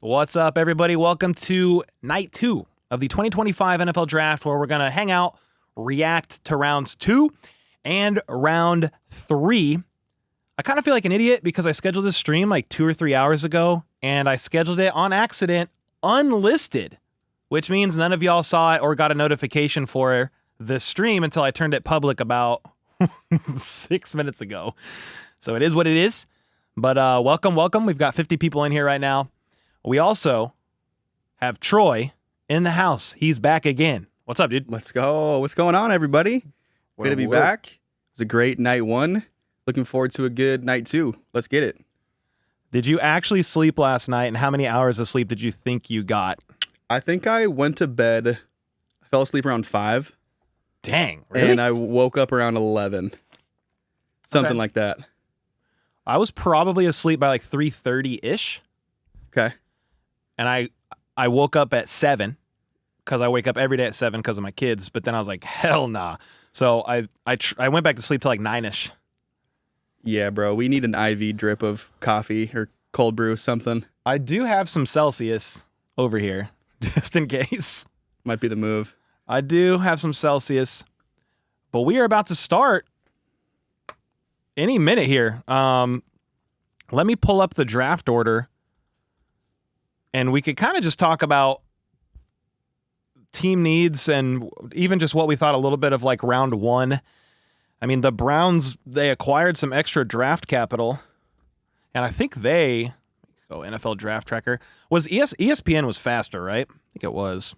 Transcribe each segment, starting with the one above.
What's up, everybody? Welcome to night 2 of the 2025 NFL Draft, where we're going to hang out, react to rounds 2 and round 3. I kind of feel like an idiot because I scheduled this stream like 2 or 3 hours ago, and I scheduled it on accident unlisted, which means none of y'all saw it or got a notification for this stream until I turned it public about 6 minutes ago. So it is what it is. But welcome. We've got 50 people in here right now. We also have Troy in the house. He's back again. What's up, dude? Let's go. What's going on, everybody? Good to be back. It was a great night 1. Looking forward to a good night 2. Let's get it. Did you actually sleep last night, and how many hours of sleep did you think you got? I think I went to bed. I fell asleep around 5. Dang, really? And I woke up around 11. Something like that. I was probably asleep by like 3:30-ish. Okay. And I woke up at 7 because I wake up every day at 7 because of my kids. But then I was like, hell nah. So I went back to sleep till like 9-ish. Yeah, bro. We need an IV drip of coffee or cold brew, something. I do have some Celsius over here, just in case. Might be the move. I do have some Celsius. But we are about to start any minute here. Let me pull up the draft order. And we could kind of just talk about team needs and even just what we thought a little bit of like round 1. I mean, the Browns, they acquired some extra draft capital. And I think NFL Draft Tracker, ESPN was faster, right? I think it was.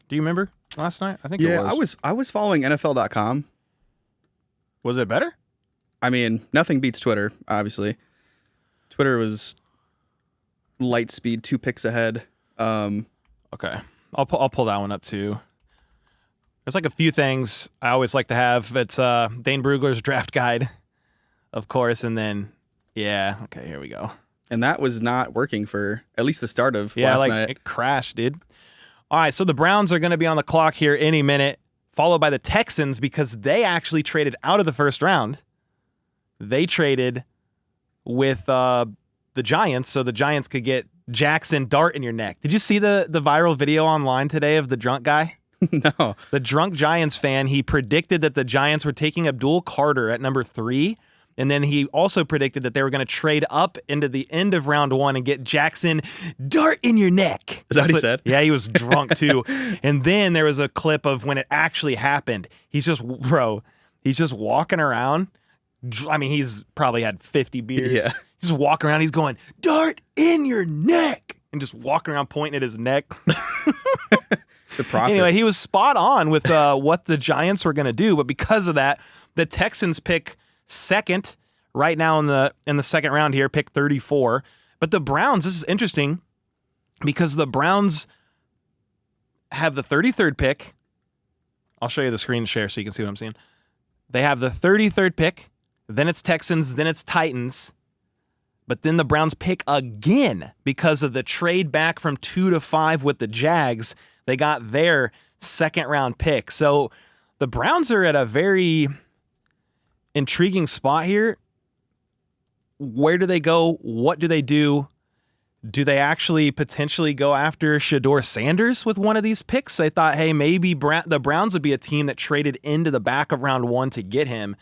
Do you remember last night? I think it was. I was following NFL.com. Was it better? I mean, nothing beats Twitter, obviously. Twitter was light speed, 2 picks ahead. Okay. I'll pull that one up too. There's like a few things I always like to have. It's Dane Brugler's draft guide, of course, and then okay, here we go. And that was not working for at least the start of last night. It crashed, dude. All right, so the Browns are going to be on the clock here any minute, followed by the Texans because they actually traded out of the first round. They traded with the Giants, so the Giants could get Jackson dart in your neck. Did you see the viral video online today of the drunk guy? No. The drunk Giants fan, he predicted that the Giants were taking Abdul Carter at number 3, and then he also predicted that they were going to trade up into the end of round 1 and get Jackson dart in your neck. Is that what he said? Yeah, he was drunk too. And then there was a clip of when it actually happened. He's just walking around. I mean, he's probably had 50 beers. Yeah. He's just walking around. He's going, dart in your neck. And just walking around pointing at his neck. The prophet. Anyway, he was spot on with what the Giants were going to do. But because of that, the Texans pick second right now in the second round here, pick 34. But the Browns, this is interesting because the Browns have the 33rd pick. I'll show you the screen share so you can see what I'm seeing. They have the 33rd pick. Then it's Texans, then it's Titans. But then the Browns pick again because of the trade back from 2 to 5 with the Jags. They got their second round pick. So the Browns are at a very intriguing spot here. Where do they go? What do they do? Do they actually potentially go after Shedeur Sanders with one of these picks? They thought, hey, maybe the Browns would be a team that traded into the back of round 1 to get him.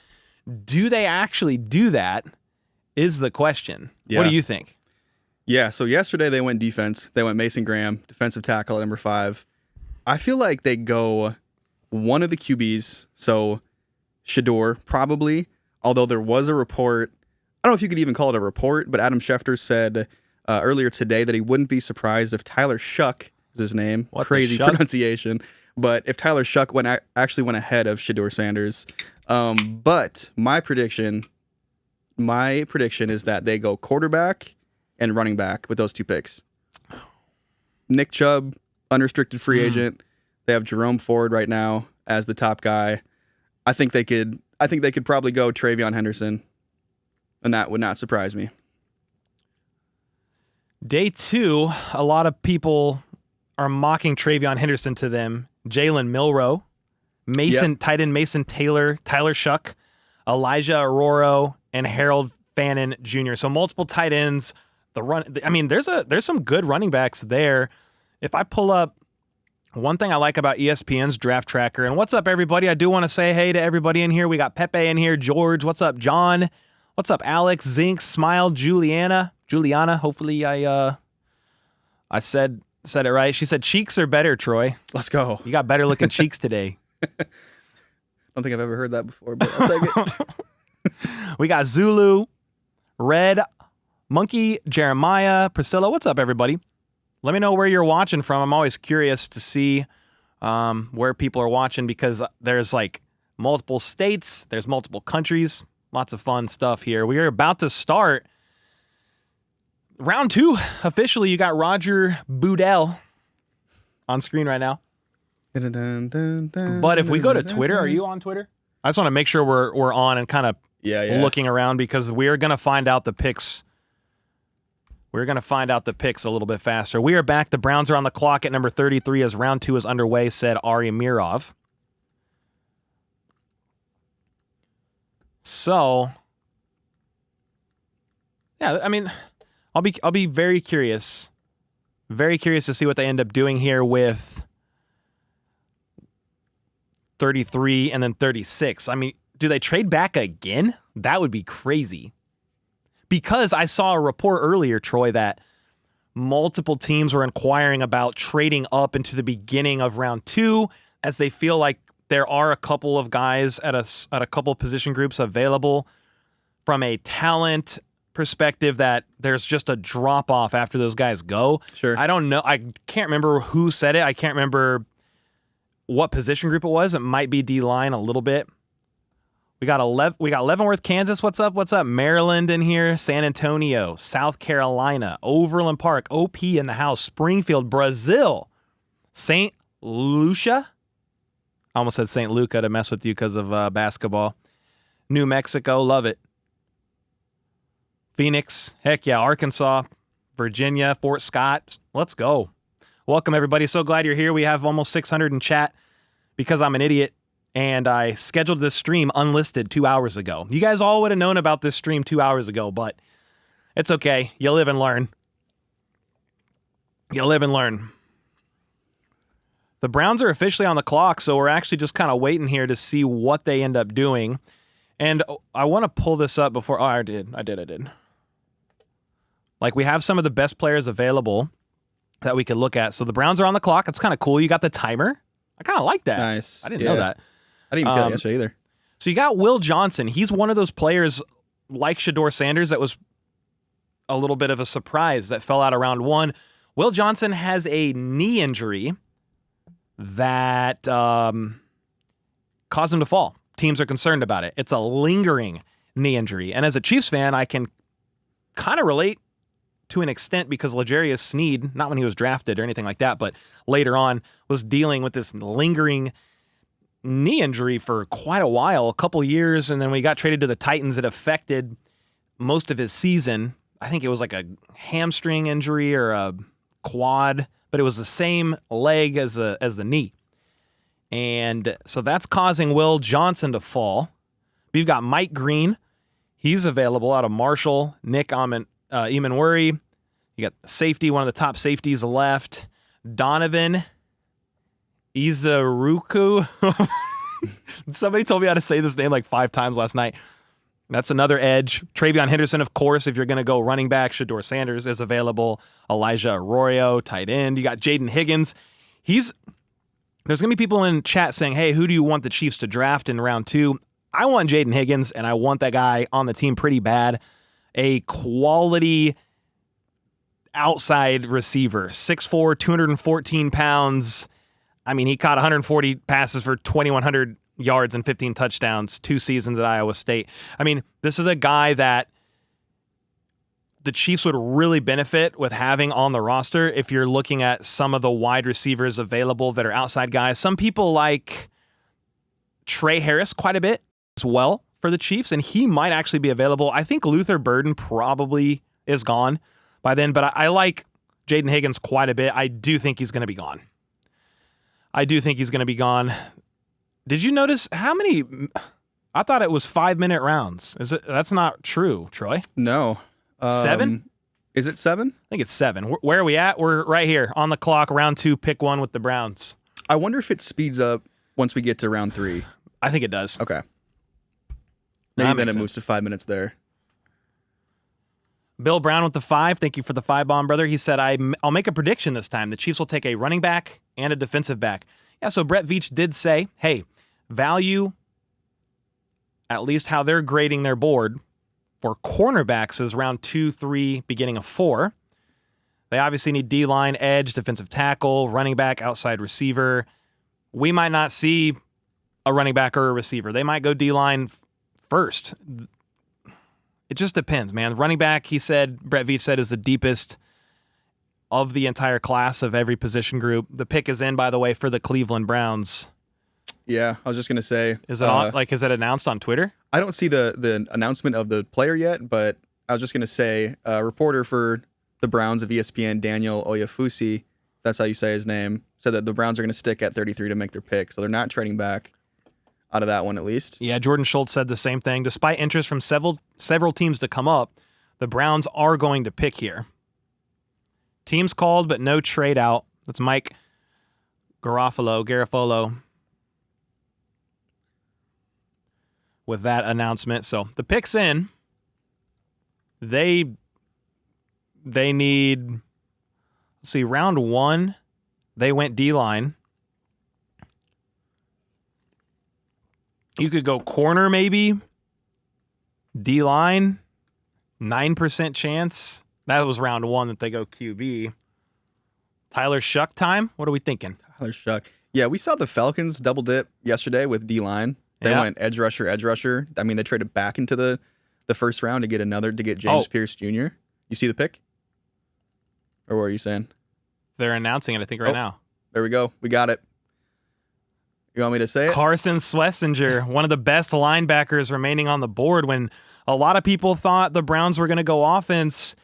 Do they actually do that is the question. Yeah. What do you think? Yeah, so yesterday they went defense. They went Mason Graham, defensive tackle at number 5. I feel like they go one of the QBs, so Shedeur probably, although there was a report. I don't know if you could even call it a report, but Adam Schefter said earlier today that he wouldn't be surprised if Tyler Shough is his name. What, crazy pronunciation. But if Tyler Shough actually went ahead of Shedeur Sanders. But my prediction is that they go quarterback and running back with those 2 picks. Nick Chubb, unrestricted free agent. They have Jerome Ford right now as the top guy. I think they could probably go Travion Henderson, and that would not surprise me. Day 2, a lot of people are mocking Travion Henderson to them. Jalen Milroe, tight end Mason Taylor, Tyler Shough, Elijah Aroro, and Harold Fannin Jr. So multiple tight ends I mean, there's some good running backs there. If I pull up one thing I like about ESPN's draft tracker, and what's up, everybody? I do want to say hey to everybody in here. We got Pepe in here, George. What's up, John? What's up, Alex, Zink, Smile, Juliana. Hopefully I said it right. She said cheeks are better, Troy. Let's go. You got better looking cheeks today. Don't think I've ever heard that before, but I'll take it. We got Zulu, Red, Monkey, Jeremiah, Priscilla. What's up, everybody? Let me know where you're watching from. I'm always curious to see where people are watching because there's like multiple states, there's multiple countries, lots of fun stuff here. We are about to start round 2. Officially, you got Roger Boudel on screen right now. But if we go to Twitter, are you on Twitter? I just want to make sure we're on and kind of looking around because we're going to find out the picks. We're going to find out the picks a little bit faster. We are back. The Browns are on the clock at number 33 as round 2 is underway, said Ari Mirov. So, yeah, I mean, I'll be very curious to see what they end up doing here with 33 and then 36. I mean, do they trade back again? That would be crazy. Because I saw a report earlier, Troy, that multiple teams were inquiring about trading up into the beginning of round 2 as they feel like there are a couple of guys at a couple position groups available from a talent perspective that there's just a drop off after those guys go. Sure. I don't know. I can't remember who said it. I can't remember what position group it was. It might be D-line a little bit. We got Leavenworth, Kansas. What's up? Maryland in here. San Antonio, South Carolina, Overland Park, OP in the house. Springfield, Brazil, St. Lucia. I almost said St. Luca to mess with you because of basketball. New Mexico, love it. Phoenix, heck yeah. Arkansas, Virginia, Fort Scott. Let's go. Welcome, everybody. So glad you're here. We have almost 600 in chat because I'm an idiot. And I scheduled this stream unlisted 2 hours ago. You guys all would have known about this stream 2 hours ago, but it's okay. You live and learn. The Browns are officially on the clock, so we're actually just kind of waiting here to see what they end up doing. And I want to pull this up before... Oh, I did. Like, we have some of the best players available that we could look at. So the Browns are on the clock. It's kind of cool. You got the timer. I kind of like that. Nice. I didn't know that. I didn't even see that yesterday either. So you got Will Johnson. He's one of those players like Shedeur Sanders that was a little bit of a surprise that fell out of round 1. Will Johnson has a knee injury that caused him to fall. Teams are concerned about it. It's a lingering knee injury. And as a Chiefs fan, I can kind of relate to an extent because L'Jarius Sneed, not when he was drafted or anything like that, but later on was dealing with this lingering knee injury for quite a while, a couple years, and then when he got traded to the Titans, it affected most of his season. I think it was like a hamstring injury or a quad, but it was the same leg as the knee. And so that's causing Will Johnson to fall. We've got Mike Green. He's available out of Marshall. Nick Emanwuri. You got safety, one of the top safeties left. Donovan Ezeiruaku. Somebody told me how to say this name like 5 times last night. That's another edge. Travion Henderson, of course, if you're going to go running back. Shedeur Sanders is available. Elijah Arroyo, tight end. You got Jaden Higgins. There's going to be people in chat saying, hey, who do you want the Chiefs to draft in round 2? I want Jaden Higgins, and I want that guy on the team pretty bad. A quality outside receiver. 6'4", 214 pounds. I mean, he caught 140 passes for 2,100 yards and 15 touchdowns 2 seasons at Iowa State. I mean, this is a guy that the Chiefs would really benefit with having on the roster if you're looking at some of the wide receivers available that are outside guys. Some people like Trey Harris quite a bit as well for the Chiefs, and he might actually be available. I think Luther Burden probably is gone by then, but I like Jaden Higgins quite a bit. I do think he's going to be gone. Did you notice how many? I thought it was 5-minute rounds. That's not true, Troy? No. 7? Is it 7? I think it's 7. Where are we at? We're right here on the clock. Round 2, pick 1 with the Browns. I wonder if it speeds up once we get to round 3. I think it does. Okay. That Maybe then makes it moves to 5 minutes there. Bill Brown with the 5. Thank you for the 5 bomb, brother. He said, I'll make a prediction this time. The Chiefs will take a running back and a defensive back. Yeah, so Brett Veach did say, hey, value, at least how they're grading their board for cornerbacks is round 2, 3, beginning of 4. They obviously need D-line, edge, defensive tackle, running back, outside receiver. We might not see a running back or a receiver. They might go D-line first. It just depends, man. Running back, he said, Brett Veach said, is the deepest of the entire class of every position group. The pick is in, by the way, for the Cleveland Browns. Yeah, I was just going to say. Is it is it announced on Twitter? I don't see the announcement of the player yet, but I was just going to say a reporter for the Browns of ESPN, Daniel Oyefusi, that's how you say his name, said that the Browns are going to stick at 33 to make their pick. So they're not trading back out of that one at least. Yeah, Jordan Schultz said the same thing. Despite interest from several teams to come up, the Browns are going to pick here. Teams called, but no trade out. That's Mike Garofalo with that announcement. So the pick's in. They need, let's see, round 1, they went D-line. You could go corner maybe. D-line, 9% chance. That was round 1 that they go QB. Tyler Shough time? What are we thinking? Tyler Shough. Yeah, we saw the Falcons double dip yesterday with D-line. They went edge rusher. I mean, they traded back into the first round to get James Pierce Jr. You see the pick? Or what are you saying? They're announcing it, I think, right now. There we go. We got it. You want me to say it? Carson Schwesinger, one of the best linebackers remaining on the board. When a lot of people thought the Browns were going to go offense,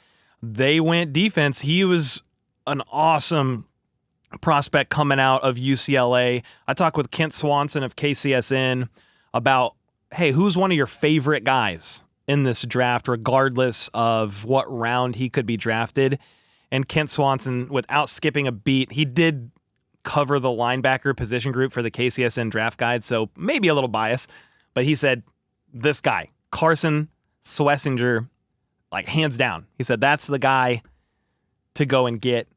they went defense. He was an awesome prospect coming out of UCLA. I talked with Kent Swanson of KCSN about, hey, who's one of your favorite guys in this draft, regardless of what round he could be drafted? And Kent Swanson, without skipping a beat, he did cover the linebacker position group for the KCSN draft guide, so maybe a little biased, but he said, this guy, Carson Schwesinger, like hands down. He said that's the guy to go and get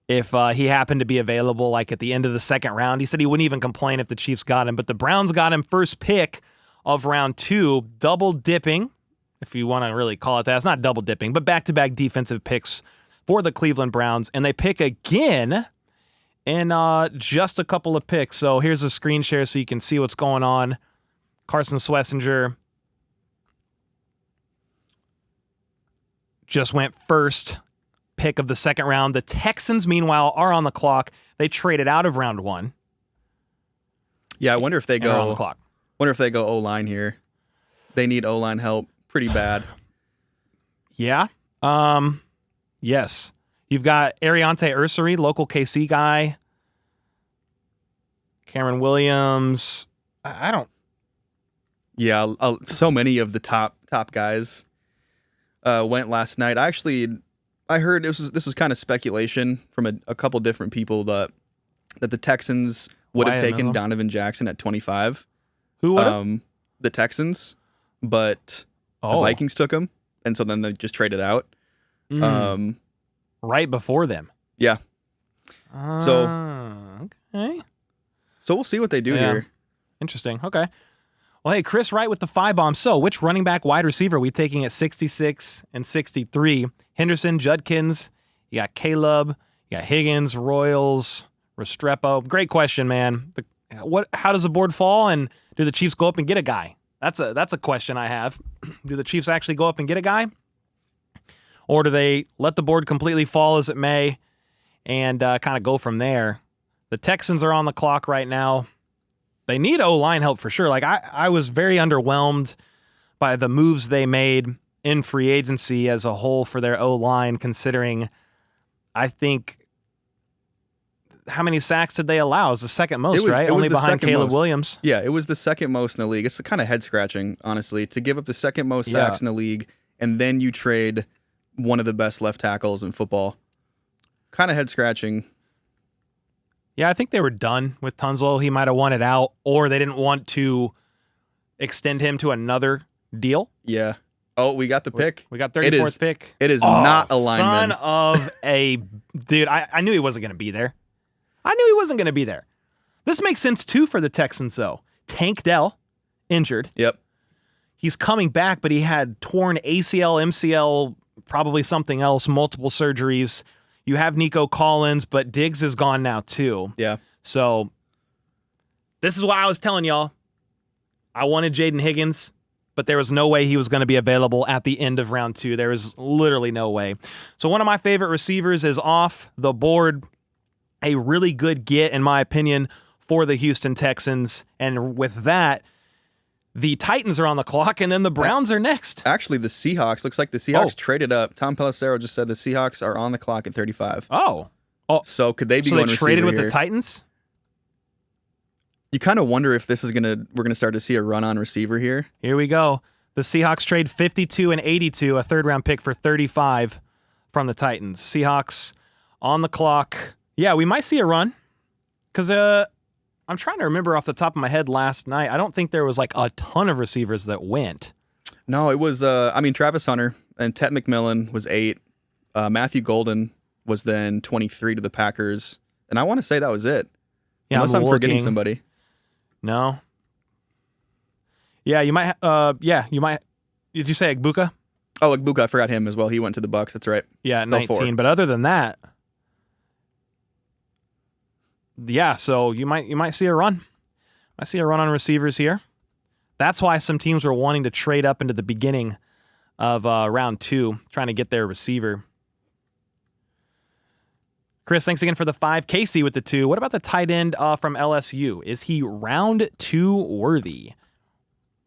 if he happened to be available like at the end of the second round. He said he wouldn't even complain if the Chiefs got him, but the Browns got him first pick of round 2, double dipping, if you want to really call it that. It's not double dipping, but back-to-back defensive picks for the Cleveland Browns, and they pick again in just a couple of picks. So here's a screen share so you can see what's going on. Carson Schwesinger just went first pick of the second round. The Texans, meanwhile, are on the clock. They traded out of round 1. Yeah, I wonder if they go on the clock. Wonder if they go O-line here. They need O-line help pretty bad. Yeah. Yes. You've got Ariante Ursary, local KC guy. Cameron Williams. I don't. Yeah, so many of the top guys went last night. I heard this was kind of speculation from a couple different people that the Texans would have taken Donovan Jackson at 25. Who would? The Texans, but the Vikings took him, and so then they just traded out. Right before them. Yeah. Okay. So we'll see what they do here. Interesting. Okay. Well, hey, Chris Wright with the 5 bomb. So which running back, wide receiver are we taking at 66 and 63? Henderson, Judkins, you got Caleb, you got Higgins, Royals, Restrepo. Great question, man. How does the board fall, and do the Chiefs go up and get a guy? That's a question I have. Do the Chiefs actually go up and get a guy? Or do they let the board completely fall as it may and kind of go from there? The Texans are on the clock right now. They need O-line help for sure. Like I was very underwhelmed by the moves they made in free agency as a whole for their O-line, considering I think how many sacks did they allow? It was the second most, right? Only behind Caleb Williams. Yeah, it was the second most in the league. It's kind of head-scratching, honestly, to give up the second most sacks in the league, and then you trade one of the best left tackles in football. Kind of head scratching. Yeah, I think they were done with Tunzel. He might have wanted out, or they didn't want to extend him to another deal. Yeah. Oh, we got the pick. We got 34th pick. It is not a lineman. Son of a dude. I knew he wasn't going to be there. I knew he wasn't going to be there. This makes sense too for the Texans, though. Tank Dell, injured. Yep. He's coming back, but he had torn ACL, MCL, probably something else, multiple surgeries. You have Nico Collins, but Diggs is gone now too. Yeah. So this is why I was telling y'all I wanted Jaden Higgins, but there was no way he was going to be available at the end of round 2. There was literally no way. So one of my favorite receivers is off the board. A really good get, in my opinion, for the Houston Texans. And with that, the Titans are on the clock, and then the Browns are next. Actually, the Seahawks. Looks like the Seahawks traded up. Tom Pelissero just said the Seahawks are on the clock at 35. Oh. So could they be so going they traded with here? the Titans? You kind of wonder if this is we're gonna start to see a run on receiver here. Here we go. The Seahawks trade 52 and 82, a third-round pick for 35 from the Titans. Seahawks on the clock. Yeah, we might see a run because I'm trying to remember off the top of my head last night. I don't think there was like a ton of receivers that went. No, it was, Travis Hunter and Tet McMillan was 8. Matthew Golden was then 23 to the Packers. And I want to say that was it. Yeah, Unless I'm forgetting somebody. No. Yeah, you might. You might. Did you say Egbuka? Oh, Egbuka, I forgot him as well. He went to the Bucks. That's right. Yeah, 19. But other than that, yeah. So you might see a run. I see a run on receivers here. That's why some teams were wanting to trade up into the beginning of round 2, trying to get their receiver. Chris, thanks again for the 5. Casey with the 2. What about the tight end from LSU? Is he round 2 worthy?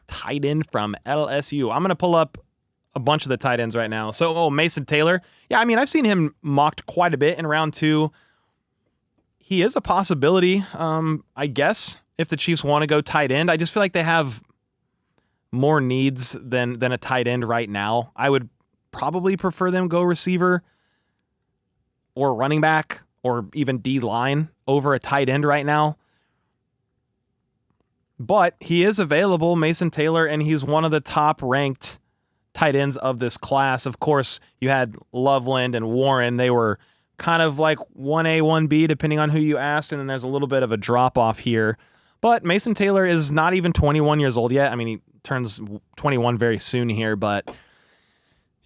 Tight end from LSU. I'm going to pull up a bunch of the tight ends right now. So, Mason Taylor. Yeah, I mean, I've seen him mocked quite a bit in round 2. He is a possibility, I guess, if the Chiefs want to go tight end. I just feel like they have more needs than a tight end right now. I would probably prefer them go receiver or running back or even D-line over a tight end right now. But he is available, Mason Taylor, and he's one of the top-ranked tight ends of this class. Of course, you had Loveland and Warren. They were kind of like 1A, 1B, depending on who you asked, and then there's a little bit of a drop-off here. But Mason Taylor is not even 21 years old yet. I mean, he turns 21 very soon here, but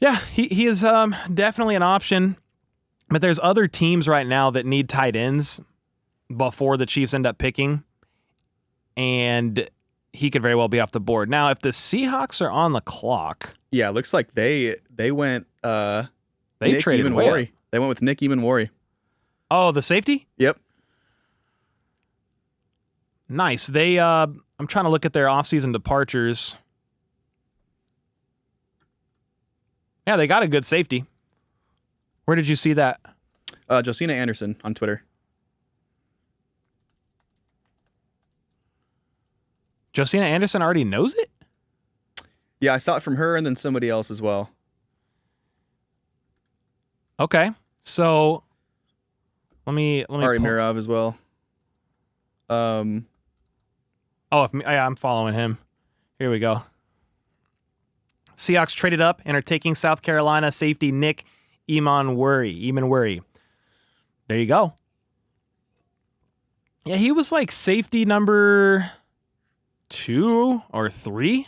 yeah, he is definitely an option. But there's other teams right now that need tight ends before the Chiefs end up picking, and he could very well be off the board. Now, if the Seahawks are on the clock... Yeah, it looks like they went... they Nick traded Emanwari. They went with Nick Emanwari. Oh, the safety? Yep. Nice. They... I'm trying to look at their offseason departures. Yeah, they got a good safety. Where did you see that? Josina Anderson on Twitter. Josina Anderson already knows it? Yeah, I saw it from her and then somebody else as well. Okay. So let me Ari Mirov as well. I'm following him. Here we go. Seahawks traded up and are taking South Carolina safety Nick Emanwari. There you go. Yeah, he was like safety number 2 or 3,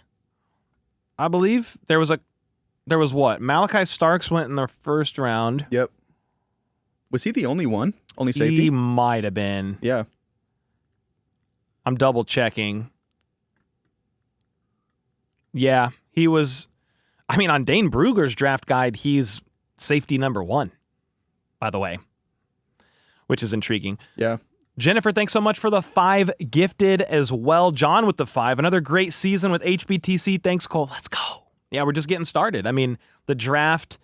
I believe. There was what? Malachi Starks went in the first round. Yep. Was he the only one? Only safety? He might have been. Yeah. I'm double checking. Yeah, he was. I mean, on Dane Brugler's draft guide, he's safety number 1, by the way, which is intriguing. Yeah. Jennifer, thanks so much for the 5 gifted as well. John with the 5. Another great season with HBTC. Thanks, Cole. Let's go. Yeah, we're just getting started. I mean, the draft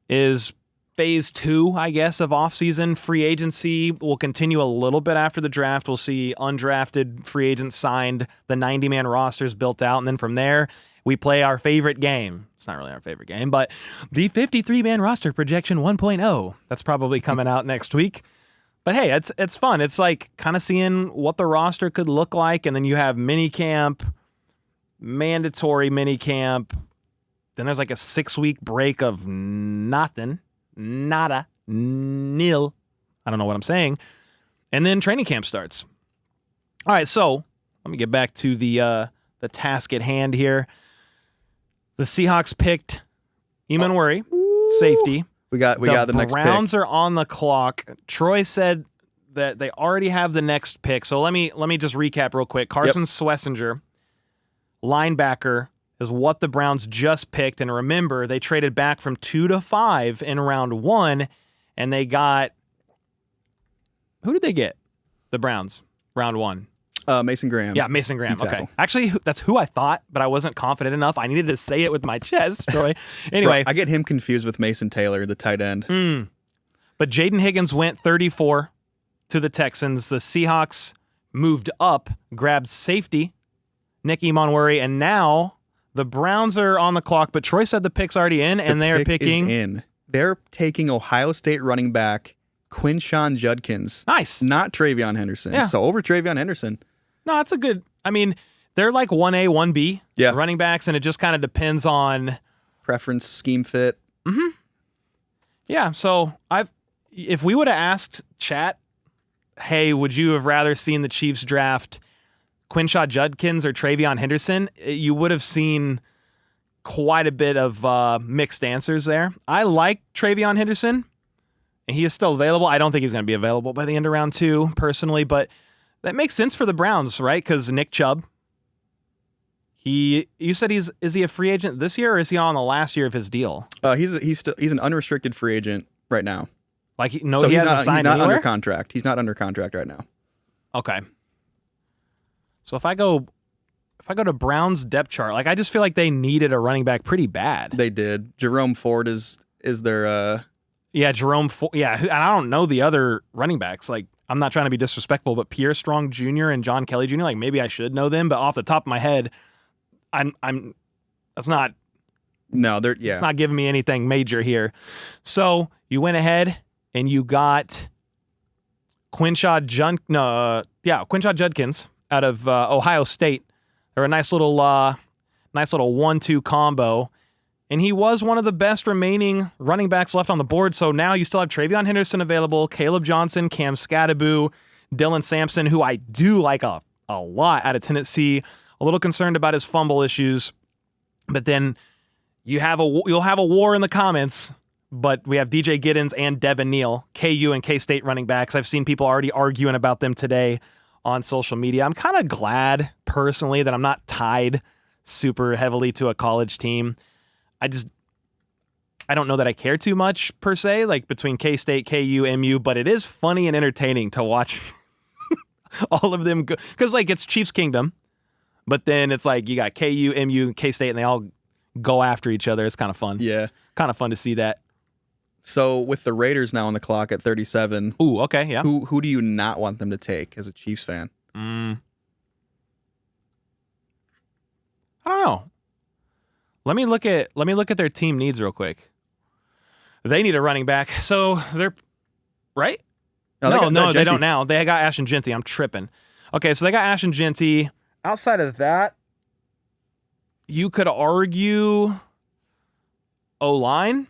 is phase 2, I guess, of offseason. Free agency will continue a little bit after the draft. We'll see undrafted free agents signed, the 90-man rosters built out, and then from there, we play our favorite game. It's not really our favorite game, but the 53-man roster projection 1.0. That's probably coming out next week. But hey, it's fun. It's like kind of seeing what the roster could look like, and then you have mini camp, mandatory mini camp. Then there's like a 6-week break of nothing, nada, nil. I don't know what I'm saying. And then training camp starts. All right, so let me get back to the task at hand here. The Seahawks picked Eamon safety. We got the next pick. The Browns are on the clock. Troy said that they already have the next pick. So let me just recap real quick. Carson Schwesinger, linebacker, is what the Browns just picked. And remember, they traded back from 2 to 5 in round 1, and they got... Who did they get? The Browns, round 1. Mason Graham. Yeah, Mason Graham. Okay. Actually, that's who I thought, but I wasn't confident enough. I needed to say it with my chest, Troy. Anyway. Bro, I get him confused with Mason Taylor, the tight end. But Jaden Higgins went 34 to the Texans. The Seahawks moved up, grabbed safety, Nick Eamon, and now the Browns are on the clock, but Troy said the pick's already in, and they are picking... They're taking Ohio State running back Quinshon Judkins. Nice. Not Travion Henderson. Yeah. So over Travion Henderson. No, that's a good... I mean, they're like 1A, 1B running backs, and it just kind of depends on... Preference, scheme fit. Mm-hmm. Yeah, so if we would have asked chat, hey, would you have rather seen the Chiefs draft Quinshon Judkins or Travion Henderson? You would have seen quite a bit of mixed answers there. I like Travion Henderson. He is still available. I don't think he's going to be available by the end of round 2, personally, but that makes sense for the Browns, right? Because Nick Chubb, you said is he a free agent this year, or is he on the last year of his deal? He's an unrestricted free agent right now. Like he hasn't signed anywhere? Under contract. He's not under contract right now. Okay. So if I go to Browns depth chart, like I just feel like they needed a running back pretty bad. They did. Jerome Ford is their Jerome Ford. Yeah, and I don't know the other running backs. Like, I'm not trying to be disrespectful, but Pierre Strong Jr. and John Kelly Jr., like maybe I should know them, but off the top of my head, that's not. No, they're not giving me anything major here. So you went ahead and you got Quinshon Judkins out of Ohio State. They're a nice little 1-2 combo. And he was one of the best remaining running backs left on the board. So now you still have Travion Henderson available, Caleb Johnson, Cam Scattaboo, Dylan Sampson, who I do like a lot out of Tennessee. A little concerned about his fumble issues. But then you'll have a war in the comments. But we have DJ Giddens and Devin Neal, KU and K-State running backs. I've seen people already arguing about them today on social media. I'm kind of glad, personally, that I'm not tied super heavily to a college team. I don't know that I care too much, per se, like between K-State, KU, MU, but it is funny and entertaining to watch all of them go. Because, like, it's Chiefs Kingdom, but then it's like you got KU, MU, and K-State, and they all go after each other. It's kind of fun. Yeah. Kind of fun to see that. So, with the Raiders now on the clock at 37. Ooh, okay, yeah. Who do you not want them to take as a Chiefs fan? I don't know. Let me look at their team needs real quick. They need a running back. So they're right? No, they don't now. They got Ashton Genty. I'm tripping. Okay, so they got Ashton Genty. Outside of that, you could argue O-line.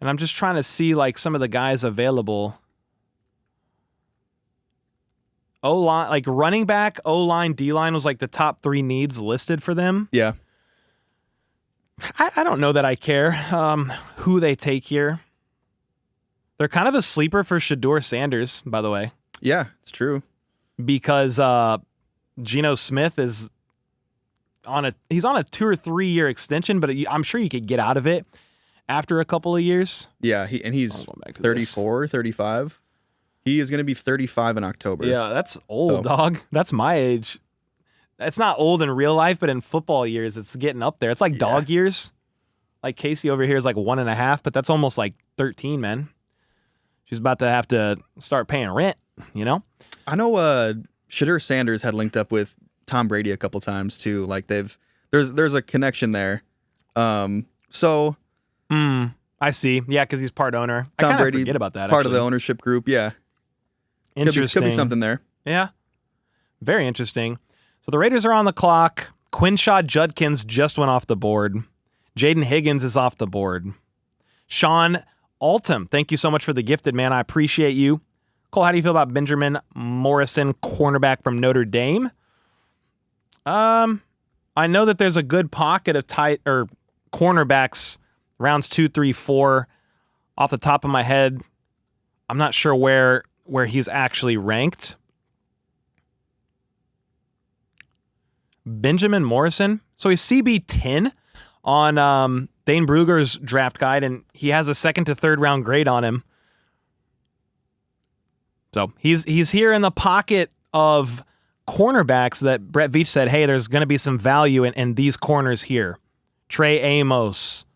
And I'm just trying to see like some of the guys available. O-line, like running back, O-line, D-line was like the top 3 needs listed for them. Yeah. I don't know that I care who they take here. They're kind of a sleeper for Shedeur Sanders, by the way. Yeah, it's true. Because Geno Smith is he's on a 2 or 3 year extension, but I'm sure you could get out of it after a couple of years. Yeah, he's 34, 35. He is going to be 35 in October. Yeah, that's old, dog. That's my age. It's not old in real life, but in football years, it's getting up there. It's like dog years. Like Casey over here is like 1.5, but that's almost like 13, man. She's about to have to start paying rent, you know? I know Shedeur Sanders had linked up with Tom Brady a couple times too. Like there's a connection there. So I see. Yeah, because he's part owner. Tom I kind of Brady, forget about that. part of actually. the ownership group. Yeah, Interesting. could be something there. Yeah, very interesting. So the Raiders are on the clock. Quinshaw Judkins just went off the board. Jaden Higgins is off the board. Sean Altum, thank you so much for the gifted, man. I appreciate you. Cole, how do you feel about Benjamin Morrison, cornerback from Notre Dame? I know that there's a good pocket of tight or cornerbacks, rounds 2, 3, 4. Off the top of my head, I'm not sure where he's actually ranked. Benjamin Morrison. So he's CB 10 on Dane Brugger's draft guide, and he has a 2nd to 3rd round grade on him. So he's here in the pocket of cornerbacks that Brett Veach said, hey, there's going to be some value in these corners here. Trey Amos,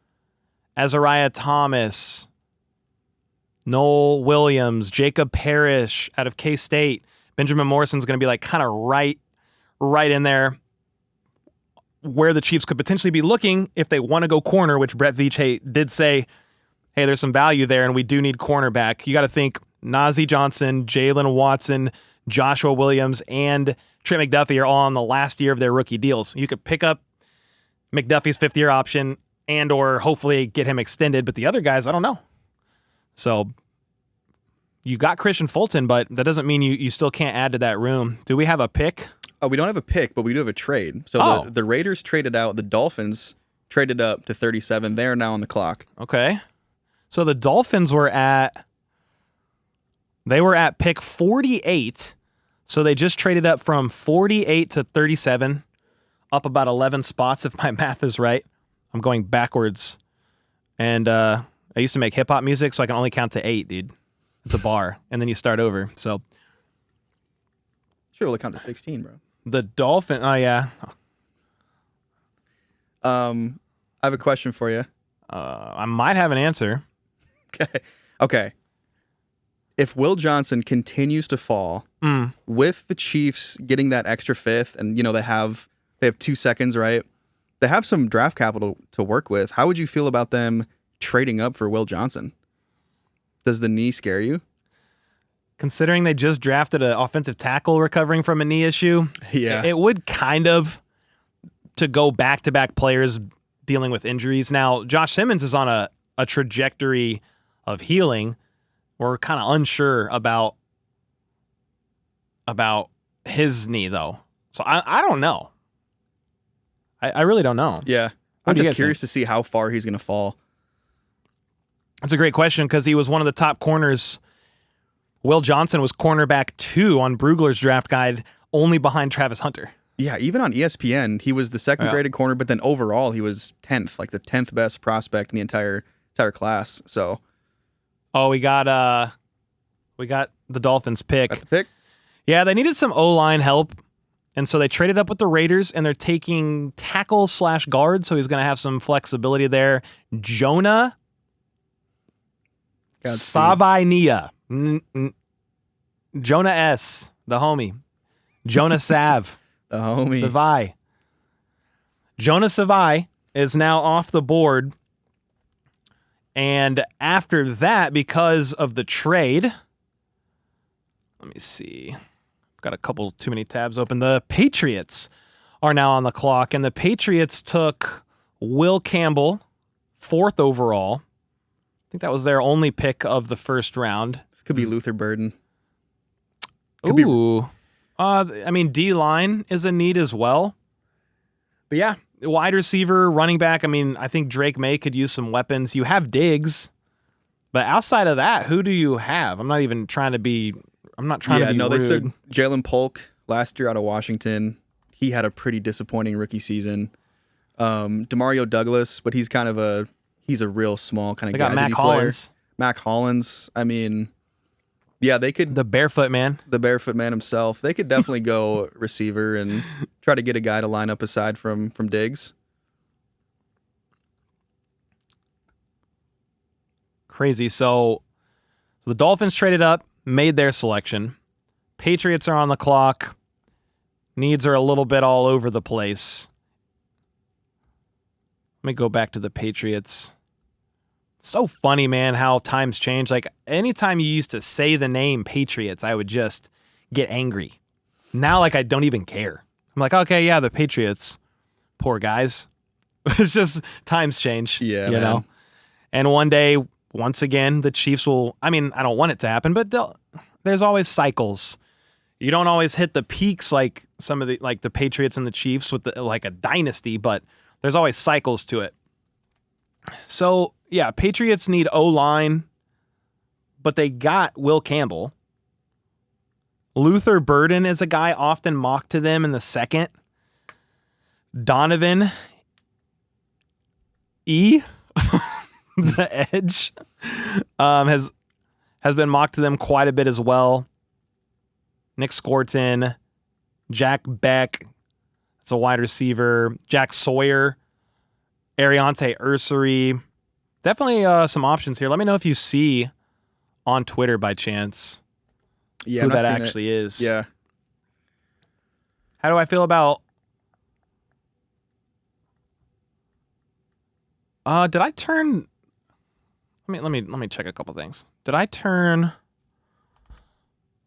Ezeiruaku Thomas, Noel Williams, Jacob Parrish out of K-State. Benjamin Morrison's going to be like kind of right in there where the Chiefs could potentially be looking if they want to go corner, which Brett Veach did say, hey, there's some value there and we do need cornerback. You got to think Najee Johnson, Jalen Watson, Joshua Williams, and Trent McDuffie are all on the last year of their rookie deals. You could pick up McDuffie's 5th-year option and or hopefully get him extended, but the other guys, I don't know. So you got Christian Fulton, but that doesn't mean you still can't add to that room. Do we have a pick? Oh, we don't have a pick, but we do have a trade. So the Raiders traded out. The Dolphins traded up to 37. They are now on the clock. Okay. So the Dolphins were at pick 48. So they just traded up from 48 to 37, up about 11 spots if my math is right. I'm going backwards. And I used to make hip-hop music, so I can only count to 8, dude. It's a bar. And then you start over. So Sure, we'll count to 16, bro. the Dolphin. Oh, yeah. I have a question for you. I might have an answer. Okay. If Will Johnson continues to fall with the Chiefs getting that extra 5th, and they have 2 seconds, right? They have some draft capital to work with. How would you feel about them trading up for Will Johnson? Does the knee scare you? Considering they just drafted an offensive tackle recovering from a knee issue, Yeah, it would kind of to go back-to-back players dealing with injuries. Now, Josh Simmons is on a trajectory of healing. We're kind of unsure about his knee, though. So I don't know. I really don't know. Yeah. I'm just curious to see how far he's going to fall. That's a great question because he was one of the top corners. Will Johnson was cornerback 2 on Brugler's draft guide, only behind Travis Hunter. Yeah, even on ESPN, he was the 2nd graded corner, but then overall he was 10th, like the 10th best prospect in the entire class. So, we got the Dolphins pick. Got the pick? Yeah, they needed some O-line help, and so they traded up with the Raiders, and they're taking tackle/guard, so he's going to have some flexibility there. Jonah Savainia. Jonah S., the homie. Jonah Sav. The homie. Savai. Jonah Savai is now off the board. And after that, because of the trade, let me see. I've got a couple too many tabs open. The Patriots are now on the clock, and the Patriots took Will Campbell, 4th overall. I think that was their only pick of the first round. This could be Luther Burden. D-line is a need as well. But yeah, wide receiver, running back. I think Drake May could use some weapons. You have Diggs. But outside of that, who do you have? I'm not trying to be rude. They took Jalen Polk last year out of Washington. He had a pretty disappointing rookie season. Demario Douglas, but he's a real small kind of gadgety Mac player. Hollins. Mac Hollins. Yeah, they could. The barefoot man. The barefoot man himself. They could definitely go receiver and try to get a guy to line up aside from Diggs. Crazy. So the Dolphins traded up, made their selection. Patriots are on the clock. Needs are a little bit all over the place. Let me go back to the Patriots. So funny, man, how times change. Like, anytime you used to say the name Patriots, I would just get angry. Now, like, I don't even care. I'm like, okay, yeah, the Patriots. Poor guys. It's just times change. Yeah, you man. know? And one day, once again, the Chiefs will, I mean, I don't want it to happen, but there's always cycles. You don't always hit the peaks like some of the Patriots and the Chiefs with like a dynasty, but there's always cycles to it. So, yeah, Patriots need O-line, but they got Will Campbell. Luther Burden is a guy often mocked to them in the second. Donovan E, the edge, has been mocked to them quite a bit as well. Nick Scorton, Jack Beck, it's a wide receiver. Jack Sawyer, Ariante Ursary. Definitely some options here. Let me know if you see on Twitter by chance who that actually is. Yeah. How do I feel about... did I turn... Let me check a couple things. Did I turn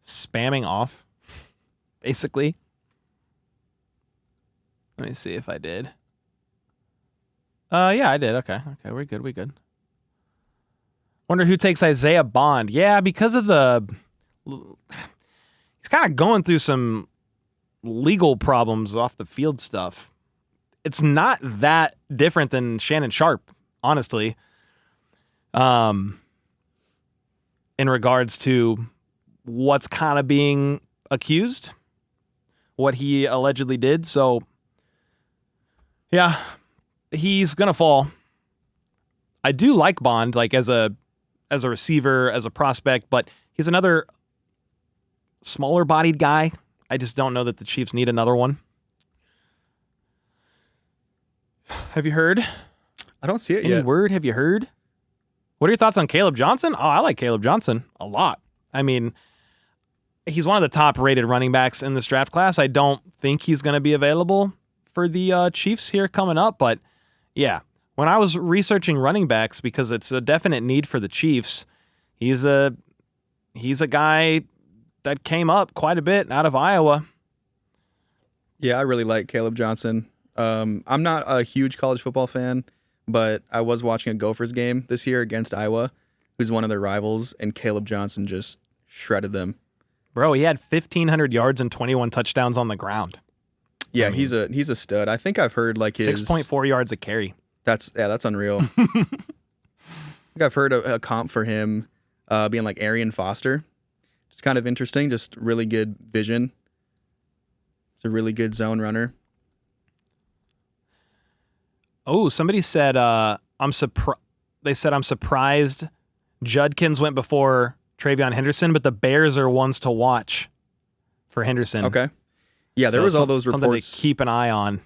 spamming off? Basically. Let me see if I did. Yeah, I did. Okay, we're good. Wonder who takes Isaiah Bond. Yeah, because of he's kind of going through some legal problems off the field stuff. It's not that different than Shannon Sharp, honestly. In regards to what's kind of being accused, what he allegedly did. So, yeah, he's gonna fall. I do like Bond, like as a receiver, as a prospect, but he's another smaller bodied guy. I just don't know that the Chiefs need another one. Have you heard? I don't see it Any yet. word? Have you heard? What are your thoughts on Caleb Johnson? Oh, I like Caleb Johnson a lot. I mean, he's one of the top-rated running backs in this draft class. I don't think he's going to be available for the Chiefs here coming up, but yeah. When I was researching running backs, because it's a definite need for the Chiefs, he's a guy that came up quite a bit out of Iowa. Yeah, I really like Caleb Johnson. I'm not a huge college football fan, but I was watching a Gophers game this year against Iowa, who's one of their rivals, and Caleb Johnson just shredded them. Bro, he had 1,500 yards and 21 touchdowns on the ground. Yeah, I mean, he's a stud. I think I've heard like his 6.4 yards a carry. That's unreal. I think I've heard a comp for him being like Arian Foster. It's kind of interesting. Just really good vision. It's a really good zone runner. Oh, somebody said They said I'm surprised Judkins went before Travion Henderson, but the Bears are ones to watch for Henderson. Okay. Yeah, there was all those reports. Something to keep an eye on.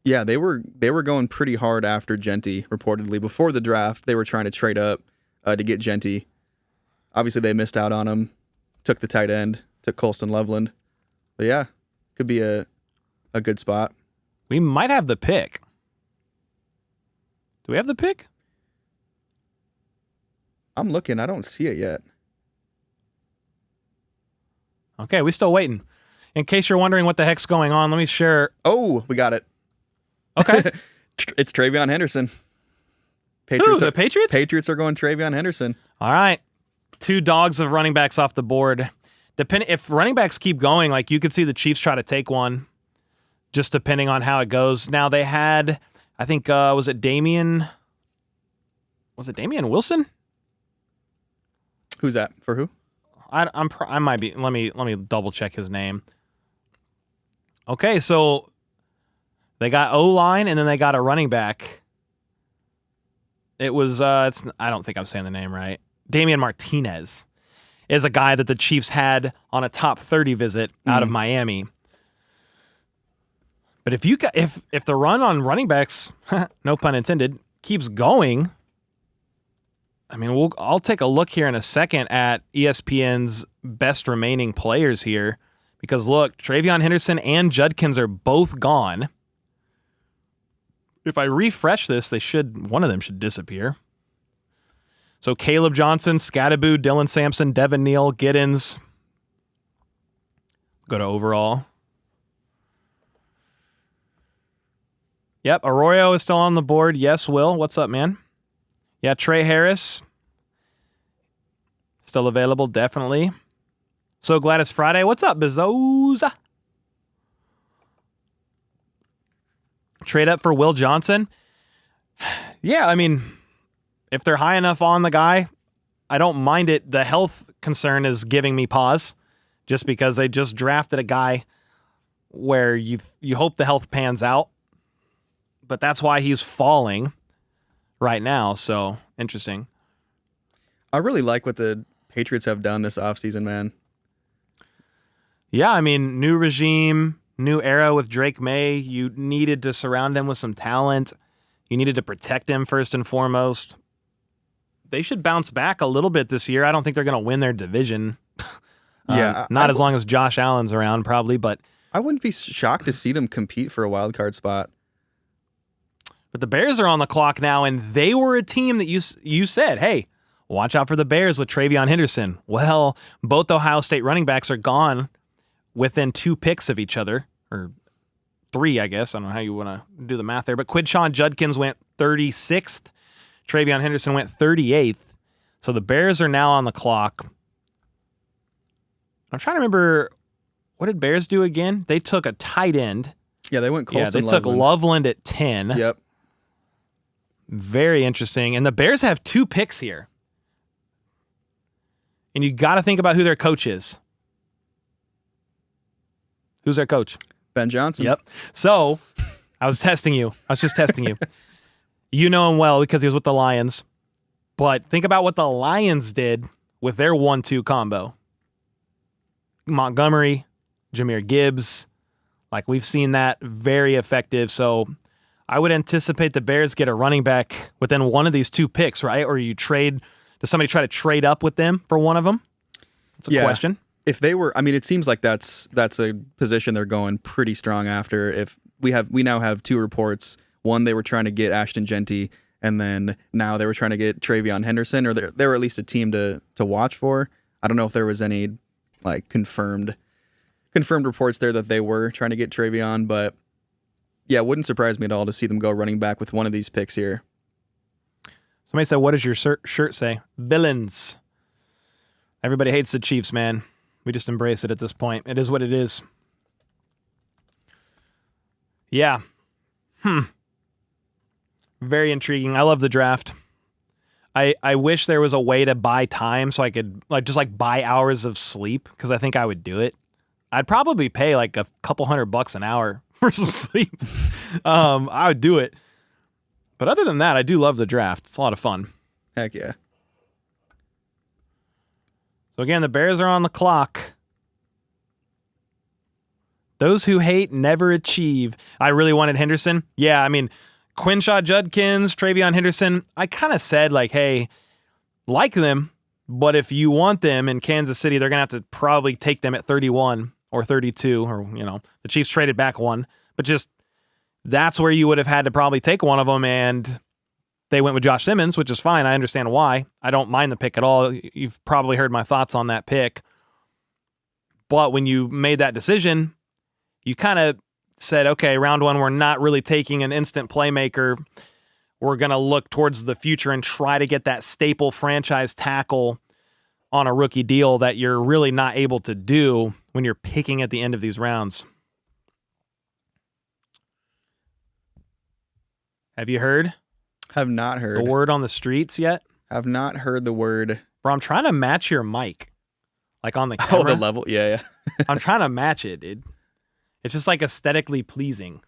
Yeah, they were going pretty hard after Genty, reportedly. Before the draft, they were trying to trade up to get Genty. Obviously, they missed out on him. Took the tight end. Took Colston Loveland. But yeah, could be a good spot. We might have the pick. Do we have the pick? I'm looking. I don't see it yet. Okay, we're still waiting. In case you're wondering what the heck's going on, let me share. Oh, we got it. Okay. It's Travion Henderson. Who, the Patriots? Patriots are going Travion Henderson. All right. 2 dogs of running backs off the board. If running backs keep going, like you could see the Chiefs try to take one, just depending on how it goes. Now they had, I think, was it Damian Wilson? Who's that? For who? I might be. Let me double check his name. Okay, so they got O-line and then they got a running back. It was I don't think I'm saying the name right. Damian Martinez is a guy that the Chiefs had on a top 30 visit out of Miami. But if the run on running backs, no pun intended, keeps going, I mean, I'll take a look here in a second at ESPN's best remaining players here, Because look, Travion Henderson and Judkins are both gone. If I refresh this, one of them should disappear. So Caleb Johnson, Scattaboo, Dylan Sampson, Devin Neal, Giddens. Go to overall. Yep, Arroyo is still on the board. Yes, Will. What's up, man? Yeah, Trey Harris. Still available, definitely. So glad it's Friday. What's up, Bezos? Trade up for Will Johnson. Yeah, I mean, if they're high enough on the guy, I don't mind it. The health concern is giving me pause just because they just drafted a guy where you hope the health pans out. But that's why he's falling right now. So, interesting. I really like what the Patriots have done this offseason, man. Yeah, I mean, new regime, new era with Drake May. You needed to surround him with some talent. You needed to protect him first and foremost. They should bounce back a little bit this year. I don't think they're going to win their division. Not as long as Josh Allen's around, probably, but I wouldn't be shocked to see them compete for a wild card spot. But the Bears are on the clock now, and they were a team that you said, hey, watch out for the Bears with Travion Henderson. Well, both Ohio State running backs are gone within 2 picks of each other, or 3, I guess. I don't know how you want to do the math there. But Quidshawn Judkins went 36th. Travion Henderson went 38th. So the Bears are now on the clock. I'm trying to remember, what did Bears do again? They took a tight end. Yeah, they went Colson. Yeah, they took Loveland at 10. Yep. Very interesting. And the Bears have 2 picks here. And you got to think about who their coach is. Who's their coach? Ben Johnson. Yep. So, I was testing you. I was just testing you. You know him well because he was with the Lions. But think about what the Lions did with their 1-2 combo. Montgomery, Jahmyr Gibbs. Like, we've seen that very effective. So, I would anticipate the Bears get a running back within one of these 2 picks, right? Or does somebody try to trade up with them for one of them? That's a question. If they were, I mean, it seems like that's a position they're going pretty strong after. If we now have 2 reports. One, they were trying to get Ashton Genty, and then now they were trying to get Travion Henderson, or they were at least a team to watch for. I don't know if there was any like confirmed reports there that they were trying to get Travion, but yeah, it wouldn't surprise me at all to see them go running back with one of these picks here. Somebody said, what does your shirt say? Villains. Everybody hates the Chiefs, man. We just embrace it at this point. It is what it is. Yeah. Very intriguing. I love the draft. I wish there was a way to buy time so I could just buy hours of sleep, because I think I would do it. I'd probably pay like a couple $100 an hour for some sleep. I would do it. But other than that, I do love the draft. It's a lot of fun. Heck yeah. So again, the Bears are on the clock. Those who hate never achieve. I really wanted Henderson. Yeah, I mean, Quinshaw Judkins, Travion Henderson, I kind of said, like, hey, like them, but if you want them in Kansas City, they're going to have to probably take them at 31 or 32, or, the Chiefs traded back one. But just, that's where you would have had to probably take one of them, and they went with Josh Simmons, which is fine. I understand why. I don't mind the pick at all. You've probably heard my thoughts on that pick. But when you made that decision, you kind of said, okay, round 1, we're not really taking an instant playmaker. We're going to look towards the future and try to get that staple franchise tackle on a rookie deal that you're really not able to do when you're picking at the end of these rounds. Have you heard? Have not heard. The word on the streets yet? Have not heard the word. Bro, I'm trying to match your mic. Like on the camera. Oh, the level? Yeah. I'm trying to match it, dude. It's just like aesthetically pleasing.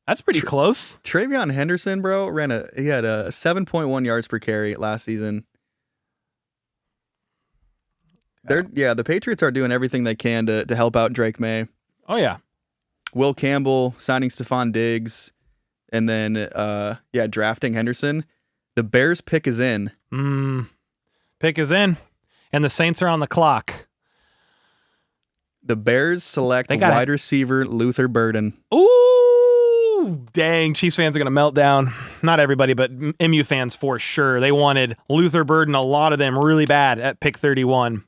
That's pretty close. Travion Henderson, bro, he had a 7.1 yards per carry last season. The Patriots are doing everything they can to help out Drake May. Oh, yeah. Will Campbell signing Stephon Diggs, and then drafting Henderson. The Bears pick is in. Pick is in, and the Saints are on the clock. The Bears select wide receiver Luther Burden. Ooh, dang. Chiefs fans are going to melt down. Not everybody, but MU fans for sure. They wanted Luther Burden, a lot of them, really bad at pick 31.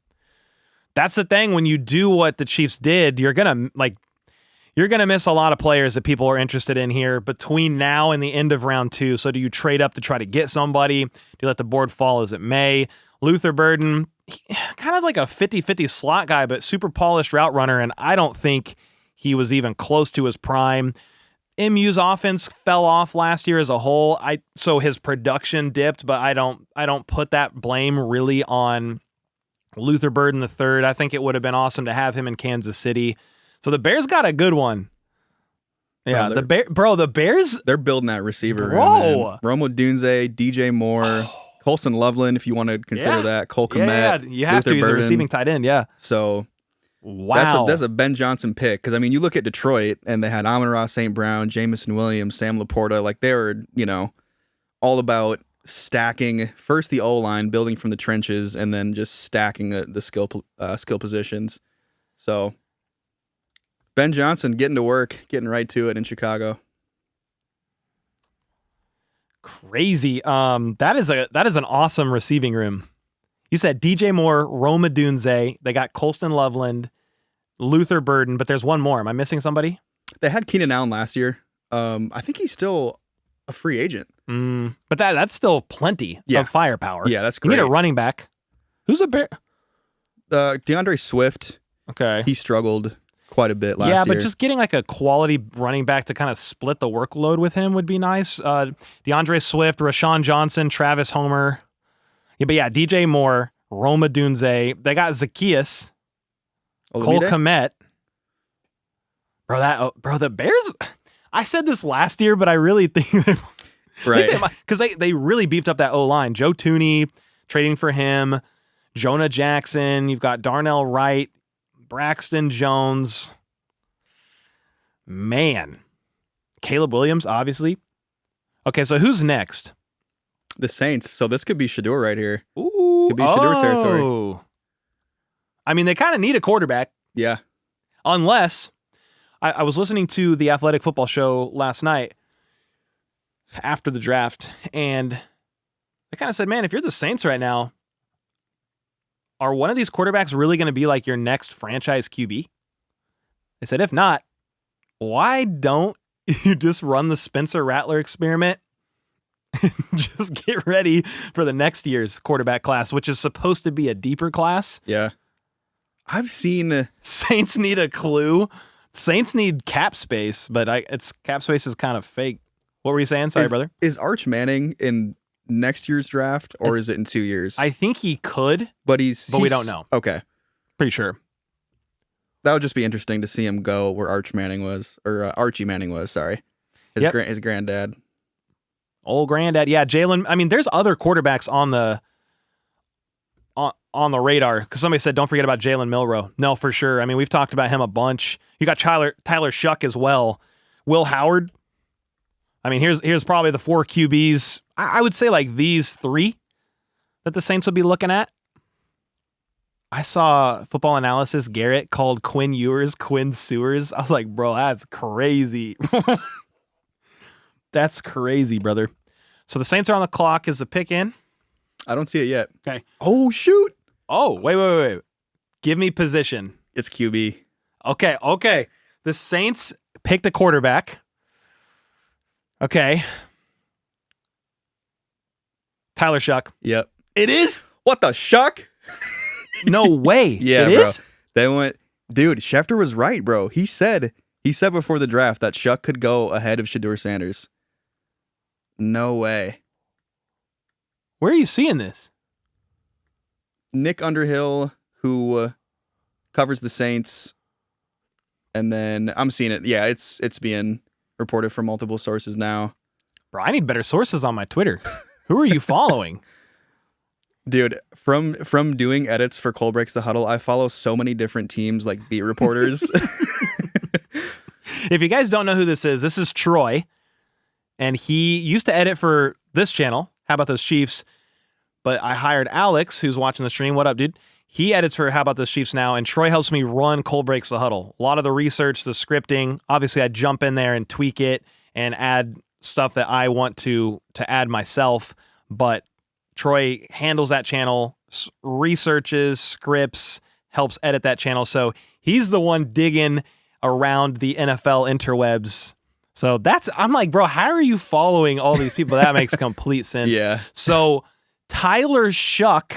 That's the thing. When you do what the Chiefs did, you're going to miss a lot of players that people are interested in here between now and the end of round 2. So do you trade up to try to get somebody? Do you let the board fall as it may? Luther Burden, kind of like a 50-50 slot guy, but super polished route runner, and I don't think he was even close to his prime. MU's offense fell off last year as a whole. So his production dipped, but I don't put that blame really on Luther Burden III. I think it would have been awesome to have him in Kansas City. So the Bears got a good one. Yeah, the Bears. They're building that receiver. Bro. Rome Odunze, DJ Moore, Colson Loveland, if you want to consider that. Cole Kmet. Yeah, you have to. He's a receiving tight end, yeah. So wow. That's a Ben Johnson pick. Because, I mean, you look at Detroit, and they had Amon-Ra St. Brown, Jamison Williams, Sam Laporta. Like, they were, all about stacking first the O-line, building from the trenches, and then just stacking the skill positions. So Ben Johnson getting to work, getting right to it in Chicago. Crazy. That is an awesome receiving room. You said DJ Moore, Rome Odunze. They got Colston Loveland, Luther Burden, but there's one more. Am I missing somebody? They had Keenan Allen last year. I think he's still a free agent. But that's still plenty of firepower. Yeah, that's great. You need a running back. Who's a bear? DeAndre Swift. Okay. He struggled quite a bit last year. Yeah, but just getting like a quality running back to kind of split the workload with him would be nice. DeAndre Swift, Rashawn Johnson, Travis Homer. Yeah, but yeah, DJ Moore, Rome Odunze. They got Zacchaeus, Cole Kmet. Bro, the Bears. I said this last year, but I really think because they really beefed up that O-line. Joe Tooney trading for him, Jonah Jackson. You've got Darnell Wright, Braxton Jones. Man. Caleb Williams, obviously. Okay, so who's next? The Saints. So this could be Shedeur right here. Ooh. Could be Shedeur territory. I mean, they kind of need a quarterback. Yeah. Unless, I was listening to the Athletic Football Show last night after the draft, and they kind of said, man, if you're the Saints right now, are one of these quarterbacks really going to be like your next franchise QB? They said, if not, why don't you just run the Spencer Rattler experiment and just get ready for the next year's quarterback class, which is supposed to be a deeper class? Yeah. I've seen... Saints need a clue. Saints need cap space, but it's cap space is kind of fake. What were you saying? Sorry, brother. Is Arch Manning in next year's draft, or is it in 2 years? I think he could, but we don't know. Okay. Pretty sure. That would just be interesting to see him go where Archie Manning was, sorry. His granddad. Old granddad. Yeah, Jalen. I mean, there's other quarterbacks on the radar, because somebody said, don't forget about Jalen Milroe. No, for sure. I mean, we've talked about him a bunch. You got Tyler Shough as well. Will Howard. I mean, here's probably the 4 QBs. I would say like these 3 that the Saints would be looking at. I saw Football Analysis Garrett called Quinn Ewers Quinn Sewers. I was like, bro, that's crazy. That's crazy, brother. So the Saints are on the clock. Is the pick in? I don't see it yet. Okay. Oh, shoot. Oh, wait. Give me position. It's QB. Okay. The Saints picked a quarterback. Okay. Tyler Shough. Yep. It is? What the shuck? No way. Yeah, it bro. Is? They went, dude, Schefter was right, bro. He said before the draft that Shough could go ahead of Shedeur Sanders. No way. Where are you seeing this? Nick Underhill, who covers the Saints, and then I'm seeing it. Yeah, it's being reported from multiple sources now. Bro, I need better sources on my Twitter. Who are you following? Dude, from doing edits for Cole Breaks the Huddle, I follow so many different teams, like beat reporters. If you guys don't know who this is Troy, and he used to edit for this channel. How about those Chiefs? But I hired Alex, who's watching the stream. What up, dude? He edits for How About This Chiefs Now, and Troy helps me run Cole Breaks the Huddle. A lot of the research, the scripting, obviously I jump in there and tweak it and add stuff that I want to add myself, but Troy handles that channel, researches, scripts, helps edit that channel. So he's the one digging around the NFL interwebs. So I'm like, bro, how are you following all these people? That makes complete sense. Yeah. So Tyler Shough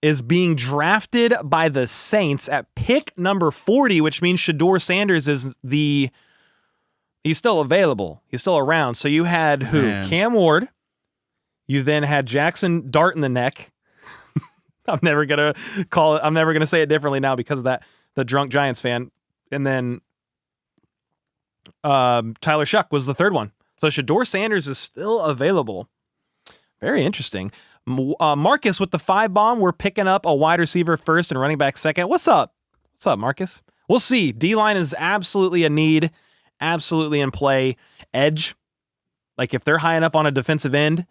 is being drafted by the Saints at pick number 40, which means Shedeur Sanders is he's still available. He's still around. So you had who? Man. Cam Ward. You then had Jackson Dart in the neck. I'm never going to say it differently now because of that, the drunk Giants fan. And then Tyler Shough was the third one. So Shedeur Sanders is still available. Very interesting. Marcus with the 5 bomb. We're picking up a wide receiver first and running back second. What's up? What's up, Marcus? We'll see. D-line is absolutely a need, absolutely in play. Edge, like if they're high enough on a defensive end,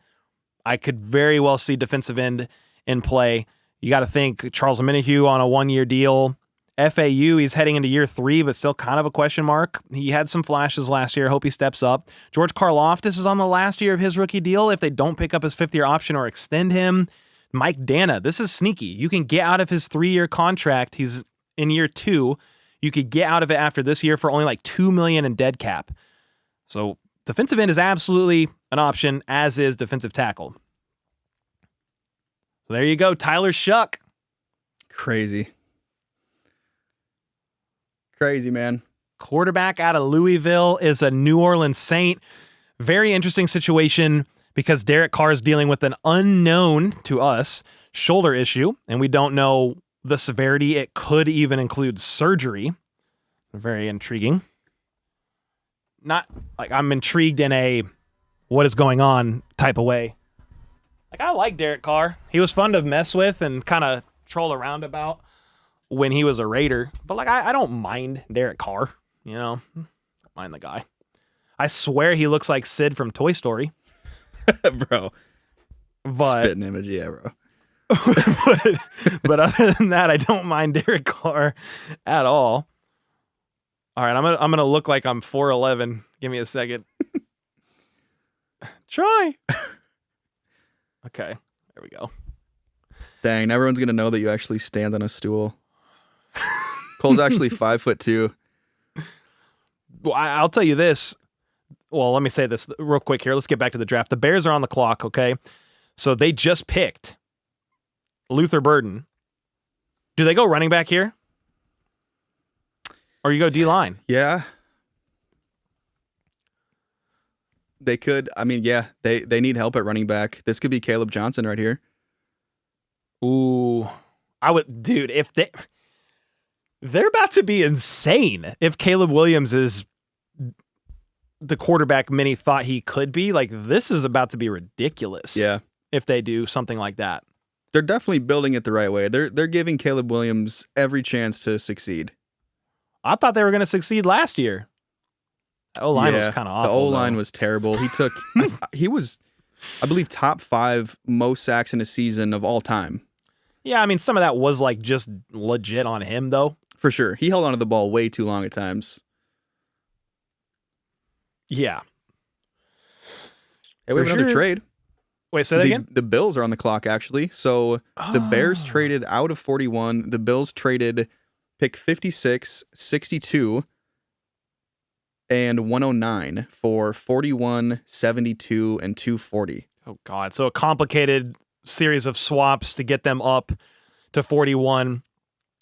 I could very well see defensive end in play. You got to think Charles Omenihu on a 1-year deal. FAU, he's heading into year 3, but still kind of a question mark. He had some flashes last year. Hope he steps up. George Karlaftis is on the last year of his rookie deal if they don't pick up his 5th-year option or extend him. Mike Dana, this is sneaky. You can get out of his 3-year contract. He's in year 2. You could get out of it after this year for only like $2 million in dead cap. So defensive end is absolutely an option, as is defensive tackle. So there you go, Tyler Shough. Crazy, man. Quarterback out of Louisville is a New Orleans Saint. Very interesting situation because Derek Carr is dealing with an unknown to us shoulder issue, and we don't know the severity. It could even include surgery. Very intriguing. Not like I'm intrigued in a what is going on type of way. Like I like Derek Carr. He was fun to mess with and kind of troll around about when he was a Raider. But like I don't mind Derek Carr, you know. Don't mind the guy. I swear he looks like Sid from Toy Story. Bro. But spitting image, yeah, bro. but other than that, I don't mind Derek Carr at all. All right, I'm gonna look like I'm 4'11". Give me a second. Try. Okay, there we go. Dang, everyone's gonna know that you actually stand on a stool. Cole's actually 5'2". Well, I'll tell you this. Well, let me say this real quick here. Let's get back to the draft. The Bears are on the clock, okay? So they just picked Luther Burden. Do they go running back here? Or you go D-line? Yeah. They could. I mean, yeah, they need help at running back. This could be Caleb Johnson right here. Ooh. Dude, if they're about to be insane if Caleb Williams is the quarterback many thought he could be. Like, this is about to be ridiculous. Yeah. If they do something like that. They're definitely building it the right way. They're giving Caleb Williams every chance to succeed. I thought they were going to succeed last year. The O-line was kind of awful. The O-line was terrible. He was, I believe, top 5 most sacks in a season of all time. Yeah, I mean, some of that was like just legit on him, though. For sure. He held onto the ball way too long at times. Yeah. Hey, we have another trade. Wait, say that again? The Bills are on the clock, actually. So the Bears traded out of 41. The Bills traded pick 56, 62, and 109 for 41, 72, and 240. Oh, God. So a complicated series of swaps to get them up to 41.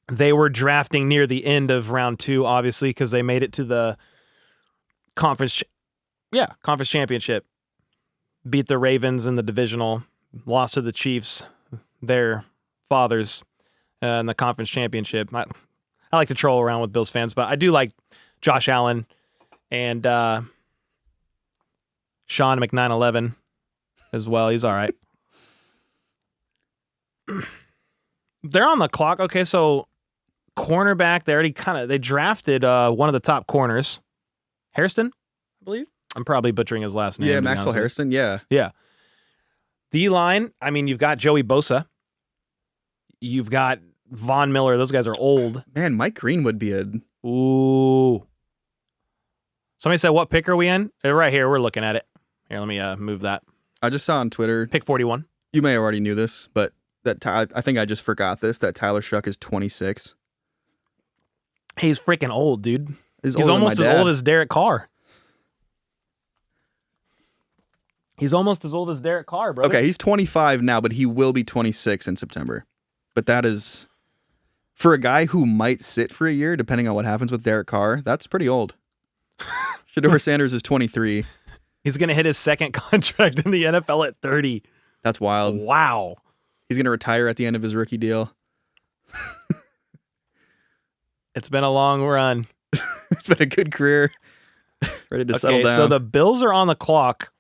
They were drafting near the end of round 2, obviously, because they made it to the conference championship. Beat the Ravens in the divisional, lost to the Chiefs, their fathers, in the conference championship. I like to troll around with Bills fans, but I do like Josh Allen and Sean McNine11 as well. He's all right. They're on the clock. Okay, so cornerback, they drafted one of the top corners, Hairston, I believe. I'm probably butchering his last name. Yeah, Maxwell Hairston, yeah. Yeah. D-line, I mean, you've got Joey Bosa. You've got Von Miller. Those guys are old. Man, Mike Green would be a... Ooh. Somebody said, what pick are we in? Right here. We're looking at it. Here, let me move that. I just saw on Twitter. Pick 41. You may have already knew this, but I think I just forgot this, that Tyler Shough is 26. He's freaking old, dude. He's almost as old as Derek Carr. He's almost as old as Derek Carr, brother. Okay, he's 25 now, but he will be 26 in September. But that is, for a guy who might sit for a year, depending on what happens with Derek Carr, that's pretty old. Shedeur Sanders is 23. He's going to hit his second contract in the NFL at 30. That's wild. Wow. He's going to retire at the end of his rookie deal. It's been a long run. It's been a good career. Ready to settle down. So the Bills are on the clock.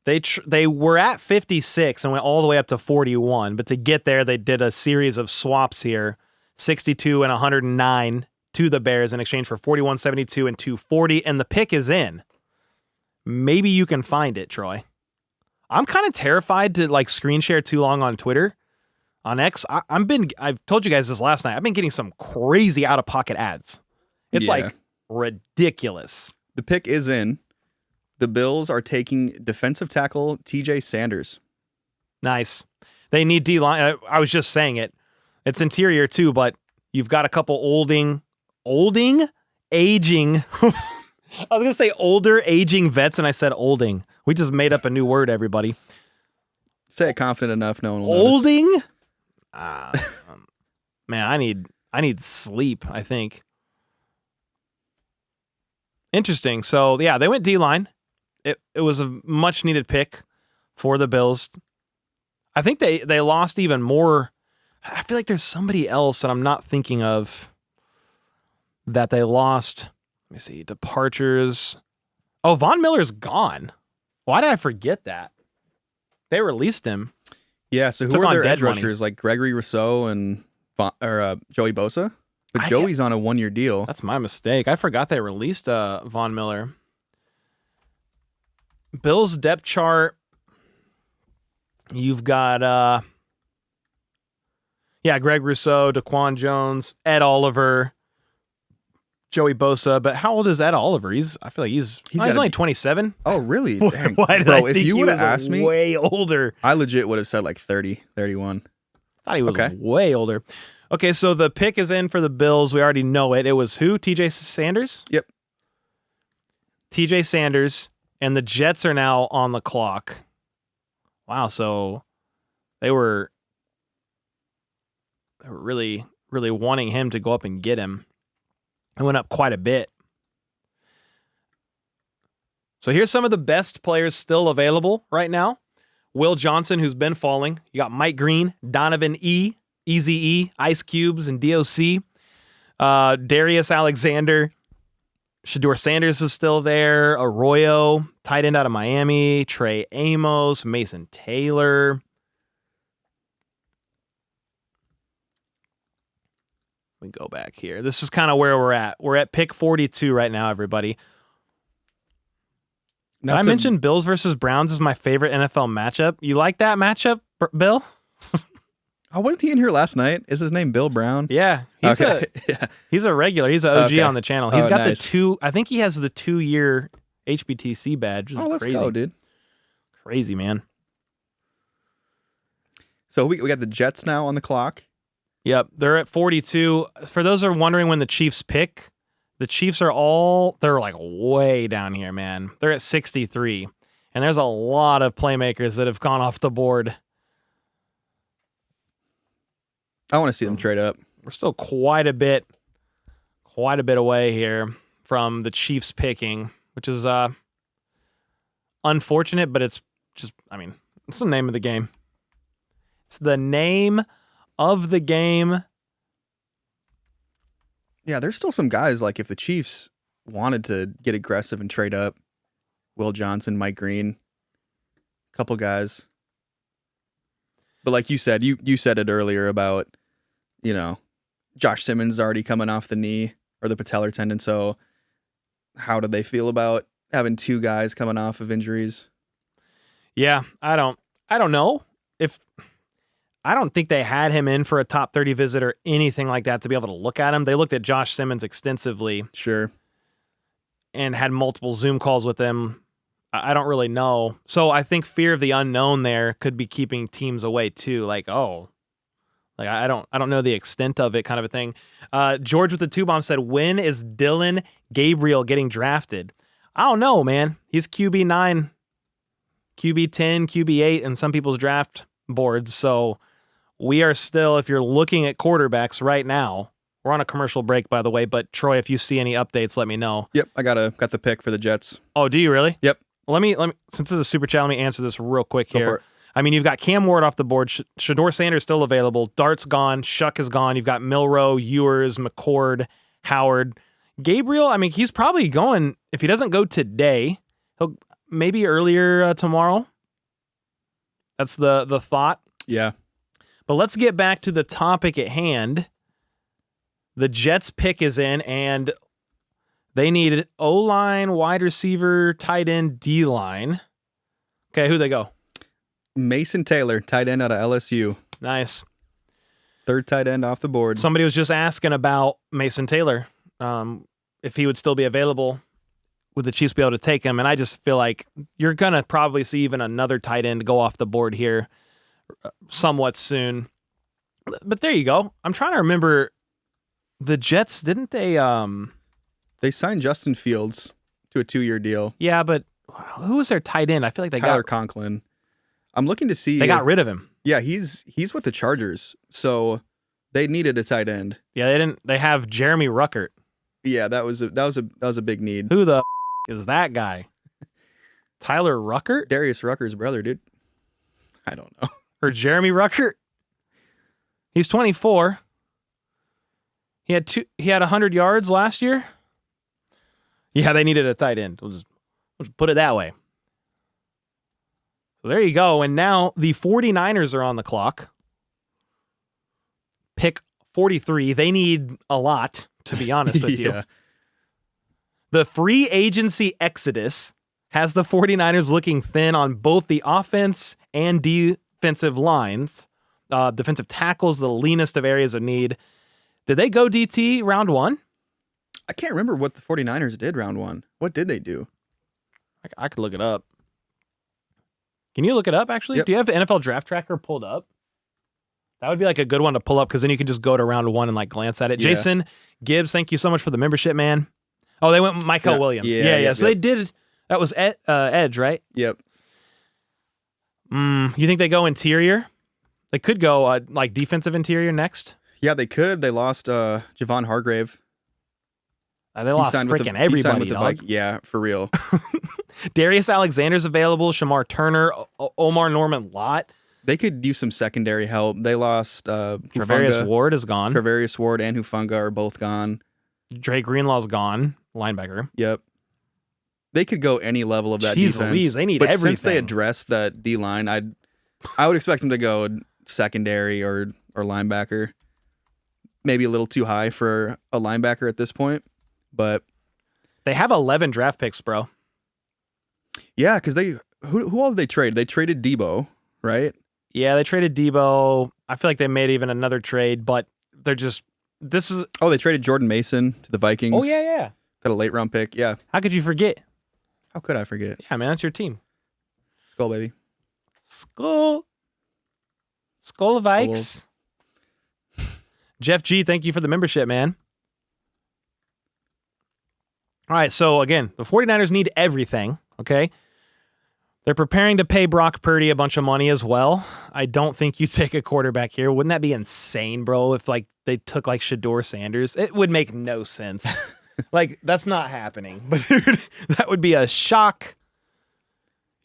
They were at 56 and went all the way up to 41. But to get there, they did a series of swaps here. 62 and 109 to the Bears in exchange for 41, 72, and 240. And the pick is in. Maybe you can find it, Troy. I'm kind of terrified to like screen share too long on Twitter. On X, I've told you guys this last night. I've been getting some crazy out-of-pocket ads. It's like ridiculous. The pick is in. The Bills are taking defensive tackle TJ Sanders. Nice. They need D-line. I was just saying it. It's interior too, but you've got a couple aging. I was going to say older, aging vets, and I said olding. We just made up a new word, everybody. Say it confident enough, no one will notice. Olding? Man, I need sleep, I think. Interesting. So, yeah, they went D-line. It was a much-needed pick for the Bills. I think they lost even more. I feel like there's somebody else that I'm not thinking of that they lost. Let me see. Departures. Oh, Von Miller's gone. Why did I forget that? They released him. Yeah, so who are their edge rushers? Like Gregory Rousseau and Joey Bosa? But Joey's on a one-year deal. That's my mistake. I forgot they released Von Miller. Bills depth chart. You've got Greg Rousseau, Daquan Jones, Ed Oliver, Joey Bosa. But how old is Ed Oliver? I feel like he's only 27. Oh, really? Dang. Why did Bro, I if think you he would have was asked me, way older? I legit would have said like 30, 31. Thought he was way older. Okay, so the pick is in for the Bills. We already know it. It was who? TJ Sanders? Yep. TJ Sanders, and the Jets are now on the clock. Wow, so they were really, really wanting him to go up and get him. It went up quite a bit. So here's some of the best players still available right now. Will Johnson, who's been falling. You got Mike Green, Donovan E, Eazy-E, Ice Cubes, and DOC. Darius Alexander. Shedeur Sanders is still there. Arroyo, tight end out of Miami. Trey Amos, Mason Taylor. Let me go back here. This is kind of where we're at. We're at pick 42 right now, everybody. Did I mention Bills versus Browns is my favorite NFL matchup? You like that matchup, Bill? Oh, wasn't he in here last night? Is his name Bill Brown? Yeah. He's a regular. He's an OG on the channel. He's got nice. I think he has the 2-year HBTC badge. Let's go, dude. Crazy, man. So we got the Jets now on the clock. Yep, they're at 42. For those who are wondering when the Chiefs pick, the Chiefs they're like way down here, man. They're at 63. And there's a lot of playmakers that have gone off the board. I want to see them trade up. We're still quite a bit away here from the Chiefs picking, which is unfortunate, but it's just, it's the name of the game. It's the name of the game. Yeah, there's still some guys, like if the Chiefs wanted to get aggressive and trade up, Will Johnson, Mike Green, a couple guys. But like you said, you said it earlier about, Josh Simmons is already coming off the knee or the patellar tendon. So how do they feel about having two guys coming off of injuries? Yeah, I don't know if I don't think they had him in for a top 30 visit or anything like that to be able to look at him. They looked at Josh Simmons extensively. Sure. And had multiple Zoom calls with him. I don't really know. So I think fear of the unknown there could be keeping teams away too. Like, oh, like I don't know the extent of it, kind of a thing. George with the 2-bomb said, when is Dylan Gabriel getting drafted? I don't know, man. He's QB 9, QB 10, QB 8 in some people's draft boards. So we are still, if you're looking at quarterbacks right now, we're on a commercial break, by the way. But Troy, if you see any updates, let me know. Yep, I got the pick for the Jets. Oh, do you really? Yep. Let me. Since this is a super chat, let me answer this real quick Go for here. it. I mean, you've got Cam Ward off the board. Shedeur Sanders still available. Dart's gone. Shough is gone. You've got Milroe, Ewers, McCord, Howard. Gabriel, I mean, he's probably going, if he doesn't go today, he'll maybe earlier tomorrow. That's the thought. Yeah. But let's get back to the topic at hand. The Jets pick is in, and they need O-line, wide receiver, tight end, D-line. Okay, who they go? Mason Taylor, tight end out of LSU. Nice. Third tight end off the board. Somebody was just asking about Mason Taylor, if he would still be available. Would the Chiefs be able to take him? And I just feel like you're going to probably see even another tight end go off the board here somewhat soon. But there you go. I'm trying to remember the Jets, didn't they? They signed Justin Fields to a 2-year deal. Yeah, but who was their tight end? I feel like they Tyler Conklin. I'm looking to see. They got rid of him. Yeah, he's with the Chargers, so they needed a tight end. Yeah, they didn't. They have Jeremy Ruckert. Yeah, that was a big need. Who the is that guy? Tyler Ruckert Darius Rucker's brother, dude. I don't know. or Jeremy Ruckert? He's 24. He had 100 yards last year. Yeah, they needed a tight end. We'll just put it that way. So there you go. And now the 49ers are on the clock. Pick 43. They need a lot, to be honest with you. The free agency exodus has the 49ers looking thin on both the offense and defensive lines. Defensive tackles, the leanest of areas of need. Did they go DT round 1? I can't remember what the 49ers did round 1. What did they do? I could look it up. Can you look it up, actually? Yep. Do you have the NFL Draft Tracker pulled up? That would be like a good one to pull up because then you can just go to round 1 and like glance at it. Yeah. Jason Gibbs, thank you so much for the membership, man. Oh, they went Michael Williams. Yeah. So they did. That was Edge, right? Yep. You think they go interior? They could go like defensive interior next. Yeah, they could. They lost Javon Hargrave. They lost freaking everybody, dog. Yeah, for real. Darius Alexander's available. Shamar Turner, Omar Norman-Lott. They could use some secondary help. They lost Travarius Ward is gone. Travarius Ward and Hufunga are both gone. Dre Greenlaw's gone. Linebacker. Yep. They could go any level of that defense. Louise, they need but everything. Since they addressed that D-line, I would expect them to go secondary or linebacker. Maybe a little too high for a linebacker at this point, but they have 11 draft picks, bro. Yeah, because who all did they trade? They traded Debo, right? Yeah, they traded Debo. I feel like they made even another trade, but they're just they traded Jordan Mason to the Vikings. Oh yeah. Got a late round pick. Yeah. How could you forget? How could I forget? Yeah, man, that's your team. Skull, baby. Skull Vikes. Jeff G, thank you for the membership, man. All right, so again, the 49ers need everything, okay? They're preparing to pay Brock Purdy a bunch of money as well. I don't think you take a quarterback here. Wouldn't that be insane, bro, if like they took like Shedeur Sanders? It would make no sense. Like, that's not happening. But dude, that would be a shock.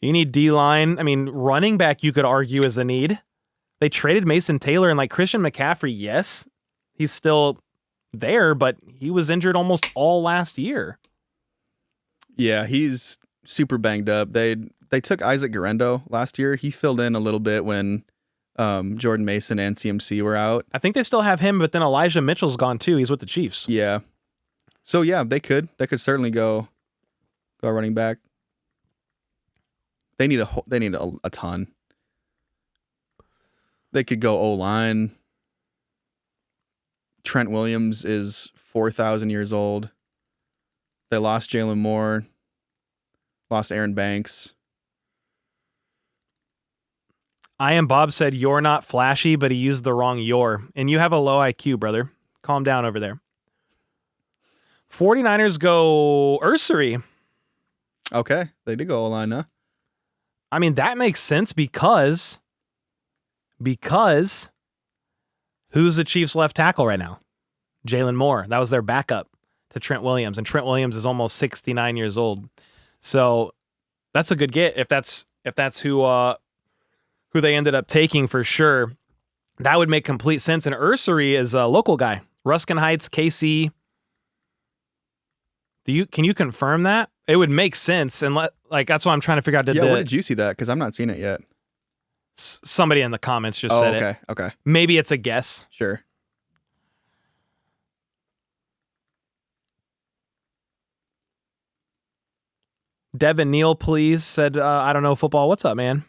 You need D-line. I mean, running back, you could argue, is a need. They traded Mason Taylor and like Christian McCaffrey, yes. He's still there, but he was injured almost all last year. Yeah, he's super banged up. They took Isaac Guerrero last year. He filled in a little bit when Jordan Mason and CMC were out. I think they still have him, but then Elijah Mitchell's gone too. He's with the Chiefs. Yeah. So yeah, they could certainly go running back. They need a ton. They could go O-line. Trent Williams is 4,000 years old. They lost Jalen Moore. Lost Aaron Banks. I am Bob said you're not flashy, but he used the wrong your. And you have a low IQ, brother. Calm down over there. 49ers go Ursery. Okay, they did go O-line, huh? I mean, that makes sense because who's the Chiefs' left tackle right now? Jalen Moore. That was their backup to Trent Williams, and Trent Williams is almost 69 years old. So that's a good get if that's who they ended up taking for sure. That would make complete sense. And Ursery is a local guy, Ruskin Heights, KC. Can you confirm that? It would make sense, and that's what I'm trying to figure out. Where did you see that? Because I'm not seeing it yet. Somebody in the comments just said it. Okay. Maybe it's a guess. Sure. Devin Neal, please, said, I don't know football. What's up, man?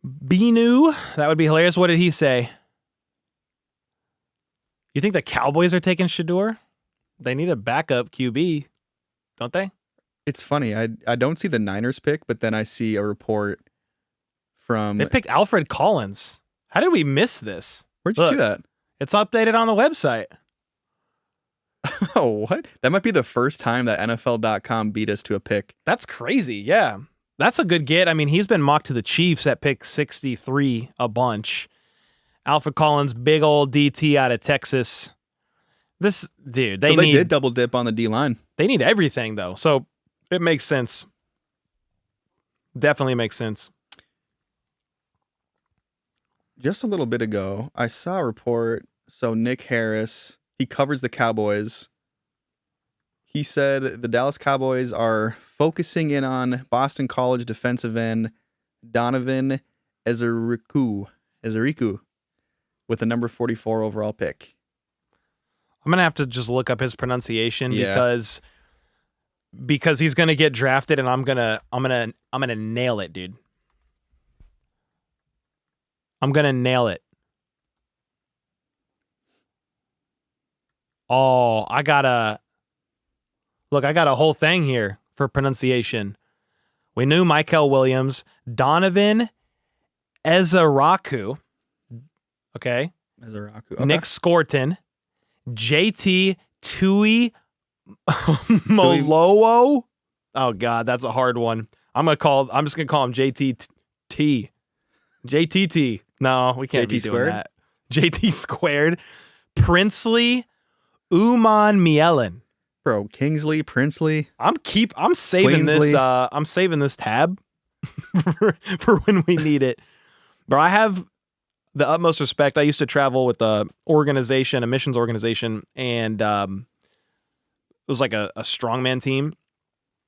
Binu, that would be hilarious. What did he say? You think the Cowboys are taking Shedeur? They need a backup QB, don't they? It's funny. I don't see the Niners pick, but then I see a report from... They picked Alfred Collins. How did we miss this? Where'd you see that? It's updated on the website. Oh, what? That might be the first time that NFL.com beat us to a pick. That's crazy, yeah. That's a good get. I mean, he's been mocked to the Chiefs at pick 63 a bunch. Alfred Collins, big old DT out of Texas. This dude, they did double dip on the D-line. They need everything, though. So it makes sense. Definitely makes sense. Just a little bit ago, I saw a report. So Nick Harris, he covers the Cowboys. He said the Dallas Cowboys are focusing in on Boston College defensive end Donovan Ezeiruaku with the number 44 overall pick. I'm gonna have to just look up his pronunciation because he's gonna get drafted, and I'm gonna nail it, dude. I'm gonna nail it. Oh, I got a whole thing here for pronunciation. We knew Michael Williams, Donovan Ezeiruaku. Okay. Ezeiruaku. Okay. Nick Scorton, JT Tuihalamaka. Oh God, that's a hard one. I'm just gonna call him JTT. JTT. No, we can't JT be squared? doing that. JT squared. Princely Uman Mielen. Bro, Kingsley, Princely. I'm saving Queensley. this. I'm saving this tab for when we need it. Bro, I have the utmost respect. I used to travel with a missions organization, and it was like a strongman team.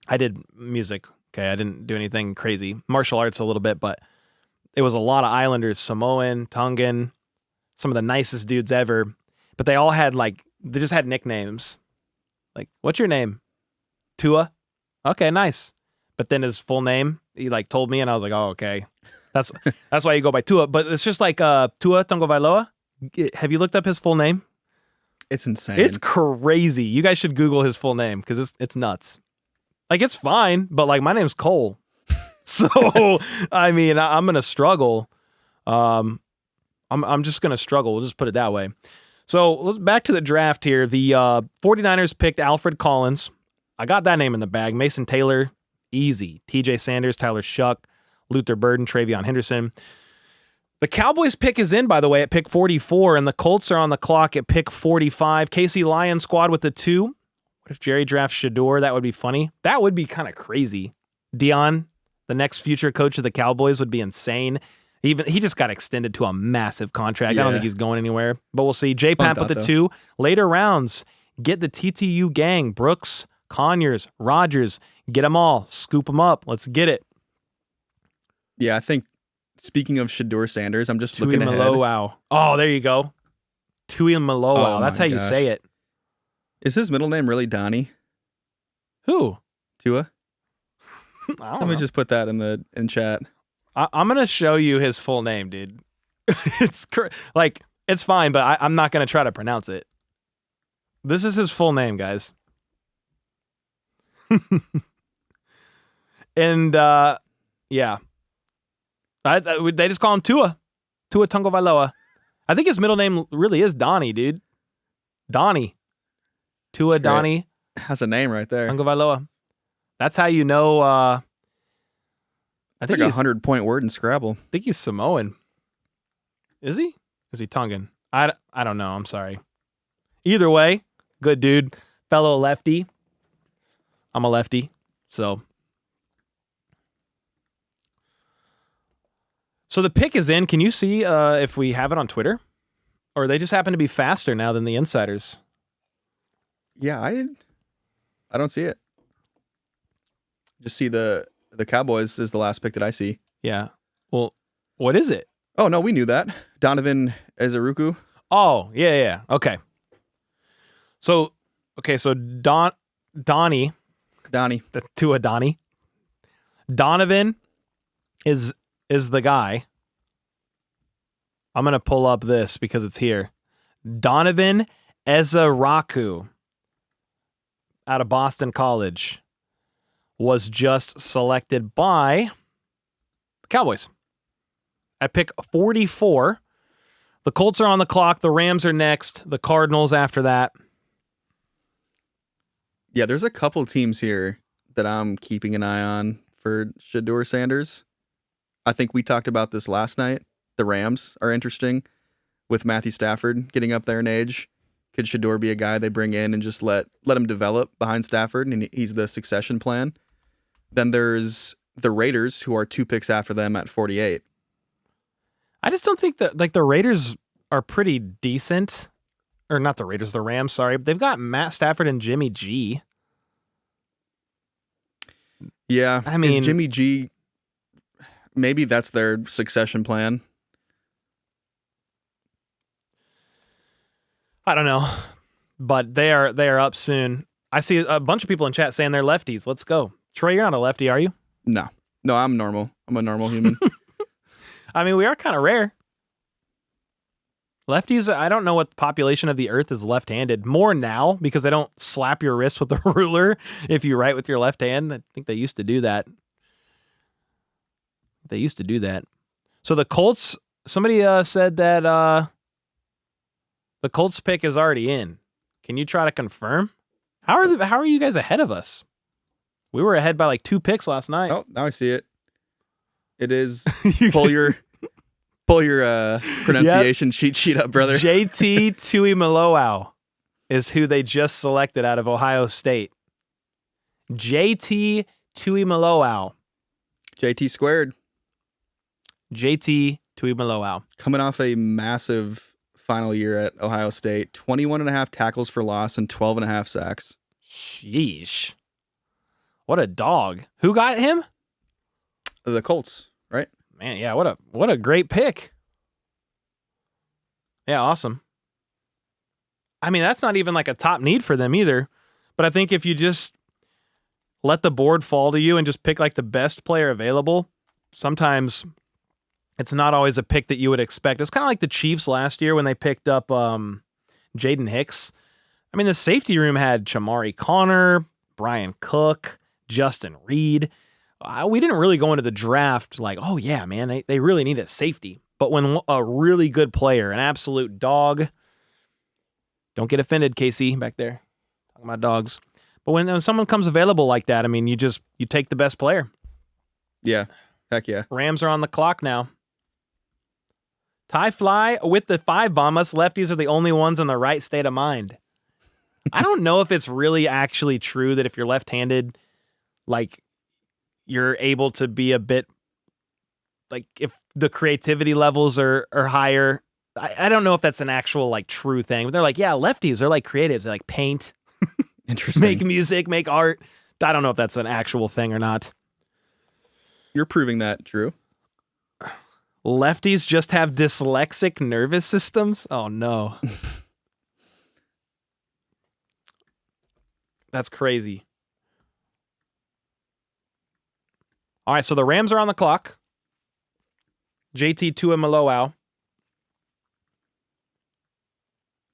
I did music. Okay, I didn't do anything crazy. Martial arts a little bit, but it was a lot of Islanders, Samoan, Tongan, some of the nicest dudes ever. But they all had they just had nicknames. Like, what's your name? Tua? Okay, nice. But then his full name, he told me, and I was like, oh, okay. That's why you go by Tua. But it's just like Tua Tagovailoa. Have you looked up his full name? It's insane. It's crazy. You guys should Google his full name because it's nuts. It's fine, but my name's Cole. So, I mean, I'm going to struggle. I'm just going to struggle. We'll just put it that way. So let's back to the draft here. The 49ers picked Alfred Collins. I got that name in the bag. Mason Taylor, easy. TJ Sanders, Tyler Shough, Luther Burden, Travion Henderson. The Cowboys pick is in, by the way, at pick 44, and the Colts are on the clock at pick 45. KC Lions squad with the 2. What if Jerry drafts Shedeur? That would be funny. That would be kind of crazy. Dion, the next future coach of the Cowboys, would be insane. He just got extended to a massive contract. Yeah. I don't think he's going anywhere, but we'll see. J-Pap with the 2. Later rounds, get the TTU gang. Brooks, Conyers, Rogers. Get them all. Scoop them up. Let's get it. Yeah, I think, speaking of Shedeur Sanders, I'm just looking ahead. Tuihalamaka. Oh, there you go. Tuihalamaka. Oh, That's how you say it. Is his middle name really Donnie? Who? Tua? I don't Somebody know. just put that in chat. I'm gonna show you his full name, dude. It's like it's fine, but I'm not gonna try to pronounce it. This is his full name, guys. And yeah, they just call him Tua Tagovailoa. I think his middle name really is Donnie, dude. Donnie. Tua Donnie. Has a name right there. Tagovailoa. That's how you know. I think like 100-point word in Scrabble. I think he's Samoan. Is he? Is he Tongan? I don't know. I'm sorry. Either way, good dude, fellow lefty. I'm a lefty, so. So the pick is in. Can you see if we have it on Twitter? Or they just happen to be faster now than the insiders? Yeah, I don't see it. Just see the Cowboys is the last pick that I see. Yeah. Well, what is it? Oh, no, we knew that. Donovan Ezeiruaku. Oh, yeah. Okay. So Donnie. Tua Donnie. Donovan is the guy. I'm going to pull up this because it's here. Donovan Ezeiruaku out of Boston College was just selected by the Cowboys at pick 44. The Colts are on the clock. The Rams are next. The Cardinals after that. Yeah, there's a couple teams here that I'm keeping an eye on for Shedeur Sanders. I think we talked about this last night. The Rams are interesting with Matthew Stafford getting up there in age. Could Shedeur be a guy they bring in and just let him develop behind Stafford, and he's the succession plan? Then there's the Raiders, who are 2 picks after them at 48. I just don't think that the Raiders are pretty decent. Or not the Raiders, the Rams, sorry. They've got Matt Stafford and Jimmy G. Yeah, I mean, is Jimmy G, maybe that's their succession plan. I don't know. But they are up soon. I see a bunch of people in chat saying they're lefties. Let's go. Troy, you're not a lefty, are you? No, I'm normal. I'm a normal human. I mean, we are kind of rare. Lefties, I don't know what population of the earth is left-handed. More now because they don't slap your wrist with a ruler if you write with your left hand. I think they used to do that. So the Colts, somebody said that the Colts pick is already in. Can you try to confirm? How are you guys ahead of us? We were ahead by like 2 picks last night. Oh, now I see it. It is pull your pronunciation cheat sheet up, brother. JT Tuihalamaka is who they just selected out of Ohio State. JT Tuihalamaka. JT squared. JT Tuihalamaka. Coming off a massive final year at Ohio State. 21.5 tackles for loss and 12.5 sacks. Sheesh. What a dog. Who got him? The Colts, right? Man, yeah, what a great pick. Yeah, awesome. I mean, that's not even like a top need for them either. But I think if you just let the board fall to you and just pick like the best player available, sometimes it's not always a pick that you would expect. It's kind of like the Chiefs last year when they picked up Jaden Hicks. I mean, the safety room had Chamari Connor, Brian Cook, Justin Reed. We didn't really go into the draft like, oh yeah, man, they really need a safety. But when a really good player, an absolute dog, don't get offended, Casey, back there, talking about dogs. But when someone comes available like that, I mean, you take the best player. Yeah, heck yeah. Rams are on the clock now. Ty Fly with the 5-bomb. Us lefties are the only ones in the right state of mind. I don't know if it's really actually true that if you're left-handed, like, you're able to be a bit, like, if the creativity levels are higher. I don't know if that's an actual, like, true thing. But they're like, yeah, lefties are, like, creatives. They, like, paint. Interesting. Make music, make art. I don't know if that's an actual thing or not. You're proving that true. Lefties just have dyslexic nervous systems? Oh, no. That's crazy. All right, so the Rams are on the clock. JT Tuihalamaka.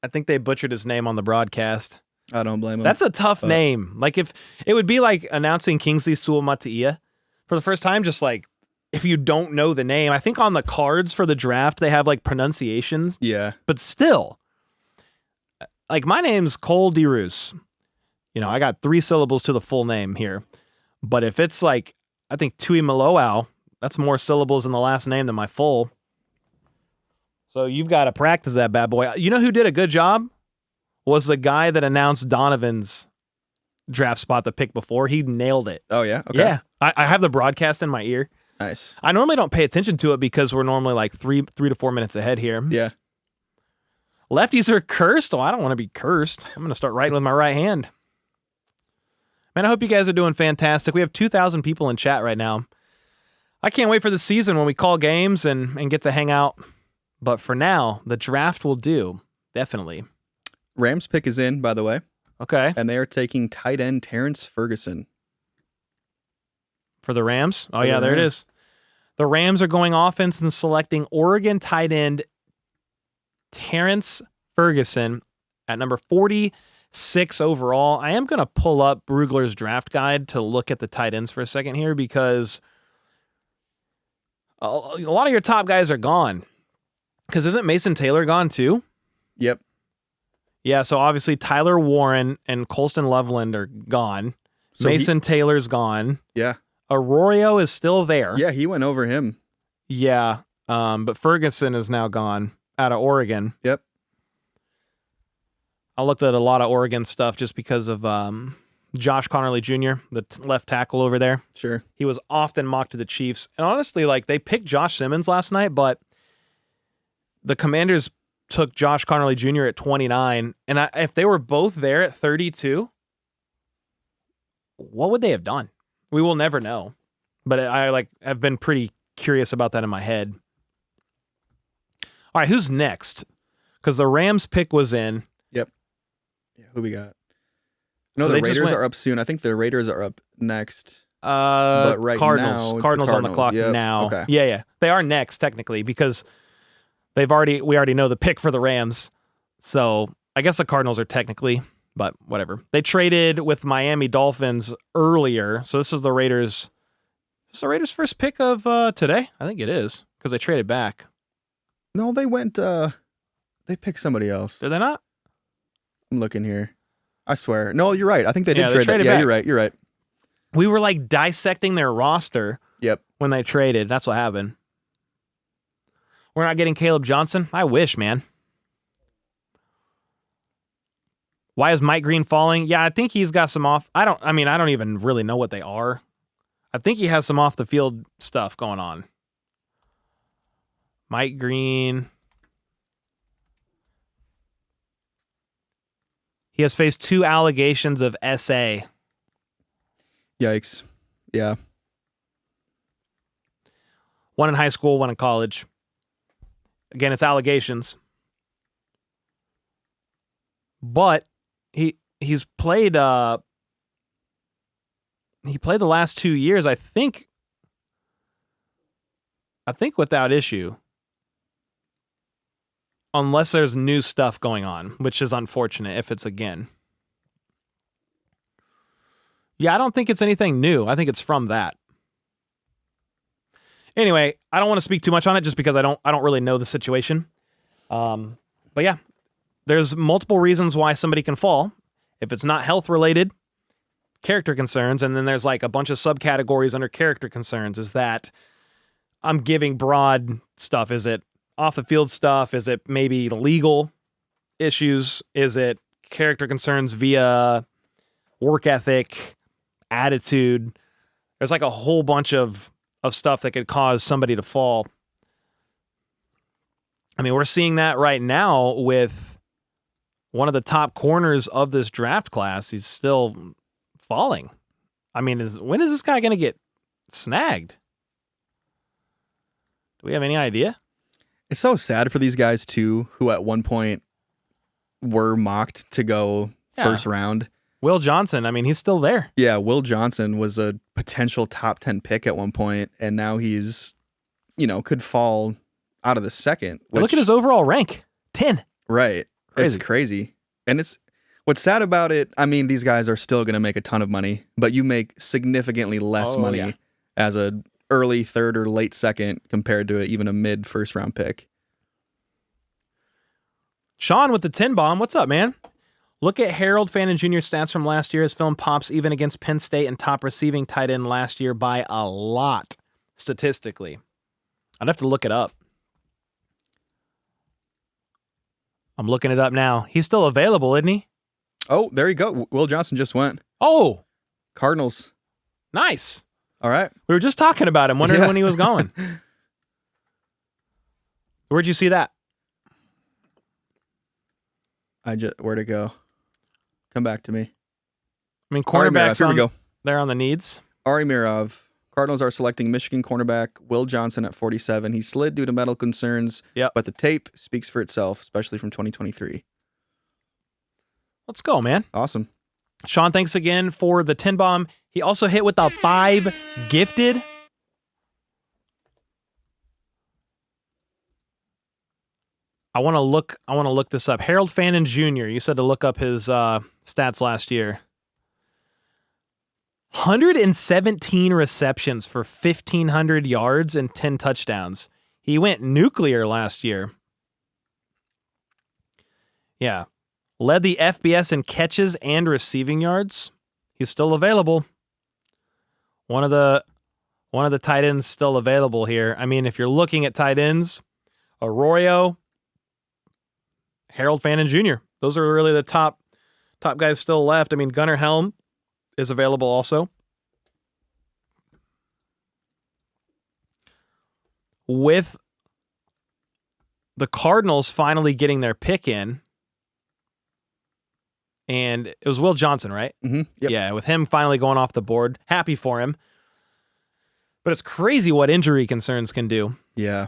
I think they butchered his name on the broadcast. I don't blame him. That's a tough name. Like, if it would be like announcing Kingsley Suamataia for the first time, just like if you don't know the name. I think on the cards for the draft, they have like pronunciations. Yeah. But still, like, my name's Cole DeRuse. You know, I got 3 syllables to the full name here. But if it's like, I think Tuihalamaka, that's more syllables in the last name than my full. So you've got to practice that bad boy. You know who did a good job? Was the guy that announced Donovan's draft spot, the pick before. He nailed it. Oh, yeah? Okay. Yeah. I have the broadcast in my ear. Nice. I normally don't pay attention to it because we're normally like 3 to 4 minutes ahead here. Yeah. Lefties are cursed. Oh, I don't want to be cursed. I'm going to start writing with my right hand. Man, I hope you guys are doing fantastic. We have 2,000 people in chat right now. I can't wait for the season when we call games and get to hang out. But for now, the draft will do. Definitely. Rams pick is in, by the way. Okay. And they are taking tight end Terrence Ferguson. For the Rams? Oh, yeah, there it is. The Rams are going offense and selecting Oregon tight end Terrence Ferguson at number 46 overall. I am going to pull up Brugler's draft guide to look at the tight ends for a second here because a lot of your top guys are gone. Because isn't Mason Taylor gone too? Yep. Yeah, so obviously Tyler Warren and Colston Loveland are gone. So Mason Taylor's gone. Yeah. Arroyo is still there. Yeah, he went over him. Yeah, but Ferguson is now gone out of Oregon. Yep. I looked at a lot of Oregon stuff just because of Josh Connerly Jr., the left tackle over there. Sure. He was often mocked to the Chiefs. And honestly, like, they picked Josh Simmons last night, but the Commanders took Josh Connerly Jr. at 29. And if they were both there at 32, what would they have done? We will never know. But I've been pretty curious about that in my head. All right, who's next? Because the Rams pick was in. Yep. Yeah, who we got? No, So the they just Raiders went- are up soon. I think the Raiders are up next. But right Cardinals. now, it's the Cardinals on the clock Cardinals. Yep. now. Okay. Yeah. They are next technically because we already know the pick for the Rams. So I guess the Cardinals are technically, but whatever. They traded with Miami Dolphins earlier. So this is the Raiders. Is this the Raiders' first pick of today? I think it is because they traded back. No, they went, they picked somebody else. Did they not? I'm looking here. I swear. No, you're right. I think they did Yeah, they trade that. traded Yeah, back. you're right. We were like dissecting their roster Yep. when they traded. That's what happened. We're not getting Caleb Johnson. I wish, man. Why is Mike Green falling? Yeah, I think he's got some off. I don't even really know what they are. I think he has some off the field stuff going on. Mike Green. He has faced 2 allegations of SA. Yikes. Yeah. One in high school, one in college. Again, it's allegations. But he's played the last 2 years, I think without issue. Unless there's new stuff going on, which is unfortunate if it's again. Yeah, I don't think it's anything new. I think it's from that. Anyway, I don't want to speak too much on it just because I don't really know the situation. But yeah, there's multiple reasons why somebody can fall. If it's not health related, character concerns, and then there's like a bunch of subcategories under character concerns. Is that I'm giving broad stuff. Is it off the field stuff? Is it maybe legal issues? Is it character concerns via work ethic, attitude? There's like a whole bunch of stuff that could cause somebody to fall. I mean, we're seeing that right now with one of the top corners of this draft class. He's still falling. I mean, when is this guy going to get snagged? Do we have any idea? It's so sad for these guys, too, who at one point were mocked to go first round. Will Johnson, I mean, he's still there. Yeah, Will Johnson was a potential top 10 pick at one point, and now he's, could fall out of the second. Look at his overall rank, 10. Right. Crazy. It's crazy. And what's sad about it, I mean, these guys are still going to make a ton of money, but you make significantly less money as a early third or late second compared to even a mid first round pick. Sean with the 10 bomb. What's up, man? Look at Harold Fannin Jr. stats from last year. His film pops even against Penn State and top receiving tight end last year by a lot, statistically. I'd have to look it up. I'm looking it up now. He's still available, isn't he? Oh, there you go. Will Johnson just went. Oh, Cardinals. nice. All right. We were just talking about him, wondering when he was going. Where'd you see that? Where'd it go? Come back to me. I mean, cornerbacks, here we go. They're on the needs. Ari Mirov. Cardinals are selecting Michigan cornerback Will Johnson at 47. He slid due to medical concerns, but the tape speaks for itself, especially from 2023. Let's go, man. Awesome. Sean, thanks again for the 10 bomb. He also hit with a 5 gifted. I want to look this up. Harold Fannin Jr. You said to look up his stats last year. 117 receptions for 1,500 yards and 10 touchdowns. He went nuclear last year. Yeah. Led the FBS in catches and receiving yards. He's still available. One of the tight ends still available here. I mean, if you're looking at tight ends, Arroyo, Harold Fannin Jr. Those are really the top guys still left. I mean, Gunnar Helm is available also. With the Cardinals finally getting their pick in, and it was Will Johnson, right? Mm-hmm. Yep. Yeah, with him finally going off the board. Happy for him. But it's crazy what injury concerns can do. Yeah.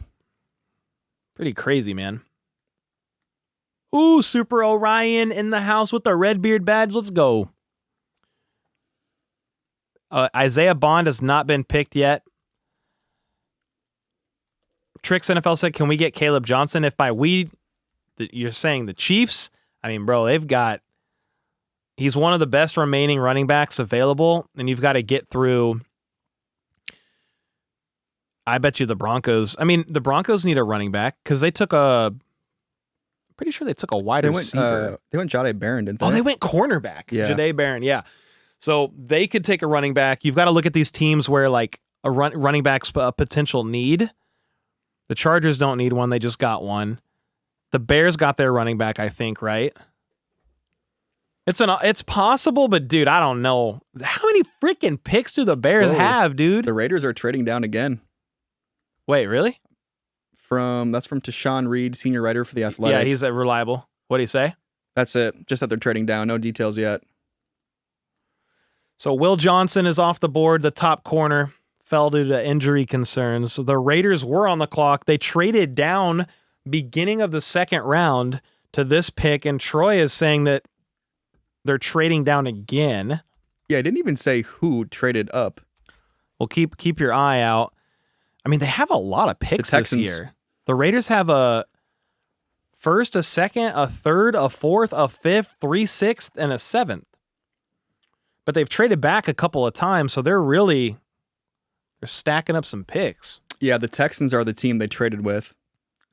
Pretty crazy, man. Ooh, Super Orion in the house with the Redbeard badge. Let's go. Isaiah Bond has not been picked yet. Tricks NFL said, can we get Caleb Johnson? If by you're saying the Chiefs, I mean, bro, he's one of the best remaining running backs available, and you've got to get through. I bet you the Broncos. I mean, the Broncos need a running back because they took pretty sure they took a wide receiver. They went Jahdae Barron, didn't they? Oh, they went cornerback. Yeah. Jahdae Barron, yeah. So they could take a running back. You've got to look at these teams where like a running back's a potential need. The Chargers don't need one. They just got one. The Bears got their running back, I think, right? It's possible, but dude, I don't know. How many freaking picks do the Bears have, dude? The Raiders are trading down again. Wait, really? That's from Tashawn Reed, senior writer for The Athletic. Yeah, he's reliable. What'd he say? That's it. Just that they're trading down. No details yet. So Will Johnson is off the board. The top corner fell due to injury concerns. So the Raiders were on the clock. They traded down beginning of the second round to this pick, and Troy is saying that they're trading down again. Yeah, I didn't even say who traded up. Well, keep your eye out. I mean, they have a lot of picks this year. The Raiders have a first, a second, a third, a fourth, a fifth, 3 sixths, and a seventh. But they've traded back a couple of times, so they're stacking up some picks. Yeah, the Texans are the team they traded with.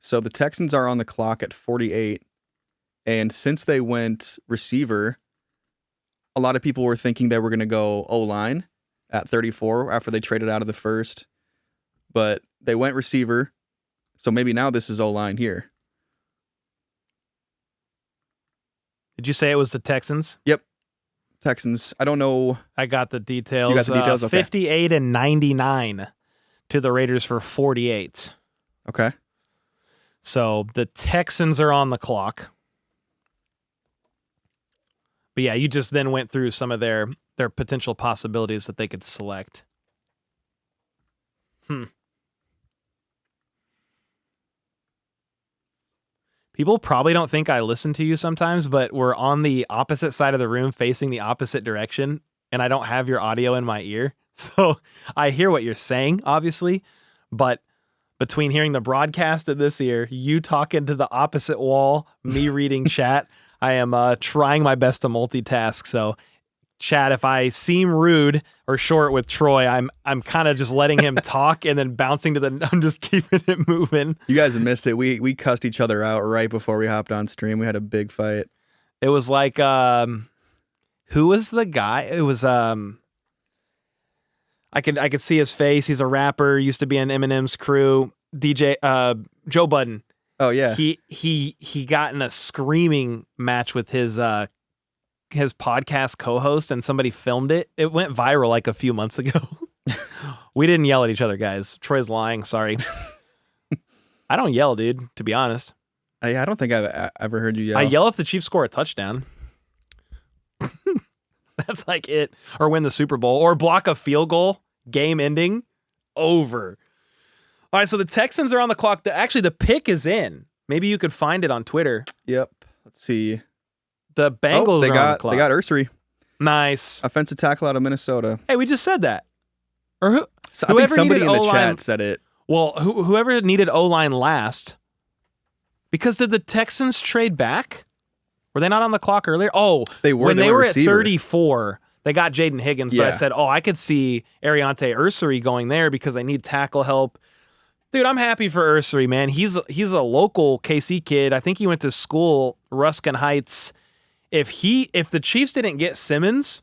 So the Texans are on the clock at 48. And since they went receiver, a lot of people were thinking they were going to go O-line at 34 after they traded out of the first. But they went receiver. So maybe now this is O-line here. Did you say it was the Texans? Yep. Texans. I don't know. I got the details. You got the details? Okay. 58 and 99 to the Raiders for 48. Okay. So the Texans are on the clock. But yeah, you just then went through some of their potential possibilities that they could select. People probably don't think I listen to you sometimes, but we're on the opposite side of the room facing the opposite direction, and I don't have your audio in my ear. So I hear what you're saying, obviously, but between hearing the broadcast of this ear, you talking to the opposite wall, me reading chat, I am trying my best to multitask. So chat, if I seem rude or short with Troy, I'm kind of just letting him talk and then bouncing to I'm just keeping it moving. You guys have missed it. We cussed each other out right before we hopped on stream. We had a big fight. It was like, who was the guy? It was, I could see his face. He's a rapper, used to be in Eminem's crew. DJ, Joe Budden. Oh yeah. He got in a screaming match with his podcast co-host, and somebody filmed it. It went viral like a few months ago. We didn't yell at each other, guys. Troy's lying. Sorry. I don't yell, dude, to be honest. I don't think I've ever heard you yell. I yell if the Chiefs score a touchdown. That's like it. Or win the Super Bowl. Or block a field goal. Game ending. Over. All right, so the Texans are on the clock. Actually, the pick is in. Maybe you could find it on Twitter. Yep. Let's see. The Bengals are on the clock. They got Ezeiruaku. Nice. Offensive tackle out of Minnesota. Hey, we just said that. Or So I think somebody in the O-line, chat said it. Well, whoever needed O-line last. Because did the Texans trade back? Were they not on the clock earlier? Oh, they were. When they were at receiver. 34, they got Jaden Higgins. Yeah. But I said, I could see Ariante Ezeiruaku going there because they need tackle help. Dude, I'm happy for Ezeiruaku, man. He's a local KC kid. I think he went to school, Ruskin Heights. If the Chiefs didn't get Simmons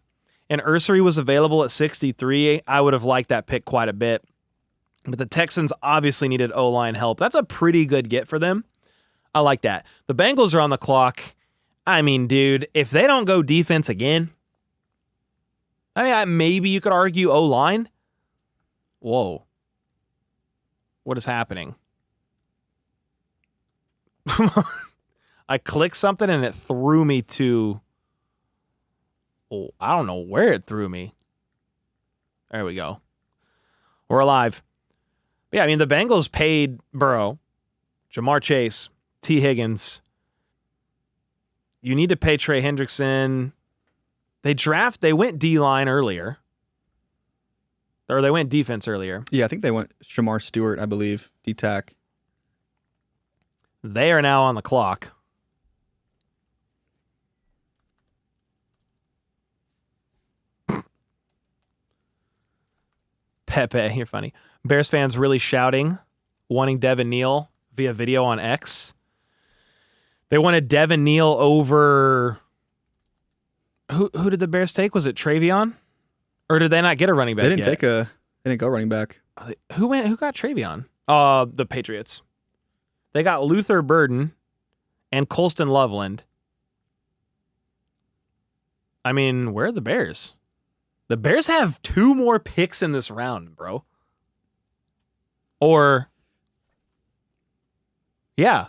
and Ezeiruaku was available at 63, I would have liked that pick quite a bit. But the Texans obviously needed O-line help. That's a pretty good get for them. I like that. The Bengals are on the clock. I mean, dude, if they don't go defense again, maybe you could argue O-line. Whoa. What is happening? I clicked something and it threw me to... I don't know where it threw me. There we go. We're alive. But yeah, I mean, the Bengals paid Burrow, Jamar Chase, T. Higgins. You need to pay Trey Hendrickson. They went D-line earlier. Or they went defense earlier. Yeah, I think they went Shamar Stewart, I believe, D-tack. They are now on the clock. Pepe, you're funny. Bears fans really shouting, wanting Devin Neal via video on X. They wanted Devin Neal over... Who did the Bears take? Was it Travion? Or did they not get a running back They didn't yet? They didn't go running back. Who got Travion? The Patriots. They got Luther Burden and Colston Loveland. I mean, where are the Bears? The Bears have 2 more picks in this round, bro. Or, yeah.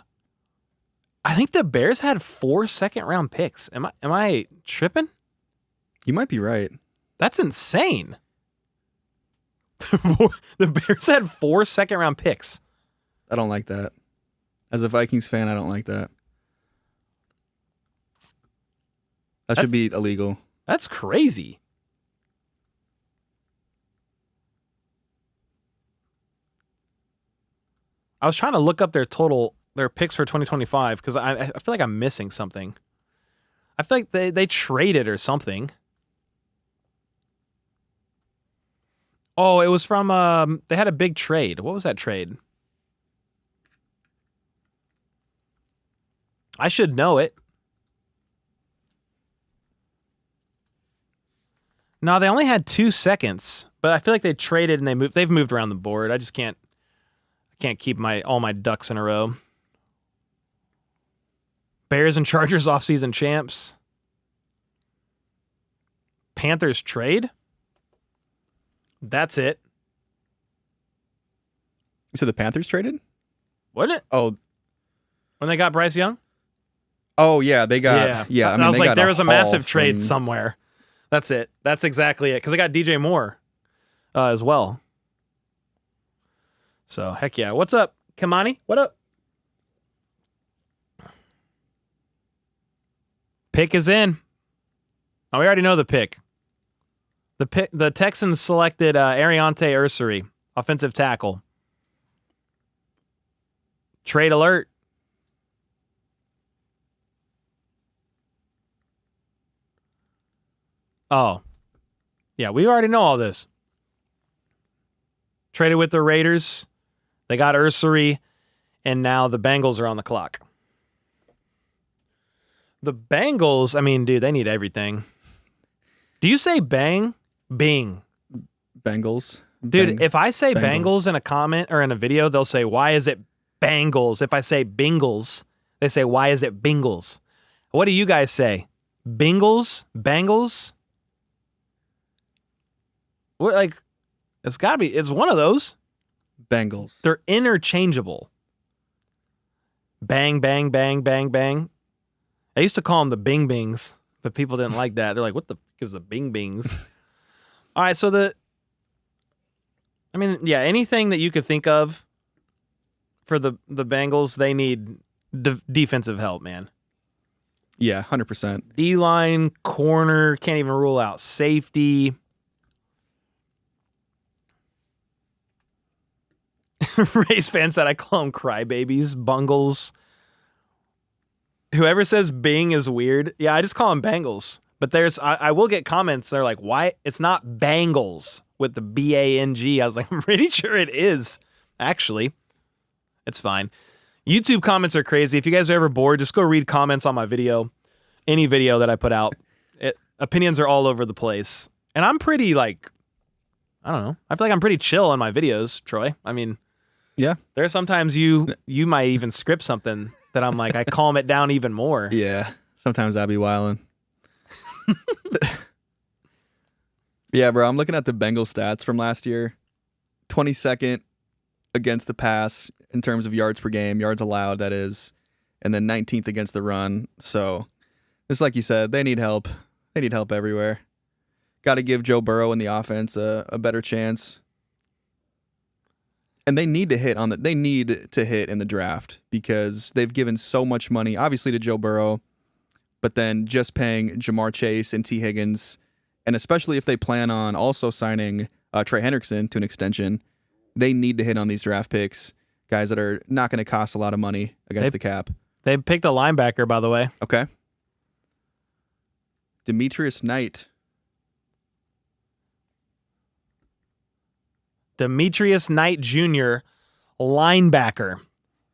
I think the Bears had 4 second-round picks. Am I tripping? You might be right. That's insane. The Bears had 4 second-round picks. I don't like that. As a Vikings fan, I don't like that. That should be illegal. That's crazy. I was trying to look up their picks for 2025 because I feel like I'm missing something. I feel like they traded or something. Oh, it was from they had a big trade. What was that trade? I should know it. No, they only had 2 seconds, but I feel like they traded and they've moved around the board. I just can't keep all my ducks in a row. Bears and Chargers offseason champs. Panthers trade. That's it. You said the Panthers traded? Wasn't it? Oh. When they got Bryce Young? Oh, yeah. They got... Yeah. I was like, there was a massive trade somewhere. That's it. That's exactly it. Because they got DJ Moore as well. So, heck yeah. What's up, Kamani? What up? pick is in. Oh, we already know the pick. The Texans selected Ariante Ursary, offensive tackle. Trade alert. Oh. Yeah, we already know all this. Traded with the Raiders. They got Ursary, and now the Bengals are on the clock. The Bengals, I mean, dude, they need everything. Do you say bang? Bing. Bengals. Dude, if I say Bengals. Bengals in a comment or in a video, they'll say, why is it Bengals? If I say Bengals, they say, why is it Bengals? What do you guys say? Bengals? Bengals? What, like, it's got to be, it's one of those. Bengals. They're interchangeable. Bang, bang, bang, bang, bang. I used to call them the Bing Bings, but people didn't like that. They're like, what the f is the Bing Bings? All right, so anything that you could think of for the Bengals, they need defensive help, man. Yeah, 100%. D-line, corner, can't even rule out safety. Race fan said I call them crybabies, bungles. Whoever says Bing is weird. Yeah, I just call them Bengals. But I will get comments. They're like, why? It's not Bengals with the B-A-N-G. I was like, I'm pretty sure it is. Actually, it's fine. YouTube comments are crazy. If you guys are ever bored, just go read comments on my video. Any video that I put out. Opinions are all over the place. And I'm pretty, like, I don't know. I feel like I'm pretty chill on my videos, Troy. I mean, yeah. There are sometimes you might even script something that I'm like, I calm it down even more. Yeah. Sometimes I'll be wilding. Yeah, bro. I'm looking at the Bengals stats from last year. 22nd against the pass in terms of yards per game, yards allowed, that is. And then 19th against the run. So, just like you said, they need help. They need help everywhere. Got to give Joe Burrow and the offense a better chance. And they need to hit in the draft because they've given so much money, obviously, to Joe Burrow, but then just paying Jamar Chase and T. Higgins, and especially if they plan on also signing Trey Henderson to an extension, they need to hit on these draft picks, guys that are not going to cost a lot of money against the cap. They picked a linebacker, by the way. Okay. Demetrius Knight. Demetrius Knight Jr., linebacker,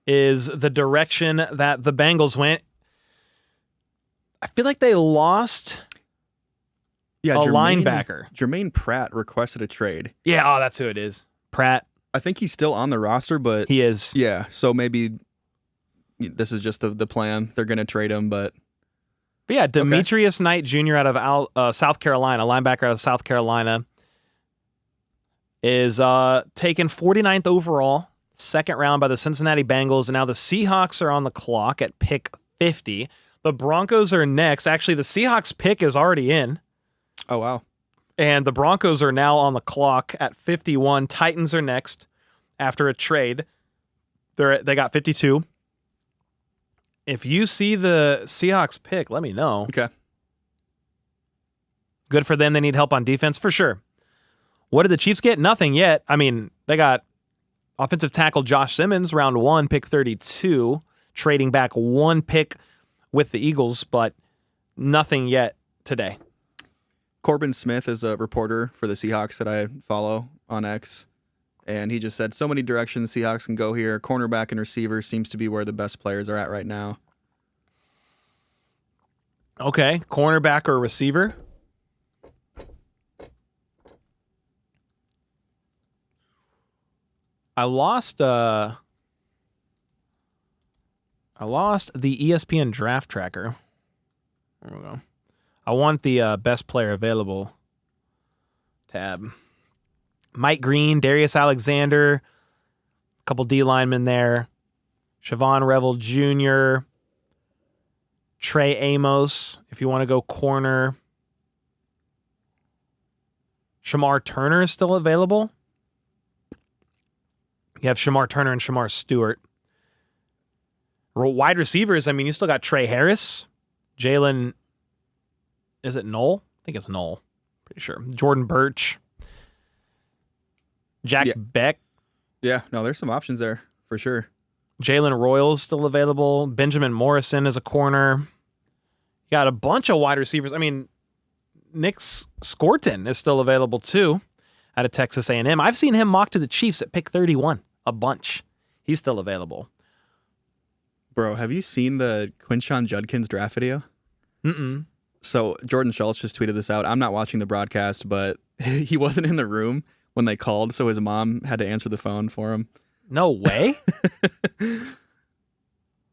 is the direction that the Bengals went. I feel like they lost linebacker. Jermaine Pratt requested a trade. Yeah, that's who it is. Pratt. I think he's still on the roster, but... He is. Yeah, so maybe this is just the plan. They're going to trade him, but yeah, Demetrius Knight Jr. out of South Carolina, linebacker out of South Carolina, is taken 49th overall, second round by the Cincinnati Bengals, and now the Seahawks are on the clock at pick 50. The Broncos are next. Actually, the Seahawks pick is already in. Oh, wow. And the Broncos are now on the clock at 51. Titans are next after a trade. They got 52. If you see the Seahawks pick, let me know. Okay. Good for them. They need help on defense for sure. What did the Chiefs get? Nothing yet. I mean, they got offensive tackle Josh Simmons, round 1, pick 32, trading back 1 pick with the Eagles, but nothing yet today. Corbin Smith is a reporter for the Seahawks that I follow on X, and he just said, so many directions Seahawks can go here. Cornerback and receiver seems to be where the best players are at right now. Okay, cornerback or receiver? I lost the ESPN draft tracker. There we go. I want the best player available tab. Mike Green, Darius Alexander, a couple D linemen there. Siobhan Revel Jr., Trey Amos, if you want to go corner. Shamar Turner is still available. You have Shamar Turner and Shamar Stewart. Wide receivers, I mean, you still got Trey Harris, Jalen Is it Knoll? I think it's Knoll. Pretty sure. Jordan Birch. Jack Beck. Yeah, no, there's some options there for sure. Jalen Royals still available. Benjamin Morrison is a corner. You got a bunch of wide receivers. I mean, Nick Scorton is still available too out of Texas A&M. I've seen him mocked to the Chiefs at pick 31 a bunch. He's still available. Bro, have you seen the Quinshon Judkins draft video? Mm-mm. So Jordan Schultz just tweeted this out. I'm not watching the broadcast, but he wasn't in the room when they called, so his mom had to answer the phone for him. No way.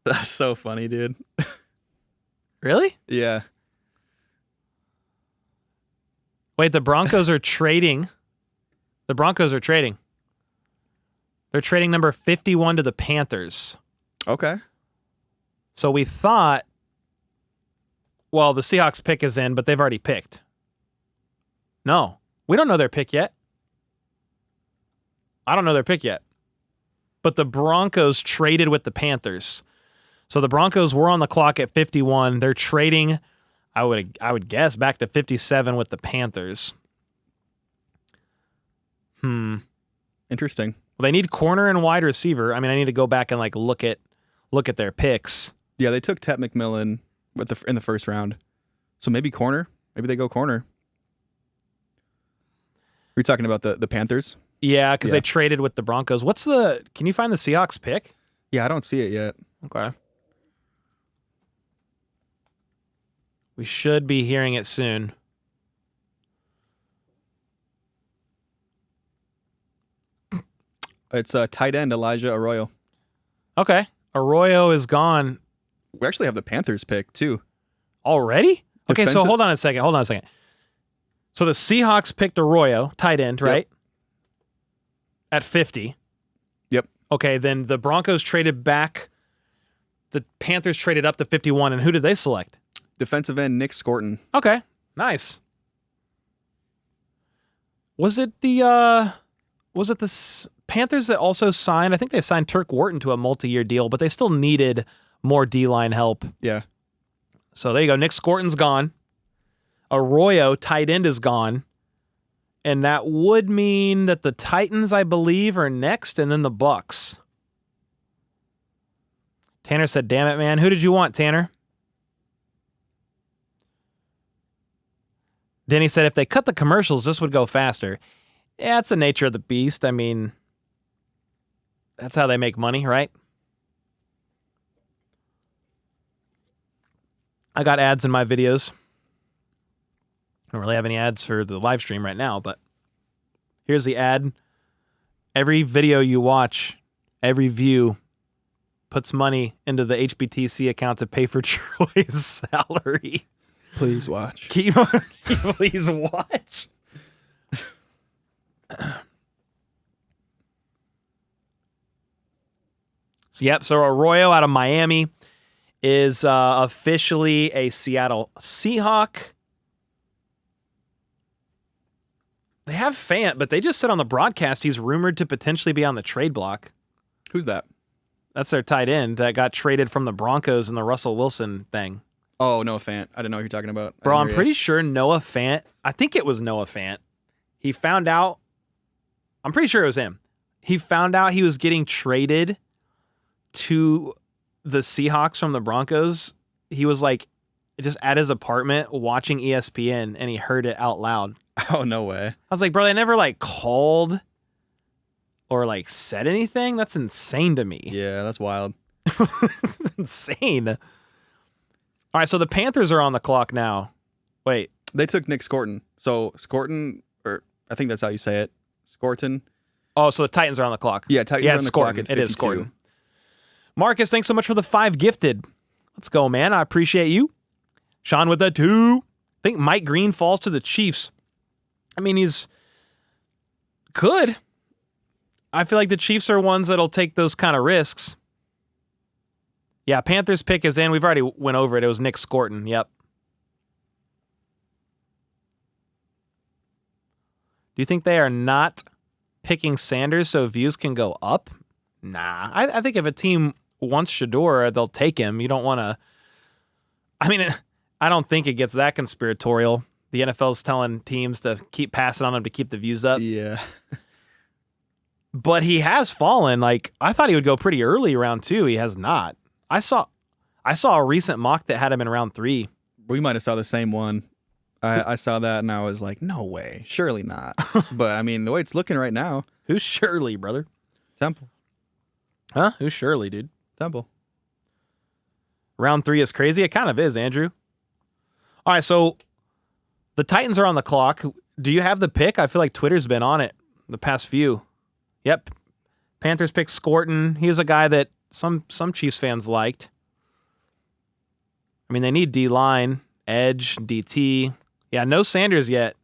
That's so funny, dude. Really? Yeah. Wait, the Broncos are trading. The Broncos are trading. They're trading number 51 to the Panthers. Okay. So we thought, well, the Seahawks pick is in, but they've already picked. No, we don't know their pick yet. I don't know their pick yet. But the Broncos traded with the Panthers. So the Broncos were on the clock at 51. They're trading, I would guess, back to 57 with the Panthers. Interesting. Well, they need corner and wide receiver. I mean, I need to go back and like look at their picks. Yeah, they took Tet McMillan in the first round. So maybe corner. Maybe they go corner. We're talking about the Panthers? Yeah, because they traded with the Broncos. Can you find the Seahawks pick? Yeah, I don't see it yet. Okay. We should be hearing it soon. It's tight end Elijah Arroyo. Okay. Arroyo is gone. We actually have the Panthers pick, too. Already? Okay, so Defensive- hold on a second. So the Seahawks picked Arroyo, tight end, right? At 50. Yep. Okay, then the Broncos traded back. The Panthers traded up to 51, and who did they select? Defensive end Nick Scorton. Okay, nice. Was it the Panthers that also signed? I think they signed Turk Wharton to a multi-year deal, but they still needed more D-line help. Yeah. So there you go. Nick Scorton's gone. Arroyo, tight end, is gone. And that would mean that the Titans, I believe, are next, and then the Bucks. Tanner said, damn it, man. Who did you want, Tanner? Denny said, if they cut the commercials, this would go faster. Yeah, it's the nature of the beast. I mean, that's how they make money, right? I got ads in my videos. I don't really have any ads for the live stream right now, but here's the ad. Every video you watch, every view puts money into the HBTC account to pay for Troy's salary. Please watch. Please watch. So Arroyo out of Miami is officially a Seattle Seahawk. They have Fant, but they just said on the broadcast he's rumored to potentially be on the trade block. Who's that? That's their tight end that got traded from the Broncos in the Russell Wilson thing. Oh, Noah Fant. I didn't know what you're talking about. Bro, I'm pretty sure Noah Fant, I think it was Noah Fant. He found out, I'm pretty sure it was him. He found out he was getting traded to the Seahawks from the Broncos. He was like just at his apartment watching ESPN and he heard it out loud. Oh, no way. I was like, bro, they never like called or like said anything. That's insane to me. Yeah, that's wild. It's insane. All right, so the Panthers are on the clock now. Wait. They took Nick Scorton. So Scorton, or I think that's how you say it. Scorton. Oh, so the Titans are on the clock. Yeah, Titans are on the Scorton. clock at 52. It is Scorton. Marcus, thanks so much for the 5 gifted. Let's go, man. I appreciate you. Sean with the 2. I think Mike Green falls to the Chiefs. I mean, he's good. I feel like the Chiefs are ones that'll take those kind of risks. Yeah, Panthers pick is in. We've already went over it. It was Nick Scorton. Yep. Do you think they are not picking Sanders so views can go up? Nah. I think if a team wants Shedeur, they'll take him. You don't want to... I mean, I don't think it gets that conspiratorial. The NFL's telling teams to keep passing on him to keep the views up. Yeah. But he has fallen. Like, I thought he would go pretty early round 2. He has not. I saw a recent mock that had him in round 3. We might have saw the same one. I saw that and I was like, no way. Surely not. But I mean, the way it's looking right now. Who's Shirley, brother? Temple. Huh? Who's Shirley, dude? Temple. Round 3 is crazy. It kind of is, Andrew. All right, so the Titans are on the clock. Do you have the pick? I feel like Twitter's been on it the past few. Yep. Panthers picked Scorton. He was a guy that some Chiefs fans liked. I mean, they need D-line, edge, DT. Yeah, no Sanders yet.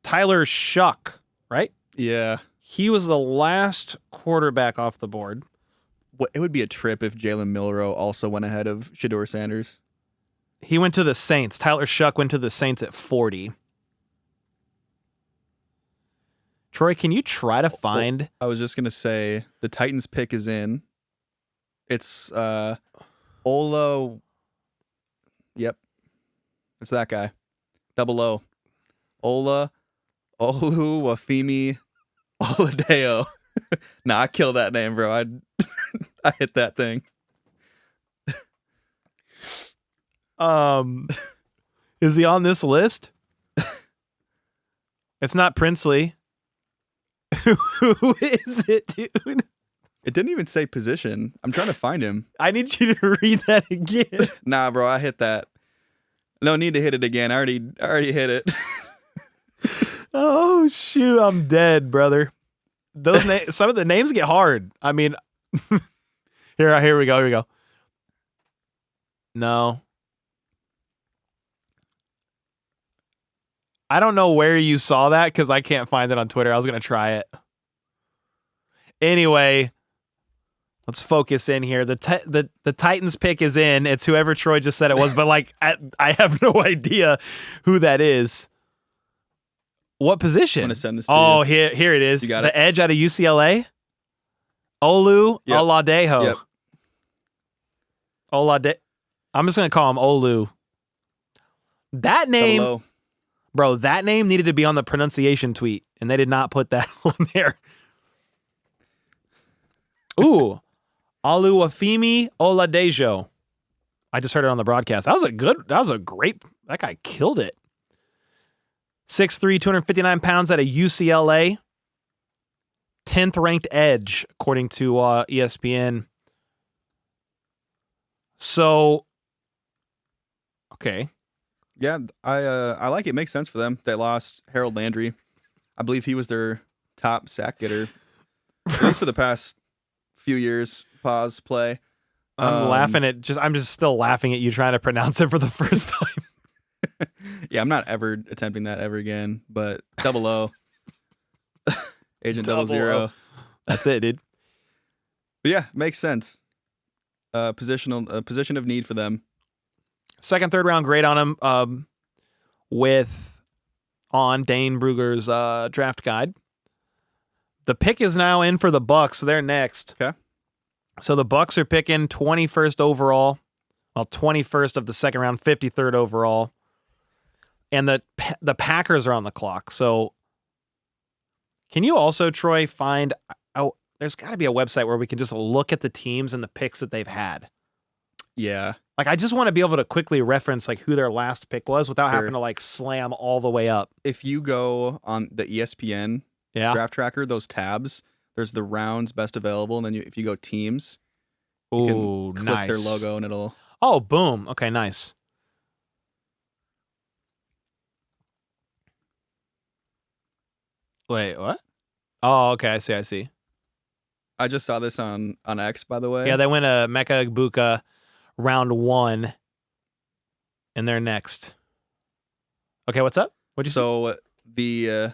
Tyler Shough, right? Yeah. He was the last quarterback off the board. It would be a trip if Jalen Milroe also went ahead of Shedeur Sanders. He went to the Saints. Tyler Shough went to the Saints at 40. Troy, can you try to find... I was just going to say, the Titans pick is in. It's Ola... Yep. It's that guy. Double O. Ola Oluwafemi Oladeo. Nah, I killed that name, bro. I hit that thing. Is he on this list? It's not Princely. Who is it, dude? It didn't even say position. I'm trying to find him. I need you to read that again. Nah, bro, I hit that. No need to hit it again. I already hit it. Oh shoot, I'm dead, brother. Those some of the names get hard. I mean, here we go. No. I don't know where you saw that because I can't find it on Twitter. I was going to try it. Anyway, let's focus in here. The Titans pick is in. It's whoever Troy just said it was, but like I have no idea who that is. What position? I'm going to send this to you. Here it is. You got the it? edge out of UCLA. Olu Oladejo. Yep. Olade. I'm just going to call him Olu. That name... Double O. Bro, that name needed to be on the pronunciation tweet, and they did not put that on there. Ooh, Oluwafemi Oladejo. I just heard it on the broadcast. That guy killed it. 6'3", 259 pounds out of UCLA. 10th ranked edge, according to ESPN. So, okay. Yeah, I like it. Makes sense for them. They lost Harold Landry. I believe he was their top sack getter, at least for the past few years. Pause play. I'm just still laughing at you trying to pronounce it for the first time. Yeah, I'm not ever attempting that ever again. But double O, Agent Double Zero. That's it, dude. But yeah, makes sense. Position of need for them. Second, third round grade on him on Dane Brugger's draft guide. The pick is now in for the Bucks. So they're next. Okay. So the Bucks are picking 21st overall. Well, 21st of the second round, 53rd overall. And the Packers are on the clock. So can you also, Troy, find... Oh, there's got to be a website where we can just look at the teams and the picks that they've had. Yeah. Like, I just want to be able to quickly reference like who their last pick was without Sure. having to like slam all the way up. If you go on the ESPN draft tracker, those tabs, there's the rounds best available, and then if you go teams, you Ooh, can click nice. their logo and it'll... Oh, boom. Okay, nice. Wait, what? Oh, okay, I see. I just saw this on X, by the way. Yeah, they went to Mecca Ibuka round 1, and they're next. Okay, what's up? What'd you say? So the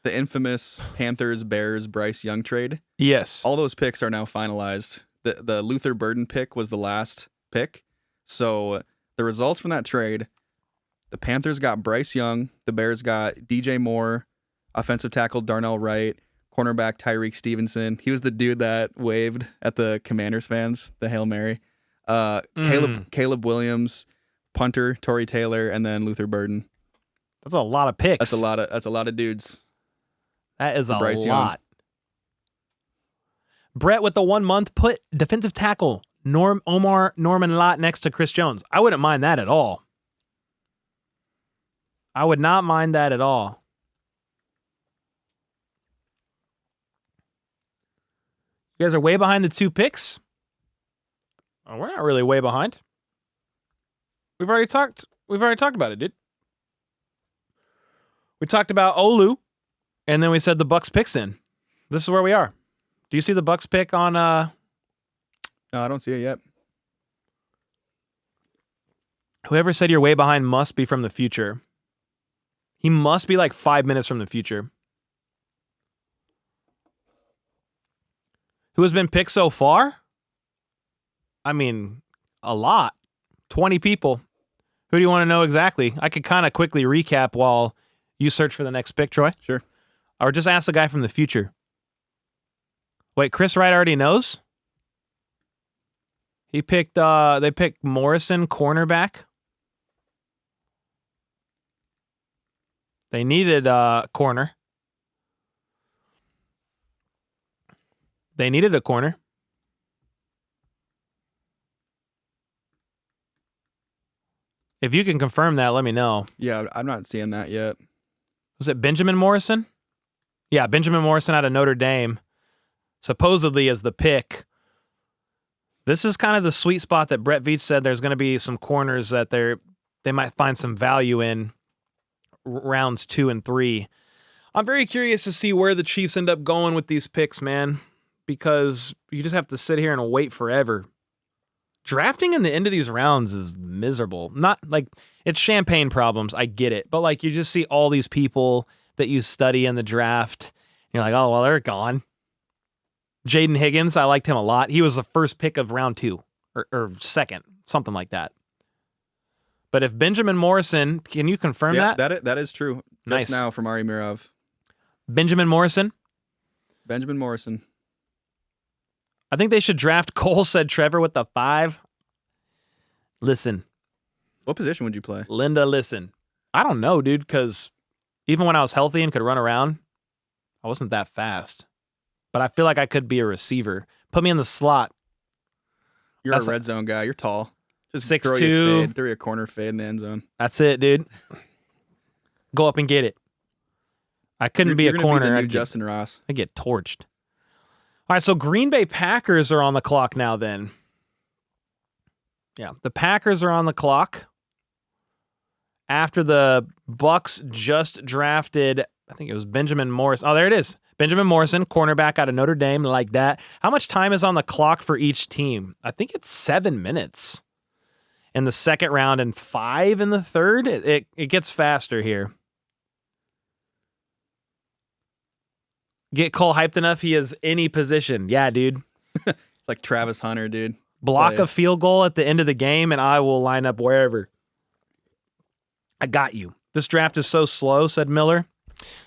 infamous Panthers Bears Bryce Young trade. Yes. All those picks are now finalized. The Luther Burden pick was the last pick. So the results from that trade: the Panthers got Bryce Young, the Bears got DJ Moore, offensive tackle Darnell Wright, cornerback Tyreek Stevenson. He was the dude that waved at the Commanders fans, the Hail Mary. Caleb Williams, punter, Torrey Taylor, and then Luther Burden. That's a lot of picks. That's a lot of dudes. That is a Bryce lot. Young. Brett with the 1 month put defensive tackle Norman-Lott next to Chris Jones. I wouldn't mind that at all. I would not mind that at all. You guys are way behind the 2 picks. Oh, we're not really way behind. We've already talked about it, dude. We talked about Olu, and then we said the Bucks picks in. This is where we are. Do you see the Bucks pick on No, I don't see it yet. Whoever said you're way behind must be from the future. He must be like 5 minutes from the future. Who has been picked so far? I mean, a lot. 20 people. Who do you want to know exactly? I could kind of quickly recap while you search for the next pick, Troy. Sure. Or just ask the guy from the future. Wait, Chris Wright already knows? They picked Morrison, cornerback. They needed corner. They needed a corner. If you can confirm that, let me know. Yeah, I'm not seeing that yet. Was it Benjamin Morrison? Yeah, Benjamin Morrison out of Notre Dame. Supposedly as the pick. This is kind of the sweet spot that Brett Veach said there's going to be some corners that they might find some value in rounds 2 and 3. I'm very curious to see where the Chiefs end up going with these picks, man, because you just have to sit here and wait forever. Drafting in the end of these rounds is miserable. Not like it's champagne problems. I get it. But like you just see all these people that you study in the draft. And you're like, oh, well, they're gone. Jaden Higgins, I liked him a lot. He was the first pick of round 2 or second, something like that. But if Benjamin Morrison, can you confirm that? That is true. Nice. Just now from Ari Mirov. Benjamin Morrison? Benjamin Morrison. I think they should draft Cole, said Trevor, with the 5. Listen. What position would you play? Linda, listen. I don't know, dude, because even when I was healthy and could run around, I wasn't that fast. But I feel like I could be a receiver. Put me in the slot. You're a red zone guy. You're tall. Just 6'2". throw you a fade, throw you a corner fade in the end zone. That's it, dude. Go up and get it. I couldn't be a corner. Be the new Justin Ross. I get torched. All right, so Green Bay Packers are on the clock now then. Yeah, the Packers are on the clock. After the Bucks just drafted, I think it was Benjamin Morrison. Oh, there it is. Benjamin Morrison, cornerback out of Notre Dame, like that. How much time is on the clock for each team? I think it's 7 minutes in the second round and 5 in the third. It gets faster here. Get Cole hyped enough, he is any position. Yeah, dude. It's like Travis Hunter, dude. Block a field goal at the end of the game, and I will line up wherever. I got you. This draft is so slow, said Miller.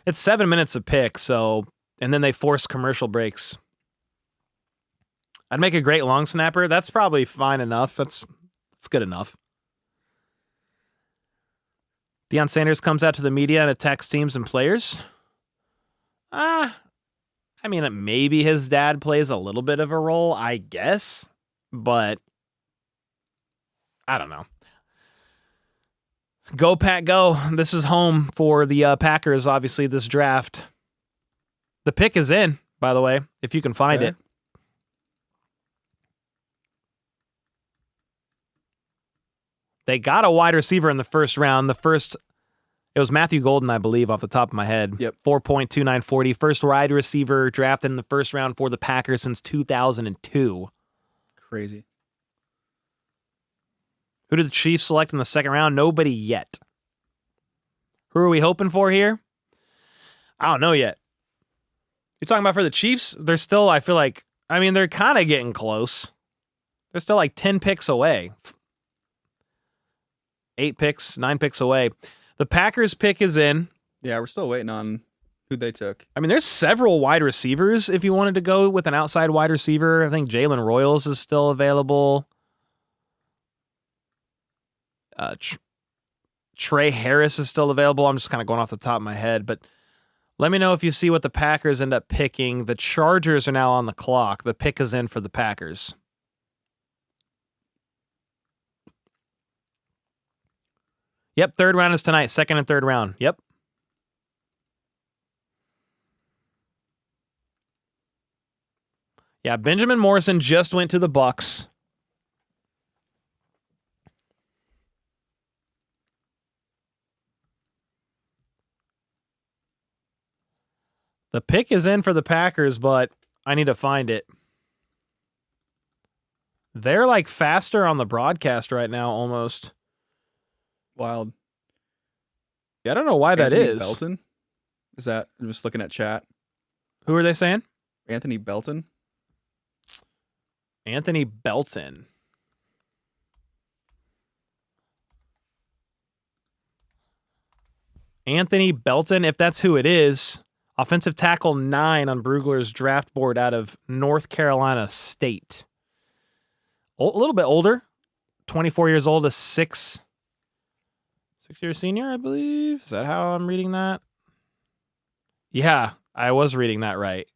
It's 7 minutes a pick, so, and then they force commercial breaks. I'd make a great long snapper. That's probably fine enough. That's good enough. Deion Sanders comes out to the media and attacks teams and players. I mean, maybe his dad plays a little bit of a role, I guess, but I don't know. Go, Pack, go. This is home for the Packers, obviously, this draft. The pick is in, by the way, if you can find it. They got a wide receiver in the first round. It was Matthew Golden, I believe, off the top of my head. Yep. 4.2940. First wide receiver drafted in the first round for the Packers since 2002. Crazy. Who did the Chiefs select in the second round? Nobody yet. Who are we hoping for here? I don't know yet. You're talking about for the Chiefs? They're still, I feel like, they're kind of getting close. They're still like 10 picks away. 8 picks, 9 picks away. The Packers pick is in. Yeah, we're still waiting on who they took. There's several wide receivers if you wanted to go with an outside wide receiver. I think Jalen Royals is still available. Trey Harris is still available. I'm just kind of going off the top of my head, but let me know if you see what the Packers end up picking. The Chargers are now on the clock. The pick is in for the Packers. Yep, third round is tonight. Second and third round. Yep. Yeah, Benjamin Morrison just went to the Bucs. The pick is in for the Packers, but I need to find it. They're like faster on the broadcast right now, almost. Wild. Yeah, I don't know why that is. Belton? Is that, I'm just looking at chat. Who are they saying? Anthony Belton? Anthony Belton. Anthony Belton, if that's who it is. Offensive tackle 9 on Brugler's draft board out of North Carolina State. A little bit older. 24 years old, a 6-year senior, I believe. Is that how I'm reading that? Yeah, I was reading that right.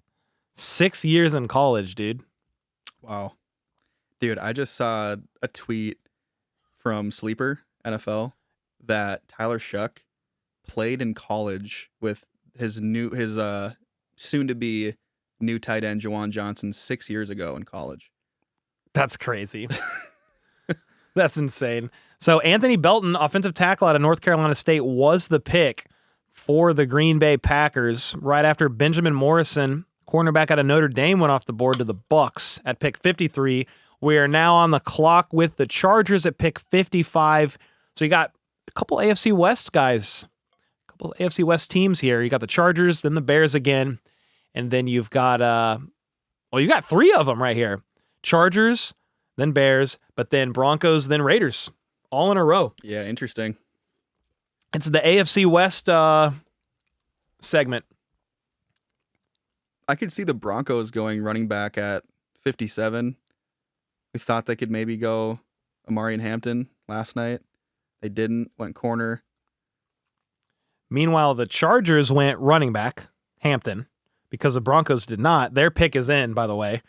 6 years in college, dude. Wow. Dude, I just saw a tweet from Sleeper NFL that Tyler Shough played in college with his soon-to-be new tight end, Juwan Johnson, 6 years ago in college. That's crazy. That's insane. So Anthony Belton, offensive tackle out of North Carolina State, was the pick for the Green Bay Packers right after Benjamin Morrison, cornerback out of Notre Dame, went off the board to the Bucs at pick 53. We are now on the clock with the Chargers at pick 55. So you got a couple AFC West guys, a couple AFC West teams here. You got the Chargers, then the Bears again, and then you've got you got 3 of them right here. Chargers, then Bears, but then Broncos, then Raiders, all in a row. Yeah, interesting. It's the AFC West segment. I could see the Broncos going running back at 57. We thought they could maybe go Amari and Hampton last night. They didn't, went corner. Meanwhile, the Chargers went running back, Hampton, because the Broncos did not. Their pick is in, by the way.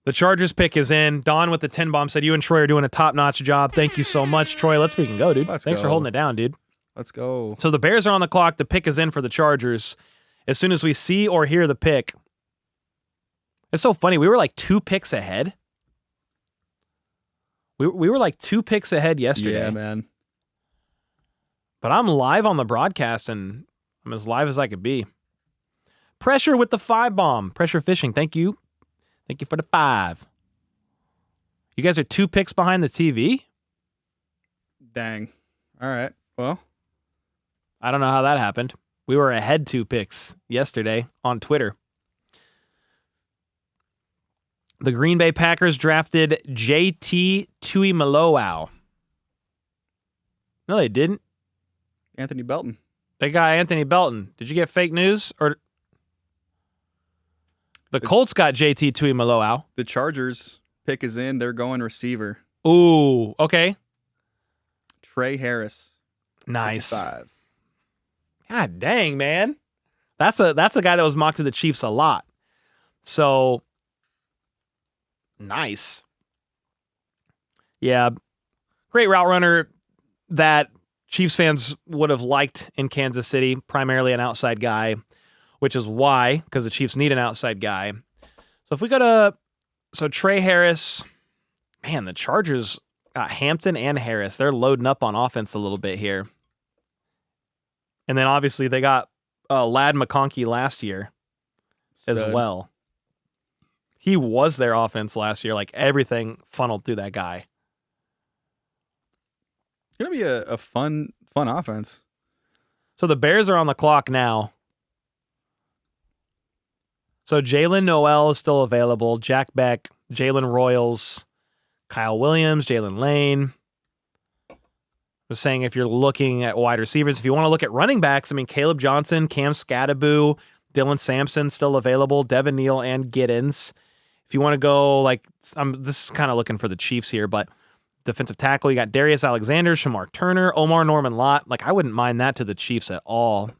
The Chargers pick is in. Don with the 10 bomb said, you and Troy are doing a top-notch job. Thank you so much, Troy. Let's freaking go, dude. Thanks for holding it down, dude. Let's go. So the Bears are on the clock. The pick is in for the Chargers. As soon as we see or hear the pick, it's so funny. We were like 2 picks ahead. We were like 2 picks ahead yesterday. Yeah, man. But I'm live on the broadcast, and I'm as live as I could be. Pressure with the 5 bomb. Pressure fishing. Thank you. Thank you for the 5. You guys are 2 picks behind the TV? Dang. All right. Well, I don't know how that happened. We were ahead 2 picks yesterday on Twitter. The Green Bay Packers drafted JT Tuihalamaka. No, they didn't. Anthony Belton. They got Anthony Belton. Did you get fake news? Or the Colts got JT Tuihalamaka. The Chargers pick is in. They're going receiver. Ooh, okay. Trey Harris. Nice. 55. God dang, man. That's a guy that was mocked to the Chiefs a lot. So nice. Yeah. Great route runner that Chiefs fans would have liked in Kansas City, primarily an outside guy, which is why, because the Chiefs need an outside guy. So if we go to, Trey Harris, man, the Chargers got Hampton and Harris. They're loading up on offense a little bit here. And then obviously they got Ladd McConkey last year as well. He was their offense last year. Like everything funneled through that guy. It's going to be a fun offense. So the Bears are on the clock now. So Jalen Noel is still available. Jack Beck, Jalen Royals, Kyle Williams, Jalen Lane. I was saying if you're looking at wide receivers, if you want to look at running backs, I mean, Caleb Johnson, Cam Scattaboo, Dylan Sampson still available, Devin Neal, and Giddens. If you want to go, this is kind of looking for the Chiefs here, but Defensive tackle, you got Darius Alexander, Shamar Turner, Omar Norman-Lott. Like, I wouldn't mind that to the Chiefs at all.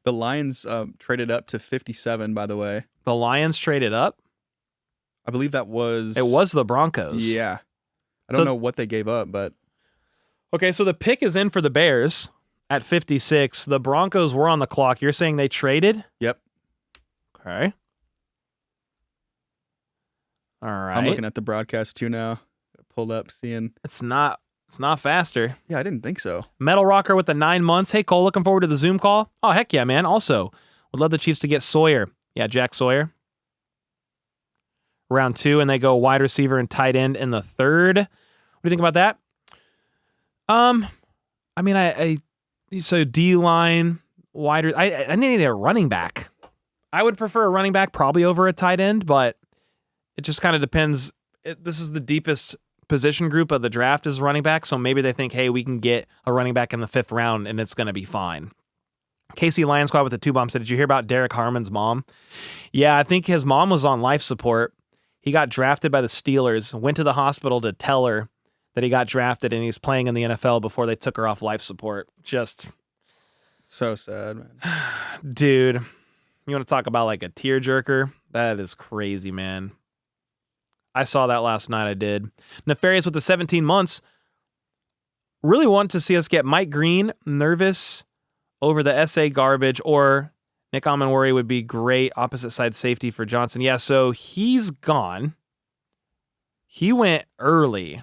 The Lions traded up to 57, by the way. The Lions traded up? I believe that was... It was the Broncos. Yeah. I don't know what they gave up, but... Okay, so the pick is in for the Bears at 56. The Broncos were on the clock. You're saying they traded? Yep. Okay. All right. I'm looking at the broadcast too now. Pulled up, seeing... It's not faster. Yeah, I didn't think so. Metal Rocker with the 9 months. Hey, Cole, looking forward to the Zoom call? Oh, heck yeah, man. Also, would love the Chiefs to get Sawyer. Yeah, Jack Sawyer. Round 2, and they go wide receiver and tight end in the 3rd. What do you think about that? I mean, so D-line, wider. I need a running back. I would prefer a running back probably over a tight end, but it just kind of depends. This is the deepest position group of the draft is running back, so maybe they think, hey, we can get a running back in the 5th round, and it's going to be fine. Casey Lion Squad with the 2-bomb said, did you hear about Derek Harmon's mom? Yeah, I think his mom was on life support. He got drafted by the Steelers, went to the hospital to tell her that he got drafted, and he's playing in the NFL before they took her off life support. Just so sad, man. Dude, you want to talk about like a tearjerker? That is crazy, man. I saw that last night. I did. Nefarious with the 17 months. Really want to see us get Mike Green nervous over the SA garbage, or Nick Amanwari would be great opposite side safety for Johnson. Yeah, so he's gone. He went early.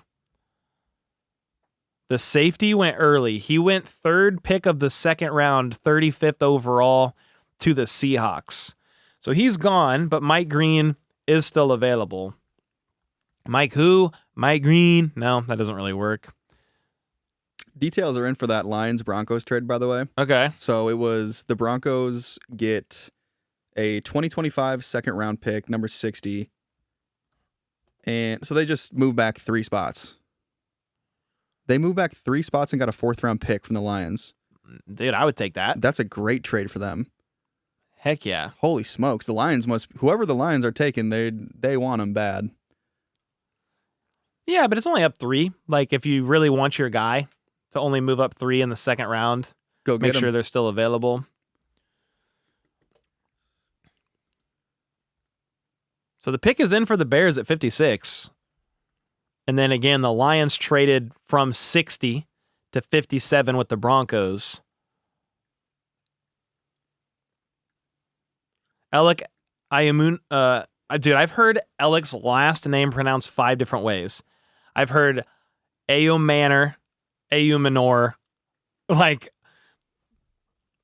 The safety went early. He went 3rd pick of the 2nd round, 35th overall to the Seahawks. So he's gone, but Mike Green is still available. Mike who? Mike Green? No, that doesn't really work. Details are in for that Lions-Broncos trade, by the way. Okay. So it was the Broncos get a 2025 2nd-round pick, number 60. And so they just moved back 3 spots. They moved back 3 spots and got a 4th-round pick from the Lions. Dude, I would take that. That's a great trade for them. Heck yeah. Holy smokes. The Lions whoever the Lions are taking, they want them bad. Yeah, but it's only up 3. Like, if you really want your guy to only move up 3 in the 2nd round, go get make sure they're still available. So the pick is in for the Bears at 56. And then again, the Lions traded from 60 to 57 with the Broncos. Alec Ayamun, dude, I've heard Alec's last name pronounced 5 different ways. I've heard Manor, Manor. Like,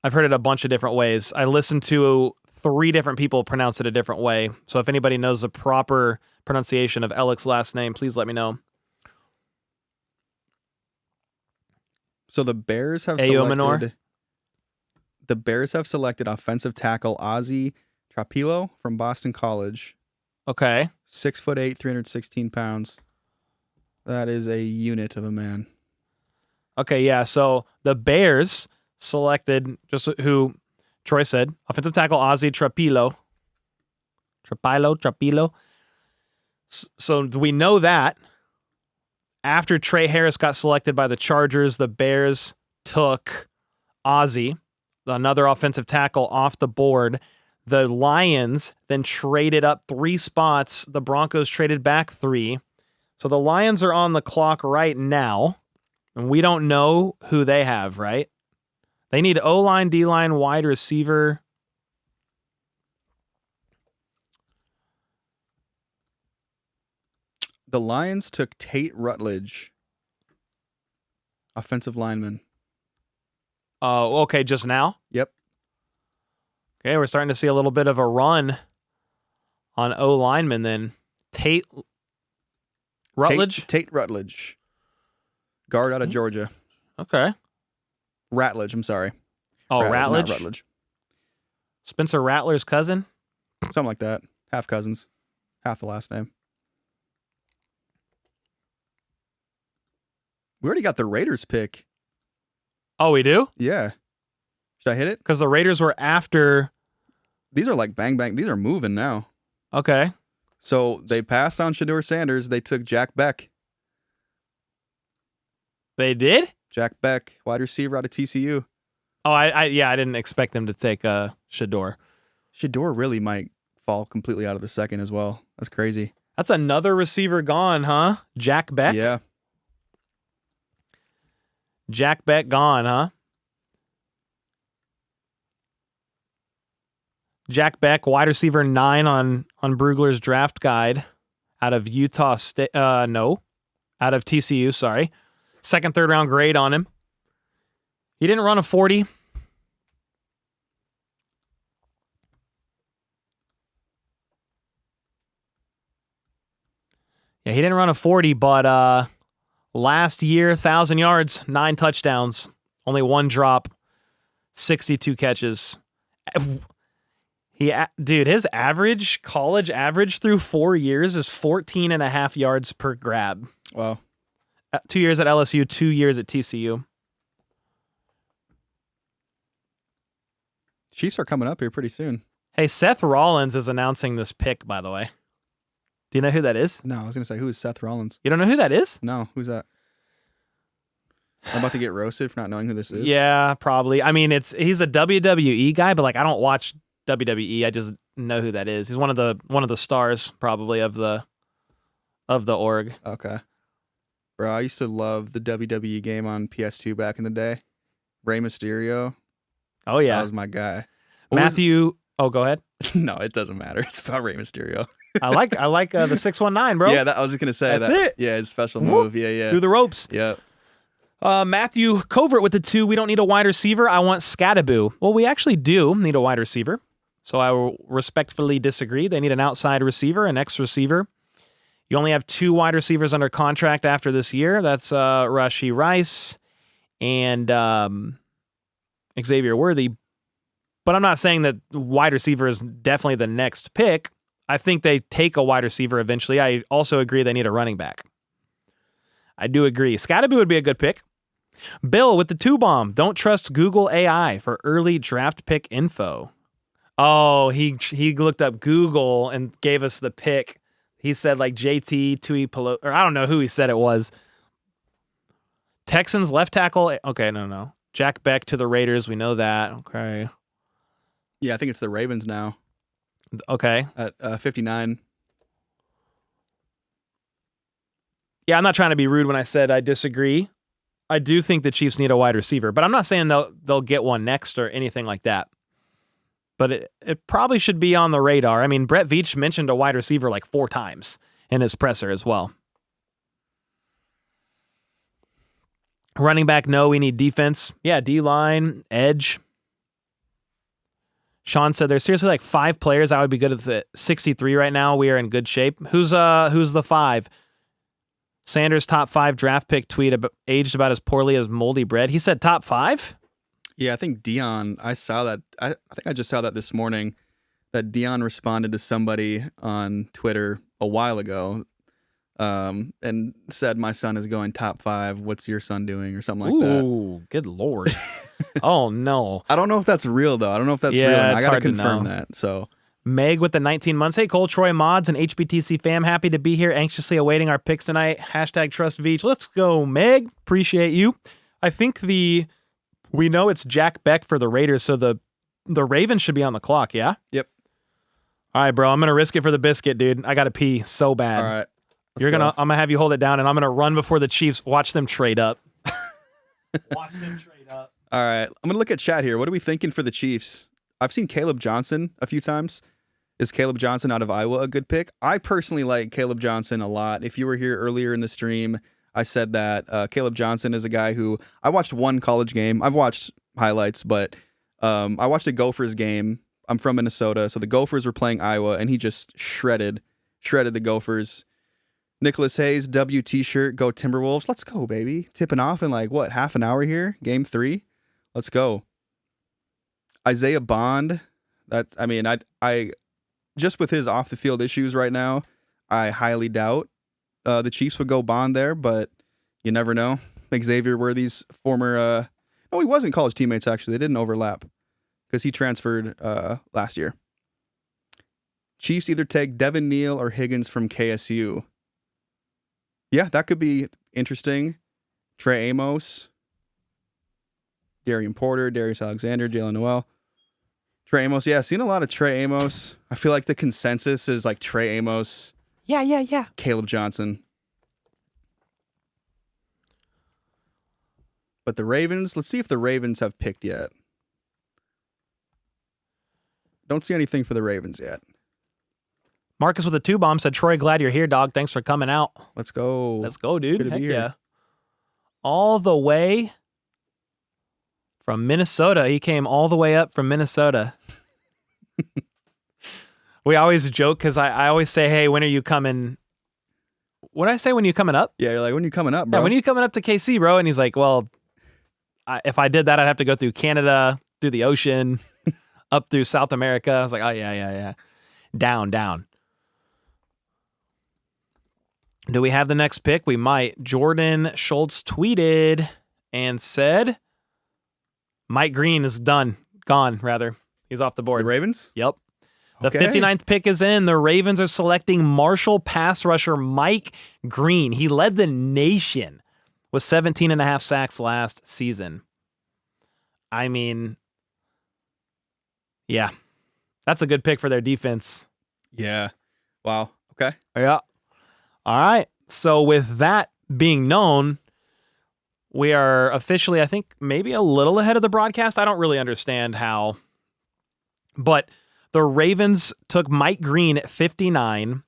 I've heard it a bunch of different ways. I listened to 3 different people pronounce it a different way. So if anybody knows the proper pronunciation of Alec's last name, please let me know. So the Bears have Manor. The Bears have selected offensive tackle Ozzie Trapilo from Boston College. Okay. 6'8", 316 pounds. That is a unit of a man. Okay, yeah. So the Bears selected, just who Troy said, offensive tackle Ozzie Trapilo. Trapilo. So we know that after Trey Harris got selected by the Chargers, the Bears took Ozzie, another offensive tackle, off the board. The Lions then traded up 3 spots. The Broncos traded back 3. So the Lions are on the clock right now, and we don't know who they have, right? They need O-line, D-line, wide receiver. The Lions took Tate Rutledge, offensive lineman. Okay, just now? Yep. Okay, we're starting to see a little bit of a run on O-lineman then. Tate Rutledge? Tate Rutledge. Guard out of Georgia. Okay. Ratledge, I'm sorry. Oh, Ratledge? Not Rutledge. Spencer Rattler's cousin? Something like that. Half cousins. Half the last name. We already got the Raiders pick. Oh, we do? Yeah. Should I hit it? Because the Raiders were after... These are like bang, bang. These are moving now. Okay. So they passed on Shedeur Sanders. They took Jack Beck. They did? Jack Beck, wide receiver out of TCU. Oh, I didn't expect them to take Shedeur. Shedeur really might fall completely out of the second as well. That's crazy. That's another receiver gone, huh? Jack Beck? Yeah. Jack Beck gone, huh? Jack Beck, wide receiver 9 on Brugler's draft guide out of Utah State. Out of TCU, sorry. Second, third round grade on him. He didn't run a 40. Yeah, he didn't run a 40, but last year, 1,000 yards, 9 touchdowns, only 1 drop, 62 catches. His college average through 4 years is 14.5 yards per grab. Wow. 2 years at LSU, 2 years at TCU. Chiefs are coming up here pretty soon. Hey, Seth Rollins is announcing this pick, by the way. Do you know who that is? No, I was going to say, who is Seth Rollins? You don't know who that is? No, who's that? I'm about to get roasted for not knowing who this is. Yeah, probably. I mean, he's a WWE guy, but I don't watch WWE. I just know who that is. He's one of the stars probably of the org. Okay. Bro, I used to love the WWE game on PS2 back in the day. Rey Mysterio. Oh yeah. That was my guy. Go ahead. No, it doesn't matter. It's about Rey Mysterio. I like the 619, bro. Yeah, I was just going to say That's that. it. Yeah, his special move. Yeah. Through the ropes. Yeah. Matthew Covert with the 2. We don't need a wide receiver. I want Scattaboo. Well, we actually do need a wide receiver. So I will respectfully disagree. They need an outside receiver, an X receiver. You only have 2 wide receivers under contract after this year. That's Rashee Rice and Xavier Worthy. But I'm not saying that wide receiver is definitely the next pick. I think they take a wide receiver eventually. I also agree they need a running back. I do agree. Scattaboo would be a good pick. Bill with the 2 bomb. Don't trust Google AI for early draft pick info. Oh, he looked up Google and gave us the pick. He said like JT Tuihalamaka, or I don't know who he said it was. Texans left tackle. Okay, no. Jack Beck to the Raiders. We know that. Okay. Yeah, I think it's the Ravens now. Okay. At 59. Yeah, I'm not trying to be rude when I said I disagree. I do think the Chiefs need a wide receiver, but I'm not saying they'll get one next or anything like that. But it probably should be on the radar. I mean, Brett Veach mentioned a wide receiver like 4 times in his presser as well. Running back, no, we need defense. Yeah, D-line, edge. Sean said there's seriously like 5 players I would be good at the 63 right now. We are in good shape. Who's the 5? Sanders top 5 draft pick tweet aged about as poorly as moldy bread. He said top 5? Yeah, I think Dion, I saw that. I think I just saw that this morning, that Dion responded to somebody on Twitter a while ago and said, my son is going top 5. What's your son doing? Or something like that. Ooh, good Lord. Oh, no. I don't know if that's real, though. I don't know if that's real. And I got to confirm that. So Meg with the 19 months. Hey, Cole, Troy Mods, and HBTC fam. Happy to be here. Anxiously awaiting our picks tonight. #TrustVeach. Let's go, Meg. Appreciate you. I think we know it's Jack Beck for the Raiders, so the Ravens should be on the clock, yeah? Yep. All right, bro. I'm going to risk it for the biscuit, dude. I got to pee so bad. All right. I'm going to have you hold it down, and I'm going to run before the Chiefs. Watch them trade up. Watch them trade up. All right. I'm going to look at chat here. What are we thinking for the Chiefs? I've seen Caleb Johnson a few times. Is Caleb Johnson out of Iowa a good pick? I personally like Caleb Johnson a lot. If you were here earlier in the stream, I said that Caleb Johnson is a guy who I watched one college game. I've watched highlights, but I watched a Gophers game. I'm from Minnesota, so the Gophers were playing Iowa, and he just shredded the Gophers. Nicholas Hayes, W t-shirt, go Timberwolves. Let's go, baby. Tipping off in like, what, half an hour here? Game 3? Let's go. Isaiah Bond. I just with his off the field issues right now, I highly doubt the Chiefs would go Bond there, but you never know. Xavier Worthy's former, no, he wasn't college teammates actually. They didn't overlap because he transferred last year. Chiefs either take Devin Neal or Higgins from KSU. Yeah, that could be interesting. Trey Amos, Darian Porter, Darius Alexander, Jalen Noel. Trey Amos, yeah, seen a lot of Trey Amos. I feel like the consensus is like Trey Amos. Yeah. Caleb Johnson. But the Ravens, let's see if the Ravens have picked yet. Don't see anything for the Ravens yet. Marcus with a 2-bomb said, Troy, glad you're here, dog. Thanks for coming out. Let's go. Let's go, dude. Good to Heck be here. yeah. All the way from Minnesota. He came all the way up from Minnesota. We always joke because I always say, hey, when are you coming? What did I say? When are you coming up? Yeah, you're like, when are you coming up, bro? Yeah, when are you coming up to KC, bro? And he's like, well, if I did that, I'd have to go through Canada, through the ocean, up through South America. I was like, oh, yeah. Down. Do we have the next pick? We might. Jordan Schultz tweeted and said, Mike Green is gone, rather. He's off the board. The Ravens? Yep. The Okay. 59th pick is in. The Ravens are selecting Marshall pass rusher Mike Green. He led the nation with 17.5 sacks last season. I mean, yeah, that's a good pick for their defense. Yeah. Wow. Okay. Yeah. All right. So with that being known, we are officially, I think, maybe a little ahead of the broadcast. I don't really understand how, but the Ravens took Mike Green at 59.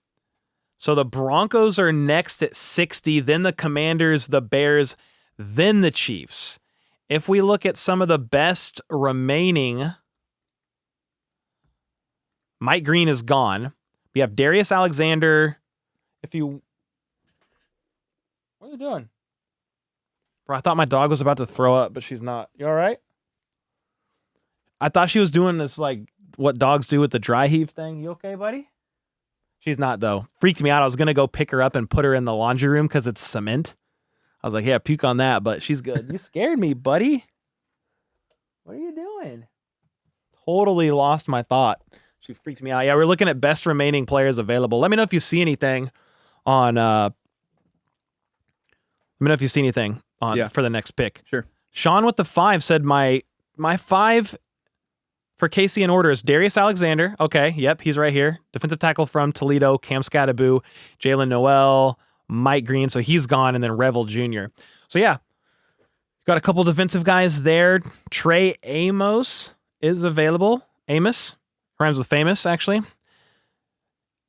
So the Broncos are next at 60, then the Commanders, the Bears, then the Chiefs. If we look at some of the best remaining, Mike Green is gone. We have Darius Alexander. What are you doing? Bro, I thought my dog was about to throw up, but she's not. You all right? I thought she was doing this, like, what dogs do with the dry heave thing. You okay, buddy? She's not, though. Freaked me out. I was going to go pick her up and put her in the laundry room because it's cement. I was like, yeah, puke on that, but she's good. You scared me, buddy. What are you doing? Totally lost my thought. She freaked me out. Yeah, we're looking at best remaining players available. Let me know if you see anything on for the next pick. Sure. Sean with the 5 said my 5 for KC in order is Darius Alexander. Okay, yep, he's right here. Defensive tackle from Toledo, Cam Scattaboo, Jalen Noel, Mike Green. So he's gone, and then Revel Jr. So yeah, got a couple defensive guys there. Trey Amos is available. Amos rhymes with famous, actually.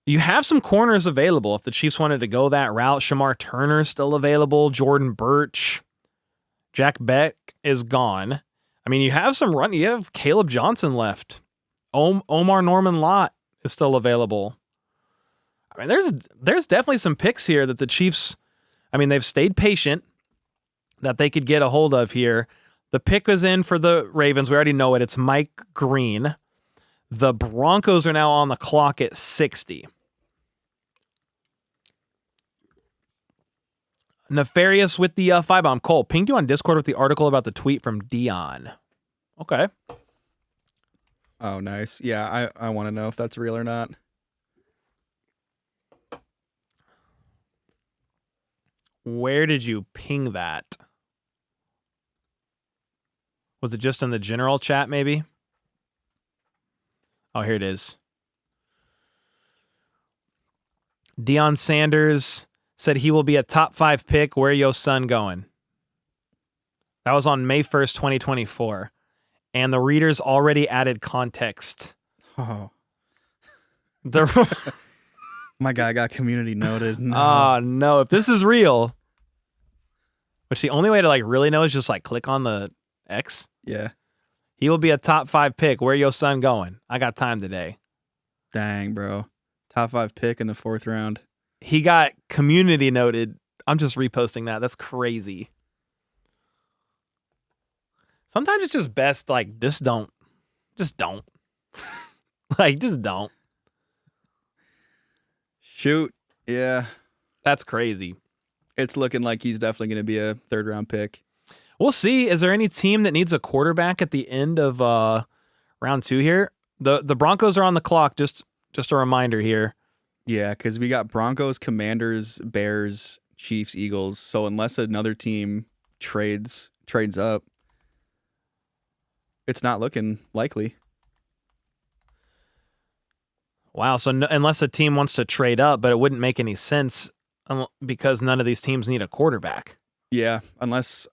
You have some corners available if the Chiefs wanted to go that route. Shamar Turner's still available. Jordan Birch. Jack Beck is gone. I mean, you have some run. You have Caleb Johnson left. Omar Norman-Lott is still available. I mean, there's definitely some picks here that the Chiefs, I mean, they've stayed patient that they could get a hold of here. The pick was in for the Ravens. We already know it. It's Mike Green. The Broncos are now on the clock at 60. Nefarious with the 5-bomb. Cole, pinged you on Discord with the article about the tweet from Dion. Okay. Oh, nice. Yeah, I want to know if that's real or not. Where did you ping that? Was it just in the general chat, maybe? Oh, here it is. Deion Sanders said he will be a top 5 pick. Where your son going? That was on May 1st, 2024. And the readers already added context. Oh. The My guy got community noted. No. Oh, no. If this is real, which the only way to like really know is just like click on the X. Yeah. He will be a top 5 pick. Where your son going? I got time today. Dang, bro. Top 5 pick in the 4th round. He got community noted. I'm just reposting that. That's crazy. Sometimes it's just best, like, just don't. Like, just don't. Shoot. Yeah. That's crazy. It's looking like he's definitely going to be a 3rd round pick. We'll see. Is there any team that needs a quarterback at the end of round 2 here? The Broncos are on the clock. Just Just a reminder here. Yeah, because we got Broncos, Commanders, Bears, Chiefs, Eagles. So unless another team trades up, it's not looking likely. Wow. So unless a team wants to trade up, but it wouldn't make any sense because none of these teams need a quarterback. Yeah, unless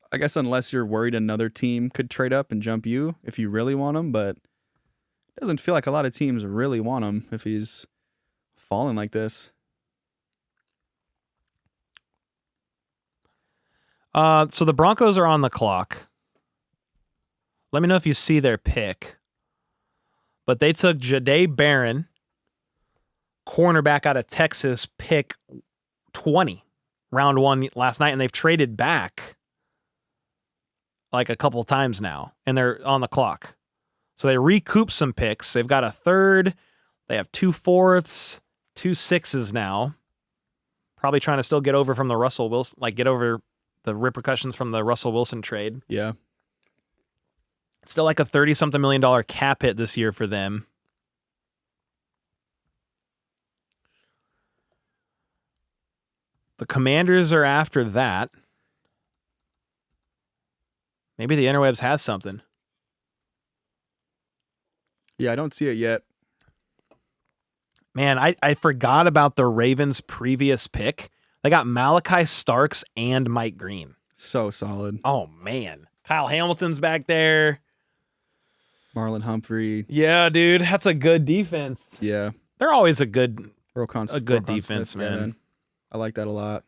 you're worried another team could trade up and jump you if you really want him, but it doesn't feel like a lot of teams really want him if he's falling like this. So the Broncos are on the clock. Let me know if you see their pick. But they took Jahdae Barron, cornerback out of Texas, pick 20, round 1 last night, and they've traded back like a couple times now, and they're on the clock. So they recouped some picks. They've got a third. They have 2 fourths, 2 sixes now. Probably trying to still get over from the Russell Wilson, get over the repercussions from the Russell Wilson trade. Yeah. Still like a $30-something million cap hit this year for them. The Commanders are after that. Maybe the interwebs has something. Yeah, I don't see it yet. Man, I forgot about the Ravens' previous pick. They got Malachi Starks and Mike Green. So solid. Oh, man. Kyle Hamilton's back there. Marlon Humphrey. Yeah, dude. That's a good defense. Yeah. They're always a good Roquan defense, Smith, man. Yeah, I like that a lot.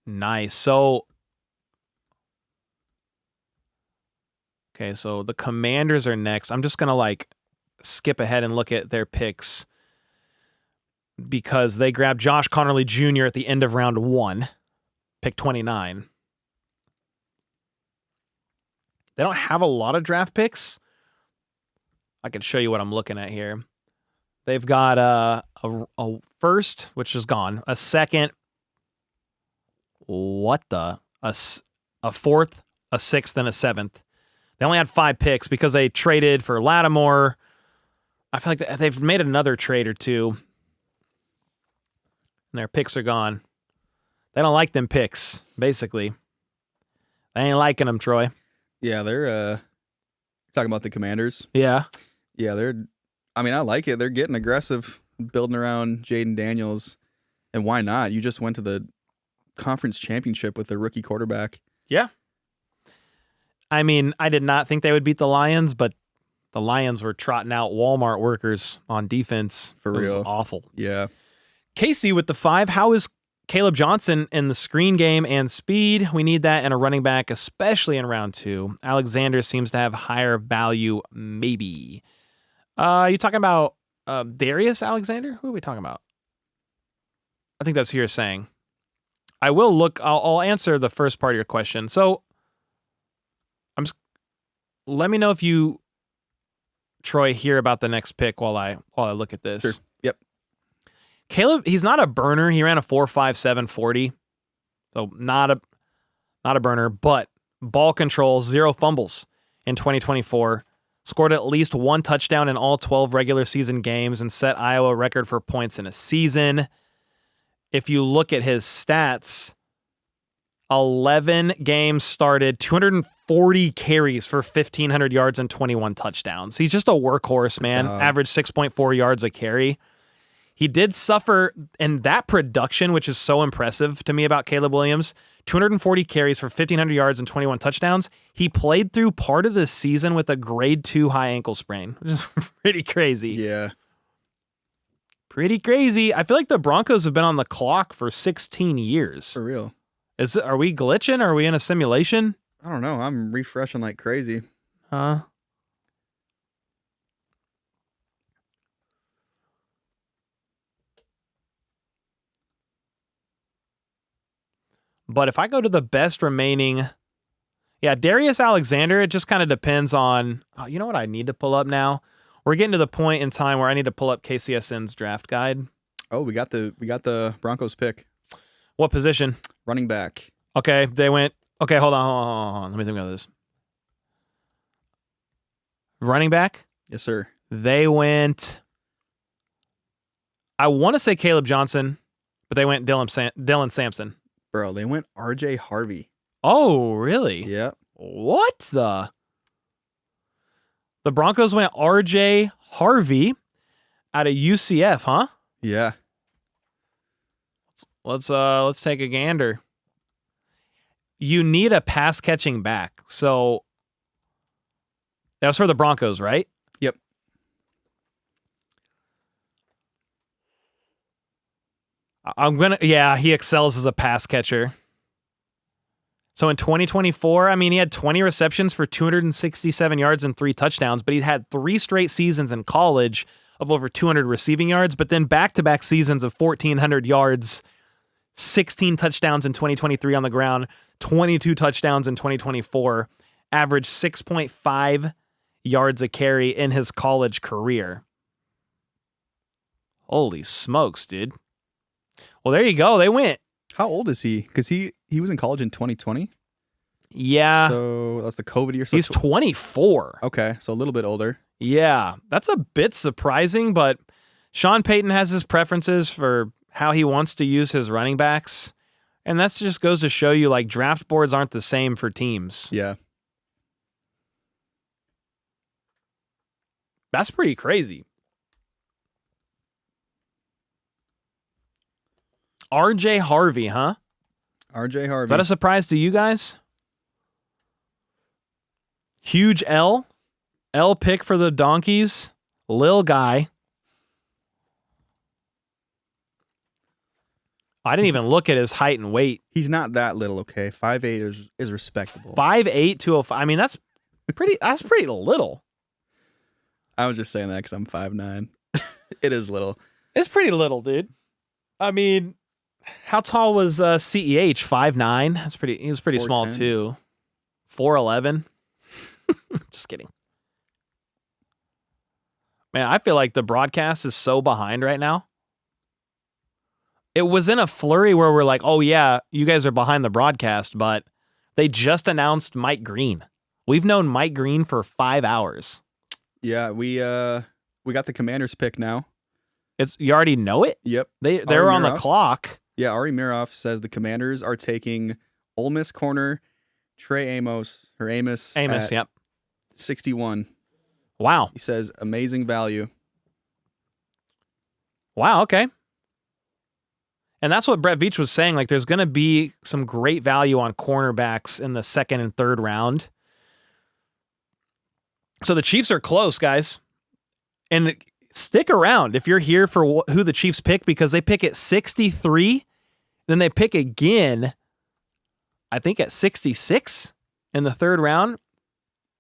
Nice. So the Commanders are next. I'm just going to skip ahead and look at their picks because they grabbed Josh Connerly Jr. at the end of round 1, pick 29. They don't have a lot of draft picks. I can show you what I'm looking at here. They've got a first, which is gone, a second, a fourth, a sixth, and a seventh. They only had 5 picks because they traded for Lattimore. I feel like they've made another trade or two, and their picks are gone. They don't like them picks, basically. They ain't liking them, Troy. Yeah, they're talking about the Commanders. Yeah. Yeah, I like it. They're getting aggressive, building around Jaden Daniels. And why not? You just went to the conference championship with a rookie quarterback. Yeah. I mean, I did not think they would beat the Lions, but the Lions were trotting out Walmart workers on defense. For real. It was awful. Yeah. Casey with the 5. How is Caleb Johnson in the screen game and speed? We need that in a running back, especially in round 2. Alexander seems to have higher value, maybe. You talking about Darius Alexander? Who are we talking about? I think that's who you're saying. I will look. I'll answer the first part of your question. So, let me know if you, Troy, hear about the next pick while I look at this. Sure. Yep. Caleb, he's not a burner. He ran a 4.57 40. So not a burner, but ball control, 0 fumbles in 2024. Scored at least 1 touchdown in all 12 regular season games and set Iowa record for points in a season. If you look at his stats, 11 games started, 240 carries for 1,500 yards and 21 touchdowns. He's just a workhorse, man. Averaged 6.4 yards a carry. He did suffer in that production, which is so impressive to me about Caleb Williams. 240 carries for 1,500 yards and 21 touchdowns. He played through part of the season with a grade 2 high ankle sprain, which is pretty crazy. Yeah. Pretty crazy. I feel like the Broncos have been on the clock for 16 years. For real. Are we glitching? Are we in a simulation? I don't know. I'm refreshing like crazy. Huh? But if I go to the best remaining, Darius Alexander, it just kind of depends on, you know what I need to pull up now? We're getting to the point in time where I need to pull up KCSN's draft guide. Oh, we got the Broncos pick. What position? Running back. Okay, they went, hold on. Let me think about this. Running back? Yes, sir. They went, I want to say Caleb Johnson, but they went Dylan Sampson. Bro, they went R.J. Harvey. Oh, really? Yep. What the? The Broncos went R.J. Harvey out of UCF, huh? Yeah. Let's take a gander. You need a pass catching back. So that was for the Broncos, right? Yep. He excels as a pass catcher. So in 2024, I mean, he had 20 receptions for 267 yards and 3 touchdowns, but he had 3 straight seasons in college of over 200 receiving yards, but then back-to-back seasons of 1,400 yards, 16 touchdowns in 2023 on the ground, 22 touchdowns in 2024, averaged 6.5 yards a carry in his college career. Holy smokes, dude. Well, there you go. They went. How old is he? Because he was in college in 2020. Yeah. So that's the COVID year. So He's 24. okay, so a little bit older. Yeah, that's a bit surprising, but Sean Payton has his preferences for how he wants to use his running backs. And that just goes to show you, like, draft boards aren't the same for teams. Yeah. That's pretty crazy. RJ Harvey, huh? R.J. Harvey. Is that a surprise to you guys? Huge L pick for the Donkeys. Lil guy. I didn't even look at his height and weight. He's not that little, okay? 5'8" is respectable. 5'8", 205. I mean, that's pretty little. I was just saying that because I'm 5'9". It is little. It's pretty little, dude. I mean, how tall was CEH? 5'9"? That's pretty. He was pretty small 4'10". too. 4'11". Just kidding. Man, I feel like the broadcast is so behind right now. It was in a flurry where we're like, oh yeah, you guys are behind the broadcast, but they just announced Mike Green. We've known Mike Green for 5 hours. Yeah, we got the Commanders pick now. You already know it? Yep. They were on the Miroff. clock. Yeah, Ari Miroff says the Commanders are taking Ole Miss corner Amos at Yep. 61. Wow. He says amazing value. Wow, okay. And that's what Brett Veach was saying. Like, there's going to be some great value on cornerbacks in the second and third round. So the Chiefs are close, guys. And stick around if you're here for who the Chiefs pick, because they pick at 63. Then they pick again, I think, at 66 in the third round.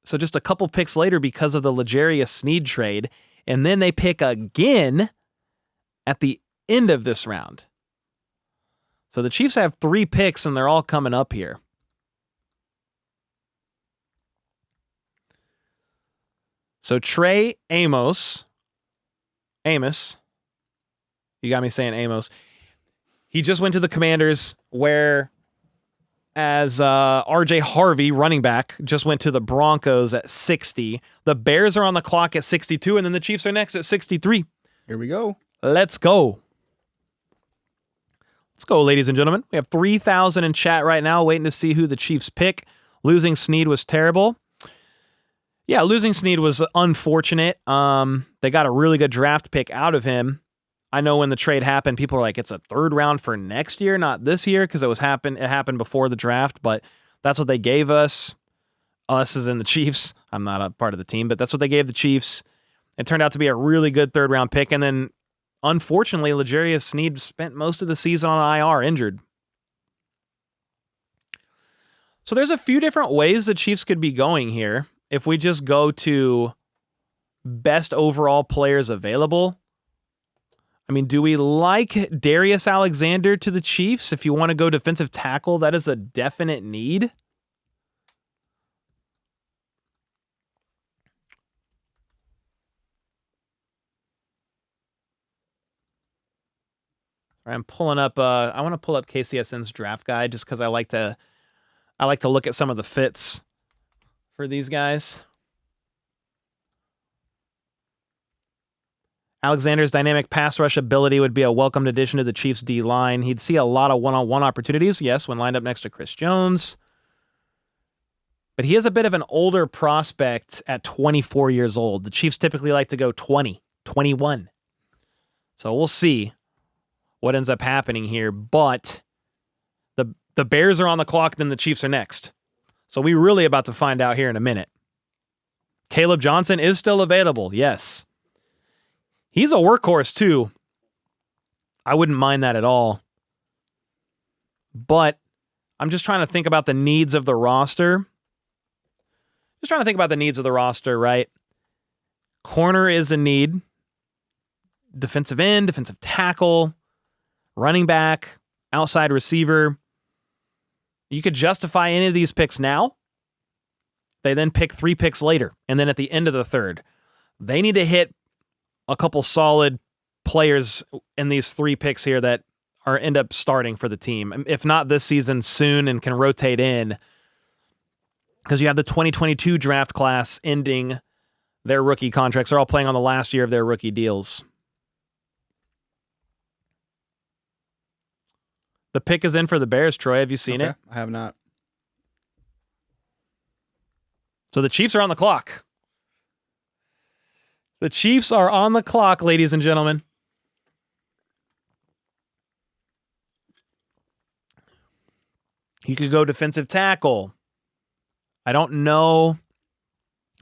So just a couple picks later because of the L'Jarius Sneed trade. And then they pick again at the end of this round. So the Chiefs have 3 picks, and they're all coming up here. So Amos, you got me saying Amos. He just went to the Commanders, where as RJ Harvey, running back, just went to the Broncos at 60. The Bears are on the clock at 62, and then the Chiefs are next at 63. Here we go. Let's go. Let's go, ladies and gentlemen. We have 3,000 in chat right now, waiting to see who the Chiefs pick. Losing Sneed was terrible. Yeah, losing Sneed was unfortunate. They got a really good draft pick out of him. I know when the trade happened, people were like, it's a third round for next year, not this year, because it happened before the draft, but that's what they gave us. Us as in the Chiefs. I'm not a part of the team, but that's what they gave the Chiefs. It turned out to be a really good third round pick, and then unfortunately, L'Jarius Sneed spent most of the season on IR injured. So there's a few different ways the Chiefs could be going here. If we just go to best overall players available, I mean, do we like Darius Alexander to the Chiefs? If you want to go defensive tackle, that is a definite need. I'm pulling up. I want to pull up KCSN's draft guide just because I like to look at some of the fits for these guys. Alexander's dynamic pass rush ability would be a welcomed addition to the Chiefs' D-line. He'd see a lot of one-on-one opportunities, yes, when lined up next to Chris Jones. But he is a bit of an older prospect at 24 years old. The Chiefs typically like to go 20, 21. So we'll see what ends up happening here. But the Bears are on the clock, then the Chiefs are next. So we're really about to find out here in a minute. Caleb Johnson is still available, yes. He's a workhorse, too. I wouldn't mind that at all. But I'm just trying to think about the needs of the roster. Right? Corner is a need. Defensive end, defensive tackle, running back, outside receiver. You could justify any of these picks now. They then pick 3 picks later. And then at the end of the third, they need to hit a couple solid players in these 3 picks here that end up starting for the team. If not this season, soon, and can rotate in. Because you have the 2022 draft class ending their rookie contracts. They're all playing on the last year of their rookie deals. The pick is in for the Bears, Troy. Have you seen it? I have not. So the Chiefs are on the clock. The Chiefs are on the clock, ladies and gentlemen. You could go defensive tackle. I don't know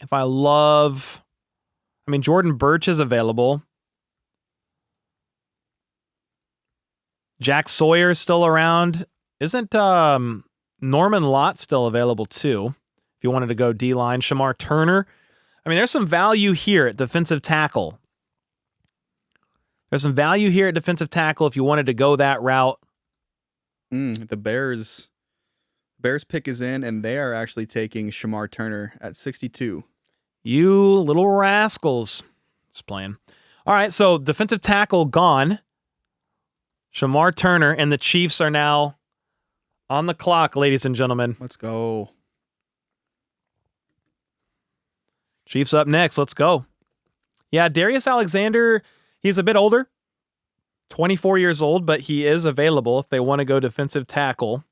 if I love... I mean, Jordan Birch is available. Jack Sawyer is still around. Isn't Norman-Lott still available too? If you wanted to go D-line. Shamar Turner. I mean, there's some value here at defensive tackle. If you wanted to go that route. The Bears pick is in, and they are actually taking Shamar Turner at 62. You little rascals. Just playing. All right, so defensive tackle gone. Shamar Turner, and the Chiefs are now on the clock, ladies and gentlemen. Let's go. Chiefs up next. Let's go. Yeah, Darius Alexander, he's a bit older. 24 years old, but he is available if they want to go defensive tackle.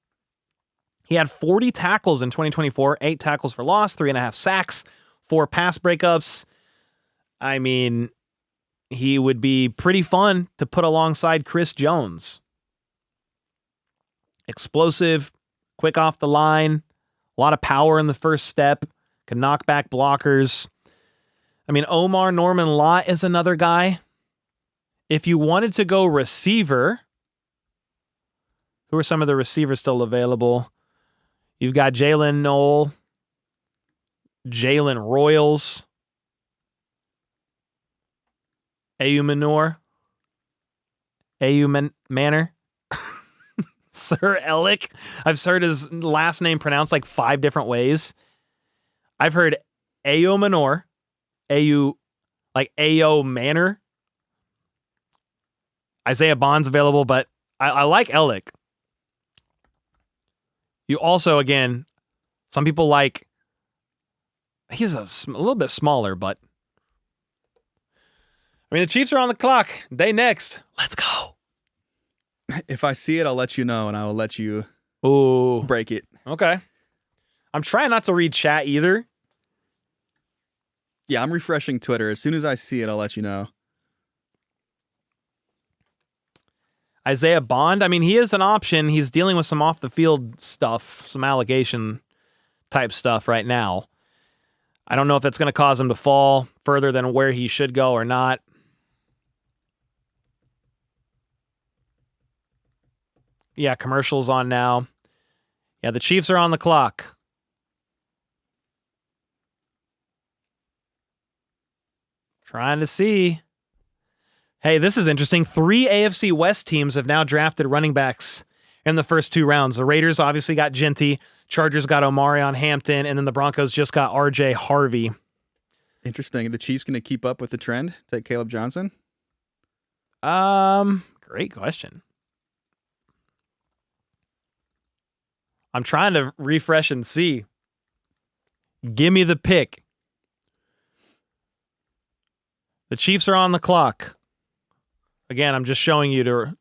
He had 40 tackles in 2024, 8 tackles for loss, 3.5 sacks, 4 pass breakups. I mean, he would be pretty fun to put alongside Chris Jones. Explosive, quick off the line, a lot of power in the first step, can knock back blockers. I mean, Omar Norman-Lott is another guy. If you wanted to go receiver, who are some of the receivers still available? You've got Jalen Knoll, Jalen Royals, Manor, Sir Ellick. I've heard his last name pronounced like 5 different ways. I've heard Manor, like Ayo Manor. Isaiah Bond's available, but I like Ellick. You also, again, some people like, he's a little bit smaller, but I mean, the Chiefs are on the clock. They next. Let's go. If I see it, I'll let you know, and I will let you break it. Okay. I'm trying not to read chat either. Yeah, I'm refreshing Twitter. As soon as I see it, I'll let you know. Isaiah Bond, I mean, he is an option. He's dealing with some off-the-field stuff, some allegation-type stuff right now. I don't know if that's going to cause him to fall further than where he should go or not. Yeah, commercials on now. Yeah, the Chiefs are on the clock. Trying to see. Hey, this is interesting. 3 AFC West teams have now drafted running backs in the first 2 rounds. The Raiders obviously got Genty. Chargers got Omarion Hampton. And then the Broncos just got RJ Harvey. Interesting. Are the Chiefs going to keep up with the trend? Take Caleb Johnson? Great question. I'm trying to refresh and see. Give me the pick. The Chiefs are on the clock. Again, I'm just showing you to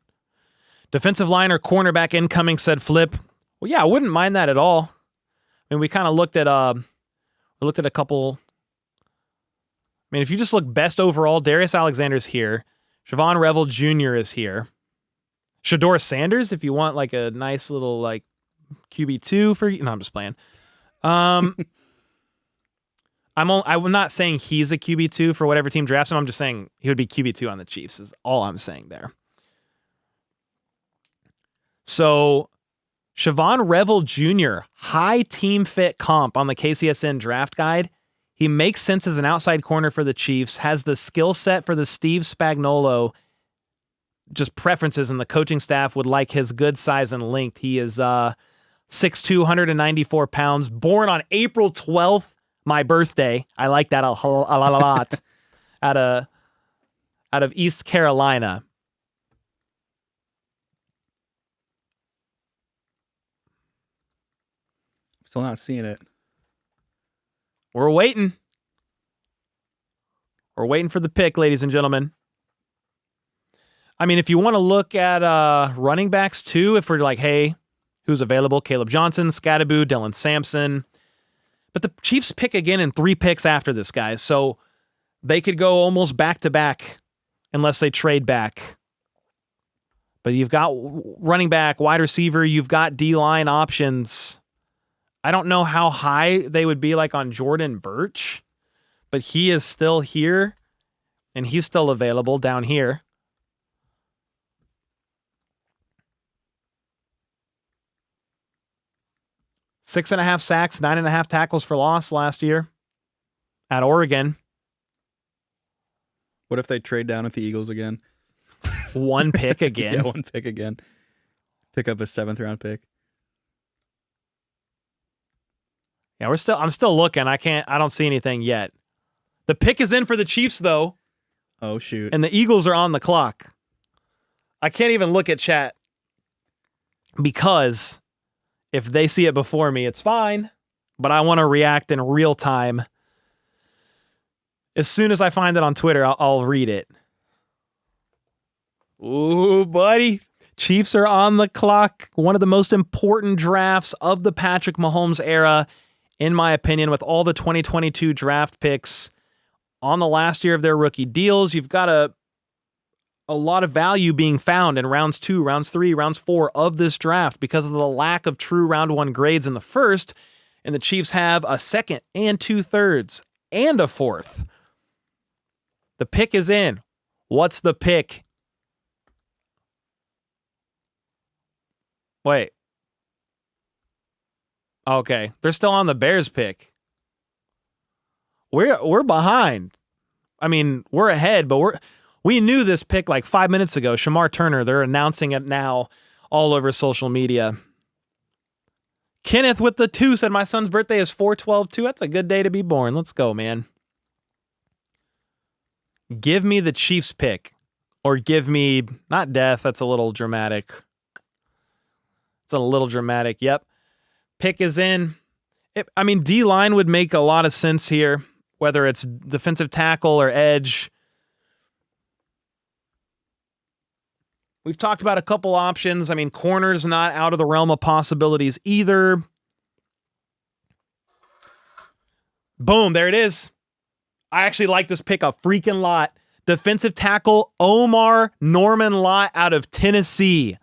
defensive line or cornerback incoming, said Flip. Well, yeah, I wouldn't mind that at all. I mean, we kind of looked at a couple. I mean, if you just look best overall, Darius Alexander's here. Siobhan Revel Jr. is here. Shedeur Sanders, if you want like a nice little like QB2 for you. No, I'm just playing. I'm not saying he's a QB2 for whatever team drafts him. I'm just saying he would be QB2 on the Chiefs is all I'm saying there. So Siobhan Revel Jr., high team fit comp on the KCSN draft guide. He makes sense as an outside corner for the Chiefs, has the skill set for the Steve Spagnuolo just preferences, and the coaching staff would like his good size and length. He is 6'2", 194 pounds, born on April 12th, my birthday. I like that a lot. out of East Carolina. Still not seeing it. We're waiting. We're waiting for the pick, ladies and gentlemen. I mean, if you want to look at running backs too, if we're like, hey, who's available? Caleb Johnson, Scattaboo, Dylan Sampson. But the Chiefs pick again in 3 picks after this, guys. So they could go almost back-to-back unless they trade back. But you've got running back, wide receiver, you've got D-line options. I don't know how high they would be like on Jordan Birch, but he is still here, and he's still available down here. Six and a half sacks, 9.5 tackles for loss last year at Oregon. What if they trade down with the Eagles again? 1 pick again. Yeah, 1 pick again. Pick up a 7th round pick. Yeah, I'm still looking. I don't see anything yet. The pick is in for the Chiefs though. Oh shoot. And the Eagles are on the clock. I can't even look at chat because if they see it before me, it's fine, but I want to react in real time. As soon as I find it on Twitter, I'll read it. Ooh, buddy. Chiefs are on the clock. One of the most important drafts of the Patrick Mahomes era, in my opinion, with all the 2022 draft picks on the last year of their rookie deals. You've got a lot of value being found in rounds 2, rounds 3, rounds 4 of this draft because of the lack of true round 1 grades in the first, and the Chiefs have a 2nd and 2/3 and a 4th. The pick is in. What's the pick? Wait. Okay, they're still on the Bears pick. We're behind. I mean, we're ahead, but we knew this pick like 5 minutes ago. Shamar Turner, they're announcing it now all over social media. Kenneth with the 2 said, my son's birthday is 4/12/2. That's a good day to be born. Let's go, man. Give me the Chiefs pick. Or give me, not death, that's a little dramatic. It's a little dramatic, yep. Pick is in. D-line would make a lot of sense here, whether it's defensive tackle or edge. We've talked about a couple options. I mean, corner's not out of the realm of possibilities either. Boom, there it is. I actually like this pick a freaking lot. Defensive tackle Omar Norman-Lott out of Tennessee.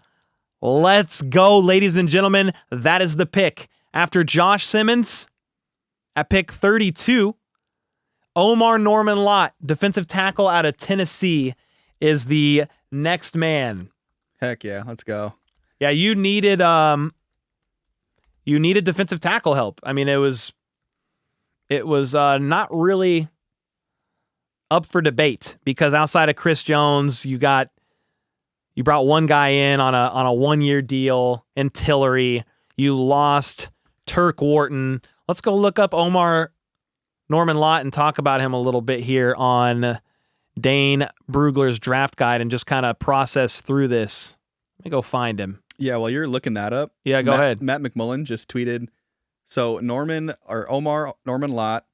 Let's go, ladies and gentlemen. That is the pick. After Josh Simmons at pick 32, Omar Norman-Lott, defensive tackle out of Tennessee, is the next man. Heck yeah, let's go. Yeah, you needed defensive tackle help. I mean, it was not really up for debate because outside of Chris Jones, you brought one guy in on a 1-year deal in Tillery. You lost Turk Wharton. Let's go look up Omar Norman-Lott and talk about him a little bit here on Dane Brugler's draft guide and just kind of process through this. Let me go find him. Yeah, while you're looking that up. Yeah, go ahead. Matt McMullen just tweeted, so Omar Norman-Lott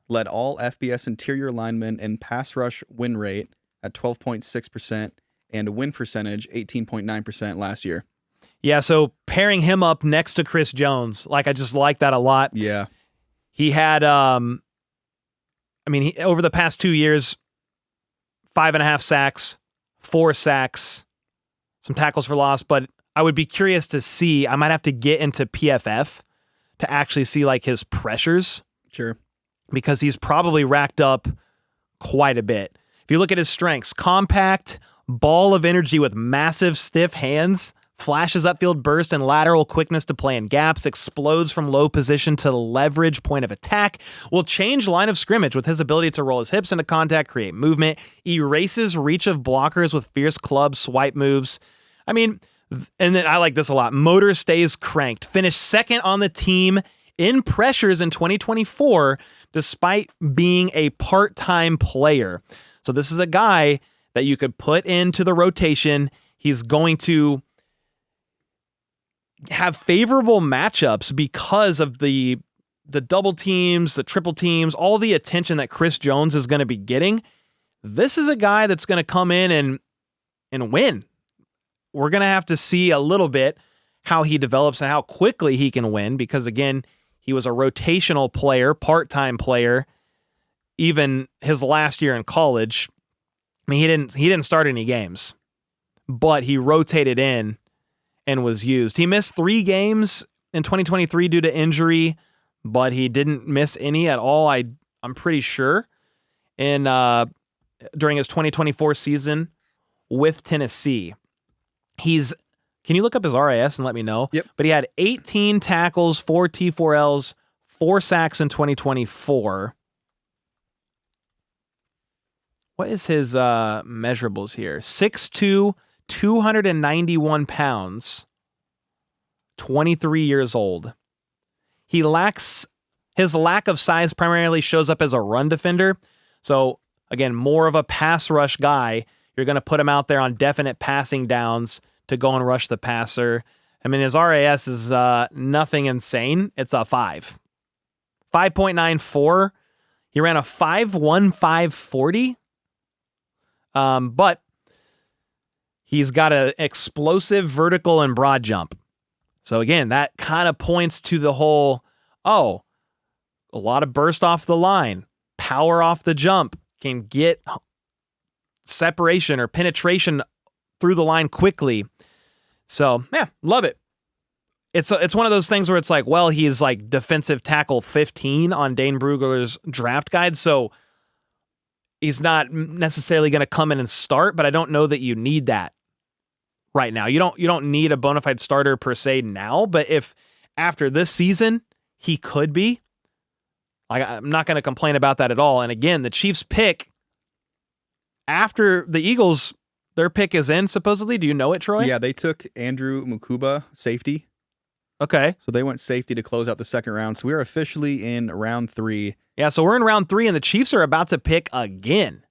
led all FBS interior linemen in pass rush win rate at 12.6% and win percentage 18.9% last year. Yeah, so pairing him up next to Chris Jones, I just like that a lot. Yeah. He had, over the past 2 years, 5.5 sacks, 4 sacks, some tackles for loss, but I would be curious to see, I might have to get into PFF to actually see his pressures. Sure. Because he's probably racked up quite a bit. If you look at his strengths, compact, ball of energy with massive stiff hands, flashes upfield burst and lateral quickness to play in gaps, explodes from low position to leverage point of attack, will change line of scrimmage with his ability to roll his hips into contact, create movement, erases reach of blockers with fierce club swipe moves. And then I like this a lot. Motor stays cranked. Finished second on the team in pressures in 2024, despite being a part-time player. So this is a guy that you could put into the rotation. He's going to have favorable matchups because of the double teams, the triple teams, all the attention that Chris Jones is going to be getting. This is a guy that's going to come in and win. We're going to have to see a little bit how he develops and how quickly he can win because, again, he was a rotational player, part-time player, even his last year in college. He didn't start any games, but he rotated in and was used. He missed 3 games in 2023 due to injury, but he didn't miss any at all, I'm pretty sure, during his 2024 season with Tennessee. Can you look up his RAS and let me know? Yep. But he had 18 tackles, 4 T4Ls, 4 sacks in 2024. What is his measurables here? 6'2", 291 pounds, 23 years old. His lack of size primarily shows up as a run defender. So, again, more of a pass rush guy. You're going to put him out there on definite passing downs to go and rush the passer. His RAS is nothing insane. It's a 5. 5.94. He ran a 5.15 40. But he's got an explosive vertical and broad jump. So again, that kind of points to the whole, a lot of burst off the line, power off the jump, can get separation or penetration through the line quickly. So, yeah, love it. It's one of those things where it's he's defensive tackle 15 on Dane Brugler's draft guide, so he's not necessarily going to come in and start, but I don't know that you need that right now. You don't need a bona fide starter per se now, but if after this season he could be, I'm not going to complain about that at all. And again, the Chiefs pick after the Eagles, their pick is in supposedly. Do you know it, Troy? Yeah, they took Andrew Mukuba, safety. Okay. So they went safety to close out the second round. So we are officially in round 3. Yeah, so we're in round 3, and the Chiefs are about to pick again.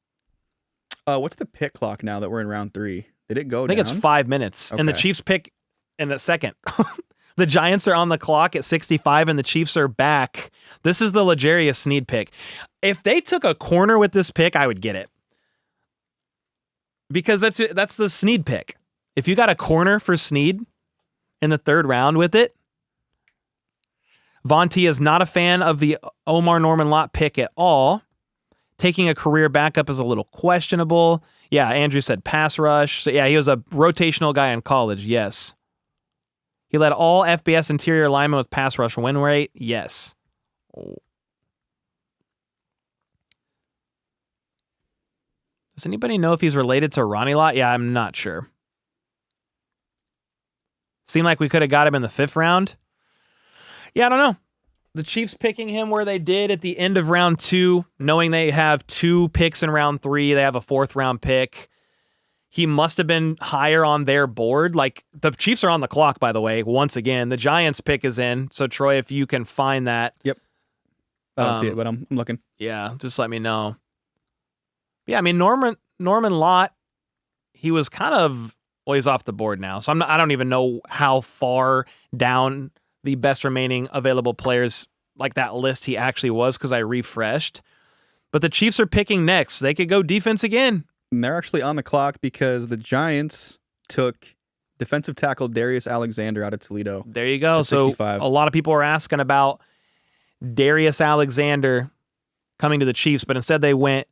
What's the pick clock now that we're in round 3? Did it go down? I think it's 5 minutes, and the Chiefs pick in a second. The Giants are on the clock at 65, and the Chiefs are back. This is the L'Jarius Sneed pick. If they took a corner with this pick, I would get it. Because that's the Sneed pick. If you got a corner for Sneed in the 3rd round with it, Von T is not a fan of the Omar Norman-Lott pick at all. Taking a career backup is a little questionable. Yeah, Andrew said pass rush. So yeah, he was a rotational guy in college. Yes. He led all FBS interior linemen with pass rush win rate. Yes. Oh. Does anybody know if he's related to Ronnie Lott? Yeah, I'm not sure. Seemed like we could have got him in the 5th round. Yeah, I don't know. The Chiefs picking him where they did at the end of round 2, knowing they have 2 picks in round 3. They have a 4th round pick. He must have been higher on their board. The Chiefs are on the clock, by the way, once again. The Giants pick is in. So, Troy, if you can find that. Yep. I don't see it, but I'm looking. Yeah, just let me know. Yeah, Norman-Lott, he was kind of, he's off the board now. So I don't even know how far down the best remaining available players like that list he actually was because I refreshed. But the Chiefs are picking next. They could go defense again. And they're actually on the clock because the Giants took defensive tackle Darius Alexander out of Toledo. There you go. at So 65. a lot of people are asking about Darius Alexander coming to the Chiefs, but instead they went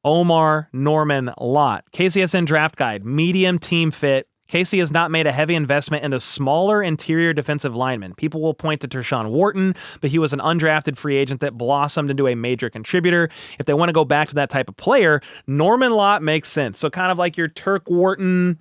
Omar Norman-Lott. KCSN Draft Guide, medium team fit. KC has not made a heavy investment into smaller interior defensive linemen. People will point to Tershawn Wharton, but he was an undrafted free agent that blossomed into a major contributor. If they want to go back to that type of player, Norman-Lott makes sense. So kind of like your Turk Wharton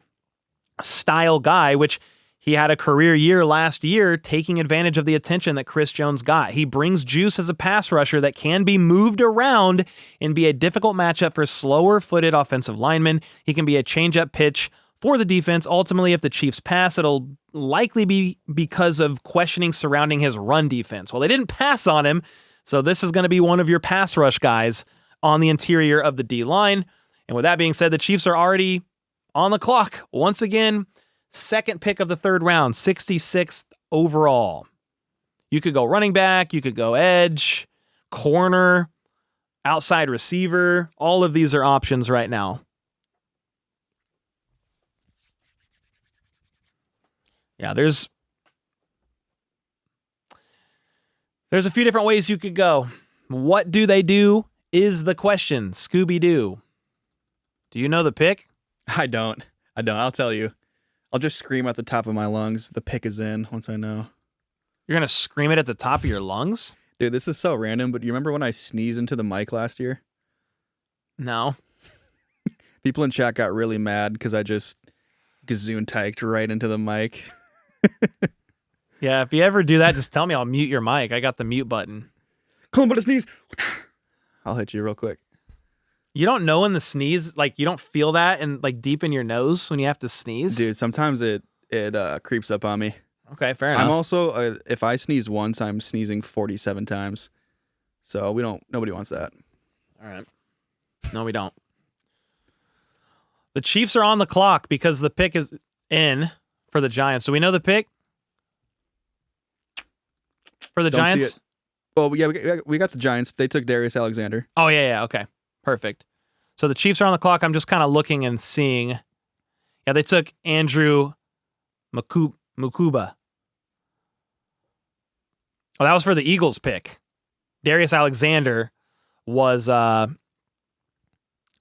style guy, which he had a career year last year, taking advantage of the attention that Chris Jones got. He brings juice as a pass rusher that can be moved around and be a difficult matchup for slower-footed offensive linemen. He can be a change-up pitch for the defense. Ultimately, if the Chiefs pass, it'll likely be because of questioning surrounding his run defense. Well, they didn't pass on him, so this is going to be one of your pass rush guys on the interior of the D-line. And with that being said, the Chiefs are already on the clock. Once again, second pick of the third round, 66th overall. You could go running back, you could go edge, corner, outside receiver. All of these are options right now. Yeah, there's a few different ways you could go. What do they do is the question. Scooby-Doo. Do you know the pick? I don't. I'll tell you. I'll just scream at the top of my lungs. The pick is in once I know. You're going to scream it at the top of your lungs? Dude, this is so random, but you remember when I sneezed into the mic last year? No. People in chat got really mad because I just gazoon-tyked right into the mic. Yeah, if you ever do that, just tell me. I'll mute your mic. I got the mute button. Come on, but a sneeze. I'll hit you real quick. You don't know in the sneeze, like you don't feel that and like deep in your nose when you have to sneeze? Dude, sometimes it creeps up on me. Okay, fair enough. I'm also, if I sneeze once, I'm sneezing 47 times. So nobody wants that. All right. No, we don't. The Chiefs are on the clock because the pick is in for the Giants. Do we know the pick for the Don't see Giants? it. Well, yeah, we got the Giants. They took Darius Alexander. Oh, yeah. Okay. Perfect. So the Chiefs are on the clock. I'm just kind of looking and seeing. Yeah, they took Andrew Mukuba. Oh, that was for the Eagles pick. Darius Alexander was the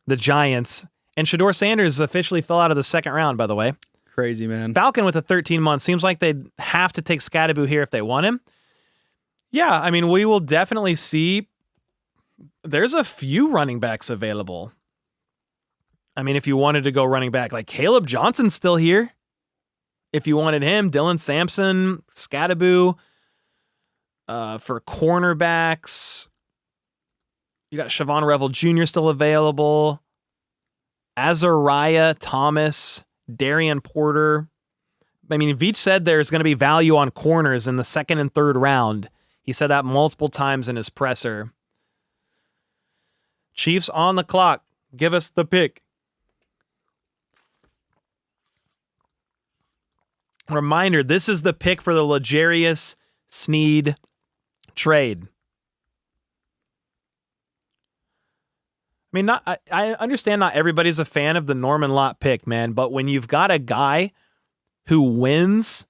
Giants. And Shedeur Sanders officially fell out of the second round, by the way. Crazy, man. Falcon with a 13-month. Seems like they'd have to take Scadaboo here if they want him. Yeah, I mean, we will definitely see. There's a few running backs available. I mean, if you wanted to go running back, like Caleb Johnson's still here. If you wanted him, Dylan Sampson, Scadaboo. For cornerbacks, you got Siobhan Revel Jr. still available. Ezeiruaku Thomas, Darian Porter. I mean, Veach said there's going to be value on corners in the second and third round. He said that multiple times in his presser. Chiefs on the clock. Give us the pick. Reminder, this is the pick for the L'Jarius Sneed trade. I mean, I understand not everybody's a fan of the Norman-Lott pick, man, but when you've got a guy who wins,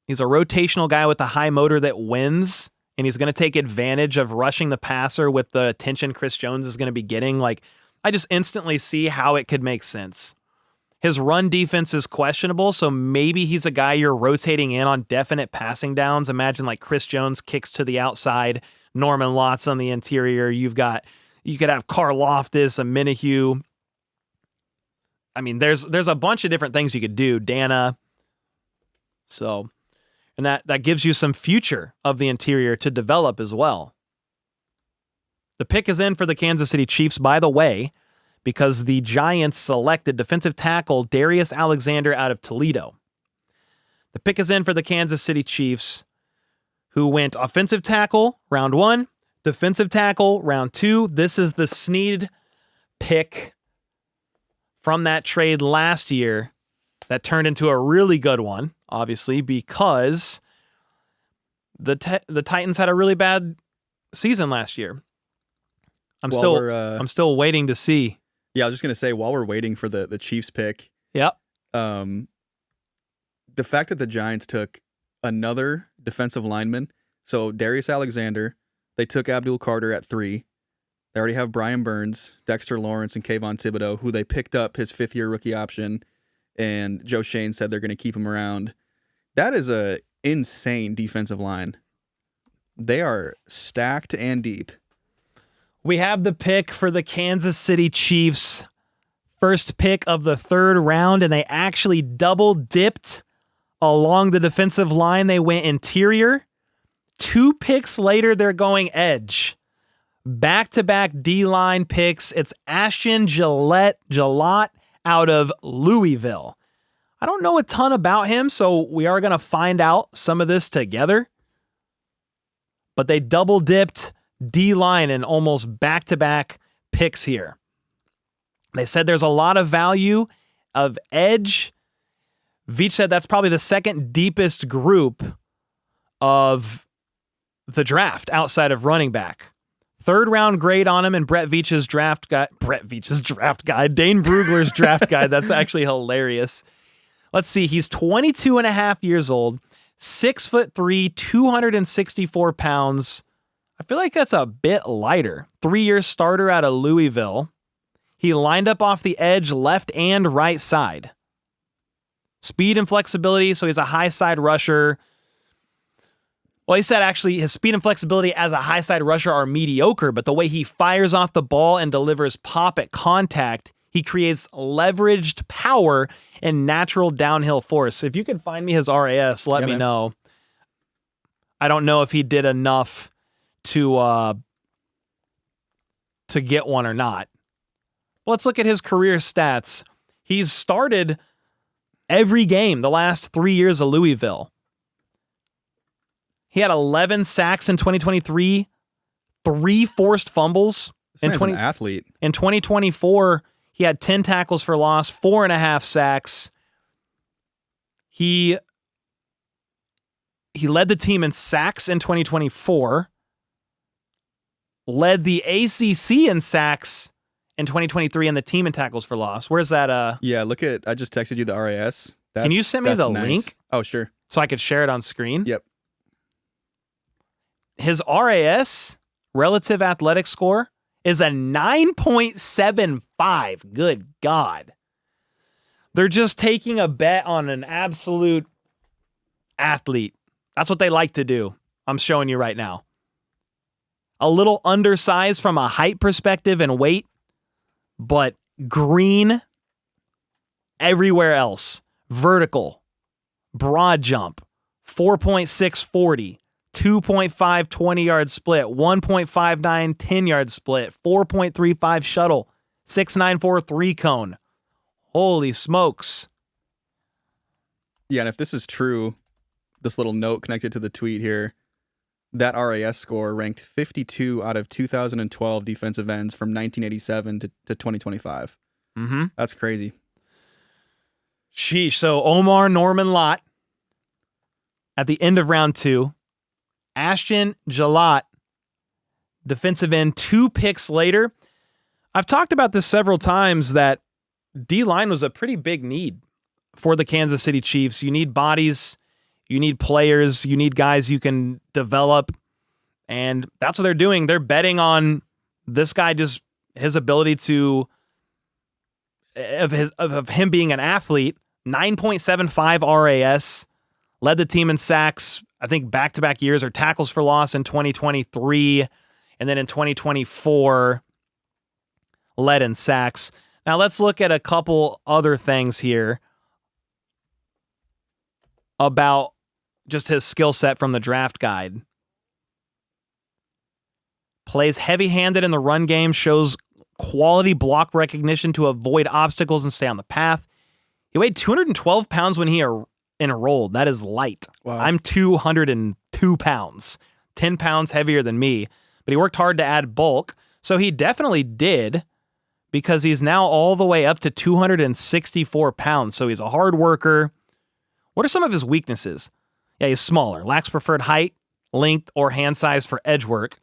he's a rotational guy with a high motor that wins, and he's going to take advantage of rushing the passer with the attention Chris Jones is going to be getting, like, I just instantly see how it could make sense. His run defense is questionable, so maybe he's a guy you're rotating in on definite passing downs. Imagine like Chris Jones kicks to the outside, Norman-Lott's on the interior. You could have Karlaftis, a Minihue. I mean, there's a bunch of different things you could do. Dana. So, and that gives you some future of the interior to develop as well. The pick is in for the Kansas City Chiefs, by the way, because the Giants selected defensive tackle Darius Alexander out of Toledo. The pick is in for the Kansas City Chiefs, who went offensive tackle round 1, defensive tackle round 2. This is the Sneed pick from that trade last year that turned into a really good one, obviously, because the Titans had a really bad season last year. I'm still waiting to see. Yeah, I was just gonna say, while we're waiting for the Chiefs pick. Yep. The fact that the Giants took another defensive lineman, so Darius Alexander, they took Abdul Carter at 3. They already have Brian Burns, Dexter Lawrence, and Kayvon Thibodeau, who they picked up his 5th-year rookie option, and Joe Shane said they're going to keep him around. That is a insane defensive line. They are stacked and deep. We have the pick for the Kansas City Chiefs. First pick of the 3rd round, and they actually double dipped along the defensive line. They went interior. 2 picks later, they're going edge. Back-to-back D-line picks. It's Ashton Gelotte out of Louisville. I don't know a ton about him, so we are going to find out some of this together. But they double-dipped D-line in almost back-to-back picks here. They said there's a lot of value of edge. Veach said that's probably the second deepest group of the draft outside of running back. 3rd round grade on him, and Dane Brugler's draft guide. That's actually hilarious. Let's see. He's 22 and a half years old, 6'3", 264 pounds. I feel like that's a bit lighter. 3-year starter out of Louisville. He lined up off the edge, left and right side. Speed and flexibility, so he's a high side rusher. Well, he said actually his speed and flexibility as a high side rusher are mediocre, but the way he fires off the ball and delivers pop at contact, he creates leveraged power and natural downhill force. If you can find me his RAS, let me know. I don't know if he did enough to get one or not. Let's look at his career stats. He's started every game the last 3 years of Louisville. He had 11 sacks in 2023, 3 forced fumbles. An athlete. In 2024, he had 10 tackles for loss, 4.5 sacks. He led the team in sacks in 2024, led the ACC in sacks in 2023, and the team in tackles for loss. Where's that? Yeah, I just texted you the RAS. Can you send me the link? Oh, sure. So I could share it on screen? Yep. His RAS, relative athletic score, is a 9.75. Good God. They're just taking a bet on an absolute athlete. That's what they like to do. I'm showing you right now. A little undersized from a height perspective and weight, but green everywhere else. Vertical, broad jump, 4.6 40, 2.5 20-yard split, 1.59 10-yard split, 4.35 shuttle, 6.94 3-cone. Holy smokes. Yeah, and if this is true, this little note connected to the tweet here, that RAS score ranked 52 out of 2012 defensive ends from 1987 to 2025. Mm-hmm. That's crazy. Sheesh. So Omar Norman-Lott at the end of round 2. Ashton Gelotte, defensive end, 2 picks later. I've talked about this several times that D-line was a pretty big need for the Kansas City Chiefs. You need bodies, you need players, you need guys you can develop, and that's what they're doing. They're betting on this guy, just his ability to, of him being an athlete. 9.75 RAS, led the team in sacks, I think back-to-back years, or tackles for loss in 2023, and then in 2024, led in sacks. Now let's look at a couple other things here about just his skill set from the draft guide. Plays heavy-handed in the run game, shows quality block recognition to avoid obstacles and stay on the path. He weighed 212 pounds when he enrolled. That is light. Wow. I'm 202 pounds, 10 pounds heavier than me, but he worked hard to add bulk. So he definitely did, because he's now all the way up to 264 pounds. So he's a hard worker. What are some of his weaknesses? Yeah, he's smaller, lacks preferred height, length, or hand size for edge work.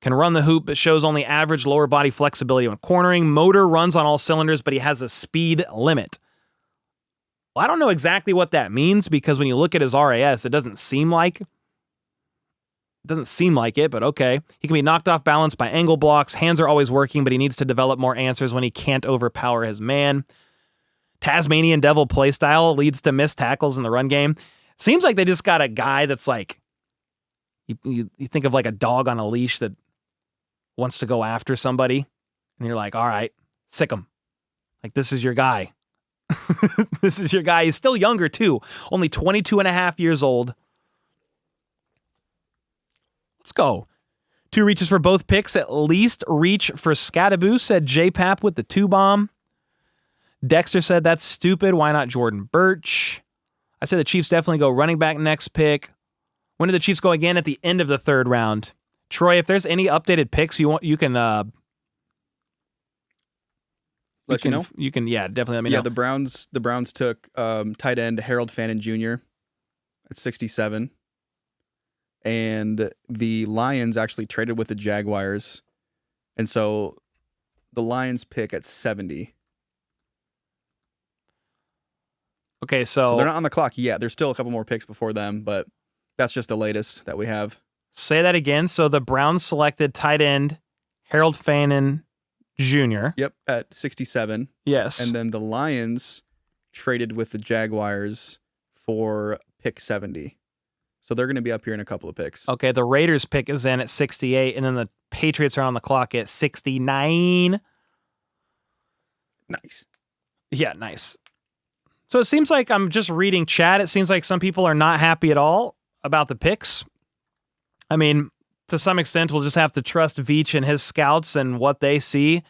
Can run the hoop, but shows only average lower body flexibility when cornering. Motor runs on all cylinders, but he has a speed limit. Well, I don't know exactly what that means because when you look at his RAS, it doesn't seem like it, but okay. He can be knocked off balance by angle blocks. Hands are always working, but he needs to develop more answers when he can't overpower his man. Tasmanian Devil playstyle leads to missed tackles in the run game. Seems like they just got a guy that's like, you think of like a dog on a leash that wants to go after somebody, and you're like, all right, sick him. Like, this is your guy. This is your guy. He's still younger, too. Only 22 and a half years old. Let's go. 2 reaches for both picks. At least reach for Scadaboo, said J-Pap with the 2-bomb. Dexter said, that's stupid. Why not Jordan Birch? I said the Chiefs definitely go running back next pick. When do the Chiefs go again? At the end of the 3rd round. Troy, if there's any updated picks you can let you know. You can, yeah, definitely let me know. Yeah, the Browns took tight end Harold Fannin Jr. at 67. And the Lions actually traded with the Jaguars. And so the Lions pick at 70. Okay, so they're not on the clock yet. There's still a couple more picks before them, but that's just the latest that we have. Say that again. So the Browns selected tight end Harold Fannin Jr. Yep, at 67. Yes. And then the Lions traded with the Jaguars for pick 70. So they're going to be up here in a couple of picks. Okay, the Raiders pick is in at 68, and then the Patriots are on the clock at 69. Nice. Yeah, nice. So it seems like I'm just reading chat. It seems like some people are not happy at all about the picks. I mean, to some extent, we'll just have to trust Veach and his scouts and what they see.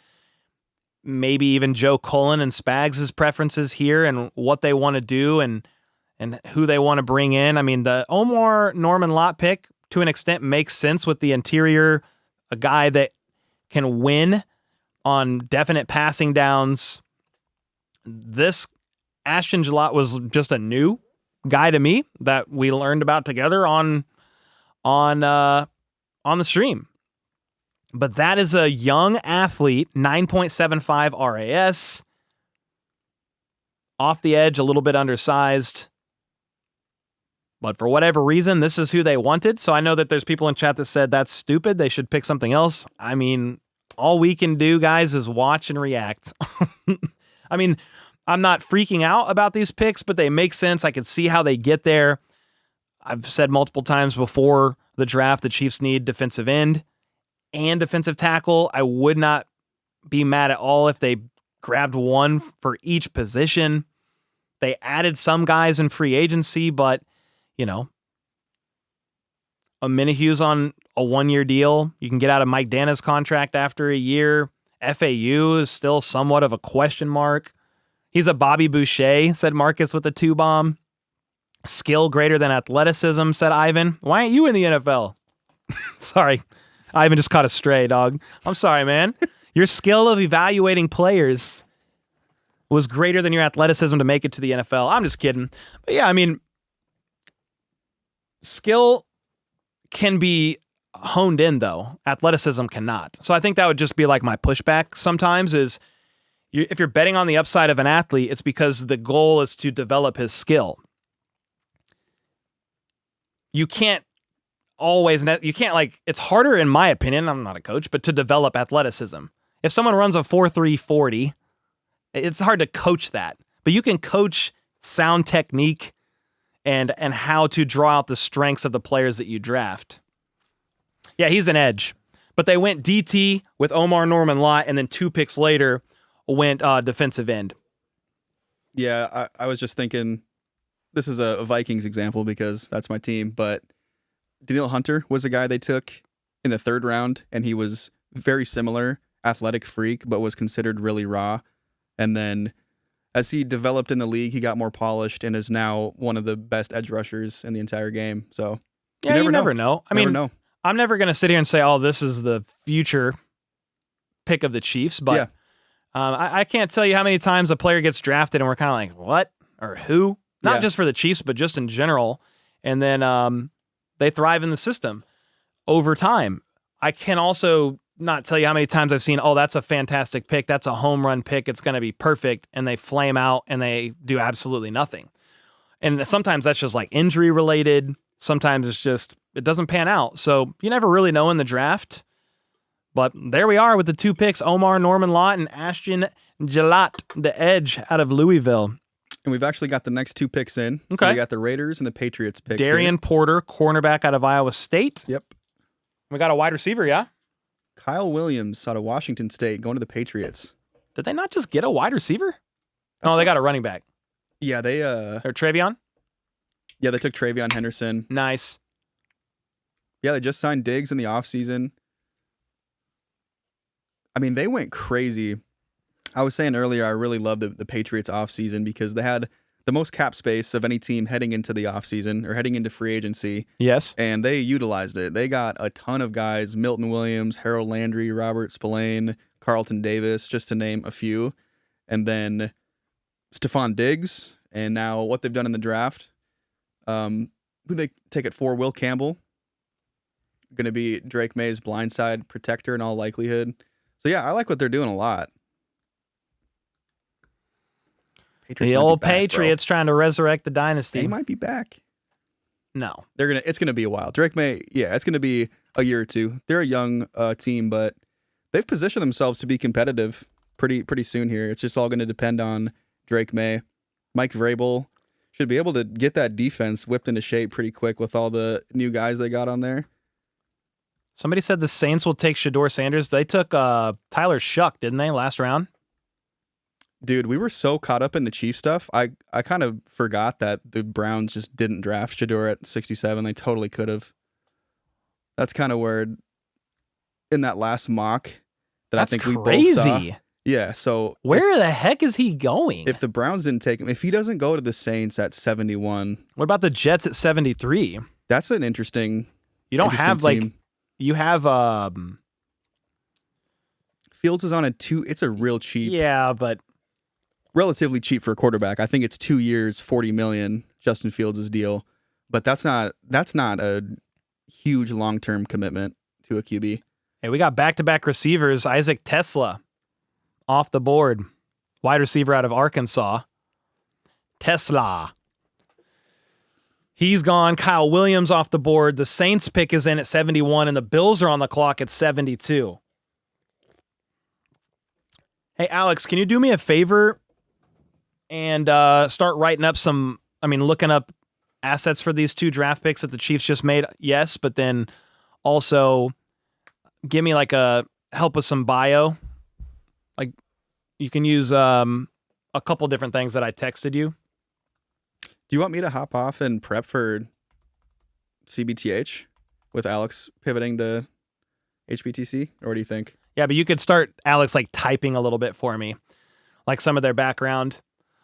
Maybe even Joe Cullen and Spags' preferences here and what they want to do and who they want to bring in. I mean, the Omar Norman-Lott pick, to an extent, makes sense with the interior, a guy that can win on definite passing downs. This Ashton Gelotte was just a new guy to me that we learned about together on the stream. But that is a young athlete, 9.75 RAS. Off the edge, a little bit undersized. But for whatever reason, this is who they wanted. So I know that there's people in chat that said that's stupid. They should pick something else. I mean, all we can do, guys, is watch and react. I mean, I'm not freaking out about these picks, but they make sense. I can see how they get there. I've said multiple times before the draft, the Chiefs need defensive end and defensive tackle. I would not be mad at all if they grabbed one for each position. They added some guys in free agency, but, you know, a Minahue's on a 1-year deal. You can get out of Mike Dana's contract after a year. FAU is still somewhat of a question mark. He's a Bobby Boucher, said Marcus with a 2-bomb. Skill greater than athleticism, said Ivan. Why aren't you in the NFL? Sorry. Ivan just caught a stray, dog. I'm sorry, man. Your skill of evaluating players was greater than your athleticism to make it to the NFL. I'm just kidding. But yeah, I mean, skill can be honed in, though. Athleticism cannot. So I think that would just be like my pushback sometimes is if you're betting on the upside of an athlete, it's because the goal is to develop his skill. You can't it's harder in my opinion, I'm not a coach, but to develop athleticism. If someone runs a 4.3 40, it's hard to coach that, but you can coach sound technique and how to draw out the strengths of the players that you draft. Yeah, he's an edge, but they went DT with Omar Norman-Lott, and then 2 picks later went defensive end. Yeah, I was just thinking, this is a Vikings example because that's my team, but Danielle Hunter was a guy they took in the 3rd round, and he was very similar, athletic freak, but was considered really raw. And then as he developed in the league, he got more polished and is now one of the best edge rushers in the entire game. So yeah, you never know. I mean, I'm never going to sit here and say, oh, this is the future pick of the Chiefs, but yeah. I can't tell you how many times a player gets drafted and we're kind of like, what or who? Not just for the Chiefs, but just in general. And then they thrive in the system over time. I can also not tell you how many times I've seen, oh, that's a fantastic pick. That's a home run pick. It's going to be perfect. And they flame out and they do absolutely nothing. And sometimes that's just like injury related. Sometimes it's just, it doesn't pan out. So you never really know in the draft. But there we are with the 2 picks, Omar Norman-Lott and Ashton Gelotte, the edge out of Louisville. And we've actually got the next 2 picks in. Okay. So we got the Raiders and the Patriots picks. Darian Porter, cornerback out of Iowa State. Yep. We got a wide receiver, yeah? Kyle Williams out of Washington State going to the Patriots. Did they not just get a wide receiver? No, they got a running back. Yeah, they Or Travion? Yeah, they took Travion Henderson. Nice. Yeah, they just signed Diggs in the offseason. I mean, they went crazy. I was saying earlier, I really love the Patriots offseason because they had the most cap space of any team heading into the offseason or heading into free agency. Yes. And they utilized it. They got a ton of guys, Milton Williams, Harold Landry, Robert Spillane, Carlton Davis, just to name a few. And then Stephon Diggs. And now what they've done in the draft, who they take it for, Will Campbell. Going to be Drake May's blindside protector in all likelihood. So, yeah, I like what they're doing a lot. Patriots the might be old back, Patriots bro. trying to resurrect the dynasty. They might be back. No. It's gonna be a while. Drake May, yeah, it's gonna be a year or two. They're a young team, but they've positioned themselves to be competitive pretty soon here. It's just all gonna depend on Drake May. Mike Vrabel should be able to get that defense whipped into shape pretty quick with all the new guys they got on there. Somebody said the Saints will take Shedeur Sanders. They took Tyler Shough, didn't they, last round? Dude, we were so caught up in the Chiefs stuff. I kind of forgot that the Browns just didn't draft Shedeur at 67. They totally could have. That's kind of where, in that last mock, That's I think we crazy. both saw. Yeah, so Where the heck is he going? if the Browns didn't take him, if he doesn't go to the Saints at 71, What about the Jets at 73? that's an interesting. You don't interesting have like team. you have Fields is on it's a real cheap, yeah, but relatively cheap for a quarterback. I think it's 2 years, $40 million, Justin Fields' deal, but that's not a huge long-term commitment to a QB. hey, we got back-to-back receivers. Isaac Tesla off the board. Wide receiver out of Arkansas. Tesla. He's gone. Kyle Williams off the board. The Saints pick is in at 71, and the Bills are on the clock at 72. Hey, Alex, can you do me a favor and start writing up looking up assets for these 2 draft picks that the Chiefs just made? Yes, but then also give me help with some bio. Like you can use a couple different things that I texted you. Do you want me to hop off and prep for CBTH with Alex pivoting to HBTC, or what do you think? Yeah, but you could start, Alex, typing a little bit for me. Like some of their background,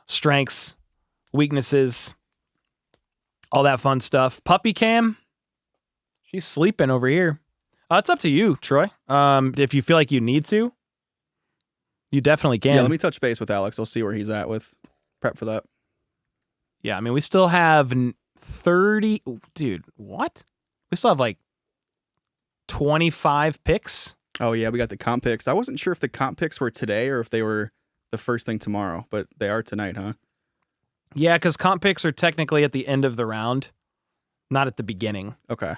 strengths, weaknesses, all that fun stuff. Puppy Cam, she's sleeping over here. It's up to you, Troy. If you feel like you need to, you definitely can. Yeah, let me touch base with Alex. I'll see where he's at with prep for that. Yeah, I mean, we still have 30... Dude, what? We still have 25 picks? Oh, yeah, we got the comp picks. I wasn't sure if the comp picks were today or if they were the first thing tomorrow, but they are tonight, huh? Yeah, because comp picks are technically at the end of the round, not at the beginning. Okay.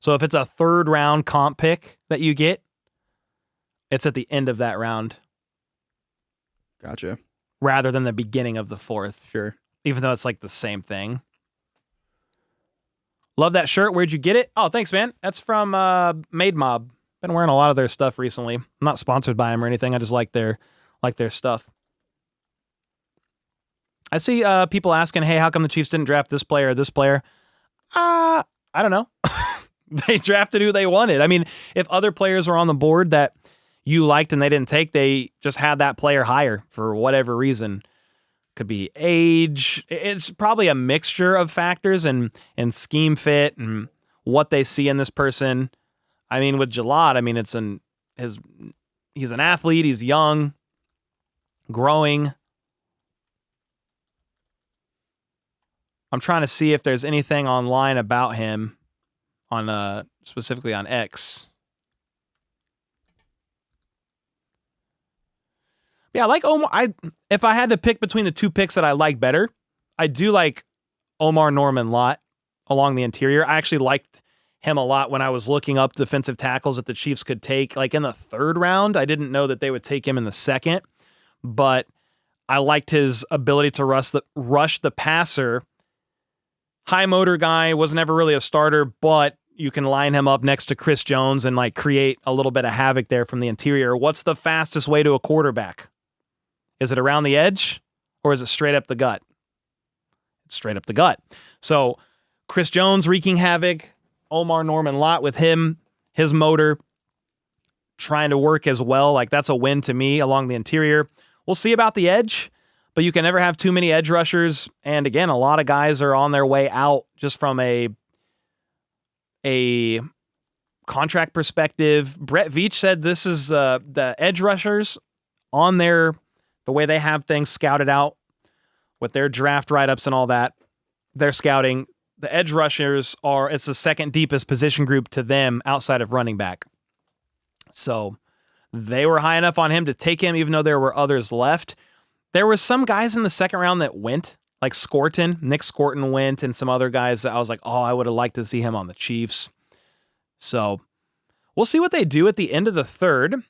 So if it's a 3rd round comp pick that you get, it's at the end of that round Gotcha. rather than the beginning of the 4th, Sure. even though it's the same thing. Love that shirt. Where'd you get it? Oh, thanks, man. That's from Made Mob. Been wearing a lot of their stuff recently. I'm not sponsored by them or anything. I just like their stuff. I see people asking, hey, how come the Chiefs didn't draft this player or this player? I don't know. They drafted who they wanted. I mean, if other players were on the board that you liked and they didn't take, they just had that player higher for whatever reason. Could be age. It's probably a mixture of factors and scheme fit and what they see in this person. I mean, with Gelotte, I mean, he's an athlete. He's young, growing. I'm trying to see if there's anything online about him. on specifically on X. Yeah, I like Omar. If I had to pick between the two picks that I like better, I do like Omar Norman-Lott along the interior. I actually liked him a lot when I was looking up defensive tackles that the Chiefs could take. Like in the 3rd round, I didn't know that they would take him in the 2nd, but I liked his ability to rush the passer. High motor guy, was never really a starter, but you can line him up next to Chris Jones and like create a little bit of havoc there from the interior. What's the fastest way to a quarterback? Is it around the edge or is it straight up the gut? It's straight up the gut. So Chris Jones wreaking havoc, Omar Norman-Lott with his motor trying to work as well. Like that's a win to me along the interior. We'll see about the edge, but you can never have too many edge rushers. And again, a lot of guys are on their way out just from a contract perspective. Brett Veach said this is the edge rushers on the way they have things scouted out with their draft write-ups and all that. They're scouting. The edge rushers it's the 2nd deepest position group to them outside of running back. So they were high enough on him to take him, even though there were others left. There were some guys in the 2nd round that went, like Nick Scorton went, and some other guys that I was like, oh, I would have liked to see him on the Chiefs. So we'll see what they do at the end of the 3rd.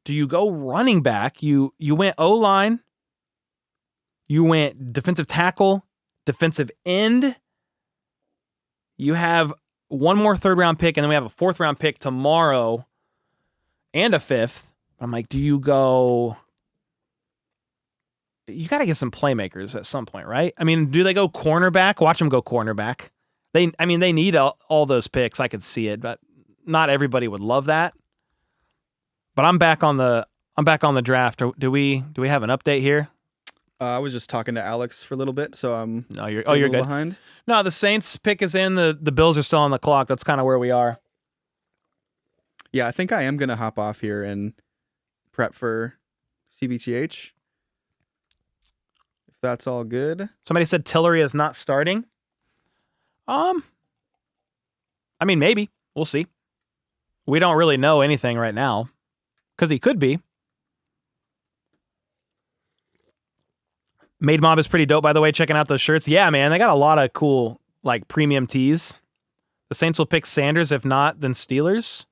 Do you go running back? You went O-line. You went defensive tackle, defensive end. You have one more 3rd round pick, and then we have a 4th round pick tomorrow and a 5th. I'm like, do you go... You got to get some playmakers at some point, right? I mean, do they go cornerback? Watch them go cornerback. They need all those picks. I could see it, but not everybody would love that. But I'm back on the draft. Do we have an update here? I was just talking to Alex for a little bit, so I'm you're good. Behind. No, the Saints pick is in. The Bills are still on the clock. That's kind of where we are. Yeah, I think I am gonna hop off here and prep for CBTH. If that's all good. Somebody said Tillery is not starting. I mean, maybe. We'll see. We don't really know anything right now because he could be. Made Mob is pretty dope, by the way. Checking out those shirts. Yeah, man, they got a lot of cool like premium tees. The Saints will pick Sanders. If not, then Steelers.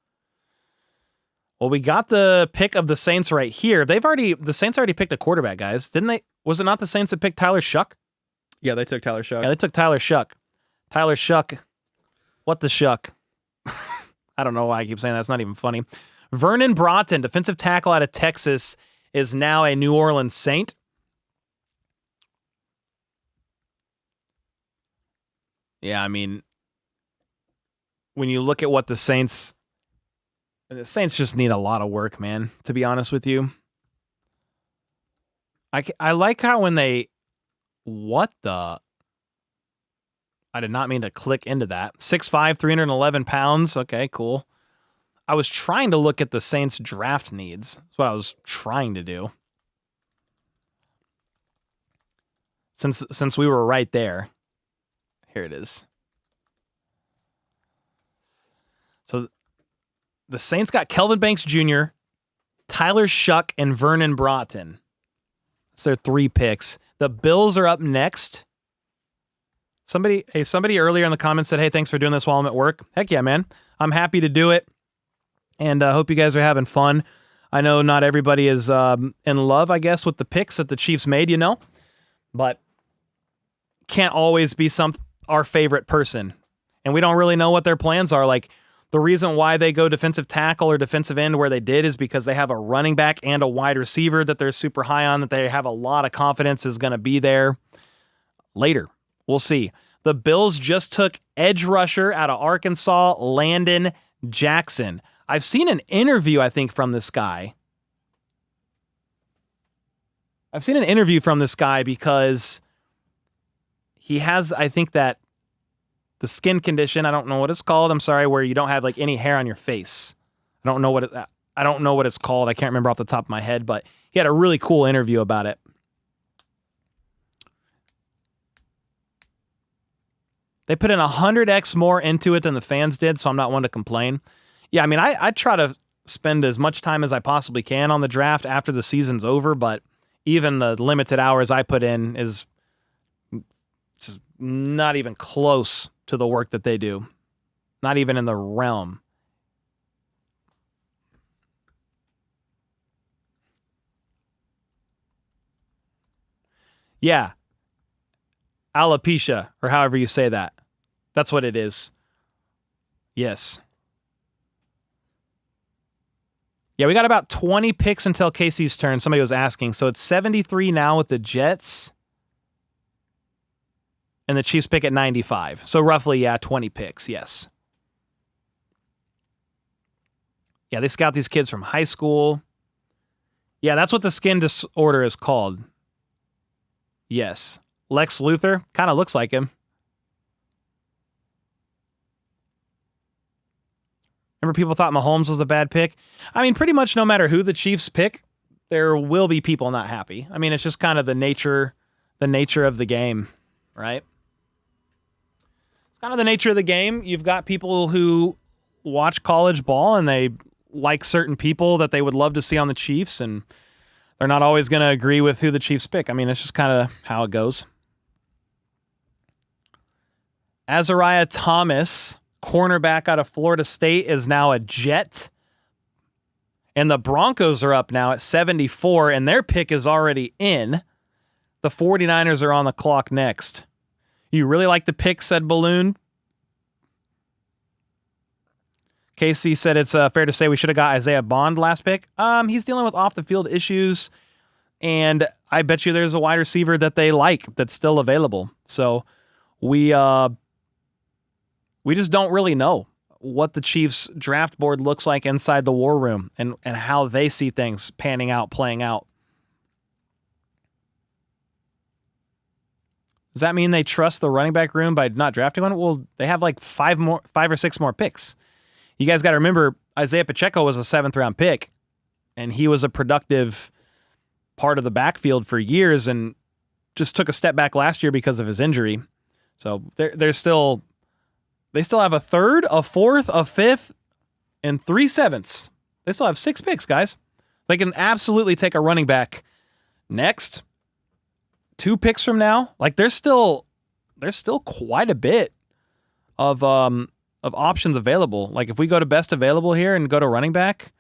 Well, we got the pick of the Saints right here. The Saints already picked a quarterback, guys, didn't they? Was it not the Saints that picked Tyler Shough? Yeah, they took Tyler Shough. Yeah, they took Tyler Shough. Tyler Shough. What the shuck? I don't know why I keep saying that. It's not even funny. Vernon Broughton, defensive tackle out of Texas, is now a New Orleans Saint. Yeah, I mean, when you look at what the Saints just need a lot of work, man, to be honest with you. I like how when what the... I did not mean to click into that. 6'5", 311 pounds. Okay, cool. I was trying to look at the Saints draft needs. That's what I was trying to do. Since we were right there. Here it is. So the Saints got Kelvin Banks Jr., Tyler Shough, and Vernon Broughton. That's their 3 picks. The Bills are up next. Somebody earlier in the comments said, hey, thanks for doing this while I'm at work. Heck yeah, man. I'm happy to do it. And I hope you guys are having fun. I know not everybody is in love, I guess, with the picks that the Chiefs made, but can't always be our favorite person. And we don't really know what their plans are. Like, the reason why they go defensive tackle or defensive end where they did is because they have a running back and a wide receiver that they're super high on, that they have a lot of confidence is going to be there later. We'll see. The Bills just took edge rusher out of Arkansas, Landon Jackson. I've seen an interview, I think, from this guy. Because he has, I think, that the skin condition, I don't know what it's called. I'm sorry, where you don't have like any hair on your face. I don't know what it's called. I can't remember off the top of my head, but he had a really cool interview about it. They put in 100x more into it than the fans did, so I'm not one to complain. Yeah, I mean, I try to spend as much time as I possibly can on the draft after the season's over, but even the limited hours I put in is just not even close to the work that they do. Not even in the realm. Yeah. Alopecia, or however you say that. That's what it is. Yes. Yeah, we got about 20 picks until Casey's turn. Somebody was asking. So it's 73 now with the Jets. And the Chiefs pick at 95. So roughly, 20 picks, yes. Yeah, they scout these kids from high school. Yeah, that's what the skin disorder is called. Yes. Lex Luthor kind of looks like him. Remember people thought Mahomes was a bad pick? I mean, pretty much no matter who the Chiefs pick, there will be people not happy. I mean, it's just kind of the nature of the game, right? It's kind of the nature of the game. You've got people who watch college ball and they like certain people that they would love to see on the Chiefs, and they're not always going to agree with who the Chiefs pick. I mean, it's just kind of how it goes. Ezeiruaku Thomas, cornerback out of Florida State, is now a Jet. And the Broncos are up now at 74, and their pick is already in. The 49ers are on the clock next. You really like the pick, said Balloon. Casey said it's fair to say we should have got Isaiah Bond last pick. He's dealing with off-the-field issues, and I bet you there's a wide receiver that they like that's still available. So we just don't really know what the Chiefs draft board looks like inside the war room and how they see things panning out, playing out. Does that mean they trust the running back room by not drafting one? Well, they have like five or six more picks. You guys got to remember, Isaiah Pacheco was a 7th-round pick, and he was a productive part of the backfield for years and just took a step back last year because of his injury. So they still have a 3rd, a 4th, a 5th, and 3 7ths. They still have 6 picks, guys. They can absolutely take a running back next. 2 picks from now. Like there's still quite a bit of options available. Like if we go to best available here and go to running back,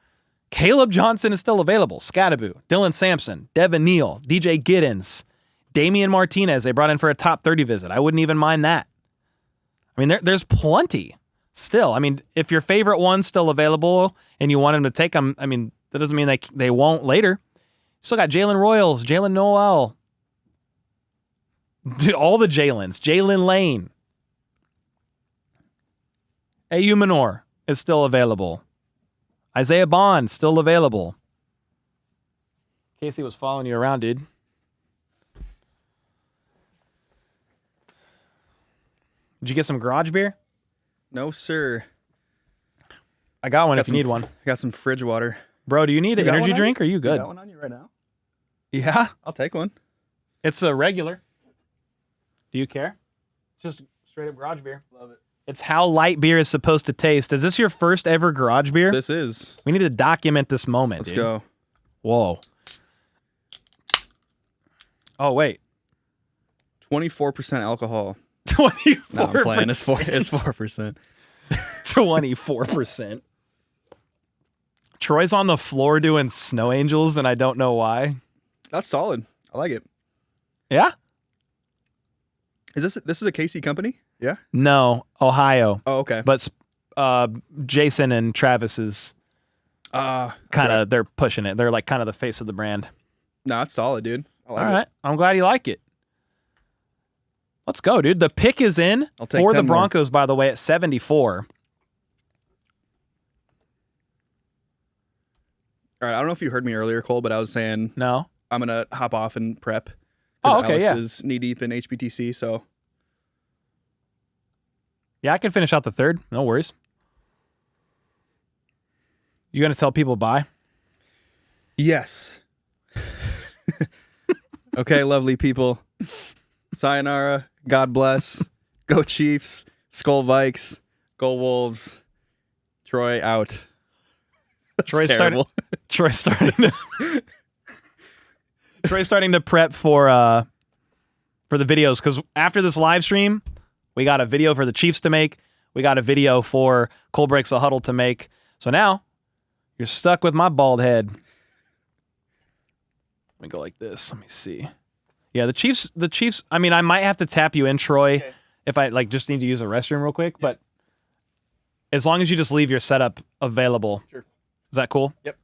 Caleb Johnson is still available. Scattaboo, Dylan Sampson, Devin Neal, DJ Giddens, Damian Martinez. They brought in for a top 30 visit. I wouldn't even mind that. I mean, there's plenty still. I mean, if your favorite one's still available and you want him to take them, I mean, that doesn't mean they won't later. Still got Jalen Royals, Jalen Noel, dude, all the Jalens, Jalen Lane. A.U. Minor is still available. Isaiah Bond still available. Casey was following you around, dude. Did you get some garage beer? No, sir. I got one if you need one. I got some fridge water. Bro, do you need an energy drink or are you good? You got one on you right now? Yeah? I'll take one. It's a regular. Do you care? It's just straight up garage beer. Love it. It's how light beer is supposed to taste. Is this your first ever garage beer? This is. We need to document this moment, Let's dude. go. Whoa. Oh, wait. 24% alcohol. 24%. No, I'm playing. It's 4%. 24%. Troy's on the floor doing snow angels, and I don't know why. That's solid. I like it. Yeah? This is a KC company? Yeah? No, Ohio. Oh, okay. But Jason and Travis is kind of, they're pushing it. They're like kind of the face of the brand. No, it's solid, dude. I like All right. I'm glad you like it. Let's go, dude. The pick is in for the Broncos, by the way, at 74. All right. I don't know if you heard me earlier, Cole, but I was saying No. I'm going to hop off and prep. Oh, okay, Alex is knee-deep in HBTC, so. Yeah, I can finish out the third. No worries. You going to tell people bye? Yes. Okay, lovely people. Sayonara. God bless. Go Chiefs. Skull Vikes. Go Wolves. Troy out. Troy's starting to prep for the videos, because after this live stream, we got a video for the Chiefs to make. We got a video for Cole Breaks a Huddle to make. So now you're stuck with my bald head. Let me go like this. Let me see. Yeah, the Chiefs, I mean, I might have to tap you in, Troy, if I just need to use a restroom real quick, but as long as you just leave your setup available. Sure. Is that cool? Yep.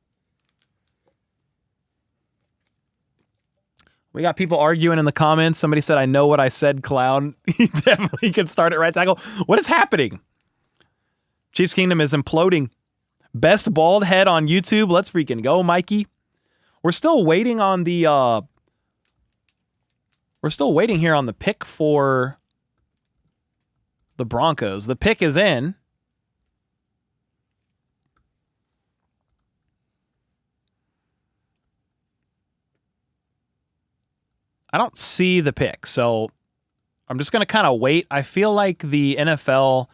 We got people arguing in the comments. Somebody said, I know what I said, clown. He definitely can start at right tackle. What is happening? Chiefs Kingdom is imploding. Best bald head on YouTube. Let's freaking go, Mikey. We're still waiting on the we're still waiting here on the pick for the Broncos. The pick is in. I don't see the pick, so I'm just going to kind of wait. I feel like the NFL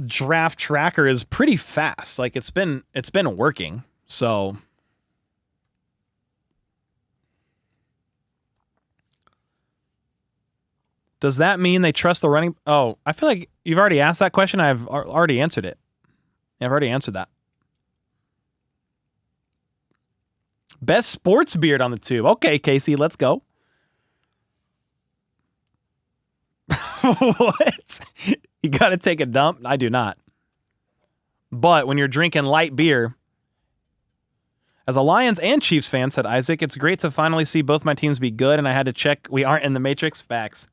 draft tracker is pretty fast. Like it's been working. So does that mean they trust the running? Oh, I feel like you've already asked that question. I've already answered it. I've already answered that. Best sports beard on the tube. Okay, Casey, let's go. What? You got to take a dump? I do not. But when you're drinking light beer, as a Lions and Chiefs fan, said Isaac, it's great to finally see both my teams be good, and I had to check we aren't in the Matrix. Facts.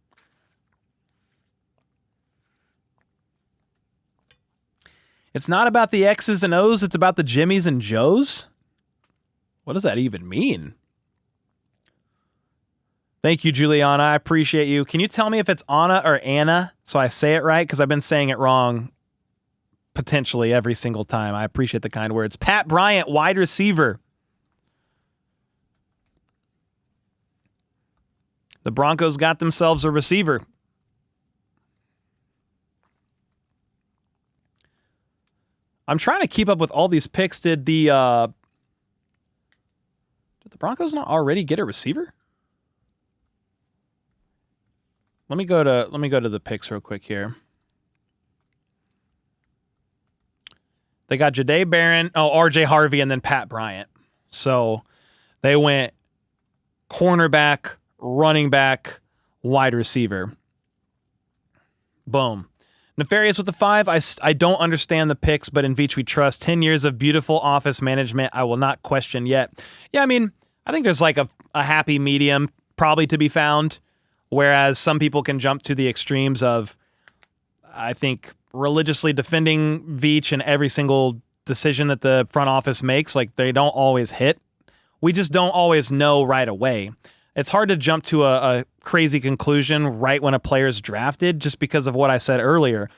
It's not about the X's and O's, it's about the Jimmies and Joes. What does that even mean? Thank you, Juliana. I appreciate you. Can you tell me if it's Anna or Anna so I say it right? Because I've been saying it wrong potentially every single time. I appreciate the kind words. Pat Bryant, wide receiver. The Broncos got themselves a receiver. I'm trying to keep up with all these picks. Did the Broncos not already get a receiver? Let me go to the picks real quick here. They got Jahdae Barron, RJ Harvey, and then Pat Bryant. So they went cornerback, running back, wide receiver. Boom. Nefarious with the 5. I don't understand the picks, but in Veach we trust. 10 years of beautiful office management. I will not question yet. Yeah, I mean, I think there's like a happy medium probably to be found, whereas some people can jump to the extremes of, I think, religiously defending Veach and every single decision that the front office makes. Like, they don't always hit. We just don't always know right away. It's hard to jump to a crazy conclusion right when a player's drafted just because of what I said earlier.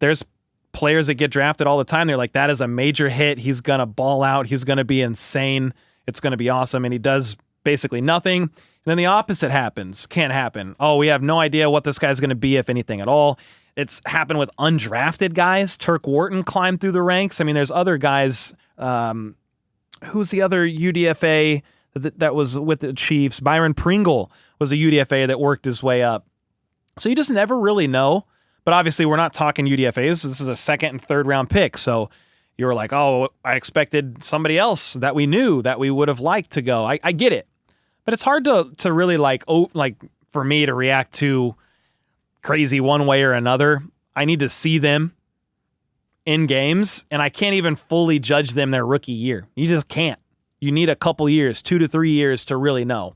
There's players that get drafted all the time. They're like, that is a major hit. He's going to ball out. He's going to be insane. It's going to be awesome. And he does basically nothing. And then the opposite happens. Can't happen. Oh, we have no idea what this guy's going to be, if anything at all. It's happened with undrafted guys. Turk Wharton climbed through the ranks. I mean, there's other guys. Who's the other UDFA that was with the Chiefs? Byron Pringle was a UDFA that worked his way up. So you just never really know. But obviously, we're not talking UDFAs. This is a second and third round pick. So you were like, oh, I expected somebody else that we knew that we would have liked to go. I get it. But it's hard to really like for me to react to crazy one way or another. I need to see them in games, and I can't even fully judge them their rookie year. You just can't. You need a couple years, 2 to 3 years to really know.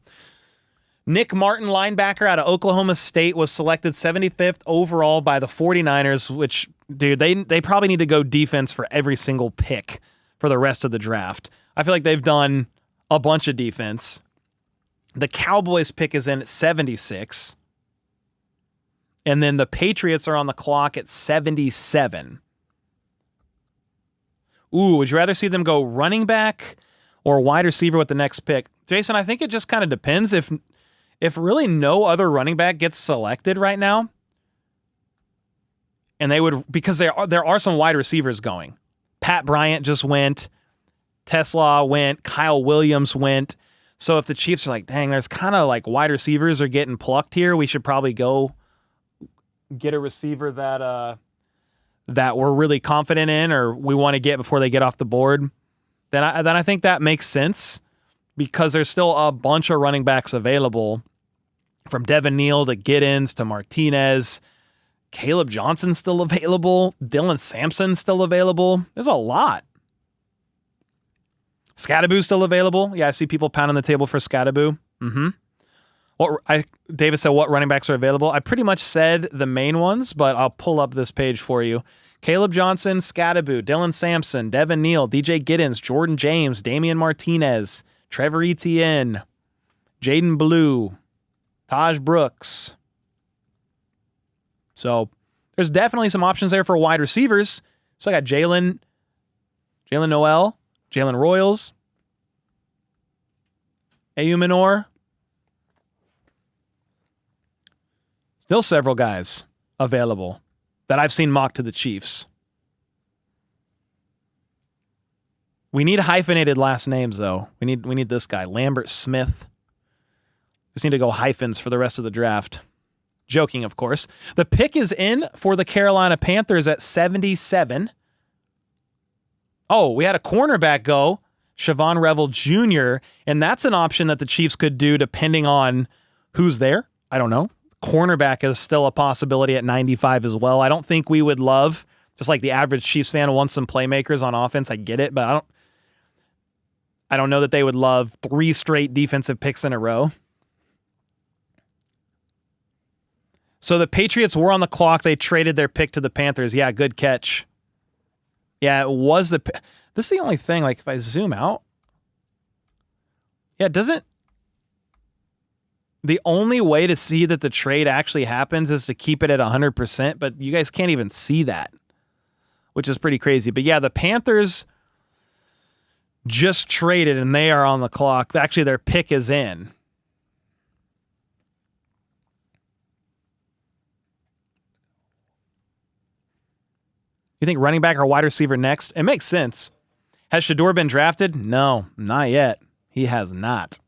Nick Martin, linebacker out of Oklahoma State, was selected 75th overall by the 49ers, which, dude, they probably need to go defense for every single pick for the rest of the draft. I feel like they've done a bunch of defense. The Cowboys pick is in at 76. And then the Patriots are on the clock at 77. Ooh, would you rather see them go running back or wide receiver with the next pick? Jason, I think it just kind of depends. If if really no other running back gets selected right now, and they would, because there are some wide receivers going. Pat Bryant just went. Tesla went. Kyle Williams went. So if the Chiefs are like, dang, there's kind of like wide receivers are getting plucked here, we should probably go get a receiver that we're really confident in or we want to get before they get off the board, then I think that makes sense because there's still a bunch of running backs available, from Devin Neal to Giddens to Martinez. Caleb Johnson's still available. Dylan Sampson's still available. There's a lot. Scadaboo's still available. Yeah, I see people pounding the table for Scadaboo. David said, what running backs are available? I pretty much said the main ones, but I'll pull up this page for you. Caleb Johnson, Scadaboo, Dylan Sampson, Devin Neal, DJ Giddens, Jordan James, Damian Martinez, Trevor Etienne, Jaden Blue, Taj Brooks. So there's definitely some options there for wide receivers. So I got Jalen Noel, Jalen Royals, Ayumanor. Still several guys available that I've seen mocked to the Chiefs. We need hyphenated last names, though. We need this guy, Lambert Smith. Just need to go hyphens for the rest of the draft. Joking, of course. The pick is in for the Carolina Panthers at 77. Oh, we had a cornerback go, Siobhan Revel Jr., and that's an option that the Chiefs could do depending on who's there. I don't know. Cornerback is still a possibility at 95 as well. I don't think we would love, just like the average Chiefs fan wants some playmakers on offense. I get it, but I don't know that they would love 3 straight defensive picks in a row. So the Patriots were on the clock. They traded their pick to the Panthers. Yeah, good catch. Yeah, it was this is the only thing, like if I zoom out. Yeah, the only way to see that the trade actually happens is to keep it at 100%, but you guys can't even see that, which is pretty crazy. But yeah, the Panthers just traded and they are on the clock. Actually, their pick is in. You think running back or wide receiver next? It makes sense. Has Shedeur been drafted? No, not yet. He has not.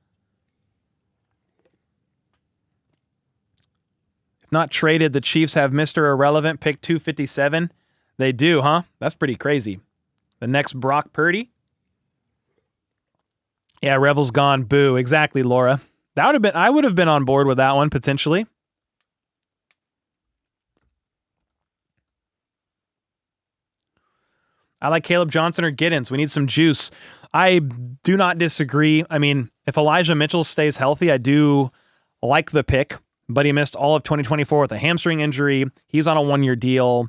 If not traded, the Chiefs have Mr. Irrelevant, pick 257. They do, huh? That's pretty crazy. The next Brock Purdy. Yeah, Revel's gone. Boo. Exactly, Laura. I would have been on board with that one potentially. I like Caleb Johnson or Giddens. We need some juice. I do not disagree. I mean, if Elijah Mitchell stays healthy, I do like the pick, but he missed all of 2024 with a hamstring injury. He's on a 1-year deal.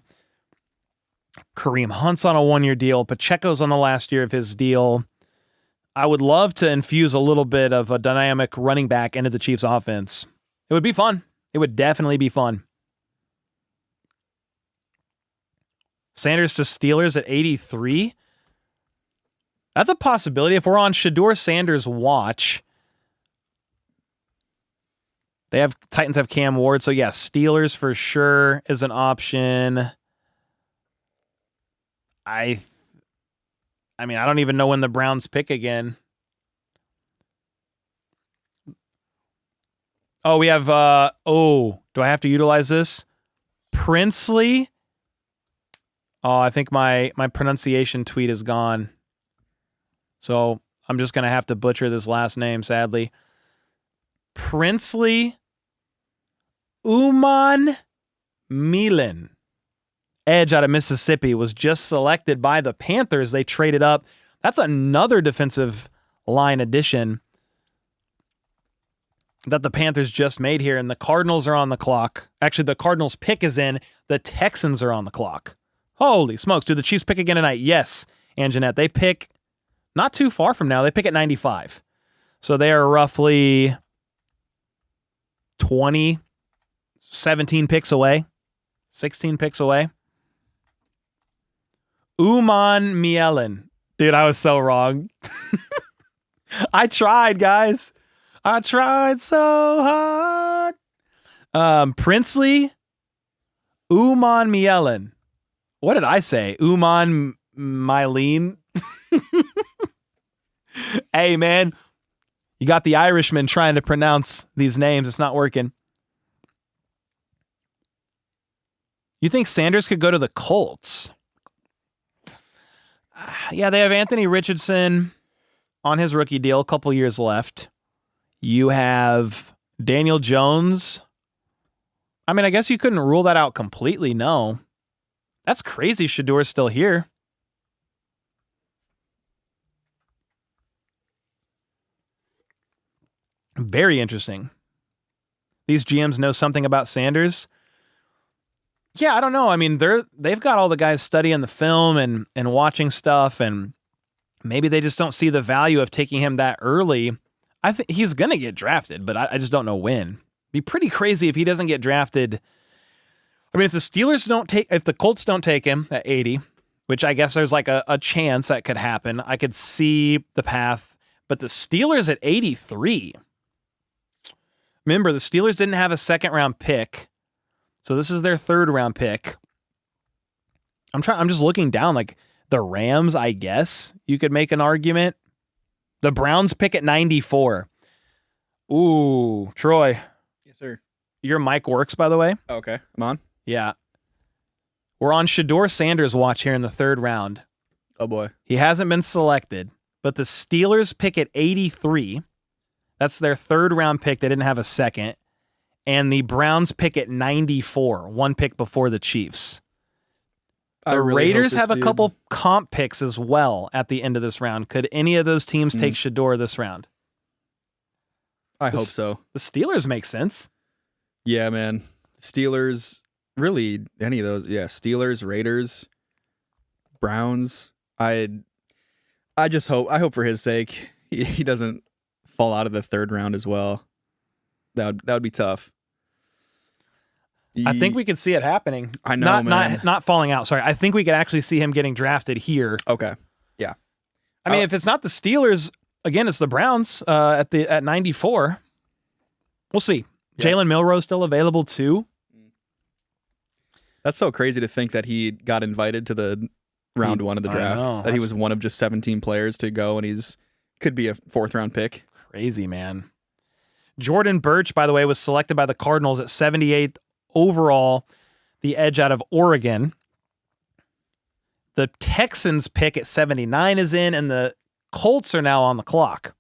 Kareem Hunt's on a 1-year deal. Pacheco's on the last year of his deal. I would love to infuse a little bit of a dynamic running back into the Chiefs offense. It would be fun. It would definitely be fun. Sanders to Steelers at 83. That's a possibility. If we're on Shedeur Sanders' watch, Titans have Cam Ward. So yeah, Steelers for sure is an option. I mean, I don't even know when the Browns pick again. Oh, we have, do I have to utilize this? Princely. Oh, I think my pronunciation tweet is gone. So I'm just going to have to butcher this last name, sadly. Princely Uman Milan, edge out of Mississippi, was just selected by the Panthers. They traded up. That's another defensive line addition that the Panthers just made here, and the Cardinals are on the clock. Actually, the Cardinals pick is in. The Texans are on the clock. Holy smokes. Do the Chiefs pick again tonight? Yes, Anjanette. They pick not too far from now. They pick at 95. So they are roughly 17 picks away, 16 picks away. Uman Mielen. Dude, I was so wrong. I tried, guys. I tried so hard. Princely, Uman Mielen. What did I say? Uman Mylene? Hey, man. You got the Irishman trying to pronounce these names. It's not working. You think Sanders could go to the Colts? Yeah, they have Anthony Richardson on his rookie deal, a couple years left. You have Daniel Jones. I mean, I guess you couldn't rule that out completely, no. That's crazy Shadour's still here. Very interesting. These GMs know something about Sanders. Yeah, I don't know. I mean, they've got all the guys studying the film and watching stuff, and maybe they just don't see the value of taking him that early. I think he's going to get drafted, but I just don't know when. Be pretty crazy if he doesn't get drafted. I mean, if the Colts don't take him at 80, which I guess there's like a chance that could happen, I could see the path. But the Steelers at 83. Remember, the Steelers didn't have a second-round pick, so this is their third-round pick. I'm just looking down, like the Rams, I guess you could make an argument. The Browns pick at 94. Ooh, Troy. Yes, sir. Your mic works, by the way. Okay, I'm on. Yeah. We're on Shedeur Sanders watch here in the third round. Oh, boy. He hasn't been selected, but the Steelers pick at 83. That's their third-round pick. They didn't have a second. And the Browns pick at 94, one pick before the Chiefs. The Raiders have a couple comp picks as well at the end of this round. Could any of those teams take Shedeur this round? I hope so. The Steelers make sense. Yeah, man. Steelers, really, any of those. Yeah, Steelers, Raiders, Browns. I hope for his sake he doesn't fall out of the third round as well. That would be tough. I think we could see it happening. I know, man. Not falling out. Sorry. I think we could actually see him getting drafted here. Okay. Yeah. I mean, if it's not the Steelers, again, it's the Browns at 94. We'll see. Yeah. Jalen Milroe still available too. That's so crazy to think that he got invited to the round one of the draft. That he was one of just 17 players to go, and could be a fourth-round pick. Crazy, man. Jordan Birch, by the way, was selected by the Cardinals at 78th overall, the edge out of Oregon. The Texans pick at 79 is in, and the Colts are now on the clock.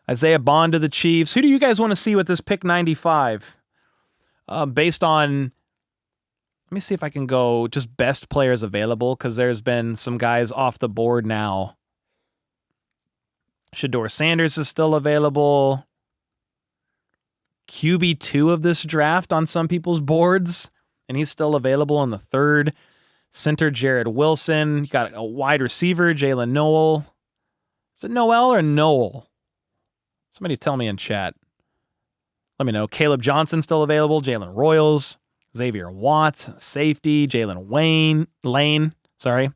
Isaiah Bond to the Chiefs. Who do you guys want to see with this pick 95? Based on, let me see if I can go just best players available, because there's been some guys off the board now. Shedeur Sanders is still available. QB2 of this draft on some people's boards, and he's still available in the third. Center Jared Wilson. You got a wide receiver, Jalen Noel. Is it Noel or Noel? Somebody tell me in chat. Let me know. Caleb Johnson still available. Jalen Royals. Xavier Watts. Safety. Jalen Lane. Sorry.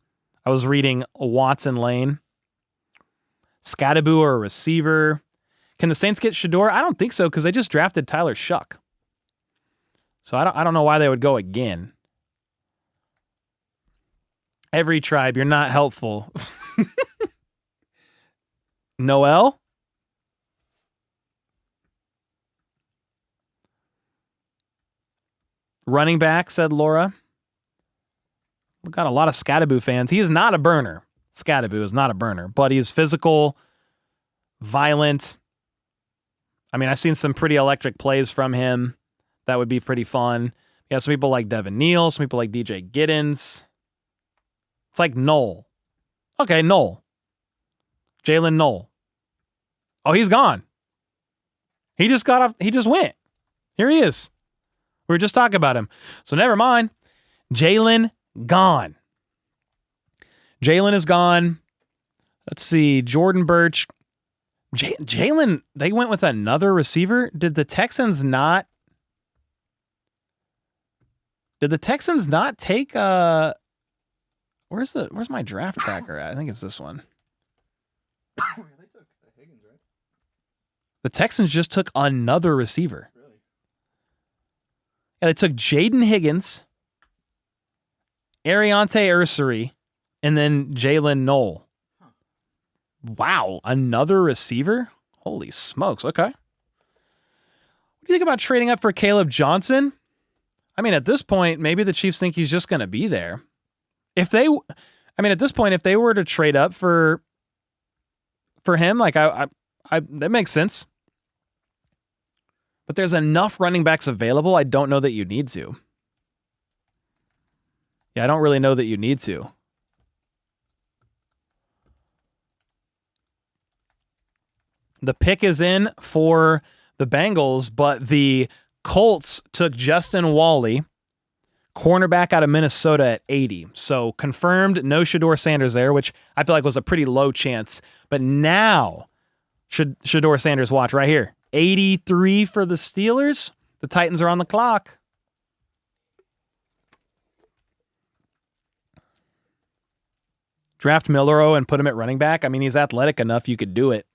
I was reading Watson Lane. Scadaboo or a receiver. Can the Saints get Shedeur? I don't think so, because they just drafted Tyler Shough. So I don't know why they would go again. Every tribe, you're not helpful. Noel? Running back, said Laura. We've got a lot of Scadaboo fans. He is not a burner. Scadaboo is not a burner, but he is physical, violent. I mean, I've seen some pretty electric plays from him. That would be pretty fun. You got some people like Devin Neal, some people like DJ Giddens. It's like Noel. Okay, Noel. Jalen Noel. Oh, he's gone. He just got off. He just went. Here he is. We were just talking about him. So never mind. Jalen gone. Jalen is gone. Let's see. Jordan Birch. Jalen, they went with another receiver. Did the Texans not take where's my draft tracker at? I think it's this one. They took Higgins, right? The Texans just took another receiver. Really? Yeah, they took Jaden Higgins, Ariante Ursary, and then Jalen Knoll. Huh. Wow, another receiver? Holy smokes, okay. What do you think about trading up for Caleb Johnson? I mean, at this point, maybe the Chiefs think he's just going to be there. At this point, if they were to trade up for him, like that makes sense. But there's enough running backs available. I don't know that you need to. Yeah, I don't really know that you need to. The pick is in for the Bengals, but the Colts took Justin Wally, cornerback out of Minnesota, at 80. So confirmed, no Shedeur Sanders there, which I feel like was a pretty low chance. But now, Shedeur Sanders, watch right here. 83 for the Steelers. The Titans are on the clock. Draft Millero and put him at running back. I mean, he's athletic enough. You could do it.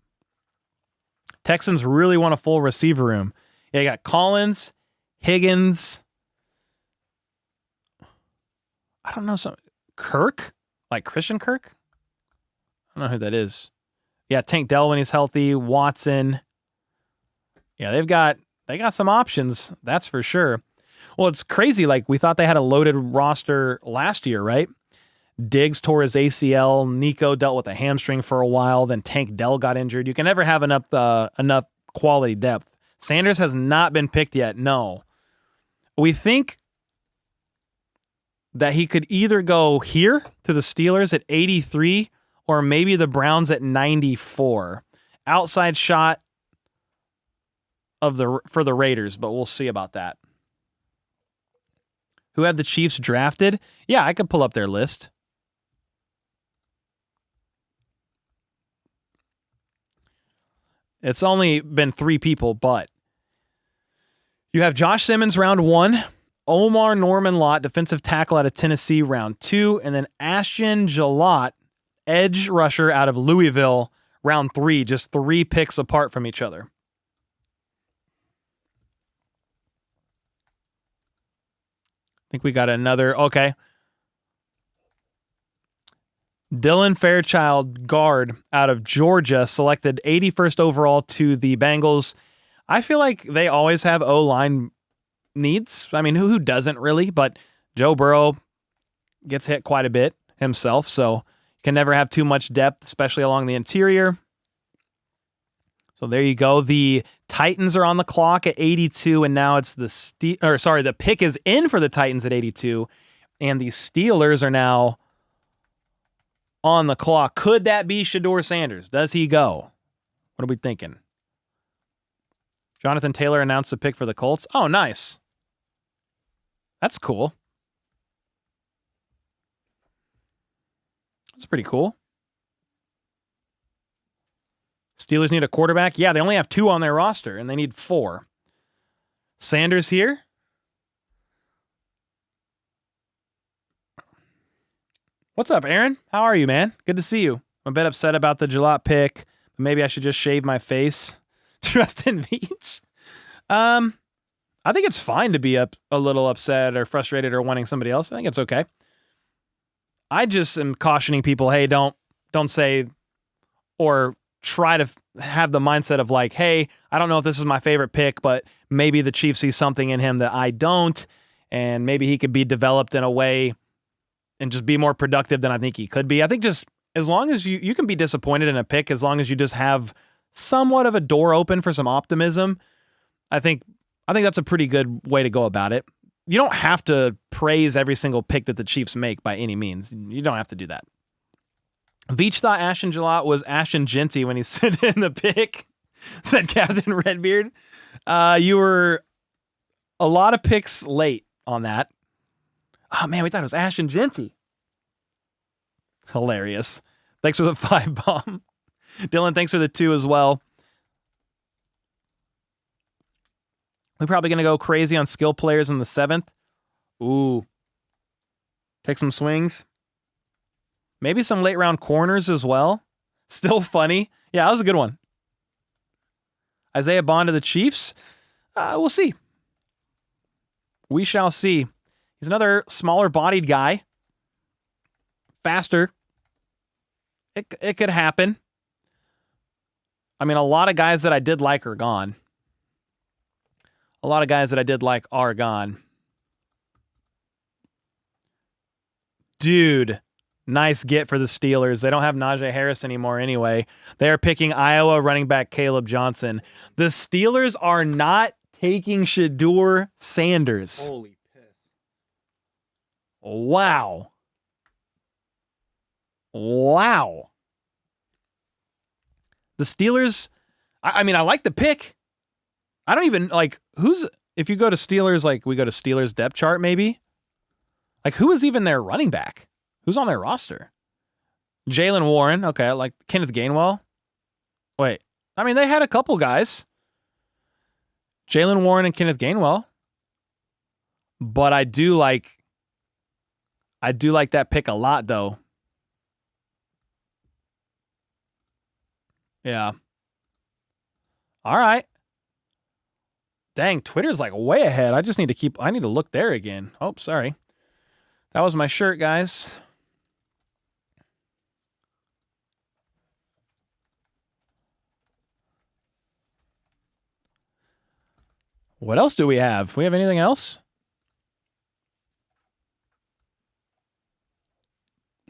Texans really want a full receiver room. Yeah, you got Collins, Higgins. I don't know, Kirk? Like Christian Kirk? I don't know who that is. Yeah, Tank Dell when he's healthy. Watson. Yeah, they got some options, that's for sure. Well, it's crazy. Like, we thought they had a loaded roster last year, right? Diggs tore his ACL. Nico dealt with a hamstring for a while. Then Tank Dell got injured. You can never have enough quality depth. Sanders has not been picked yet. No. We think that he could either go here to the Steelers at 83 or maybe the Browns at 94. Outside shot for the Raiders, but we'll see about that. Who had the Chiefs drafted? Yeah, I could pull up their list. It's only been 3 people, but you have Josh Simmons round 1, Omar Norman-Lott, defensive tackle out of Tennessee, round 2, and then Ashton Gelotte, edge rusher out of Louisville, round 3, just 3 picks apart from each other. I think we got another, okay. Dylan Fairchild, guard out of Georgia, selected 81st overall to the Bengals. I feel like they always have O-line needs. I mean, who doesn't really? But Joe Burrow gets hit quite a bit himself, so you can never have too much depth, especially along the interior. So there you go. The Titans are on the clock at 82, and now it's the pick is in for the Titans at 82, and the Steelers are now on the clock. Could that be Shedeur Sanders? Does he go? What are we thinking? Jonathan Taylor announced the pick for the Colts. Oh, nice. That's cool. That's pretty cool. Steelers need a quarterback. Yeah, they only have 2 on their roster, and they need 4. Sanders here. What's up, Aaron? How are you, man? Good to see you. I'm a bit upset about the Gelotte pick. But maybe I should just shave my face. Justin Beach. I think it's fine to be a little upset or frustrated or wanting somebody else. I think it's okay. I just am cautioning people, hey, don't say or try to have the mindset of like, hey, I don't know if this is my favorite pick, but maybe the Chiefs see something in him that I don't, and maybe he could be developed in a way and just be more productive than I think he could be. I think just as long as you can be disappointed in a pick, as long as you just have somewhat of a door open for some optimism, I think that's a pretty good way to go about it. You don't have to praise every single pick that the Chiefs make by any means. You don't have to do that. Veach thought Ashton Gelotte was Ashton Genty when he sent in the pick, said Captain Redbeard. You were a lot of picks late on that. Oh, man, we thought it was Ashton Genty. Hilarious. Thanks for the 5 bomb. Dylan, thanks for the 2 as well. We're probably going to go crazy on skill players in the 7th. Ooh. Take some swings. Maybe some late round corners as well. Still funny. Yeah, that was a good one. Isaiah Bond to the Chiefs. We'll see. We shall see. He's another smaller bodied guy. Faster. It could happen. I mean, a lot of guys that I did like are gone. A lot of guys that I did like are gone. Dude, nice get for the Steelers. They don't have Najee Harris anymore anyway. They are picking Iowa running back Caleb Johnson. The Steelers are not taking Shedeur Sanders. Holy piss. Wow. Wow. The Steelers, I mean, I like the pick. I don't even, like, if you go to Steelers, like, we go to Steelers depth chart maybe. Like, who is even their running back? Who's on their roster? Jalen Warren. Okay, I like Kenneth Gainwell. Wait, I mean, they had a couple guys. Jalen Warren and Kenneth Gainwell. But I do like that pick a lot, though. Yeah. All right. Dang, Twitter's like way ahead. I need to look there again. Oh, sorry. That was my shirt, guys. What else do we have? We have anything else?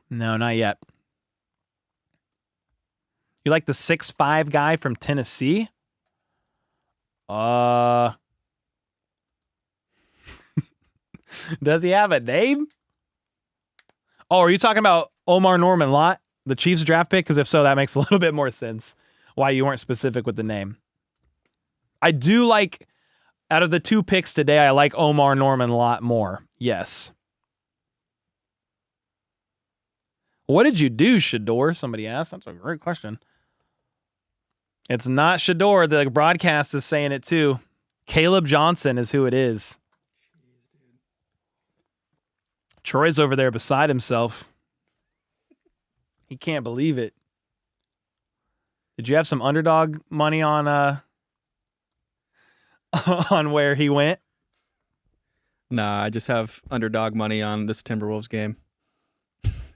No, not yet. You like the 6'5" guy from Tennessee? Does he have a name? Oh, are you talking about Omar Norman-Lott, the Chiefs draft pick? Because if so, that makes a little bit more sense why you weren't specific with the name. I do like, out of the two picks today, I like Omar Norman-Lott more. Yes. What did you do, Shedeur? Somebody asked. That's a great question. It's not Shedeur. The broadcast is saying it too. Caleb Johnson is who it is. Troy's over there beside himself. He can't believe it. Did you have some underdog money on on where he went? Nah, I just have underdog money on this Timberwolves game.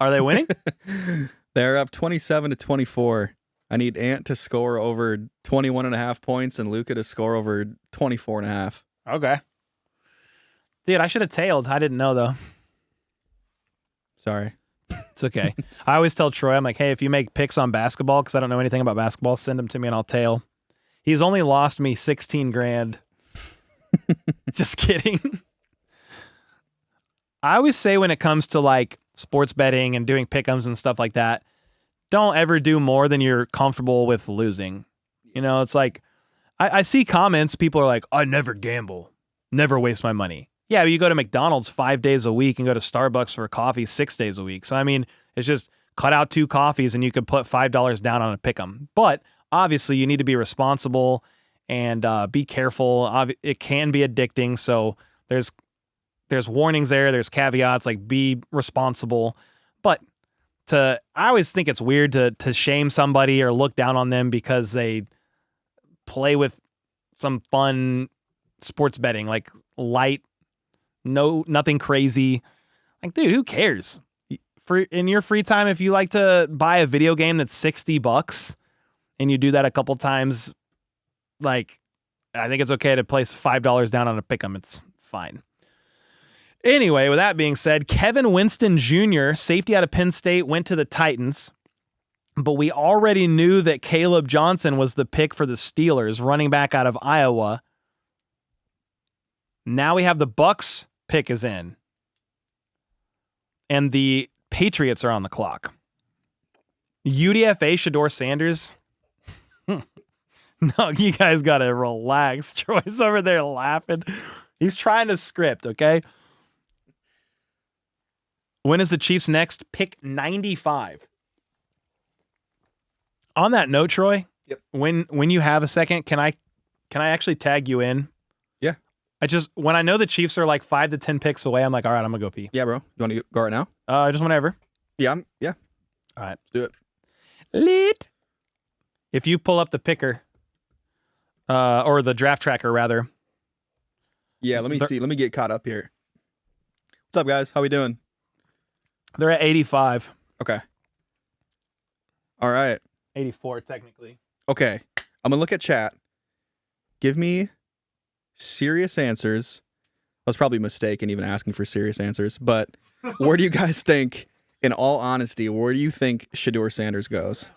Are they winning? They're up 27-24. I need Ant to score over 21.5 points and Luka to score over 24.5. Okay. Dude, I should have tailed. I didn't know, though. Sorry. It's okay. I always tell Troy, I'm like, hey, if you make picks on basketball, because I don't know anything about basketball, send them to me and I'll tail. He's only lost me 16 grand. Just kidding. I always say when it comes to like sports betting and doing pick'ems and stuff like that, don't ever do more than you're comfortable with losing. You know, it's like, I see comments, people are like, I never gamble, never waste my money. Yeah, you go to McDonald's 5 days a week and go to Starbucks for a coffee 6 days a week. So, I mean, it's just cut out 2 coffees and you could put $5 down on a pick'em. But obviously, you need to be responsible and be careful. It can be addicting. So there's warnings there. There's caveats, like be responsible. But I always think it's weird to shame somebody or look down on them because they play with some fun sports betting, like light, nothing crazy. Like, dude, who cares? In your free time, if you like to buy a video game that's $60 and you do that a couple times, like, I think it's okay to place $5 down on a pick'em. It's fine. Anyway, with that being said, Kevin Winston Jr., safety out of Penn State, went to the Titans, but we already knew that Caleb Johnson was the pick for the Steelers, running back out of Iowa. Now we have the Bucs pick is in, and the Patriots are on the clock. UDFA Shedeur Sanders. No, you guys got to relax. Troy's over there laughing. He's trying to script, okay? When is the Chiefs next? Pick 95. On that note, Troy, yep. When you have a second, can I actually tag you in? Yeah. When I know the Chiefs are like 5 to 10 picks away, I'm like, all right, I'm gonna go pee. Yeah, bro. You want to go right now? Just whenever. Yeah. All right. Let's do it. Lit. If you pull up the picker, or the draft tracker rather. Yeah, let me see. Let me get caught up here. What's up, guys? How we doing? They're at 85. Okay. All right. 84 technically. Okay. I'm gonna look at chat. Give me serious answers. I was probably mistaken even asking for serious answers, but where do you guys think, in all honesty, where do you think Shedeur Sanders goes?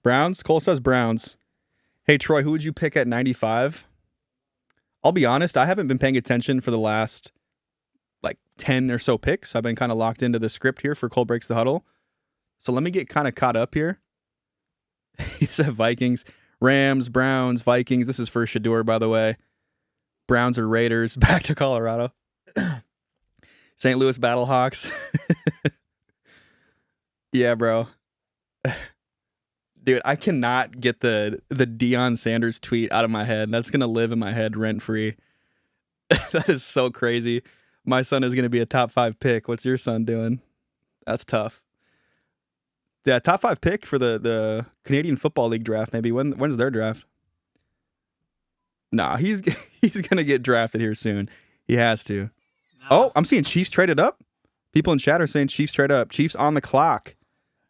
Browns? Cole says Browns. Hey, Troy, who would you pick at 95? I'll be honest, I haven't been paying attention for the last, 10 or so picks. I've been kind of locked into the script here for Cole Breaks the Huddle. So let me get kind of caught up here. He said Vikings, Rams, Browns, Vikings. This is for Shedeur, by the way. Browns or Raiders. Back to Colorado. St. Louis Battlehawks. Yeah, bro. Dude, I cannot get the Deion Sanders tweet out of my head. That's going to live in my head rent-free. That is so crazy. My son is going to be a top 5 pick. What's your son doing? That's tough. Yeah, top 5 pick for the Canadian Football League draft, maybe. When's their draft? Nah, he's going to get drafted here soon. He has to. No. Oh, I'm seeing Chiefs traded up. People in chat are saying Chiefs trade up. Chiefs on the clock.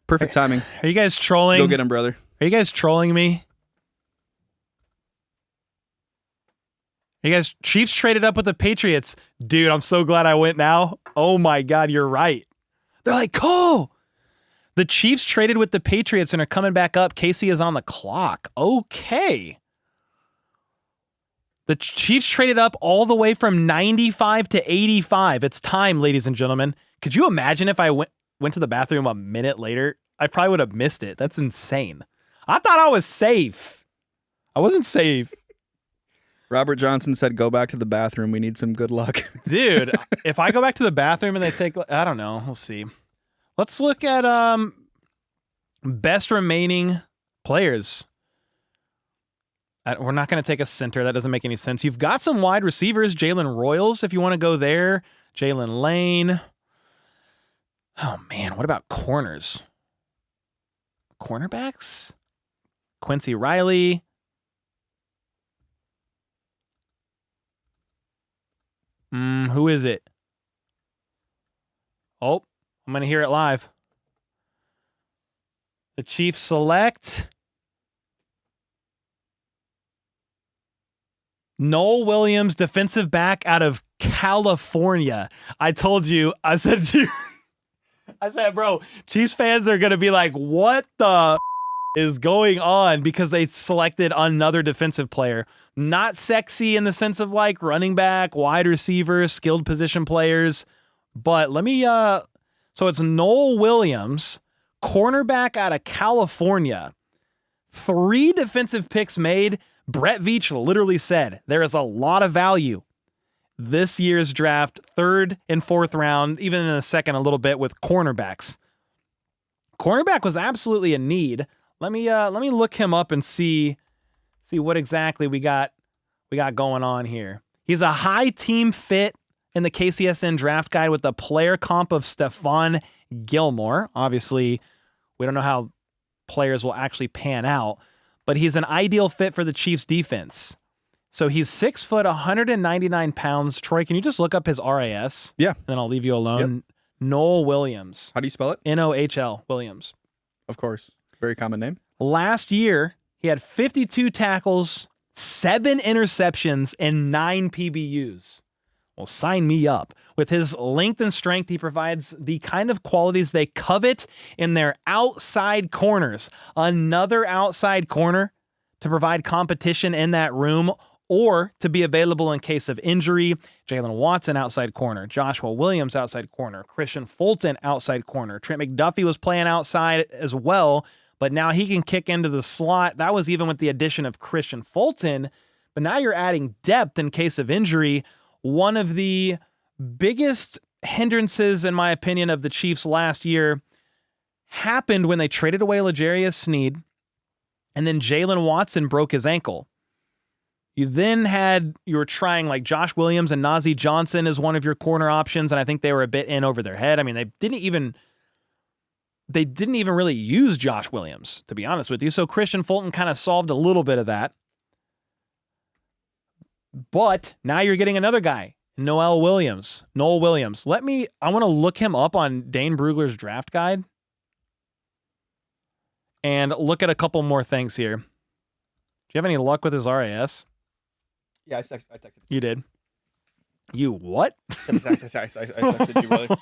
Perfect timing. Are you guys trolling? Go get him, brother. Are you guys trolling me? You guys, Chiefs traded up with the Patriots. Dude, I'm so glad I went now. Oh my God, you're right. They're like, Cole. The Chiefs traded with the Patriots and are coming back up. Casey is on the clock. Okay. The Chiefs traded up all the way from 95 to 85. It's time, ladies and gentlemen. Could you imagine if I went to the bathroom a minute later? I probably would have missed it. That's insane. I thought I was safe. I wasn't safe. Robert Johnson said, go back to the bathroom. We need some good luck. Dude, if I go back to the bathroom and they take, I don't know. We'll see. Let's look at best remaining players. We're not going to take a center. That doesn't make any sense. You've got some wide receivers. Jalen Royals, if you want to go there. Jalen Lane. Oh, man. What about corners? Cornerbacks? Quincy Riley. Who is it? Oh, I'm going to hear it live. The Chiefs select Noel Williams, defensive back out of California. I told you, I said, bro, Chiefs fans are going to be like, what the is going on? Because they selected another defensive player. Not sexy in the sense of like running back, wide receiver, skilled position players. But let me, so it's Noel Williams, cornerback out of California. 3 defensive picks made. Brett Veach literally said there is a lot of value this year's draft, 3rd and 4th round, even in the 2nd a little bit with cornerbacks. Cornerback was absolutely a need. Let me look him up and see what exactly we got going on here. He's a high team fit in the KCSN draft guide with a player comp of Stephon Gilmore. Obviously, we don't know how players will actually pan out, but he's an ideal fit for the Chiefs defense. So he's 6 foot, 199 pounds. Troy, can you just look up his RAS? Yeah. Then I'll leave you alone. Yep. Noel Williams. How do you spell it? Nohl Williams. Of course. Very common name. Last year, he had 52 tackles, 7 interceptions, and 9 PBUs. Well, sign me up. With his length and strength, he provides the kind of qualities they covet in their outside corners. Another outside corner to provide competition in that room or to be available in case of injury. Jalen Watson, outside corner. Joshua Williams, outside corner. Christian Fulton, outside corner. Trent McDuffie was playing outside as well, but now he can kick into the slot. That was even with the addition of Christian Fulton, but now you're adding depth in case of injury. One of the biggest hindrances, in my opinion, of the Chiefs last year happened when they traded away L'Jarius Sneed, and then Jalen Watson broke his ankle. You were trying like Josh Williams and Najee Johnson as one of your corner options, and I think they were a bit in over their head. I mean, they didn't even they didn't even really use Josh Williams, to be honest with you. So Christian Fulton kind of solved a little bit of that. But now you're getting another guy, Noel Williams. I want to look him up on Dane Brugler's draft guide and look at a couple more things here. Do you have any luck with his RAS? Yeah, I texted. You did? You what? I texted you, brother.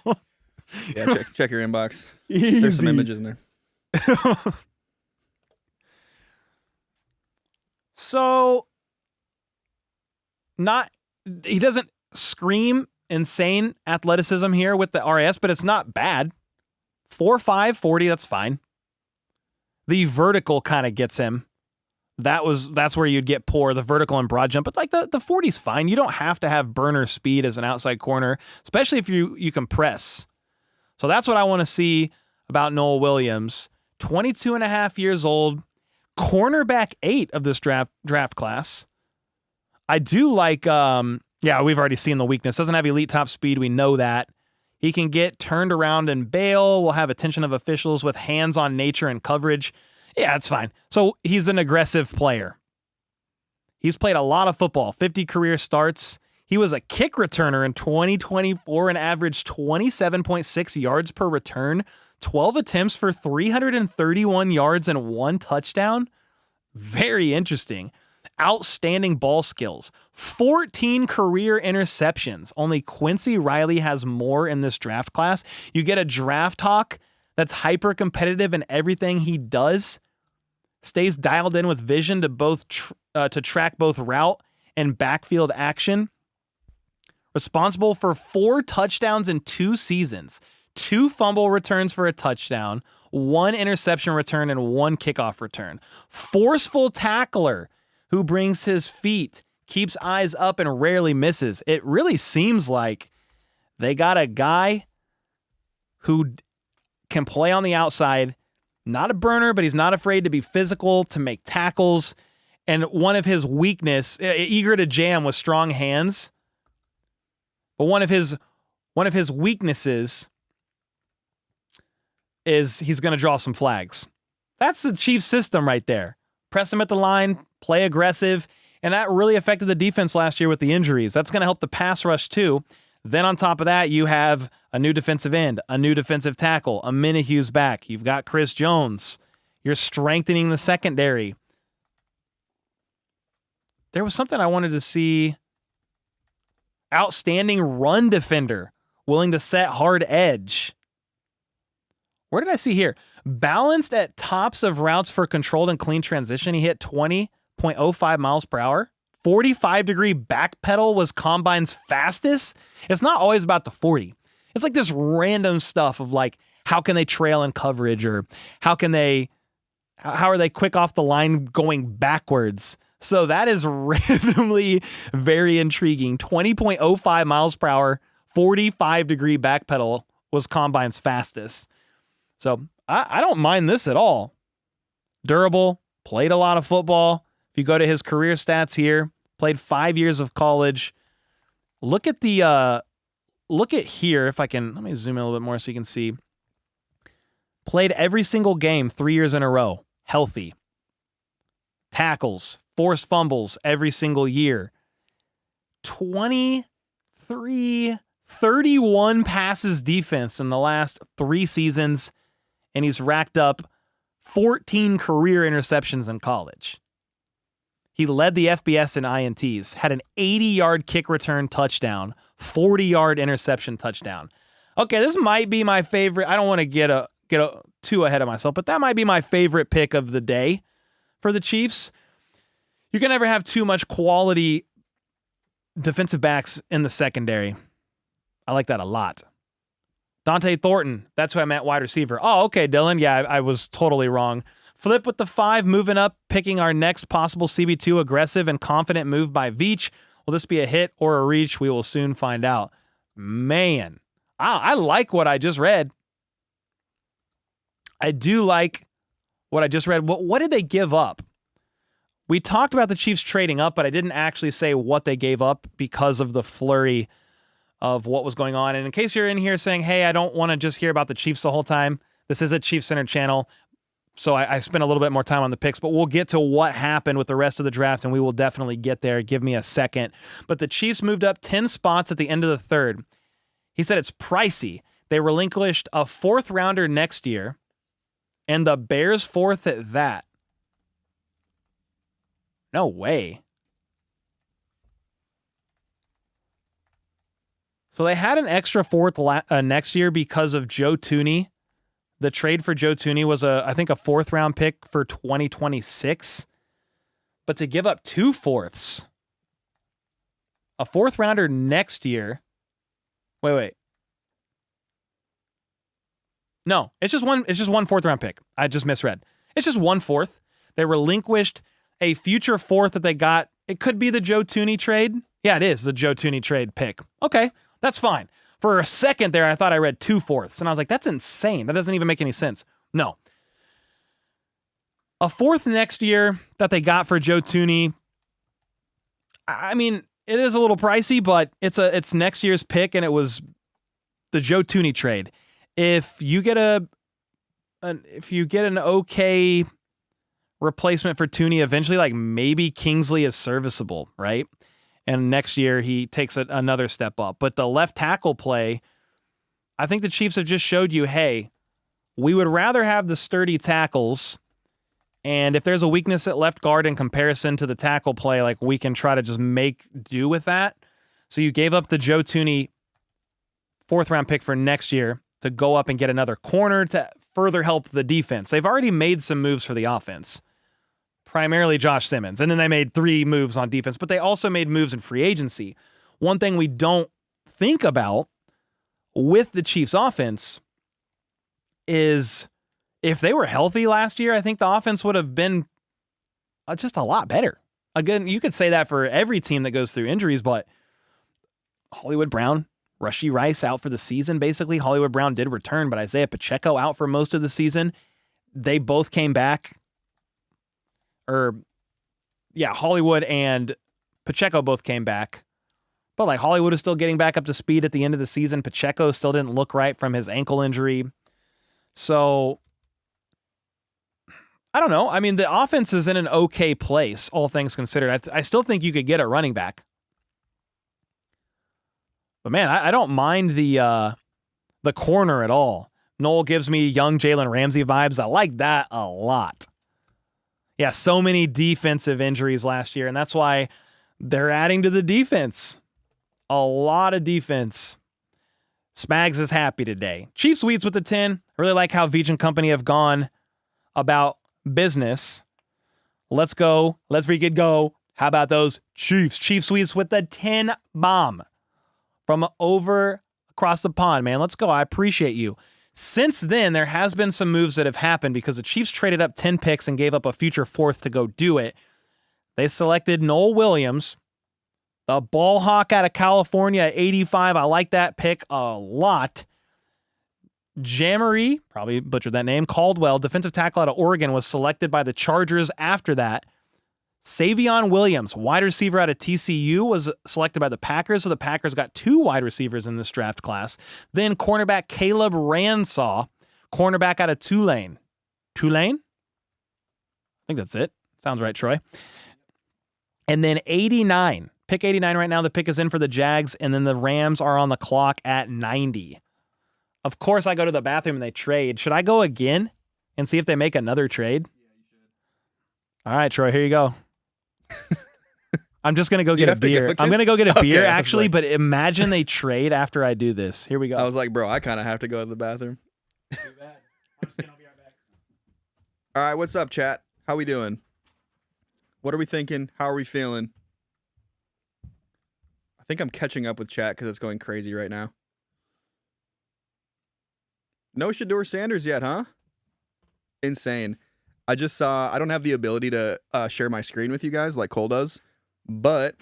Yeah, check your inbox. Easy. There's some images in there. So, he doesn't scream insane athleticism here with the RAS, but it's not bad. 4.5, 40, that's fine. The vertical kind of gets him. That's where you'd get poor, the vertical and broad jump. But like the 40's fine. You don't have to have burner speed as an outside corner, especially if you can press. So that's what I want to see about Noel Williams. 22 and a half years old, cornerback 8 of this draft class. I do like, we've already seen the weakness. Doesn't have elite top speed. We know that. He can get turned around and bail. Will have attention of officials with hands-on nature and coverage. Yeah, it's fine. So he's an aggressive player. He's played a lot of football, 50 career starts. He was a kick returner in 2024 and averaged 27.6 yards per return, 12 attempts for 331 yards and 1 touchdown. Very interesting. Outstanding ball skills. 14 career interceptions. Only Quincy Riley has more in this draft class. You get a draft hawk that's hyper competitive in everything he does. Stays dialed in with vision to track both route and backfield action. Responsible for 4 touchdowns in 2 seasons. 2 fumble returns for a touchdown, 1 interception return, and 1 kickoff return. Forceful tackler who brings his feet, keeps eyes up, and rarely misses. It really seems like they got a guy who can play on the outside, not a burner, but he's not afraid to be physical, to make tackles. And one of his weakness, eager to jam with strong hands. But one of his weaknesses is he's going to draw some flags. That's the Chiefs system right there. Press him at the line, play aggressive, and that really affected the defense last year with the injuries. That's going to help the pass rush too. Then on top of that, you have a new defensive end, a new defensive tackle, a Minahue's back. You've got Chris Jones. You're strengthening the secondary. There was something I wanted to see. Outstanding run defender, willing to set hard edge. Where did I see here? Balanced at tops of routes for controlled and clean transition. He hit 20.05 miles per hour. 45-degree back pedal was Combine's fastest. It's not always about the 40. It's like this random stuff of like, how can they trail in coverage, or how are they quick off the line going backwards? So that is randomly very intriguing. 20.05 miles per hour, 45-degree back pedal was Combine's fastest. So I don't mind this at all. Durable, played a lot of football. If you go to his career stats here, played 5 years of college. Look at here, if I can, let me zoom in a little bit more so you can see. Played every single game 3 years in a row, healthy. Tackles, forced fumbles every single year. 31 passes defense in the last 3 seasons, and he's racked up 14 career interceptions in college. He led the FBS in INTs, had an 80-yard kick return touchdown, 40-yard interception touchdown. Okay, this might be my favorite. I don't want to get too ahead of myself, but that might be my favorite pick of the day for the Chiefs. You can never have too much quality defensive backs in the secondary. I like that a lot. Dante Thornton, that's who I meant, wide receiver. Oh, okay, Dylan. Yeah, I was totally wrong. Flip with the 5, moving up, picking our next possible CB2 aggressive and confident move by Veach. Will this be a hit or a reach? We will soon find out. Man, I like what I just read. I do like what I just read. What did they give up? We talked about the Chiefs trading up, but I didn't actually say what they gave up because of the flurry of what was going on. And in case you're in here saying, hey, I don't want to just hear about the Chiefs the whole time, This is a Chiefs-centered channel, so I spent a little bit more time on the picks, but we'll get to what happened with the rest of the draft, and we will definitely get there. Give me a second. But the Chiefs moved up 10 spots at the end of the third. He said it's pricey. They relinquished a 4th rounder next year, and the Bears 4th at that. No way. So they had an extra 4th next year because of Joe Thuney. The trade for Joe Thuney was, I think, a 4th round pick for 2026. But to give up 2 4ths, a 4th rounder next year. Wait. No, it's just one 4th round pick. I just misread. It's just 1 4th. They relinquished a future 4th that they got. It could be the Joe Thuney trade. Yeah, it is the Joe Thuney trade pick. Okay, that's fine. For a second there, I thought I read 2 4ths, and I was like, that's insane. That doesn't even make any sense. No. A 4th next year that they got for Joe Thuney, I mean, it is a little pricey, but it's next year's pick, and it was the Joe Thuney trade. If you get an okay replacement for Thuney eventually, like maybe Kingsley is serviceable, right? And next year he takes another step up. But the left tackle play, I think the Chiefs have just showed you, hey, we would rather have the sturdy tackles. And if there's a weakness at left guard in comparison to the tackle play, like we can try to just make do with that. So you gave up the Joe Thuney 4th round pick for next year to go up and get another corner to further help the defense. They've already made some moves for the offense. Primarily Josh Simmons. And then they made 3 moves on defense, but they also made moves in free agency. One thing we don't think about with the Chiefs offense is if they were healthy last year, I think the offense would have been just a lot better. Again, you could say that for every team that goes through injuries, but Hollywood Brown, Rashee Rice out for the season, basically. Hollywood Brown did return, but Isaiah Pacheco out for most of the season. They both came back. Hollywood and Pacheco both came back. But like Hollywood is still getting back up to speed at the end of the season. Pacheco still didn't look right from his ankle injury. So, I don't know. I mean, the offense is in an okay place, all things considered. I still think you could get a running back. But man, I don't mind the corner at all. Noel gives me young Jalen Ramsey vibes. I like that a lot. Yeah, so many defensive injuries last year, and that's why they're adding to the defense. A lot of defense. Spags is happy today. Chiefs Sweets with the 10. I really like how Veach and company have gone about business. Let's go. Let's freaking go. How about those Chiefs? Chiefs Sweets with the 10 bomb from over across the pond, man. Let's go. I appreciate you. Since then, there has been some moves that have happened because the Chiefs traded up 10 picks and gave up a future 4th to go do it. They selected Noel Williams, the ball hawk out of California at 85. I like that pick a lot. Jamari, probably butchered that name, Caldwell, defensive tackle out of Oregon, was selected by the Chargers after that. Savion Williams, wide receiver out of TCU, was selected by the Packers, so the Packers got 2 wide receivers in this draft class. Then cornerback Caleb Ransaw, cornerback out of Tulane. Tulane? I think that's it. Sounds right, Troy. And then 89. Pick 89 right now. The pick is in for the Jags, and then the Rams are on the clock at 90. Of course, I go to the bathroom and they trade. Should I go again and see if they make another trade? Yeah, you should. All right, Troy, here you go. I'm just going to go get a beer. I'm going to go get a beer, actually, but imagine they trade after I do this. Here we go. I was like, bro, I kind of have to go to the bathroom. Too bad. I'm just going to be right back. All right, what's up, chat? How we doing? What are we thinking? How are we feeling? I think I'm catching up with chat because it's going crazy right now. No Shedeur Sanders yet, huh? Insane. I just saw, I don't have the ability to share my screen with you guys like Cole does, but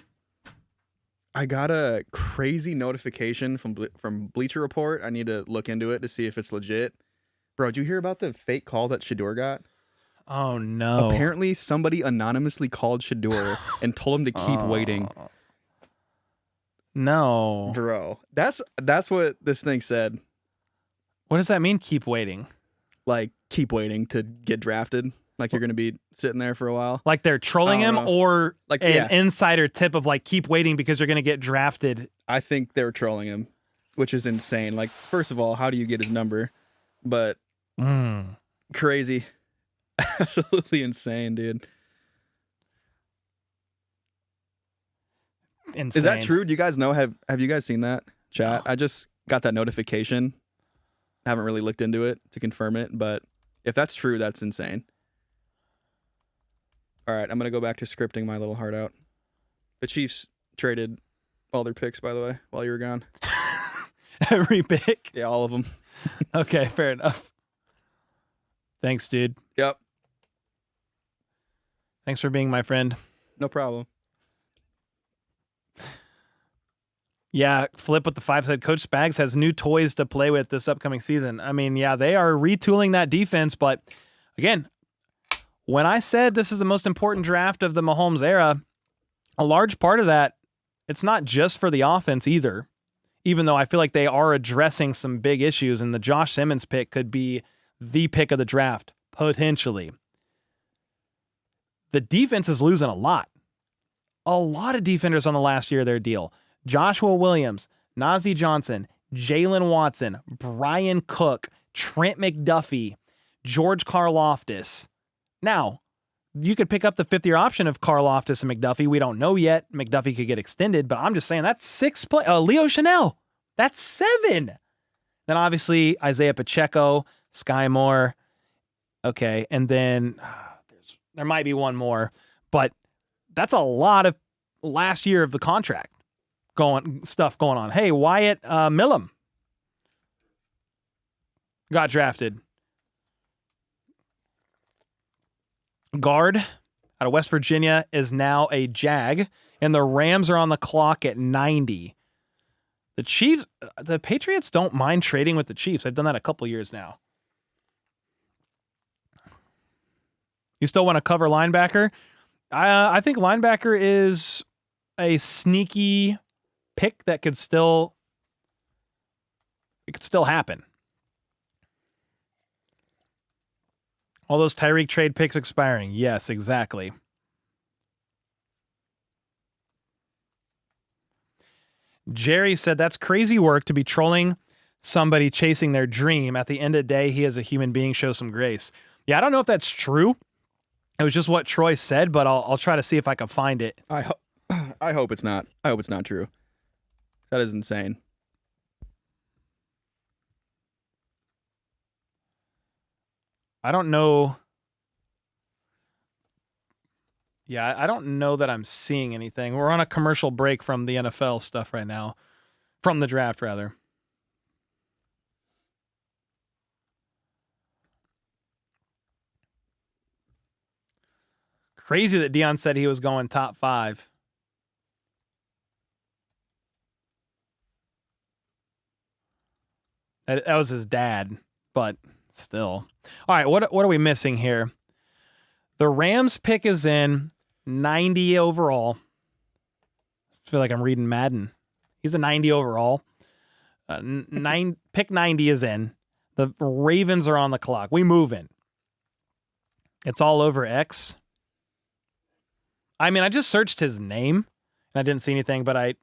I got a crazy notification from Bleacher Report. I need to look into it to see if it's legit. Bro, did you hear about the fake call that Shedeur got? Oh, no. Apparently, somebody anonymously called Shedeur and told him to keep waiting. No. Bro, that's what this thing said. What does that mean, keep waiting? like keep waiting to get drafted. Like you're going to be sitting there for a while. Like they're trolling him, or like an insider tip of like keep waiting because you're going to get drafted. I think they were trolling him, which is insane. Like, first of all, how do you get his number? But crazy. Absolutely insane, dude. Insane. Is that true? Do you guys know? Have you guys seen that chat? No. I just got that notification. Haven't really looked into it to confirm it, but if that's true, that's insane. All right, I'm going to go back to scripting my little heart out. The Chiefs traded all their picks, by the way, while you were gone. Every pick? Yeah, all of them. Okay, fair enough. Thanks, dude. Yep. Thanks for being my friend. No problem. Yeah, Flip with the 5 said Coach Spags has new toys to play with this upcoming season. I mean, yeah, they are retooling that defense, but again, when I said this is the most important draft of the Mahomes era, a large part of that, it's not just for the offense either, even though I feel like they are addressing some big issues, and the Josh Simmons pick could be the pick of the draft, potentially. The defense is losing a lot. A lot of defenders on the last year of their deal. Joshua Williams, Najee Johnson, Jalen Watson, Brian Cook, Trent McDuffie, George Karlaftis. Now, you could pick up the 5th-year option of Karlaftis and McDuffie. We don't know yet. McDuffie could get extended, but I'm just saying that's 6 play. Leo Chanel, that's 7. Then obviously Isaiah Pacheco, Sky Moore. Okay, and then there might be one more, but that's a lot of last year of the contract going on. Hey, Wyatt Millum got drafted. Guard out of West Virginia is now a Jag, and the Rams are on the clock at 90. The Patriots don't mind trading with the Chiefs. They've done that a couple years now. You still want to cover linebacker? I think linebacker is a sneaky pick that could still happen. All those Tyreek trade picks expiring. Yes, exactly. Jerry said that's crazy work to be trolling somebody chasing their dream. At the end of the day, he as a human being shows some grace. Yeah, I don't know if that's true. It was just what Troy said, but I'll try to see if I can find it. I hope it's not. I hope it's not true. That is insane. I don't know. Yeah, I don't know that I'm seeing anything. We're on a commercial break from the NFL stuff right now. From the draft, rather. Crazy that Dion said he was going top 5. That was his dad, but still. All right, what are we missing here? The Rams pick is in 90 overall. I feel like I'm reading Madden. He's a 90 overall. Pick 90 is in. The Ravens are on the clock. We move in. It's all over X. I mean, I just searched his name and I didn't see anything, but I'm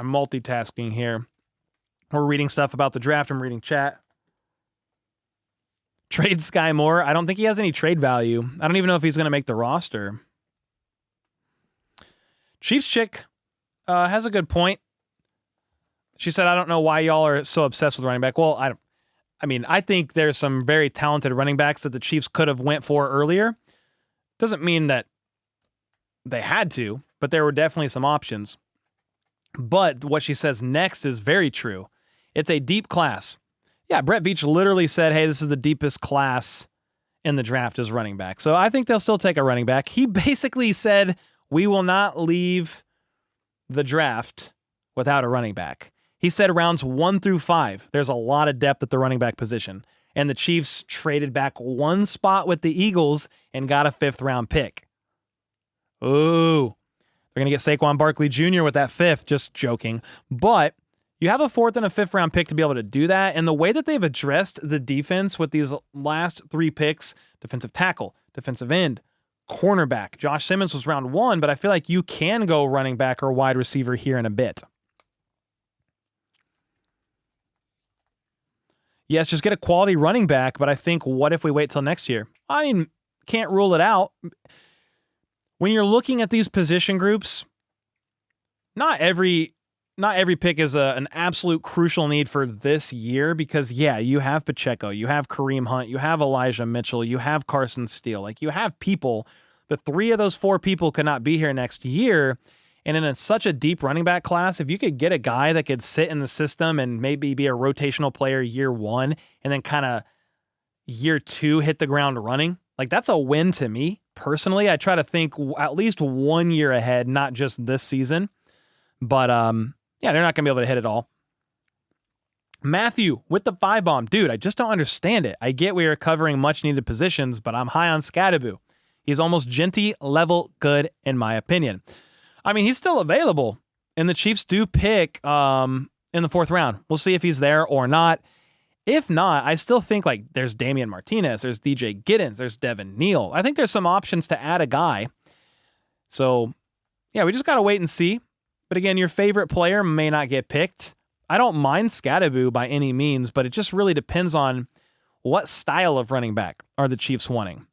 multitasking here. We're reading stuff about the draft. I'm reading chat. Trade Sky Moore. I don't think he has any trade value. I don't even know if he's going to make the roster. Chiefs chick has a good point. She said, I don't know why y'all are so obsessed with running back. Well, I think there's some very talented running backs that the Chiefs could have went for earlier. Doesn't mean that they had to, but there were definitely some options. But what she says next is very true. It's a deep class. Yeah, Brett Veach literally said, hey, this is the deepest class in the draft as running back. So I think they'll still take a running back. He basically said, we will not leave the draft without a running back. He said rounds 1 through 5, there's a lot of depth at the running back position. And the Chiefs traded back one spot with the Eagles and got a 5th round pick. Ooh, they're going to get Saquon Barkley Jr. with that 5th. Just joking. But You have a 4th and a 5th round pick to be able to do that. And the way that they've addressed the defense with these last 3 picks, defensive tackle, defensive end, cornerback. Josh Simmons was round 1, but I feel like you can go running back or wide receiver here in a bit. Yes, just get a quality running back, but I think what if we wait till next year? I mean, can't rule it out. When you're looking at these position groups, not every pick is an absolute crucial need for this year because, yeah, you have Pacheco, you have Kareem Hunt, you have Elijah Mitchell, you have Carson Steele. Like, you have people, but 3 of those 4 people could not be here next year. And in such a deep running back class, if you could get a guy that could sit in the system and maybe be a rotational player year 1 and then kind of year 2 hit the ground running, like, that's a win to me. Personally, I try to think at least 1 year ahead, not just this season. But, yeah, they're not going to be able to hit it all. Matthew with the 5 bomb. Dude, I just don't understand it. I get we are covering much-needed positions, but I'm high on Scadaboo. He's almost Genty level good, in my opinion. I mean, he's still available, and the Chiefs do pick in the 4th round. We'll see if he's there or not. If not, I still think, like, there's Damian Martinez, there's DJ Giddens, there's Devin Neal. I think there's some options to add a guy. So, yeah, we just got to wait and see. But again, your favorite player may not get picked. I don't mind Scadaboo by any means, but it just really depends on what style of running back are the Chiefs wanting.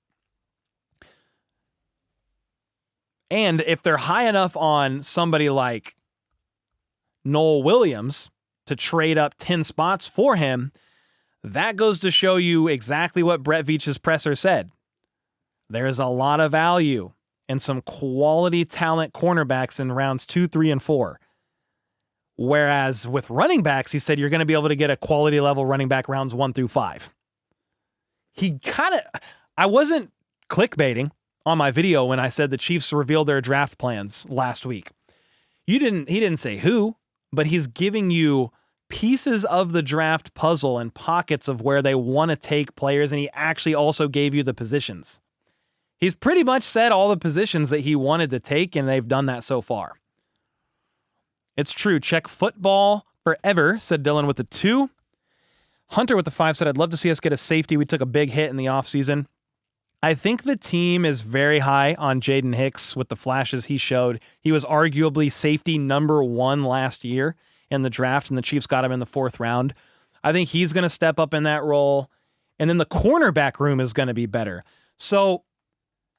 And if they're high enough on somebody like Noel Williams to trade up 10 spots for him, that goes to show you exactly what Brett Veach's presser said. There's a lot of value and some quality talent cornerbacks in rounds 2, 3, and 4. Whereas with running backs, he said you're going to be able to get a quality level running back rounds 1 through 5. I wasn't clickbaiting on my video when I said the Chiefs revealed their draft plans last week. He didn't say who, but he's giving you pieces of the draft puzzle and pockets of where they want to take players, and he actually also gave you the positions. He's pretty much said all the positions that he wanted to take, and they've done that so far. It's true. Check football forever, said Dylan with the 2. Hunter with the 5 said, I'd love to see us get a safety. We took a big hit in the offseason. I think the team is very high on Jaden Hicks with the flashes he showed. He was arguably safety number 1 last year in the draft, and the Chiefs got him in the 4th round. I think he's going to step up in that role. And then the cornerback room is going to be better. So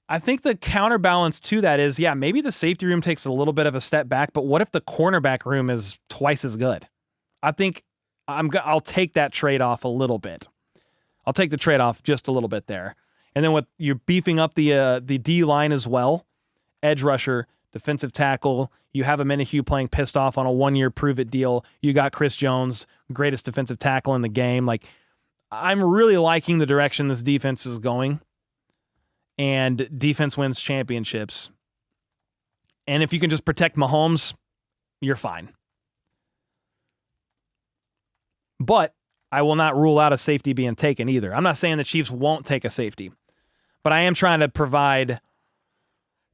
I think the counterbalance to that is, yeah, maybe the safety room takes a little bit of a step back, but what if the cornerback room is twice as good? I think I'll take that trade-off a little bit. I'll take the trade-off just a little bit there. And then with you're beefing up the D line as well, edge rusher, defensive tackle. You have a Minihue playing pissed off on a 1-year prove-it deal. You got Chris Jones, greatest defensive tackle in the game. Like, I'm really liking the direction this defense is going. And defense wins championships. And if you can just protect Mahomes, you're fine. But I will not rule out a safety being taken either. I'm not saying the Chiefs won't take a safety. But I am trying to provide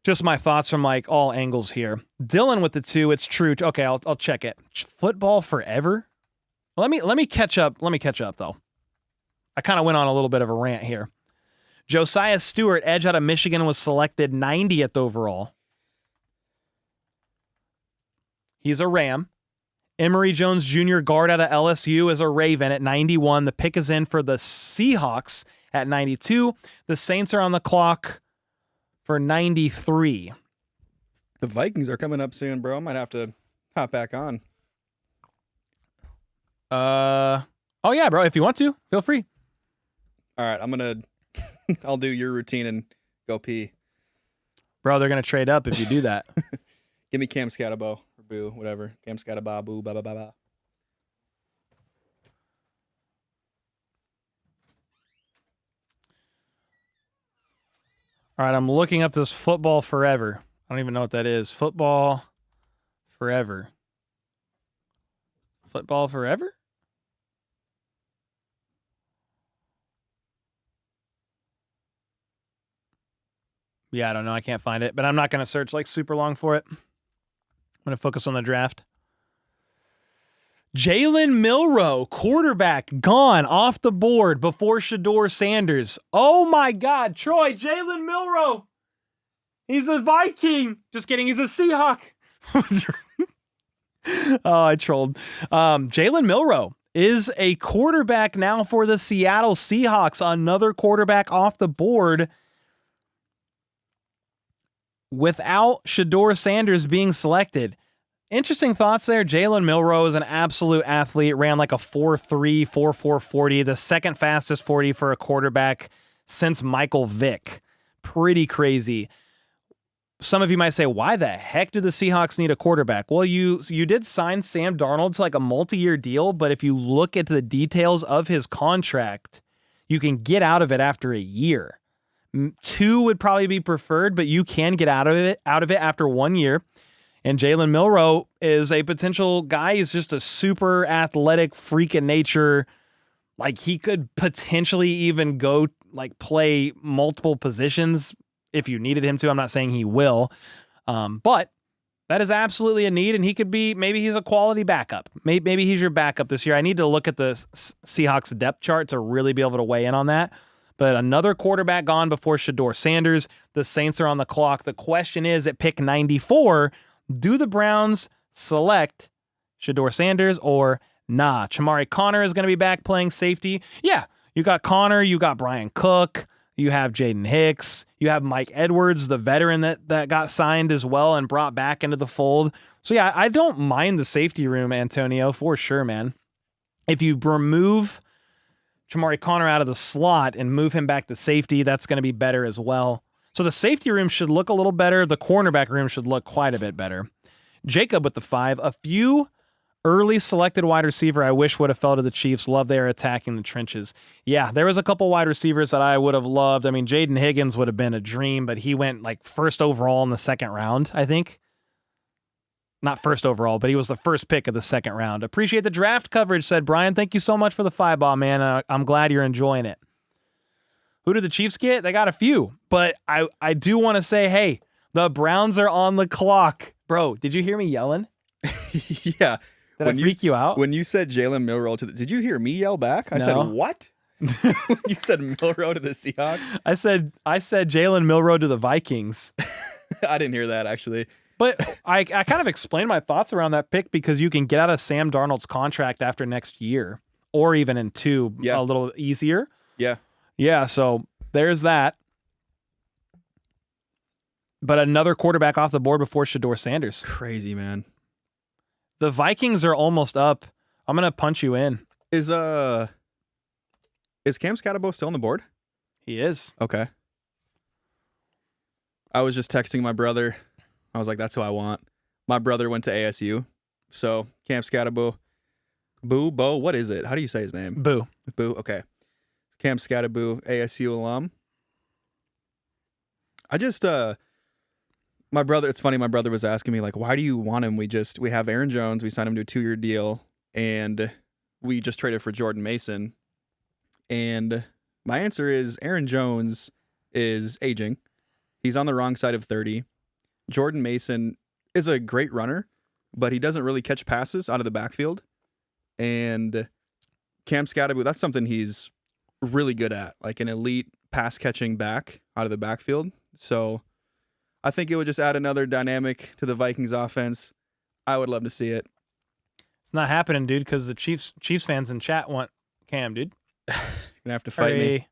just my thoughts from like all angles here. Dylan with the 2, it's true. Okay, I'll check it. Football forever? Let me catch up. Let me catch up though. I kind of went on a little bit of a rant here. Josiah Stewart, edge out of Michigan, was selected 90th overall. He's a Ram. Emory Jones Jr., guard out of LSU, is a Raven at 91. The pick is in for the Seahawks at 92. The Saints are on the clock for 93. The Vikings are coming up soon, bro. I might have to hop back on. Oh yeah, bro. If you want to, feel free. All right, I'll do your routine and go pee. Bro, they're gonna trade up if you do that. Give me Cam Scatabo or Boo, whatever. Cam Scataba, Boo, ba ba ba ba. All right, I'm looking up this football forever. I don't even know what that is. Football forever. Football forever? Yeah, I don't know. I can't find it, but I'm not going to search like super long for it. I'm going to focus on the draft. Jalen Milroe, quarterback, gone off the board before Shedeur Sanders. Oh my God, Troy, Jalen Milroe. He's a Viking. Just kidding, he's a Seahawk. Oh, I trolled. Jalen Milroe is a quarterback now for the Seattle Seahawks. Another quarterback off the board without Shedeur Sanders being selected. Interesting thoughts there. Jalen Milroe is an absolute athlete, ran like a 4.3, 4.4 40, the second fastest 40 for a quarterback since Michael Vick. Pretty crazy. Some of you might say, why the heck do the Seahawks need a quarterback? Well, you did sign Sam Darnold to like a multi-year deal, but if you look at the details of his contract, you can get out of it after a year. 2 would probably be preferred, but you can get out of it after 1 year. And Jalen Milroe is a potential guy. He's just a super athletic freak of nature. Like, he could potentially even go like play multiple positions if you needed him to. I'm not saying he will, but that is absolutely a need. And he could be, maybe he's a quality backup. Maybe he's your backup this year. I need to look at the Seahawks depth chart to really be able to weigh in on that. But another quarterback gone before Shedeur Sanders. The Saints are on the clock. The question is, at pick 94, do the Browns select Shedeur Sanders or nah? Chamari Connor is going to be back playing safety. Yeah, you got Connor, you got Brian Cook, you have Jaden Hicks, you have Mike Edwards, the veteran that got signed as well and brought back into the fold. So yeah, I don't mind the safety room, Antonio, for sure, man. If you remove Chamari Connor out of the slot and move him back to safety, that's going to be better as well. So the safety room should look a little better. The cornerback room should look quite a bit better. Jacob with the 5. A few early selected wide receiver I wish would have fell to the Chiefs. Love they are attacking the trenches. Yeah, there was a couple wide receivers that I would have loved. I mean, Jaden Higgins would have been a dream, but he went like first overall in the second round, I think. Not first overall, but he was the first pick of the second round. Appreciate the draft coverage, said Brian. Thank you so much for the 5-ball, man. I'm glad you're enjoying it. Who did the Chiefs get? They got a few. But I do want to say, hey, the Browns are on the clock. Bro, did you hear me yelling? Yeah. Did I freak you out? When you said Jalen Milroe did you hear me yell back? I said, what? You said Milroe to the Seahawks? I said Jalen Milroe to the Vikings. I didn't hear that, actually. But I kind of explained my thoughts around that pick because you can get out of Sam Darnold's contract after next year or even in 2 a little easier. Yeah. Yeah, so there's that. But another quarterback off the board before Shedeur Sanders. Crazy, man. The Vikings are almost up. I'm going to punch you in. Is Cam Scatterbo still on the board? He is. Okay. I was just texting my brother. I was like, that's who I want. My brother went to ASU. So, Cam Scatterbo. Bo, what is it? How do you say his name? Boo. Okay. Cam Scatterbo, ASU alum. I just, my brother, it's funny, my brother was asking me, like, why do you want him? We have Aaron Jones, we signed him to a 2-year deal, and we just traded for Jordan Mason. And my answer is Aaron Jones is aging. He's on the wrong side of 30. Jordan Mason is a great runner, but he doesn't really catch passes out of the backfield. And Cam Scatterbo, that's something he's really good at, like an elite pass catching back out of the backfield. So I think it would just add another dynamic to the Vikings offense. I would love to see it. It's not happening, dude, because the Chiefs fans in chat want Cam, dude. You're gonna have to fight me.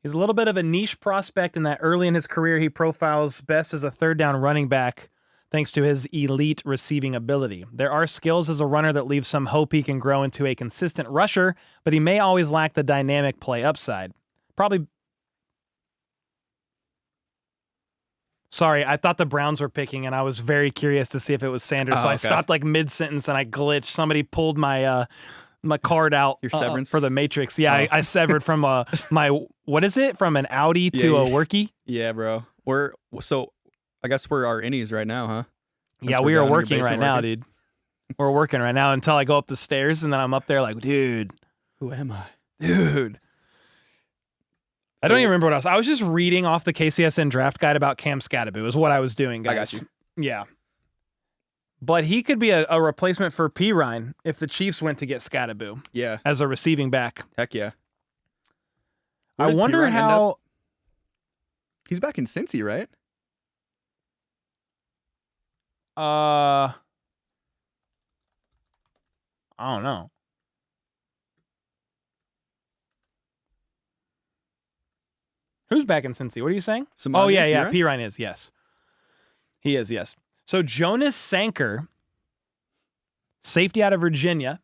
He's a little bit of a niche prospect in that early in his career he profiles best as a third down running back thanks to his elite receiving ability. There are skills as a runner that leave some hope he can grow into a consistent rusher, but he may always lack the dynamic play upside. Probably. Sorry, I thought the Browns were picking, and I was very curious to see if it was Sanders, so I stopped like mid-sentence and I glitched. Somebody pulled my my card out. Your severance? For the Matrix. Yeah, I severed from my, what is it? From an Audi to a Workie? Yeah, bro. I guess we're our innies right now, huh? Yeah, we are working right now, dude. We're working right now until I go up the stairs, and then I'm up there like, dude. Who am I? Dude. I don't even remember what else. I was just reading off the KCSN draft guide about Cam Scatterbo is what I was doing, guys. I got you. Yeah. But he could be a replacement for Pirine if the Chiefs went to get Scatterboo Yeah. as a receiving back. Heck yeah. I Where did wonder Pirine end how. up? He's back in Cincy, right? I don't know. Who's back in Cincy? What are you saying? Samaje Oh, yeah. Perine? Pirine is, yes. He is, yes. So Jonas Sanker, safety out of Virginia,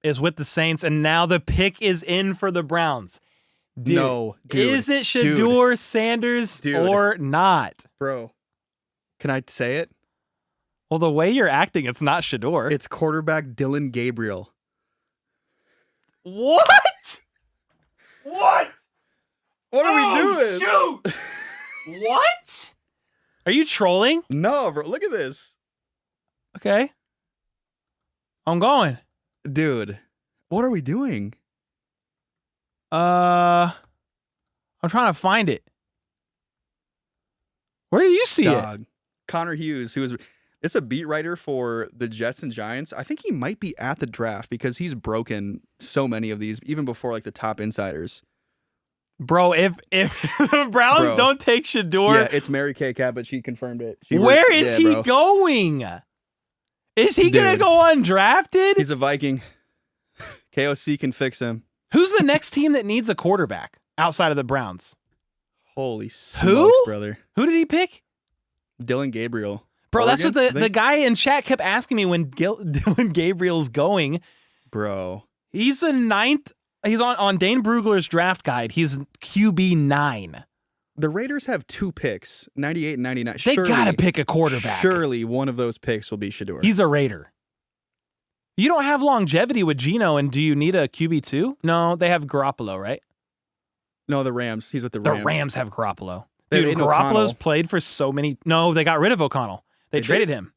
is with the Saints, and now the pick is in for the Browns. Dude, No, dude. is it Shedeur Sanders or not? Bro, can I say it? Well, the way you're acting, it's not Shedeur. It's quarterback Dylan Gabriel. What? What? What are we doing? Shoot! What? Are you trolling? No, bro. Look at this. Okay. I'm going. Dude, what are we doing? I'm trying to find it. Where do you see it? Connor Hughes, it's a beat writer for the Jets and Giants. I think he might be at the draft because he's broken so many of these, even before like the top insiders. Bro, if the Browns don't take Shedeur, yeah, it's Mary Kay Cabot. She confirmed it. Where is he going? Is he gonna go undrafted? He's a Viking. KOC can fix him. Who's the next team that needs a quarterback outside of the Browns? Holy smokes, brother. Who did he pick? Dylan Gabriel. Bro, Oregon, that's what the guy in chat kept asking me when Dylan Gabriel's going. Bro. He's the 9th. He's on Dane Brugler's draft guide. He's QB 9. The Raiders have 2 picks, 98 and 99. They gotta pick a quarterback. Surely one of those picks will be Shedeur. He's a Raider. You don't have longevity with Geno, and do you need a QB2? No, they have Garoppolo, right? No, the Rams. He's with the Rams. The Rams have Garoppolo. They Dude, have Garoppolo's O'Connell. played for so many. No, they got rid of O'Connell. They traded him.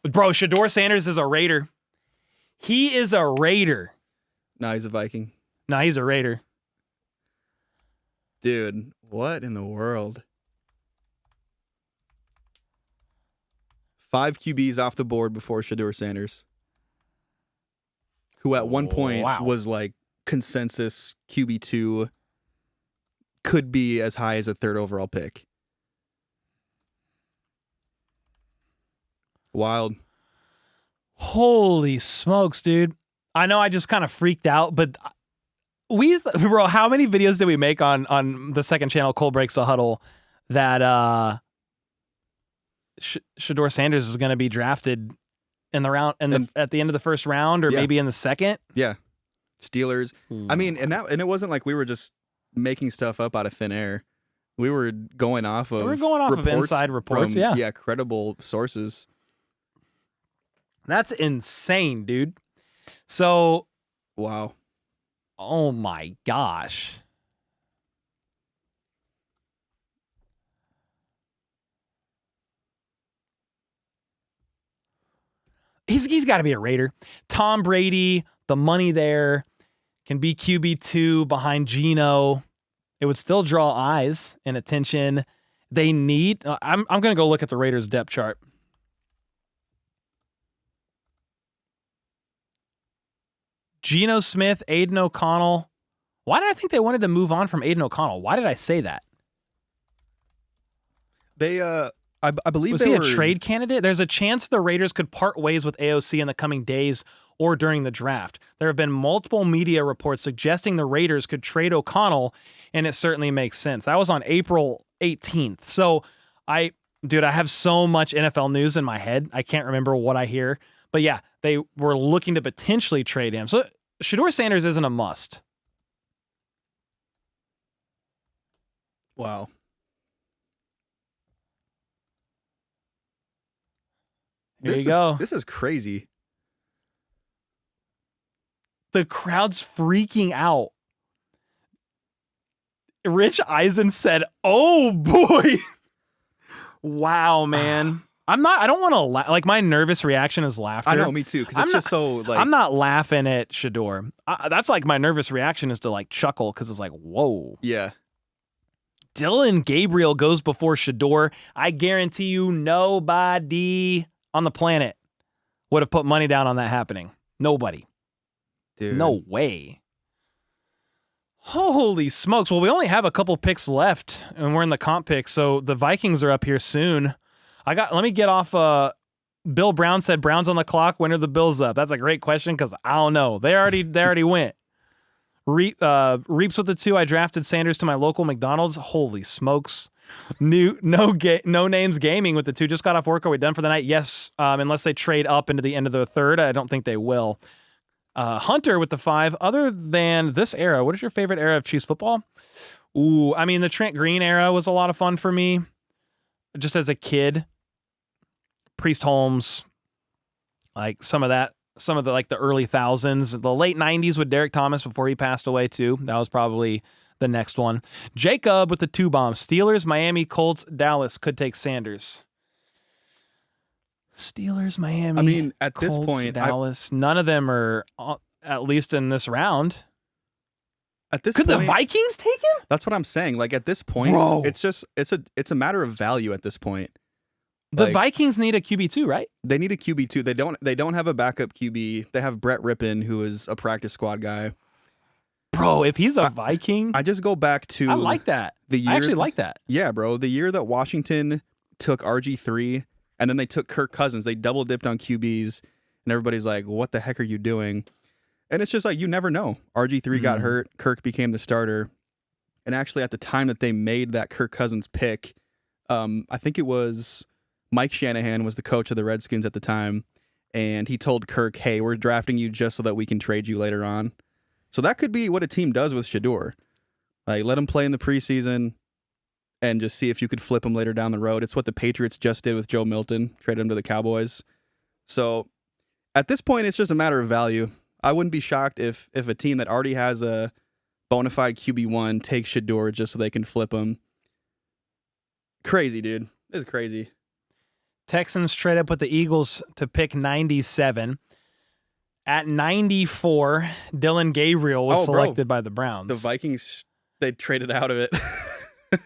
Bro, Shedeur Sanders is a Raider. He is a Raider. No, he's a Viking. No, he's a Raider. Dude, what in the world? 5 QBs off the board before Shedeur Sanders, who at one point was like consensus QB2, could be as high as a 3rd overall pick. Wild. Holy smokes, dude. I know I just kind of freaked out, but bro, how many videos did we make on the second channel, Cole Breaks the Huddle, that Shedeur Sanders is going to be drafted in the round at the end of the first round, or maybe in the second? Yeah. Steelers. I mean, and it wasn't like we were just making stuff up out of thin air. We were going off of inside reports, from, yeah, credible sources. That's insane, dude. So, wow. Oh my gosh. He's got to be a Raider. Tom Brady, the money there, can be QB2 behind Geno. It would still draw eyes and attention. They need. I'm going to go look at the Raiders depth chart. Geno Smith, Aiden O'Connell. Why did I think they wanted to move on from Aiden O'Connell? Why did I say that? They, I believe was he a trade candidate? There's a chance the Raiders could part ways with AOC in the coming days or during the draft. There have been multiple media reports suggesting the Raiders could trade O'Connell, and it certainly makes sense. That was on April 18th. So I have so much NFL news in my head. I can't remember what I hear. But yeah, they were looking to potentially trade him. So Shedeur Sanders isn't a must. Wow. There you go. This is crazy. The crowd's freaking out. Rich Eisen said, "Oh boy." Wow, man. I don't want to laugh. Like, my nervous reaction is laughter. I know, me too, because it's just so, like... I'm not laughing at Shedeur. That's like my nervous reaction is to, like, chuckle, because it's like, whoa. Yeah. Dylan Gabriel goes before Shedeur. I guarantee you nobody on the planet would have put money down on that happening. Nobody. Dude. No way. Holy smokes. Well, we only have a couple picks left, and we're in the comp pick, so the Vikings are up here soon. Let me get off. Bill Brown said Browns on the clock. When are the Bills up? That's a great question because I don't know. They already went. Reaps with the 2. I drafted Sanders to my local McDonald's. Holy smokes. No names gaming with the 2. Just got off work. Are we done for the night? Yes. Unless they trade up into the end of the 3rd. I don't think they will. Hunter with the 5. Other than this era, what is your favorite era of Chiefs football? Ooh, I mean, the Trent Green era was a lot of fun for me. Just as a kid. Priest Holmes, like some of the like the early thousands, the late 90s with Derek Thomas before he passed away too. That was probably the next one. Jacob with the 2 bombs. Steelers, Miami, Colts, Dallas could take Sanders. Steelers, Miami. I mean, at Colts, this point, Dallas. None of them are at least in this round. At this could point, the Vikings take him? That's what I'm saying. Like at this point, Bro. it's a matter of value at this point. The Vikings need a QB2, right? They need a QB2. They don't have a backup QB. They have Brett Rippon, who is a practice squad guy. Bro, if he's a Viking, I just go back to I like that. I actually like that. Yeah, bro. The year that Washington took RG3 and then they took Kirk Cousins, they double dipped on QBs, and everybody's like, "What the heck are you doing?" And it's just like you never know. RG3 got hurt. Kirk became the starter, and actually at the time that they made that Kirk Cousins pick, I think it was Mike Shanahan was the coach of the Redskins at the time, and he told Kirk, "Hey, we're drafting you just so that we can trade you later on." So that could be what a team does with Shedeur. Like, let him play in the preseason and just see if you could flip him later down the road. It's what the Patriots just did with Joe Milton, traded him to the Cowboys. So at this point, it's just a matter of value. I wouldn't be shocked if a team that already has a bona fide QB1 takes Shedeur just so they can flip him. Crazy, dude. This is crazy. Texans trade up with the Eagles to pick 97. At 94, Dylan Gabriel was selected by the Browns. The Vikings, they traded out of it.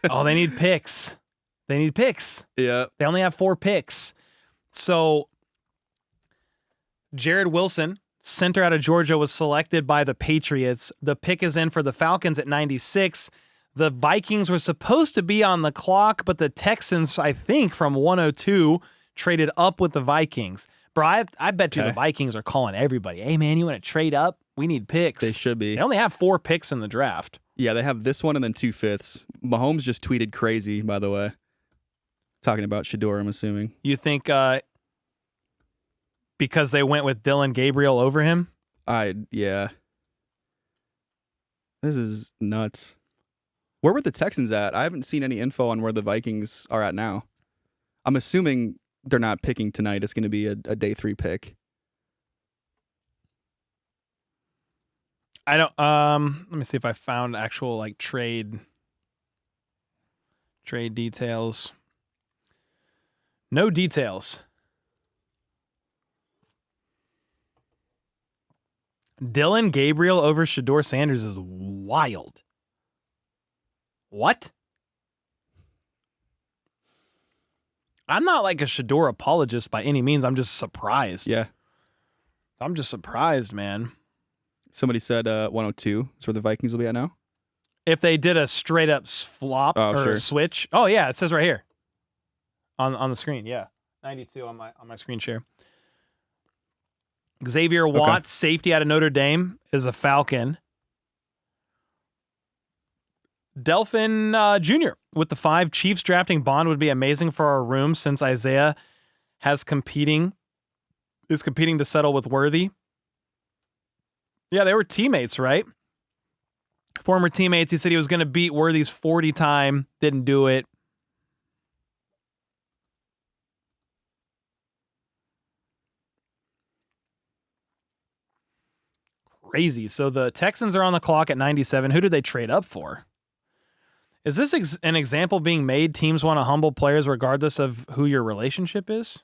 Oh, they need picks. Yeah. They only have 4 picks. So Jared Wilson, center out of Georgia, was selected by the Patriots. The pick is in for the Falcons at 96. The Vikings were supposed to be on the clock, but the Texans, I think, from 102, traded up with the Vikings. Bro, I bet you the Vikings are calling everybody. Hey, man, you want to trade up? We need picks. They should be. They only have 4 picks in the draft. Yeah, they have this one and then 2 fifths. Mahomes just tweeted crazy, by the way. Talking about Shedeur, I'm assuming. You think because they went with Dylan Gabriel over him? Yeah. This is nuts. Where were the Texans at? I haven't seen any info on where the Vikings are at now. I'm assuming they're not picking tonight. It's going to be a day 3 pick. I don't let me see if I found actual like trade details. No details. Dylan Gabriel over Shedeur Sanders is wild. What? I'm not like a Shedeur apologist by any means. I'm just surprised. Yeah. I'm just surprised, man. Somebody said 102 is where the Vikings will be at now. If they did a straight up flop a switch. Oh yeah, it says right here. On the screen, yeah. 92 on my screen share. Xavier Watts, safety out of Notre Dame, is a Falcon. Delphin Jr. with the 5. Chiefs drafting Bond would be amazing for our room since Isaiah is competing to settle with Worthy. Yeah, they were teammates, right? Former teammates. He said he was going to beat Worthy's 40 time. Didn't do it. Crazy. So the Texans are on the clock at 97. Who did they trade up for? Is this an example being made? Teams want to humble players regardless of who your relationship is?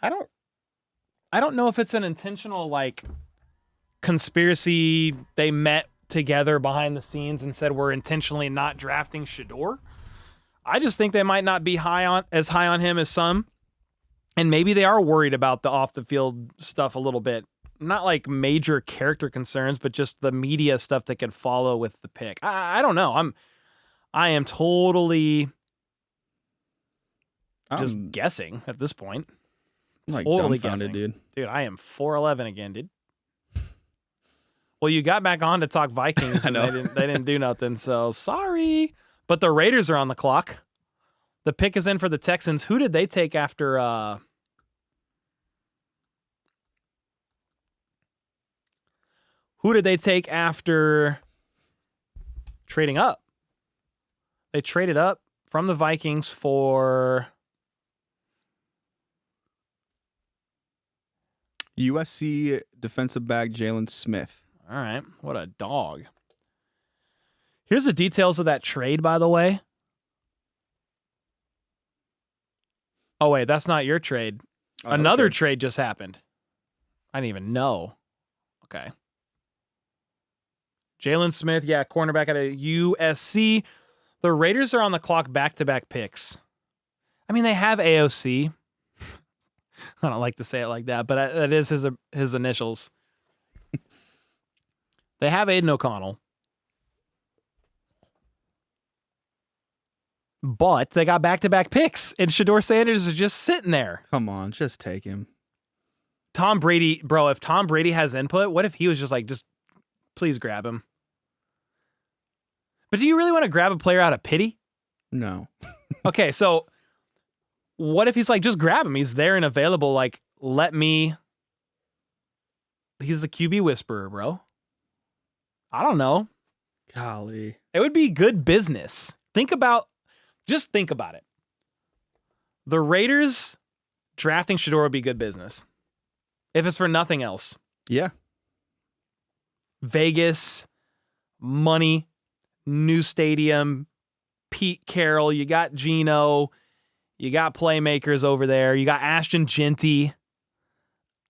I don't know if it's an intentional like conspiracy. They met together behind the scenes and said we're intentionally not drafting Shedeur. I just think they might not be as high on him as some. And maybe they are worried about the off the field stuff a little bit. Not like major character concerns, but just the media stuff that could follow with the pick. I don't know. I am totally just guessing at this point. Like Totally dumbfounded, guessing. dude. I am 4-11 again, dude. Well, you got back on to talk Vikings, and they didn't do nothing, so sorry. But the Raiders are on the clock. The pick is in for the Texans. Who did they take after... Who did they take after trading up? They traded up from the Vikings for... USC defensive back Jalen Smith. All right. What a dog. Here's the details of that trade, by the way. Oh, wait. That's not your trade. Another trade just happened. I didn't even know. Okay. Jalen Smith, yeah, cornerback out of USC. The Raiders are on the clock back-to-back picks. I mean, they have AOC. I don't like to say it like that, but that is his initials. They have Aiden O'Connell. But they got back-to-back picks, and Shedeur Sanders is just sitting there. Come on, just take him. Tom Brady, bro, if Tom Brady has input, what if he was just like, just please grab him? But do you really want to grab a player out of pity? No. Okay, so what if he's like, just grab him? He's there and available. Like, he's the QB whisperer, bro. I don't know. Golly. It would be good business. Just think about it. The Raiders drafting Shedeur would be good business. If it's for nothing else. Yeah. Vegas, money, new stadium, Pete Carroll, you got Geno, you got playmakers over there, you got Ashton Genty.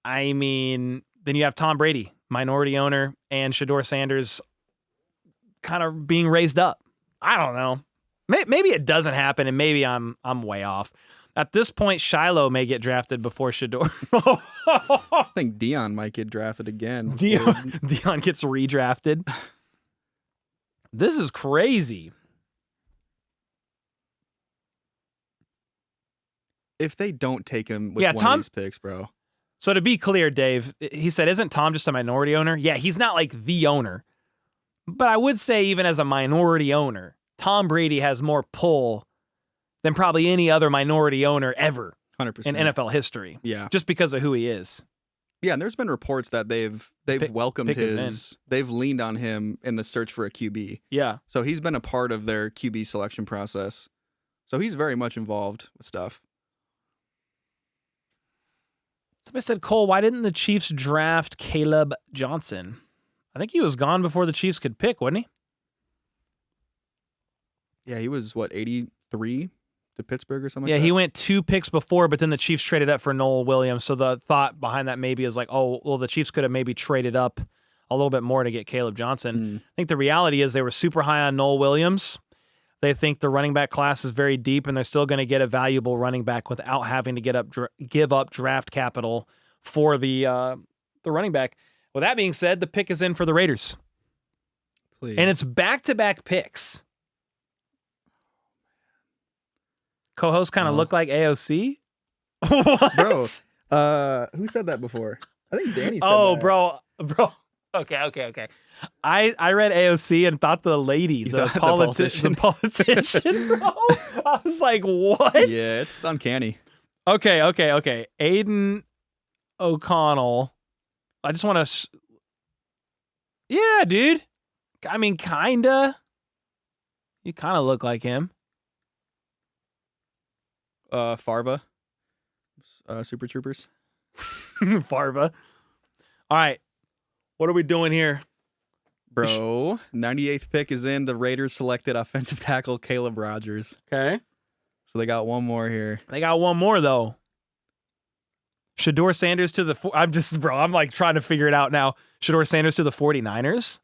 I mean, then you have Tom Brady, minority owner, and Shedeur Sanders kind of being raised up. I don't know. Maybe it doesn't happen, and maybe I'm way off. At this point, Shiloh may get drafted before Shedeur. I think Dion might get drafted again. Dion gets redrafted. This is crazy. If they don't take him with one of these picks, bro. So to be clear, Dave, he said, isn't Tom just a minority owner? Yeah, he's not like the owner. But I would say even as a minority owner, Tom Brady has more pull than probably any other minority owner ever 100% in NFL history. Yeah. Just because of who he is. Yeah, and there's been reports that they've welcomed they've leaned on him in the search for a QB. Yeah. So he's been a part of their QB selection process. So he's very much involved with stuff. Somebody said, Cole, why didn't the Chiefs draft Caleb Johnson? I think he was gone before the Chiefs could pick, wasn't he? Yeah, he was, 83 to Pittsburgh or something Yeah, like that? he went 2 picks before, but then the Chiefs traded up for Noel Williams. So the thought behind that maybe is like, oh, well, the Chiefs could have maybe traded up a little bit more to get Caleb Johnson. I think the reality is they were super high on Noel Williams. They think the running back class is very deep, and they're still going to get a valuable running back without having to give up draft capital for the running back. With that being said, the pick is in for the Raiders. Please. And it's back-to-back picks. Co-hosts kind of look like AOC. What? Bro, who said that before? I think Danny said that. bro. Okay. I read AOC and thought the lady, the politician, bro. I was like, what? Yeah, it's uncanny. Okay. Aiden O'Connell. I just want to... Yeah, dude. I mean, kinda. You kind of look like him. Farva. Super Troopers. Farva. All right. What are we doing here? Bro, 98th pick is in. The Raiders selected offensive tackle Caleb Rogers. Okay. So they got one more here. They got one more, though. Shedeur Sanders to the... I'm like trying to figure it out now. Shedeur Sanders to the 49ers?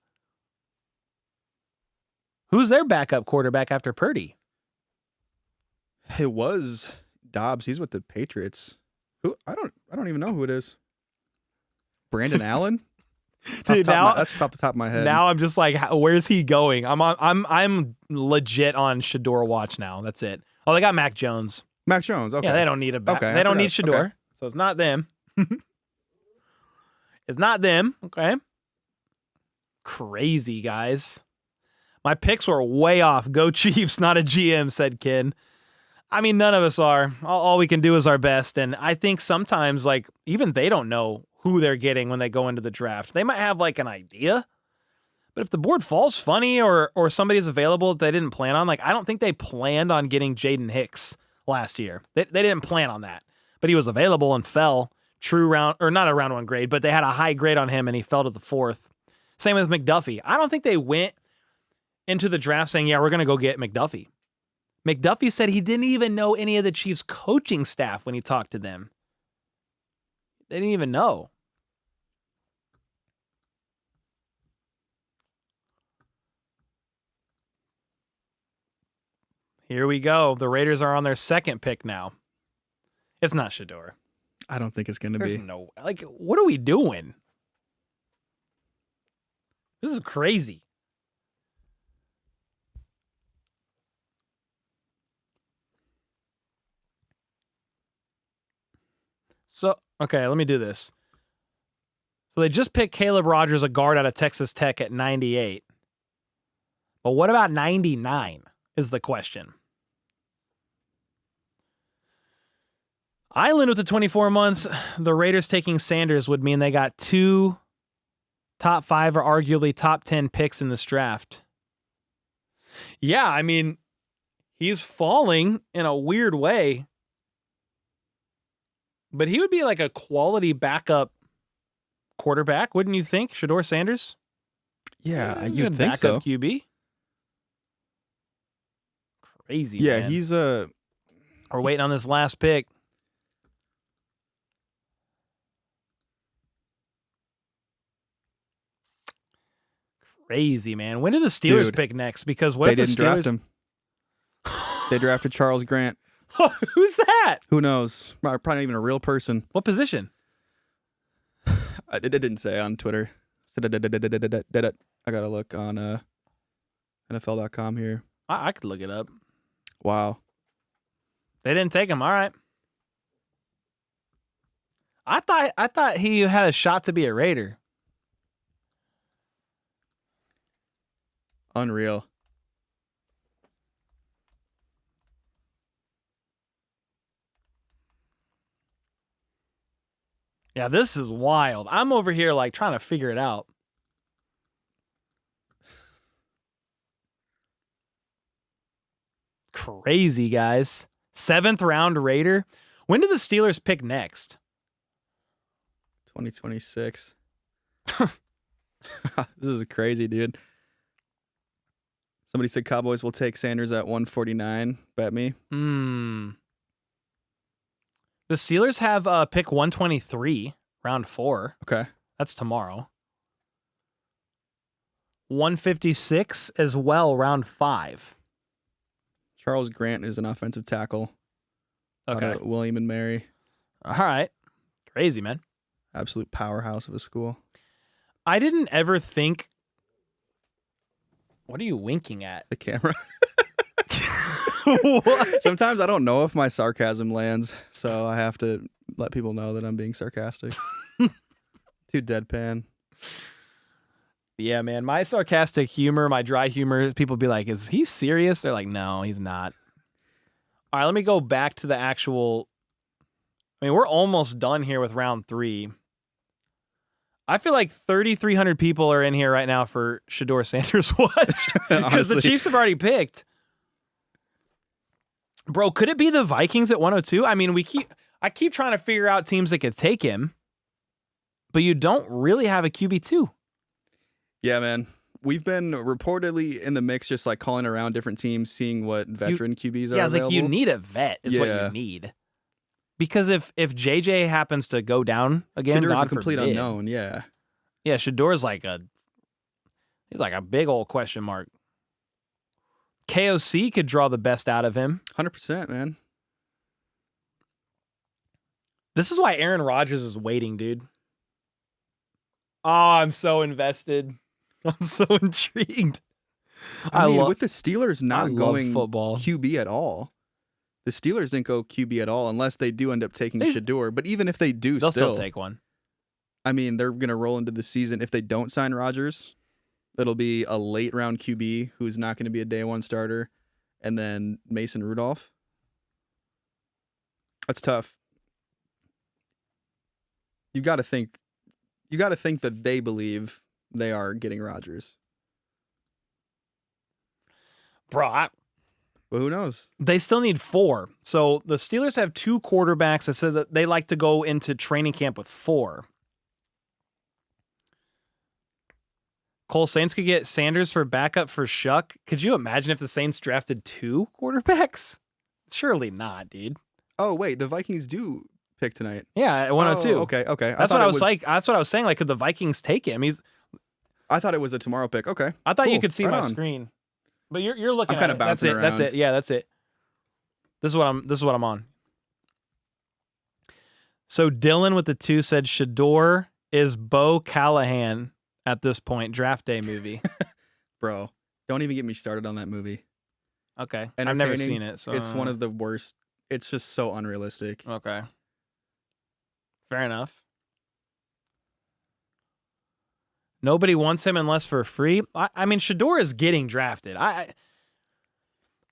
Who's their backup quarterback after Purdy? It was Dobbs. He's with the Patriots. Who? I don't even know who it is. Brandon Allen? Dude, That's just off the top of my head. now I'm just like, where's he going? I'm legit on Shador watch now. That's it. Oh, they got Mac Jones. Mac Jones. Okay. Yeah, they don't need a back. Okay, They don't need forgot. Shador, Okay. so it's not them. It's not them. Okay. Crazy guys. My picks were way off. Go Chiefs, not a GM, said Ken. I mean, none of us are. All we can do is our best, and I think sometimes, like, even they don't know who they're getting when they go into the draft. They might have like an idea, but if the board falls funny or somebody's available that they didn't plan on, like, I don't think they planned on getting Jaden Hicks last year. They didn't plan on that, but he was available and fell. True round, or not a round one grade, but they had a high grade on him and he fell to the 4th. Same with McDuffie. I don't think they went into the draft saying, yeah, we're going to go get McDuffie. McDuffie said he didn't even know any of the Chiefs coaching staff when he talked to them. They didn't even know. Here we go. The Raiders are on their 2nd pick now. It's not Shador. I don't think it's going to There's be. no, like, what are we doing? This is crazy. So, okay, let me do this. So they just picked Caleb Rogers, a guard out of Texas Tech, at 98. But what about 99 is the question. Island with the 24 months, the Raiders taking Sanders would mean they got 2 top 5 or arguably top 10 picks in this draft. Yeah, I mean, he's falling in a weird way. But he would be like a quality backup quarterback, wouldn't you think? Shador Sanders? Yeah, You'd you'd think backup so. QB. Crazy, Yeah, man. he's We're waiting on this last pick. Crazy, man. When do the Steelers Dude, pick next? Because what they if the didn't Steelers draft him. They drafted Charles Grant. Who's that? Who knows? Probably not even a real person. What position? It didn't say on Twitter. I gotta look on NFL.com here. I could look it up. Wow. They didn't take him. All right. I thought he had a shot to be a Raider. Unreal. Yeah, this is wild. I'm over here like trying to figure it out. Crazy, guys. 7th round Raider. When do the Steelers pick next? 2026. This is crazy, dude. Somebody said Cowboys will take Sanders at 149. Bet me. The Steelers have pick 123, round 4. Okay. That's tomorrow. 156 as well, round 5. Charles Grant is an offensive tackle. Okay. Out of William and Mary. All right. Crazy, man. Absolute powerhouse of a school. I didn't ever think. What are you winking at? The camera. What? Sometimes I don't know if my sarcasm lands, so I have to let people know that I'm being sarcastic. Too deadpan. Yeah, man. My sarcastic humor, my dry humor, people be like, is he serious? They're like, no, he's not. All right, let me go back to the actual. I mean, we're almost done here with round 3. I feel like 3,300 people are in here right now for Shador Sanders watch because the Chiefs have already picked. Bro, could it be the Vikings at 102? I mean, I keep trying to figure out teams that could take him, but you don't really have a QB2. Yeah, man. We've been reportedly in the mix, just like calling around different teams, seeing what veteran QBs are Yeah, it's available. like you need a vet is what you need. Because if JJ happens to go down again, Shador's God a complete forbid. unknown, yeah. Yeah, Shador's like a big old question mark. KOC could draw the best out of him. 100%, man. This is why Aaron Rodgers is waiting, dude. Oh, I'm so invested. I'm so intrigued. I mean, with the Steelers not going football. QB at all, the Steelers didn't go QB at all unless they do end up taking Shedeur. But even if they do, they'll still take one. I mean, they're going to roll into the season. If they don't sign Rodgers, it'll be a late round QB who's not going to be a day one starter, and then Mason Rudolph. That's tough. You got to think that they believe they are getting Rodgers. Bro, but who knows? They still need 4. So the Steelers have 2 quarterbacks that said that they like to go into training camp with 4. Cole, Saints could get Sanders for backup for Shough. Could you imagine if the Saints drafted 2 quarterbacks? Surely not, dude. Oh, wait, the Vikings do pick tonight. Yeah, at 102. Okay. That's what I was like. That's what I was saying. Like, could the Vikings take him? I thought it was a tomorrow pick. Okay. I thought you could see my screen. But you're looking I'm kind of bouncing around. That's it. Yeah, that's it. This is what I'm on. So Dylan with the 2 said Shedeur is Bo Callahan at this point. Draft day movie. Bro, don't even get me started on that movie. Okay. I've never seen it. So it's one of the worst. It's just so unrealistic. Okay. Fair enough. Nobody wants him unless for free. I mean, Shedeur is getting drafted. I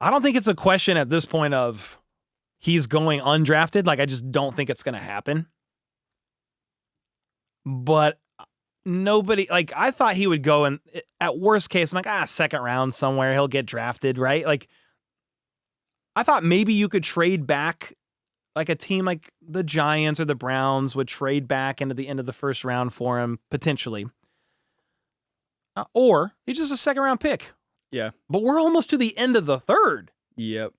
don't think it's a question at this point of he's going undrafted. Like, I just don't think it's going to happen. But nobody, like, I thought he would go, and at worst case, I'm like, second round somewhere, he'll get drafted, right? Like, I thought maybe you could trade back, like a team like the Giants or the Browns would trade back into the end of the first round for him, potentially. Or he's just a second round pick. Yeah. But we're almost to the end of the third. Yep.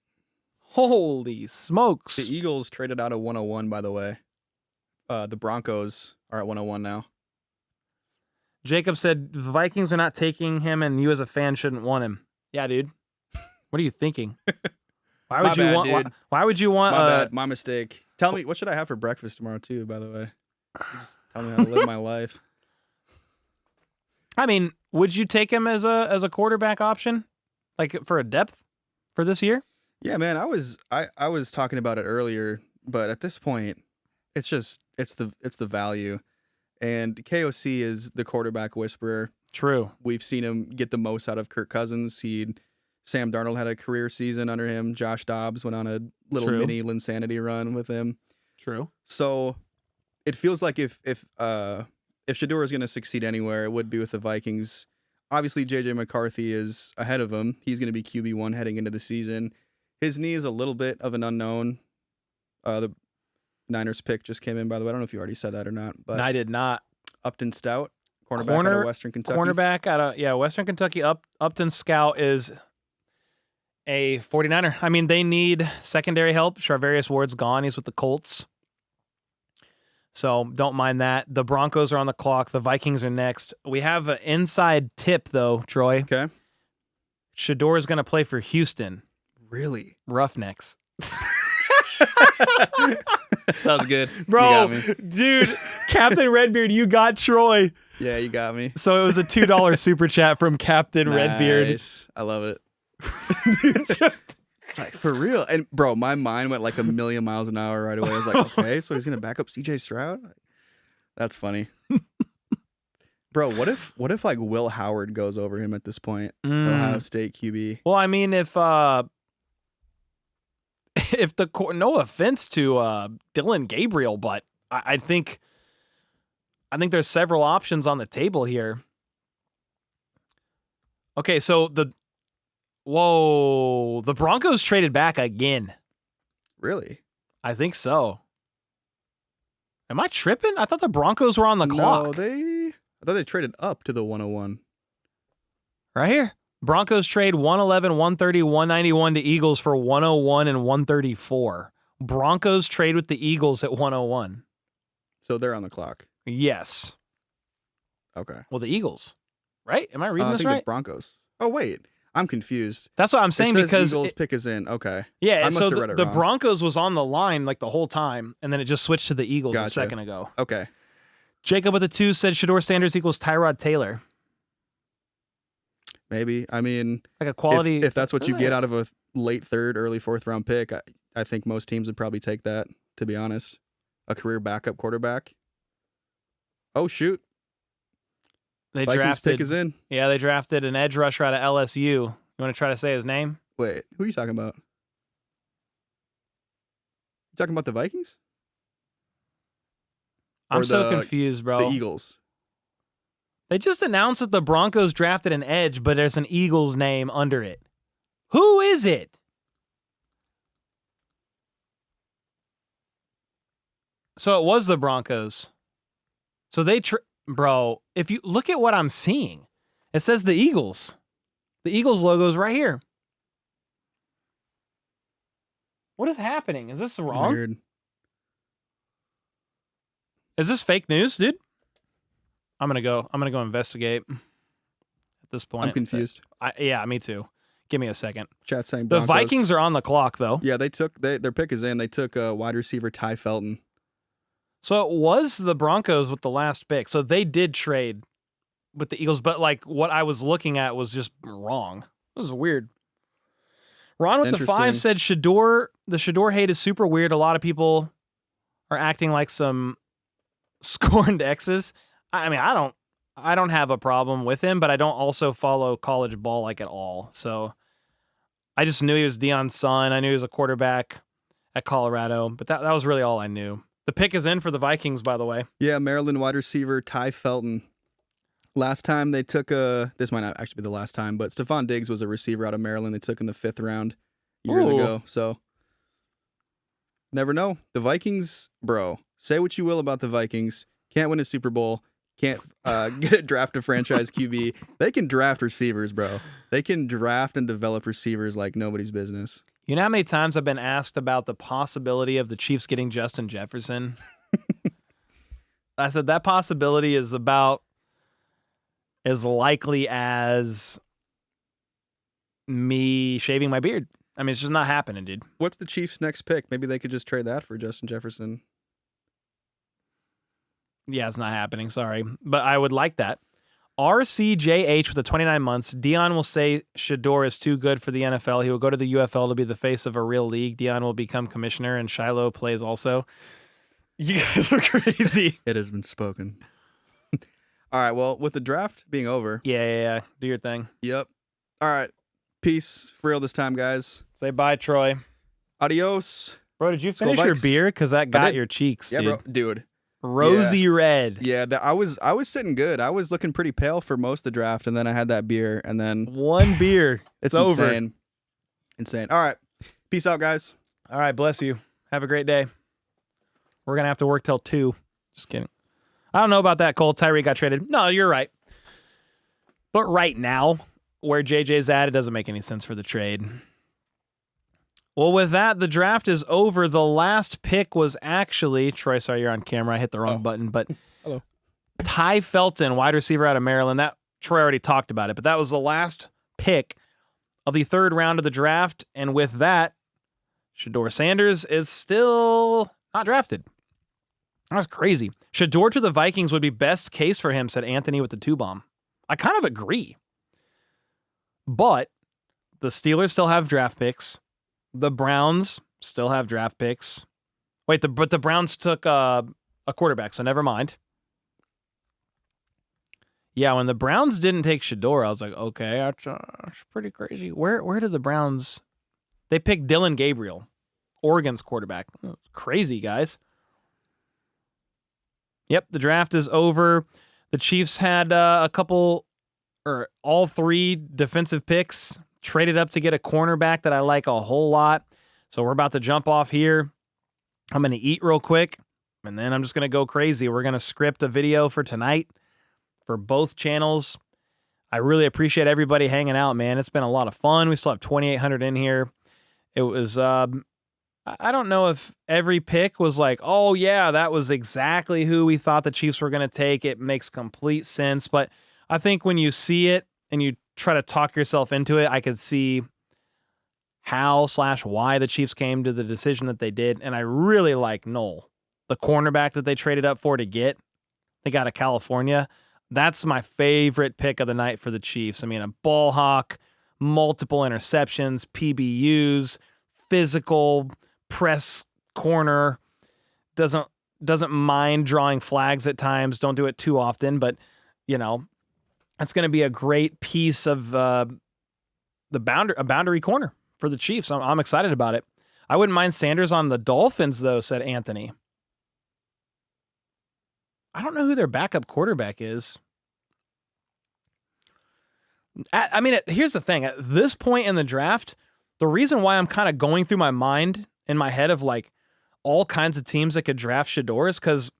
Holy smokes. The Eagles traded out of 101, by the way. The Broncos are at 101 now. Jacob said the Vikings are not taking him and you as a fan shouldn't want him. Yeah, dude. What are you thinking? Why would you want? Why would you want? My bad. My mistake. Tell me, what should I have for breakfast tomorrow too? By the way, just tell me how to live my life. I mean, would you take him as a quarterback option, like for a depth for this year? Yeah, man. I was talking about it earlier, but at this point, it's the value, and KOC is the quarterback whisperer. True. We've seen him get the most out of Kirk Cousins. Sam Darnold had a career season under him. Josh Dobbs went on a little mini Linsanity run with him. True. So it feels like if Shedeur is going to succeed anywhere, it would be with the Vikings. Obviously, JJ McCarthy is ahead of him. He's going to be QB1 heading into the season. His knee is a little bit of an unknown. The Niners pick just came in, by the way. I don't know if you already said that or not. But I did not. Upton Stout, cornerback out of Western Kentucky. Cornerback out of, Western Kentucky. Upton Scout is a 49er. I mean, they need secondary help. Charvarius Ward's gone. He's with the Colts. So don't mind that. The Broncos are on the clock. The Vikings are next. We have an inside tip, though, Troy. Okay. Shedeur is going to play for Houston. Really? Roughnecks. That was good. Bro, dude, Captain Redbeard, you got Troy. Yeah, you got me. So it was a $2 super chat from Captain Redbeard. I love it. It's like, for real. And bro, my mind went like a million miles an hour right away. I was like, okay, so he's gonna back up CJ Stroud? That's funny. Bro, what if like Will Howard goes over him at this point? Ohio State QB. Well, I mean, if no offense to Dylan Gabriel, but I think there's several options on the table here. Okay, so the Broncos traded back again. Really? I think so. Am I tripping? I thought the Broncos were on the clock. I thought they traded up to the 101. Right here. Broncos trade 111, 130, 191 to Eagles for 101 and 134. Broncos trade with the Eagles at 101. So they're on the clock. Yes. Okay. Well, the Eagles, right? Am I reading this I think right? the Broncos. Oh, wait. I'm confused. That's what I'm saying It says because Eagles pick is in. Okay. yeah. I must So have read it the wrong. Broncos was on the line like the whole time, and then it just switched to the Eagles a Gotcha. second ago. Okay. Jacob with a 2 said Shedeur Sanders equals Tyrod Taylor. Maybe. I mean, Like a quality. if that's what you get out of a late third, early fourth round pick, I think most teams would probably take that, to be honest. A career backup quarterback. Oh, shoot. They Vikings drafted. pick is in. Yeah, they drafted an edge rusher out of LSU. You want to try to say his name? Wait, who are you talking about? You talking about the Vikings? I'm Or so the- confused, bro. The Eagles. They just announced that the Broncos drafted an edge, but there's an Eagles name under it. Who is it? So it was the Broncos. So they, bro, if you look at what I'm seeing, it says the Eagles. The Eagles logo is right here. What is happening? Is this wrong? Weird. Is this fake news, dude? I'm gonna go investigate. At this point, I'm confused. Yeah, me too. Give me a second. Chat saying The Broncos. Vikings are on the clock, though. Yeah, their pick is in. They took wide receiver Ty Felton. So it was the Broncos with the last pick. So they did trade with the Eagles, but like what I was looking at was just wrong. This is weird. Ron with the 5 said the Shedeur hate is super weird. A lot of people are acting like some scorned exes. I mean, I don't have a problem with him, but I don't also follow college ball like at all. So I just knew he was Deion's son. I knew he was a quarterback at Colorado, but that was really all I knew. The pick is in for the Vikings, by the way. Yeah, Maryland wide receiver Ty Felton. Last time they took this might not actually be the last time, but Stephon Diggs was a receiver out of Maryland. They took in the 5th round years ago. So never know. The Vikings, bro, say what you will about the Vikings. Can't win a Super Bowl. Can't draft a franchise QB. They can draft receivers, bro. They can draft and develop receivers like nobody's business. You know how many times I've been asked about the possibility of the Chiefs getting Justin Jefferson? I said that possibility is about as likely as me shaving my beard. I mean, it's just not happening, dude. What's the Chiefs' next pick? Maybe they could just trade that for Justin Jefferson. Yeah, it's not happening. Sorry. But I would like that. RCJH with the 29 months. Deion will say Shedeur is too good for the NFL. He will go to the UFL to be the face of a real league. Deion will become commissioner, and Shiloh plays also. You guys are crazy. It has been spoken. All right, well, with the draft being over. Yeah. Do your thing. Yep. All right. Peace for real this time, guys. Say bye, Troy. Adios. Bro, did you Skull finish your Vikes. beer? Because that got did. your cheeks, Yeah, dude. bro. Dude. Rosy red. Yeah, I was sitting good. I was looking pretty pale for most of the draft, and then I had that beer, and then One beer. it's over. insane. Insane. All right. Peace out, guys. All right, bless you. Have a great day. We're going to have to work till 2. Just kidding. I don't know about that, Cole. Tyree got traded. No, you're right. But right now, where JJ's at, it doesn't make any sense for the trade. Well, with that, the draft is over. The last pick was actually, Troy, sorry, you're on camera. I hit the wrong button, but Hello. Ty Felton, wide receiver out of Maryland. That Troy already talked about it, but that was the last pick of the 3rd round of the draft. And with that, Shedeur Sanders is still not drafted. That's crazy. Shedeur to the Vikings would be best case for him, said Anthony with the 2-bomb. I kind of agree. But the Steelers still have draft picks. The Browns still have draft picks. Wait, but the Browns took a quarterback, so never mind. Yeah, when the Browns didn't take Shedeur, I was like, okay, that's pretty crazy. Where did the Browns... They picked Dylan Gabriel, Oregon's quarterback. Crazy, guys. Yep, the draft is over. The Chiefs had all 3 defensive picks, traded up to get a cornerback that I like a whole lot. So we're about to jump off here. I'm going to eat real quick, and then I'm just going to go crazy. We're going to script a video for tonight for both channels. I really appreciate everybody hanging out, man. It's been a lot of fun. We still have 2,800 in here. It was... I don't know if every pick was like, oh, yeah, that was exactly who we thought the Chiefs were going to take. It makes complete sense. But I think when you see it and you try to talk yourself into it. I could see how/why the Chiefs came to the decision that they did. And I really like Noel, the cornerback that they traded up for to get. They got a California. That's my favorite pick of the night for the Chiefs. I mean, a ball hawk, multiple interceptions, PBUs, physical, press corner, doesn't mind drawing flags at times. Don't do it too often, but, you know, that's going to be a great piece of a boundary corner for the Chiefs. I'm excited about it. I wouldn't mind Sanders on the Dolphins, though, said Anthony. I don't know who their backup quarterback is. I mean, here's the thing. At this point in the draft, the reason why I'm kind of going through my mind in my head of like all kinds of teams that could draft Shedeur is because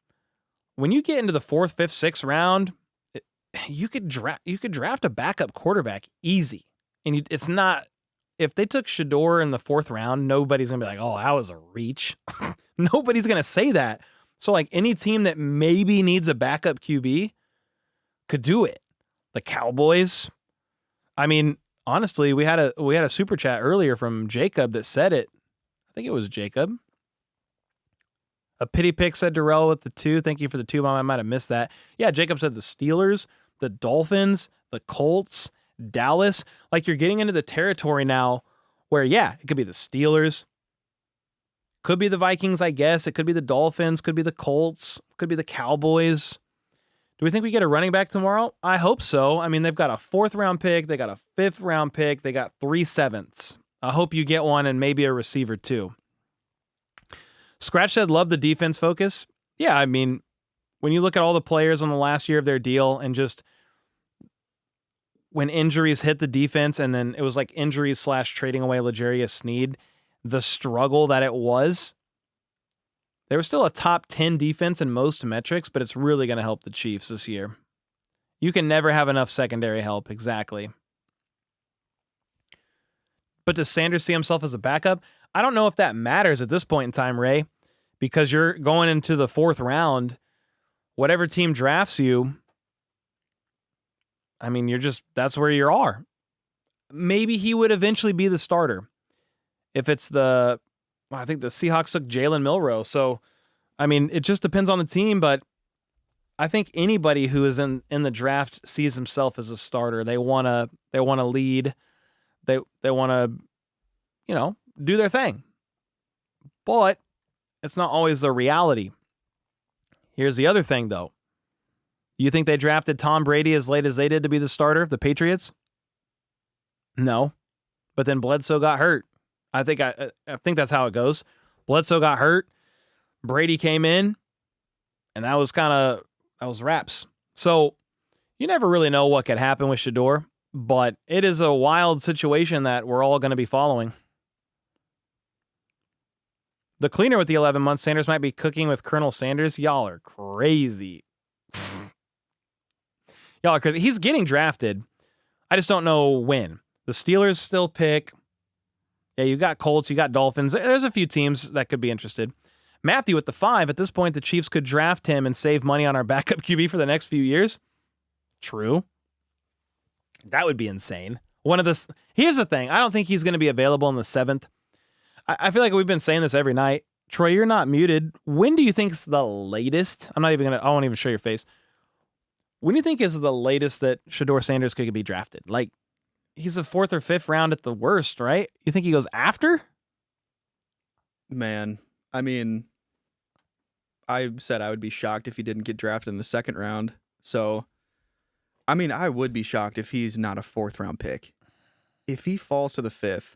when you get into the 4th, 5th, 6th round, you could draft a backup quarterback easy. And it's not, if they took Shedeur in the 4th round, nobody's going to be like, oh, that was a reach. Nobody's going to say that. So like any team that maybe needs a backup QB could do it. The Cowboys. I mean, honestly, we had a super chat earlier from Jacob that said it. I think it was Jacob. A pity pick said Darrell with the 2. Thank you for the 2, Mom. I might have missed that. Yeah, Jacob said the Steelers, the Dolphins, the Colts, Dallas. Like you're getting into the territory now where, yeah, it could be the Steelers. Could be the Vikings, I guess. It could be the Dolphins. Could be the Colts. Could be the Cowboys. Do we think we get a running back tomorrow? I hope so. I mean, they've got a 4th round pick. They got a 5th round pick. They got 3 7ths. I hope you get one and maybe a receiver too. Scratch said, love the defense focus. Yeah, I mean, when you look at all the players on the last year of their deal and just when injuries hit the defense and then it was like injuries / trading away L'Jarius Sneed, the struggle that it was, they were still a top 10 defense in most metrics, but it's really going to help the Chiefs this year. You can never have enough secondary help. Exactly. But does Sanders see himself as a backup? I don't know if that matters at this point in time, Ray, because you're going into the 4th round. Whatever team drafts you, I mean, that's where you are. Maybe he would eventually be the starter. If it's I think the Seahawks took Jalen Milroe. So, I mean, it just depends on the team, but I think anybody who is in the draft sees himself as a starter. They want to lead. They want to, do their thing. But it's not always the reality. Here's the other thing, though. You think they drafted Tom Brady as late as they did to be the starter of the Patriots? No. But then Bledsoe got hurt. I think that's how it goes. Bledsoe got hurt. Brady came in, and that was wraps. So you never really know what could happen with Shedeur, but it is a wild situation that we're all going to be following. The cleaner with the 11 months, Sanders might be cooking with Colonel Sanders. Y'all are crazy. Y'all are crazy. He's getting drafted. I just don't know when. The Steelers still pick. Yeah, you got Colts, you got Dolphins. There's a few teams that could be interested. Matthew with the 5. At this point, the Chiefs could draft him and save money on our backup QB for the next few years. True. That would be insane. Here's the thing. I don't think he's going to be available in the 7th. I feel like we've been saying this every night. Troy, you're not muted. When do you think is the latest? I won't even show your face. When do you think is the latest that Shedeur Sanders could be drafted? Like, he's a 4th or 5th round at the worst, right? You think he goes after? Man, I mean, I said I would be shocked if he didn't get drafted in the 2nd round. So, I mean, I would be shocked if he's not a 4th round pick. If he falls to the 5th,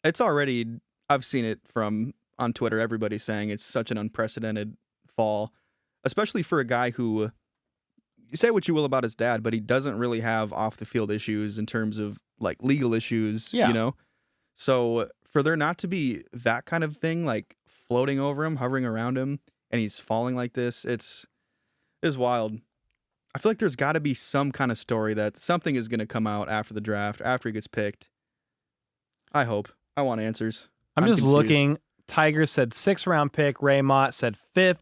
it's already, I've seen it on Twitter, everybody saying it's such an unprecedented fall, especially for a guy who, you say what you will about his dad, but he doesn't really have off the field issues in terms of like legal issues, So for there not to be that kind of thing, like floating over him, hovering around him, and he's falling like this, it's wild. I feel like there's got to be some kind of story that something is going to come out after the draft, after he gets picked. I hope. I want answers. I'm just confused. Looking. Tiger said 6th round pick. Ray Mott said 5th.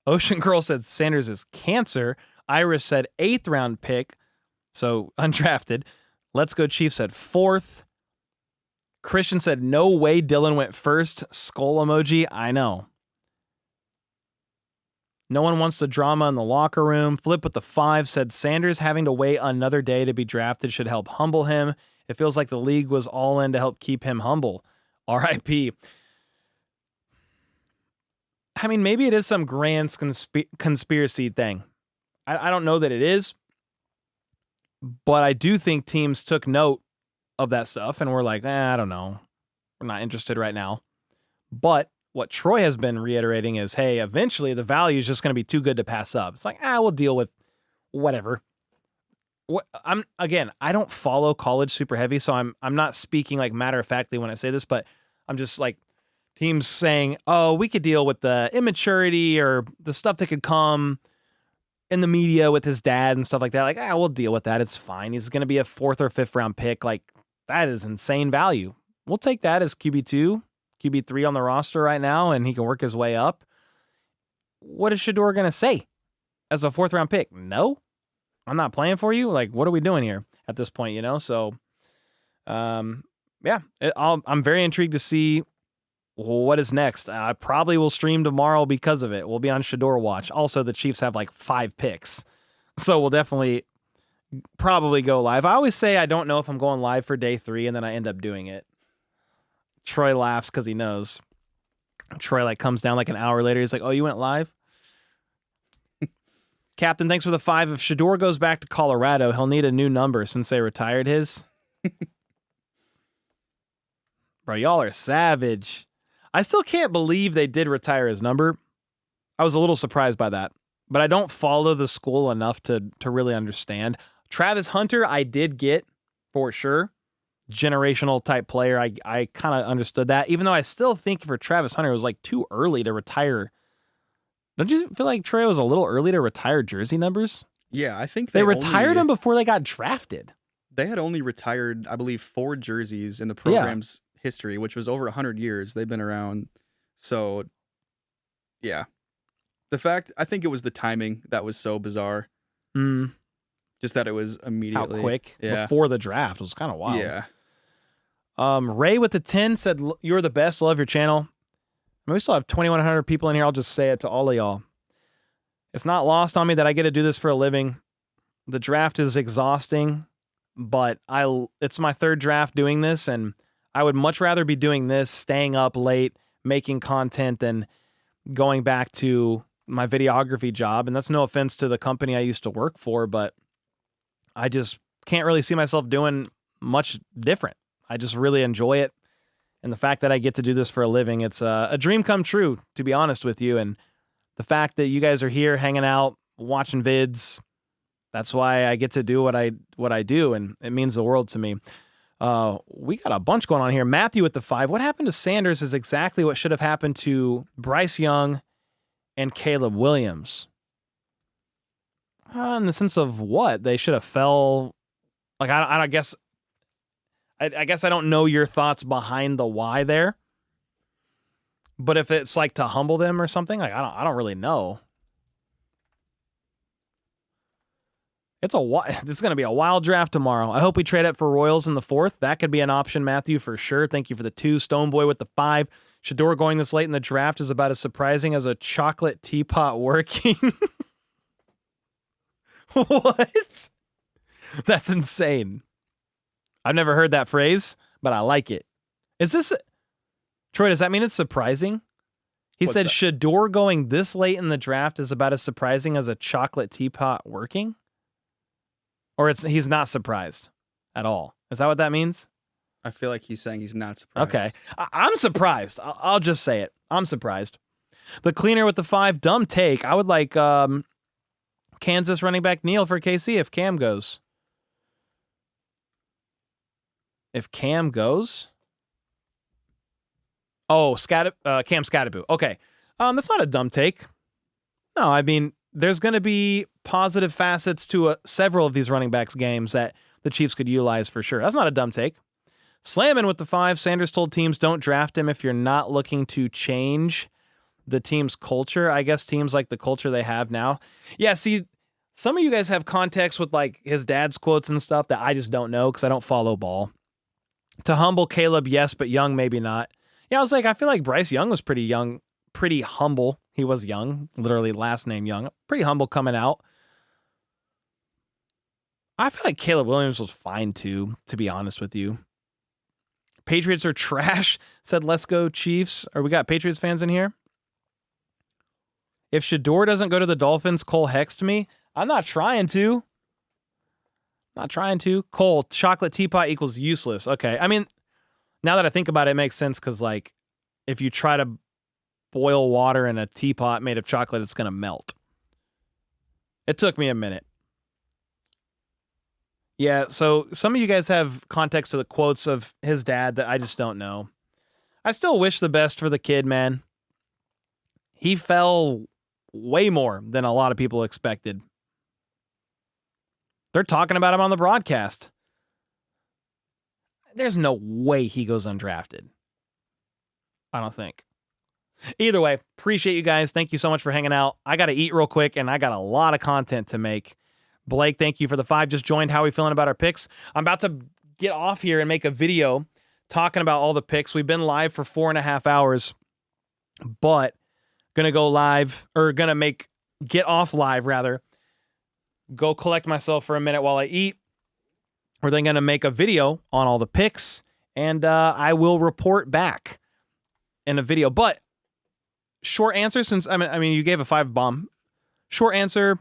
Ocean Girl said Sanders is cancer. Iris said 8th round pick. So undrafted. Let's Go Chiefs at 4th. Christian said, no way Dylan went first. Skull emoji. I know. No one wants the drama in the locker room. Flip with the 5 said, Sanders having to wait another day to be drafted should help humble him. It feels like the league was all in to help keep him humble. RIP. I mean, maybe it is some grand conspiracy thing. I don't know that it is. But I do think teams took note of that stuff and were like, I don't know. We're not interested right now. But what Troy has been reiterating is, hey, eventually the value is just going to be too good to pass up. It's like, we'll deal with whatever. I don't follow college super heavy, so I'm not speaking like matter-of-factly when I say this, but I'm just like teams saying, oh, we could deal with the immaturity or the stuff that could come in the media with his dad and stuff like that. Like, we'll deal with that. It's fine. He's going to be a 4th or 5th round pick. Like, that is insane value. We'll take that as QB2, QB3 on the roster right now, and he can work his way up. What is Shedeur going to say as a 4th round pick? No, I'm not playing for you. Like, what are we doing here at this point, So, I'm very intrigued to see what is next. I probably will stream tomorrow because of it. We'll be on Shedeur watch. Also, the Chiefs have like 5 picks. So we'll definitely probably go live. I always say I don't know if I'm going live for day 3, and then I end up doing it. Troy laughs because he knows. Troy like comes down like an hour later. He's like, oh, you went live? Captain, thanks for the 5. If Shedeur goes back to Colorado, he'll need a new number since they retired his. Bro, y'all are savage. I still can't believe they did retire his number. I was a little surprised by that, but I don't follow the school enough to really understand. Travis Hunter, I did get for sure. Generational type player. I kind of understood that, even though I still think for Travis Hunter, it was like too early to retire. Don't you feel like Trey was a little early to retire jersey numbers? Yeah, I think they retired him before they got drafted. They had only retired, I believe, 4 jerseys in the program's history, which was over 100 years they've been around. So, yeah. I think it was the timing that was so bizarre. Just that it was immediately. How quick before the draft. It was kind of wild. Yeah. Ray with the 10 said, you're the best. Love your channel. I mean, we still have 2,100 people in here. I'll just say it to all of y'all. It's not lost on me that I get to do this for a living. The draft is exhausting, but it's my 3rd draft doing this, and I would much rather be doing this, staying up late, making content, than going back to my videography job. And that's no offense to the company I used to work for, but I just can't really see myself doing much different. I just really enjoy it. And the fact that I get to do this for a living, it's a dream come true, to be honest with you. And the fact that you guys are here hanging out, watching vids, that's why I get to do what I do, and it means the world to me. We got a bunch going on here. Matthew with the 5. What happened to Sanders is exactly what should have happened to Bryce Young and Caleb Williams. In the sense of what? They should have fell. Like, I guess I don't know your thoughts behind the why there. But if it's like to humble them or something, like I don't really know. It's going to be a wild draft tomorrow. I hope we trade up for Royals in the 4th. That could be an option, Matthew, for sure. Thank you for the 2. Stoneboy with the 5. Shedeur going this late in the draft is about as surprising as a chocolate teapot working. What? That's insane. I've never heard that phrase, but I like it. Is this... Troy, does that mean it's surprising? He said Shedeur going this late in the draft is about as surprising as a chocolate teapot working? Or he's not surprised at all. Is that what that means? I feel like he's saying he's not surprised. Okay. I'm surprised. I'll just say it. I'm surprised. The cleaner with the 5. Dumb take. I would like Kansas running back Neal for KC if Cam goes. If Cam goes? Oh, Cam Scattaboo. Okay. That's not a dumb take. No, I mean, there's going to be positive facets to several of these running backs games that the Chiefs could utilize for sure. That's not a dumb take. Slamming with the 5. Sanders told teams don't draft him if you're not looking to change the team's culture. I guess teams like the culture they have now. Yeah, see, Some of you guys have context with like his dad's quotes and stuff that I just don't know because I don't follow ball. To humble Caleb, yes, but young, maybe not. Yeah, I was like, I feel like Bryce Young was pretty young, pretty humble. He was young, literally last name Young. Pretty humble coming out. I feel like Caleb Williams was fine too, to be honest with you. Patriots are trash, said Let's Go Chiefs. Or we got Patriots fans in here? If Shedeur doesn't go to the Dolphins, Cole hexed me. I'm not trying to. Cole, chocolate teapot equals useless. Okay. I mean, now that I think about it, it makes sense because, like, if you try to boil water in a teapot made of chocolate, it's going to melt. It took me a minute. Yeah, so some of you guys have context to the quotes of his dad that I just don't know. I still wish the best for the kid, man. He fell way more than a lot of people expected. They're talking about him on the broadcast. There's no way he goes undrafted. I don't think. Either way, appreciate you guys. Thank you so much for hanging out. I got to eat real quick, and I got a lot of content to make. Blake, thank you for the 5. Just joined. How are we feeling about our picks? I'm about to get off here and make a video talking about all the picks. We've been live for 4.5 hours, but gonna go live, or gonna get off live rather. Go collect myself for a minute while I eat. We're then gonna make a video on all the picks, and I will report back in a video. But short answer, since I mean you gave a 5 bomb. Short answer.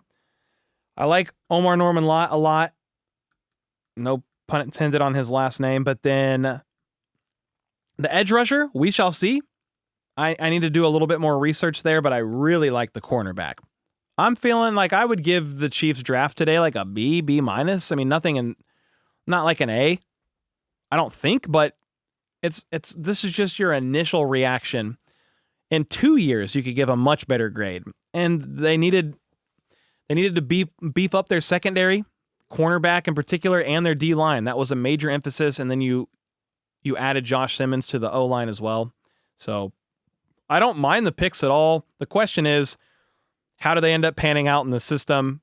I like Omar Norman-Lott a lot. No pun intended on his last name. But then the edge rusher, we shall see. I need to do a little bit more research there, but I really like the cornerback. I'm feeling like I would give the Chiefs draft today like a B, B-. I mean, not like an A. I don't think, but this is just your initial reaction. In 2 years, you could give a much better grade. And they needed to beef up their secondary, cornerback in particular, and their D-line. That was a major emphasis, and then you added Josh Simmons to the O-line as well. So I don't mind the picks at all. The question is, how do they end up panning out in the system?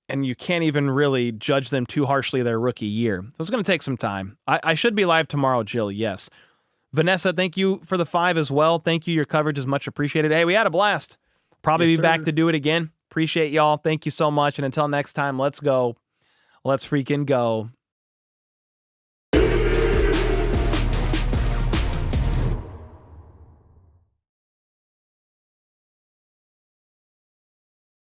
And you can't even really judge them too harshly their rookie year. So it's going to take some time. I should be live tomorrow, Jill, yes. Vanessa, thank you for the 5 as well. Thank you. Your coverage is much appreciated. Hey, we had a blast. Probably be back to do it again. Appreciate y'all. Thank you so much. And until next time, let's go. Let's freaking go.